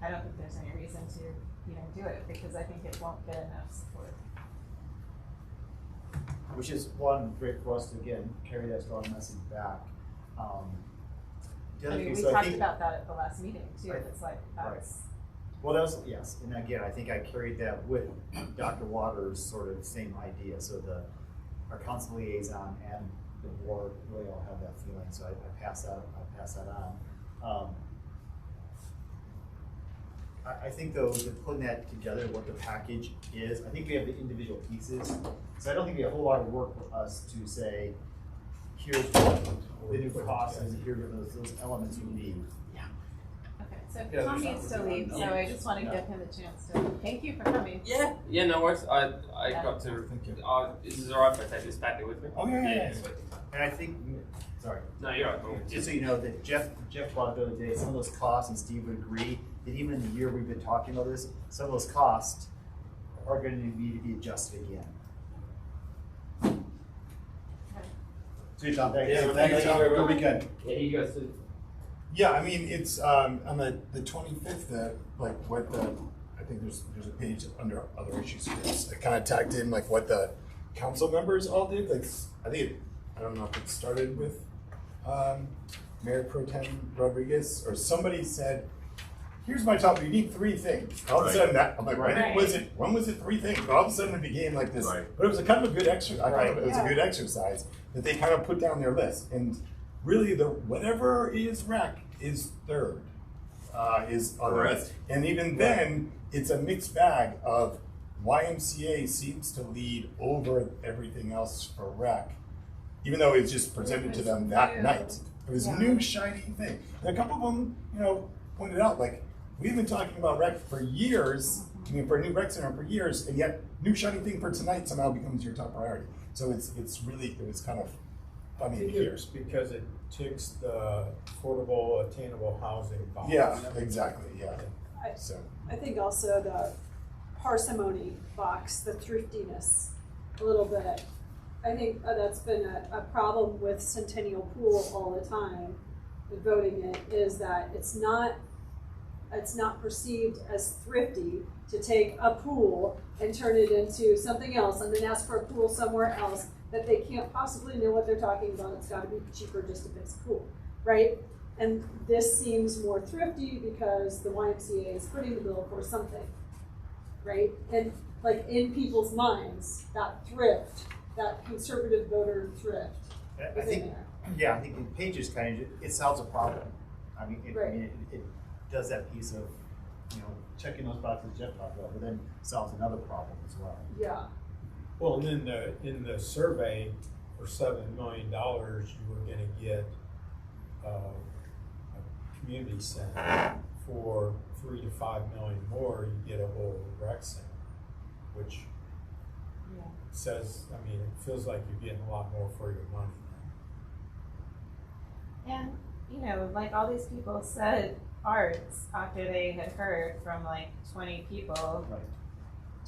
I don't think there's any reason to, you know, do it because I think it won't get enough support. Which is one great for us to again carry that strong message back. The other I mean, piece we I talked think- about that at the last meeting too. Right. It's like that's Well, that was, yes, and again, I think I carried that with Dr. Waters' sort of same idea. So our council liaison and the board really all have that feeling. So I pass that on. I think though, that putting that together, what the package is, I think we have the individual pieces. So I don't think we have a whole lot of work for us to say, here's what the new cost is, and here are those elements you need. okay. So Yeah, Tom there's needs to not- leave, so I just want to give him a chance to. Thank you for coming. Yeah, no worries. I got to. Is this alright if I take this back with me? Oh, yeah. And I think, sorry. No, you're right. Just so you know, that Jeff brought up the other day, some of those costs, and Steve would agree, that even in the year we've been talking about this, some of those costs are going to need to be adjusted again. See you, Tom. Thank you. Yeah, thank you, Tom. Good weekend. Yeah, you guys too. Yeah, I mean, it's, on the 25th, like what I think there's a page under other issues. I kind of tagged in like what the council members all did. Like, I don't know if it started with Mayor Pro Tem Rodriguez or somebody said here's my top, you need 3 things. All of a sudden that, I'm like, Right. when was it 3 things? But all of a sudden it became like this, but it was a kind of a good exercise. I thought it was a good exercise that they kind of put down their list. And really whatever is rec is third, is on the list. And even then, it's a mixed bag of YMCA seems to lead over everything else for rec, even though it's just presented to them that night. It was a new shiny thing. And a couple of them, pointed out, like, we've been talking about rec for years, for a new rec center for years, and yet new shiny thing for tonight somehow becomes your top priority. So it was kind of funny to hear. It's because it ticks the affordable, attainable housing box. Yeah, exactly, yeah. I think also the parsimony box, the thriftiness, a little bit. I think that's been a problem with Centennial Pool all the time, with voting it, is that it's not perceived as thrifty to take a pool and turn it into something else and then ask for a pool somewhere else that they can't possibly know what they're talking about. It's gotta be cheaper just to fix a pool, right? And this seems more thrifty because the YMCA is footing the bill for something, right? And like in people's minds, that thrift, that conservative voter thrift is in there. Yeah, I think in Pages it solves a problem. I mean, it does that piece of, checking those boxes Jeff talked about, but then solves another problem as well. Yeah. Well, and in the survey for $7 million, you were going to get a community center. For $3 to $5 million more, you get a whole rec center, which says, I mean, it feels like you're getting a lot more for your money. And, like all these people said arts after they had heard from like 20 people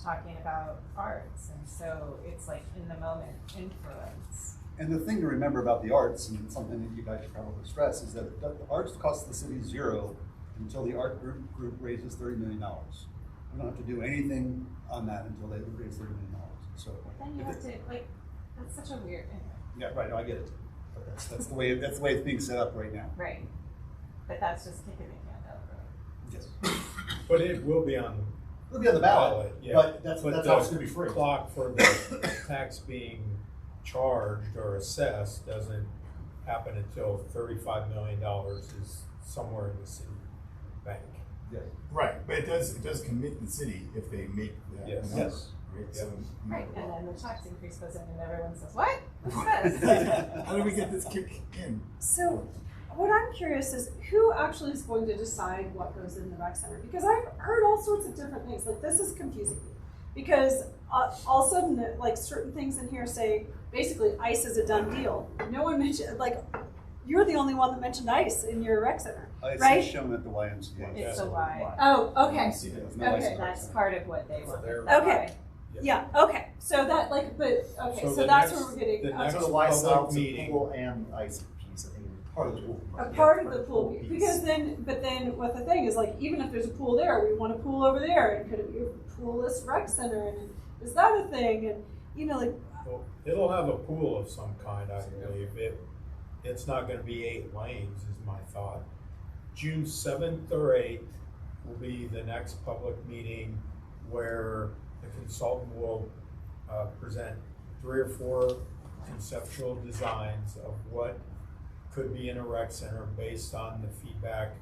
talking about arts. And so it's like in the moment influence. And the thing to remember about the arts, and something that you guys should probably stress, is that the arts costs the city $0 until the art group raises $30 million. We don't have to do anything on that until they raise $30 million. So But then you have to, like, that's such a weird thing. Yeah, right, no, I get it. But that's the way it's being set up right now. Right. But that's just kicking it down the road. Yes. But it will be on the ballot, yeah. but that's how it's going to be free. The clock for the tax being charged or assessed doesn't happen until $35 million is somewhere in the city bank. Yes. Right, but it does commit the city if they make that number. Yes. Right, Yep. so, Right, and then the tax increase goes in and everyone says, what? What's this? how do we get this kick in? So what I'm curious is who actually is going to decide what goes in the rec center? Because I've heard all sorts of different things. Like, this is confusing me. Because all of a sudden, like, certain things in here say, basically, ICE is a done deal. No one mentioned, like, you're the only one that mentioned ICE in your rec center, right? It's shown at the YMCA. It's the Y. Oh, okay. Okay, that's part of what they want. Okay. Yeah, okay. So that, like, but, okay, so the that's next- where we're getting. the okay. next So the Y public solves the meeting. pool and ice piece, I think, part of the pool. A part of the pool piece. Because then what the thing is, like, even if there's a pool there, we want a pool over there, and could it be a poolless rec center, and is that a thing? And, like. Well, it'll have a pool of some kind, I believe. It's not gonna be 8 lanes, is my thought. June 7th or 8th will be the next public meeting where the consultant will present 3 or 4 conceptual designs of what could be in a rec center based on the feedback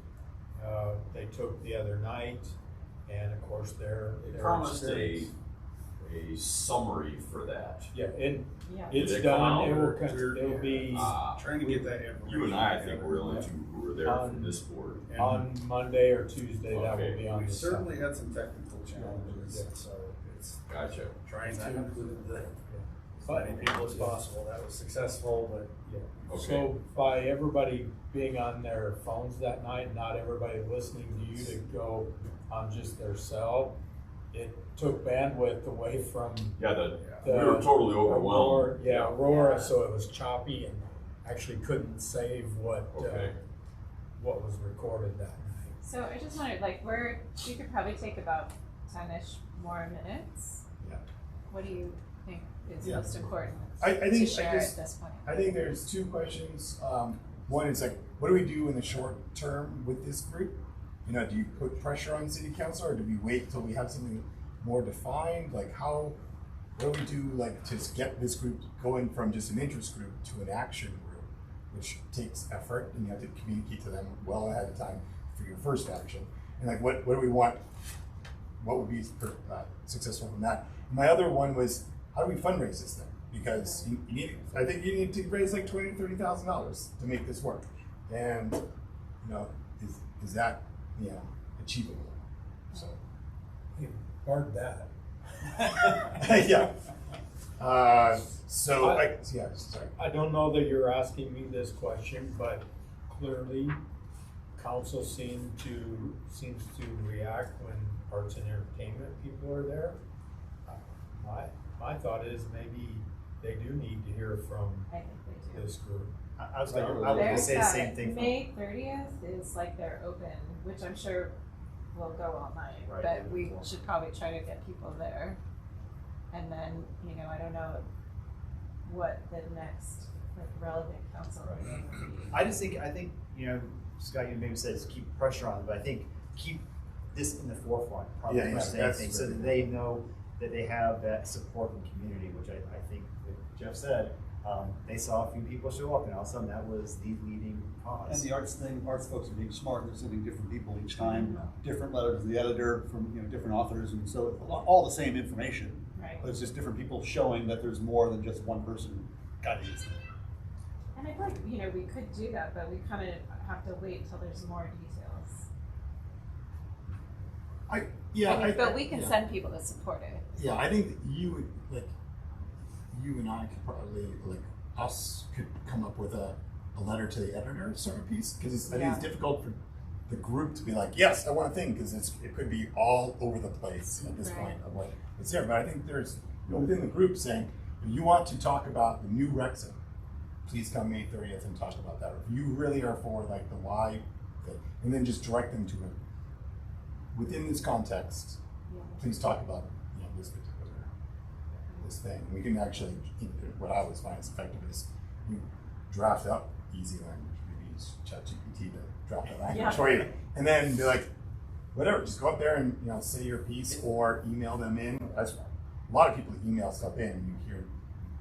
they took the other night, and of course their Promised experience. a summary for that. Yeah, and Yeah. it's Did they come done. out, It or- will be Trying to get that information. You and I think we're the only two who were there On- from this board. on Monday or Tuesday. That will Okay. be on We the certainly site. had some technical challenges, Yeah. so it's Gotcha. trying That to. included as many people as possible. That was successful, but Yeah. Okay. So by everybody being on their phones that night, not everybody listening to you to go on just their cell, it took bandwidth away from Yeah, we were totally overwhelmed. Aurora, so it was choppy and actually couldn't save what was recorded that night. So I just wondered, like, we could probably take about 10-ish more minutes. Yeah. What do you think is Yeah. most important I to think share at this point? I think there's 2 questions. One is like, what do we do in the short term with this group? you know, do you put pressure on city council, or do we wait till we have something more defined? Like what do we do, like, to get this group going from just an interest group to an action group, which takes effort, and you have to communicate to them well ahead of time for your first action. And like, what do we want? What would be successful from that? My other one was, how do we fundraise this thing? Because I think you need to raise like $20,000-$30,000 to make this work. And, you know, is that, you know, achievable? So. Hard that. Yeah. Yeah, sorry. I don't know that you're asking me this question, but clearly, council seems to react when arts and entertainment people are there. My thought is maybe they do need to hear from this group. I was going to say the same thing. May 30th is like they're open, which I'm sure will go all night, Right. but we should probably try to get people there. And then, you know, I don't know what the next like relevant council meeting would be. I think, you know, Scott, you maybe said keep pressure on them, but I think keep this in the forefront, probably Yeah, more than anything, so that they know that they have that support from the community, which I think that Jeff said, they saw a few people show up, and all of a sudden that was the leading cause. And the arts folks are being smart, they're sending different people each time, different letters to the editor from, you know, different authors, and so all the same information. Right. But it's just different people showing that there's more than just one person guiding it. And I feel like, you know, we could do that, but we kind of have to wait till there's more details. But we can send people to support it. Yeah, I think you and I could probably, us could come up with a letter to the editor sort of piece, because I think it's difficult for the group to be like, yes, I want a thing, because it could be all over the place at this point of what it's there. But I think there's, you know, within the group saying, if you want to talk about the new rec center, please come May 30th and talk about that. Or if you really are for like the why thing, and then just direct them to it. Within this context, please talk about, you know, this thing. We can actually, what I always find is effective is you draft up easy language. Maybe use ChatGPT to draft a language for you, and then be like, whatever, just go up there and, you know, say your piece or email them in. That's a lot of people email stuff in, and you hear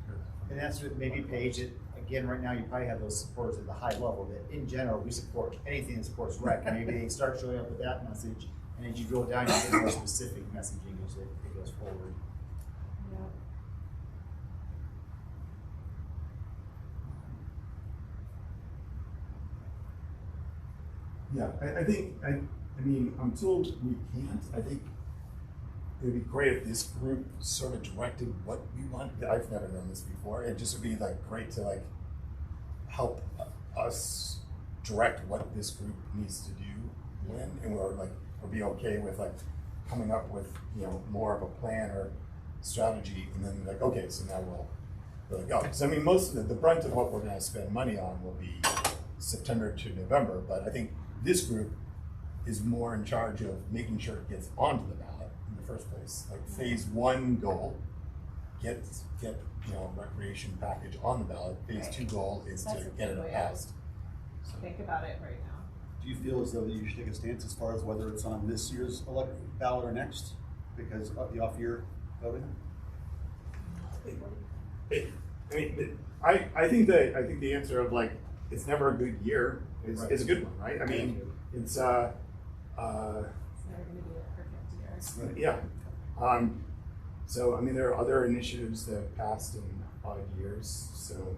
that. And that's what maybe Paige, again, right now you probably have those supporters at the high level that in general we support anything that supports rec. And maybe they start showing up with that message, and as you go down, you get more specific messaging as it goes forward. Yeah, I think, I mean, until we can't, I think it would be great if this group sort of directed what we want. I've never done this before. It just would be like great to like help us direct what this group needs to do when, and we're be okay with like coming up with, you know, more of a plan or strategy, and then like, okay, so now we'll go. So I mean, most of the brunt of what we're going to spend money on will be September to November, but I think this group is more in charge of making sure it gets onto the ballot in the first place. Like phase 1 goal, get you know, recreation package on the ballot. Phase 2 goal is to get it passed. So think about it right now. Do you feel as though that you should take a stance as far as whether it's on this year's ballot or next, because of the off-year voting? I think the answer of like, it's never a good year is a good one, right? I mean, it's never going to be a perfect year. yeah. So I mean, there are other initiatives that passed in odd years. So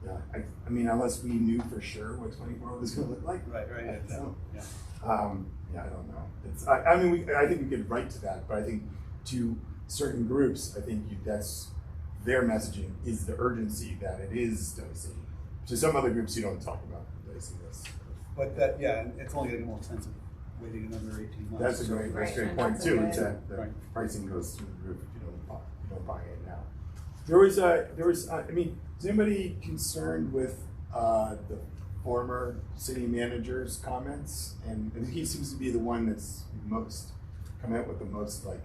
yeah, I mean, unless we knew for sure what 24 was going to look like. Right. So, yeah, I don't know. It's I mean, I think we could write to that, but I think to certain groups, I think that's their messaging is the urgency that it is dicey. To some other groups, you don't talk about diciness. But that, yeah, and it's only going to get more expensive waiting another 18 months. That's a great point too. Is that the pricing goes through the roof if you don't buy it now. There was I mean, is anybody concerned with the former city manager's comments? And he seems to be the one that's most come out with the most like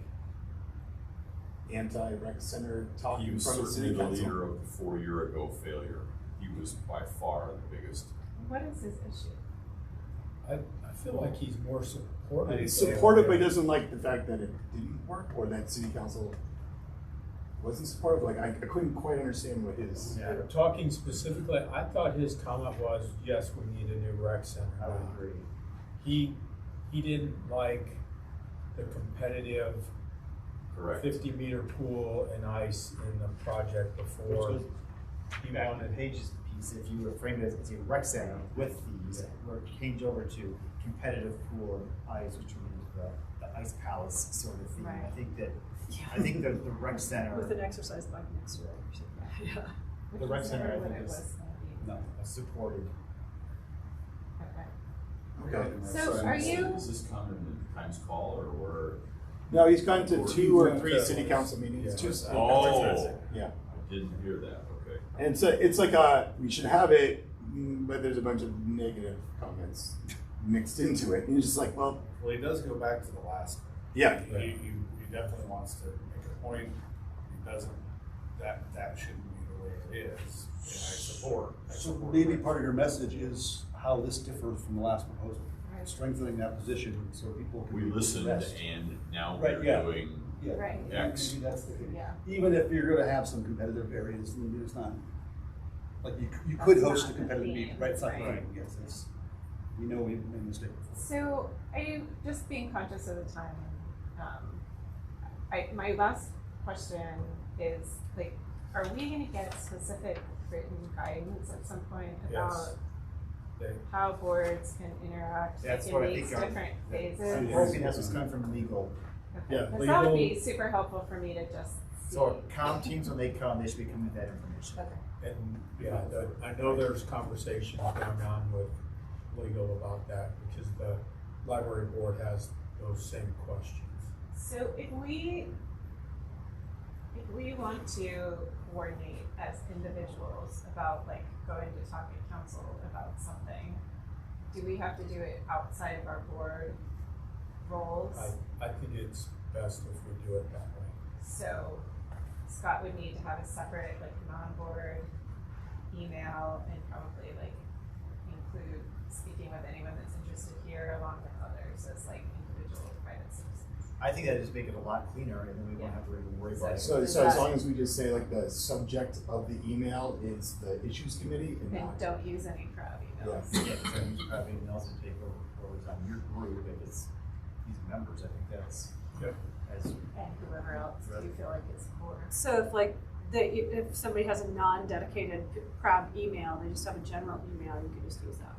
anti-rec center talk He in was front of the certainly city the council. leader of the 4-year-ago failure. He was by far the biggest. What is his issue? I feel like he's more supportive. He's supportive, but he doesn't like the fact that it didn't work, or that city council wasn't supportive. Like, I couldn't quite understand what his. Yeah, talking specifically, I thought his comment was, yes, we need a new rec center. I would agree. He didn't like the competitive 50-meter pool and ice in the project before. He wanted the pages piece, if you were framed it as a rec center with these, where it changed over to competitive pool and ice, which was the ice palace sort of thing. Right. I think the rec center. With an exercise bike next to it or something. Yeah. The rec center, I think, is No. supported. Okay. So are you? Is this common in Times Call or where? No, he's gone to 2 or 3 city council meetings. Yeah. 2. Oh, Yeah. I didn't hear that, okay. And so it's like we should have it, but there's a bunch of negative comments mixed into it. And you're just like, well. Well, he does go back to the last. Yeah. He definitely wants to make a point. He doesn't, that shouldn't be the way it is. And I So support maybe it. part of your message is how this differs from the last proposal, strengthening that position so people can. We listened invest. and now Right, we're yeah. doing Yeah. Right. X. Maybe that's the, Yeah. even if you're gonna have some competitive areas, maybe it's not, like you could That's host not a the competitive theme, meet, right, it's not right. right, yes, it's, we know we made a mistake before. So are you just being conscious of the time? My last question is like, are we going to get specific written guidance at some point about how boards can interact That's in what I these think different phases? I'm hoping that's what's coming from legal. Yeah, Because that would be super helpful for me to just see. So comm teams, when they come, they should be coming with that information. Okay. And I know there's conversations going on with legal about that because the library board has those same questions. So if we want to coordinate as individuals about like going to talk to council about something, do we have to do it outside of our board roles? I think it's best if we do it that way. So Scott would need to have a separate like non-board email and probably like include speaking with anyone that's interested here along with others as like individual private citizens. I think that just make it a lot cleaner, and then we won't have to really worry about it. So as long as we just say like the subject of the email is the issues committee and And not. don't use any crowd emails. Yeah, so you probably emails and take over what's on your group, if it's these members, I think that's. As. And whoever else you feel like is core. So if somebody has a non-dedicated crab email, they just have a general email, you can just use that.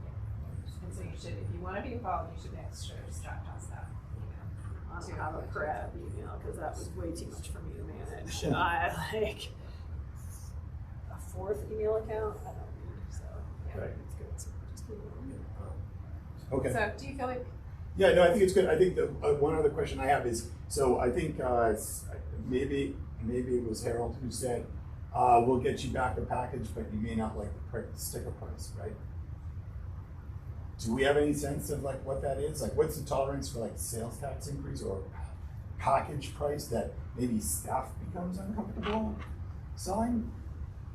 And so you should, if you want to be involved, you should make sure Scott has that I don't have a crab email because that was way too much for me to manage. I like a 4th email account. I don't need so. Yeah, Right. it's good. So just keep it. Okay. So do you feel like? Yeah, no, I think it's good. I think the one other question I have is, so I think maybe it was Harold who said, we'll get you back a package, but you may not like the sticker price, right? Do we have any sense of like what that is? Like what's the tolerance for like sales tax increase or package price that maybe staff becomes uncomfortable selling?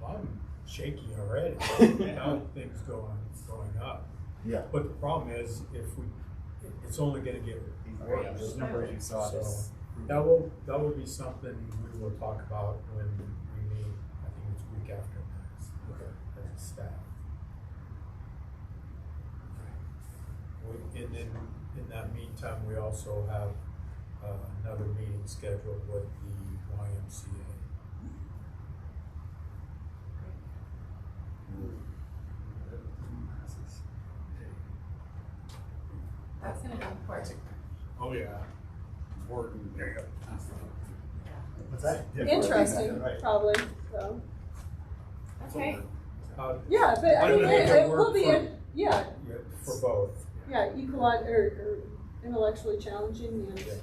Well, I'm shaky already. Now things going up. Yeah. But the problem is it's only going to get worse. Those numbers you saw. So that will be something we will talk about when we meet. I think it's week after next. Okay. As a staff. And then in that meantime, we also have another meeting scheduled with the YMCA. That's going to be important. Oh, yeah. Important. There you go. What's that? Interesting, Right. probably. So. Okay. Yeah, but I mean, it will be. Yeah, for both. Yeah, or intellectually challenging and. Yeah.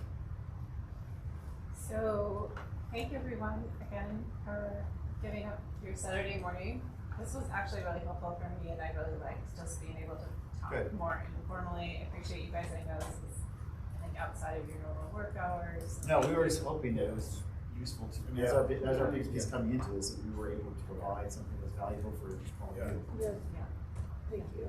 So thank you everyone again for giving up your Saturday morning. This was actually really helpful for me, and I really liked just being able to talk more informally. I appreciate you guys. I know this is outside of your normal work hours. No, we were just hoping that it was useful to, I mean, as our big piece coming into this, that we were able to provide something that's valuable for all of you. Yeah. Thank you.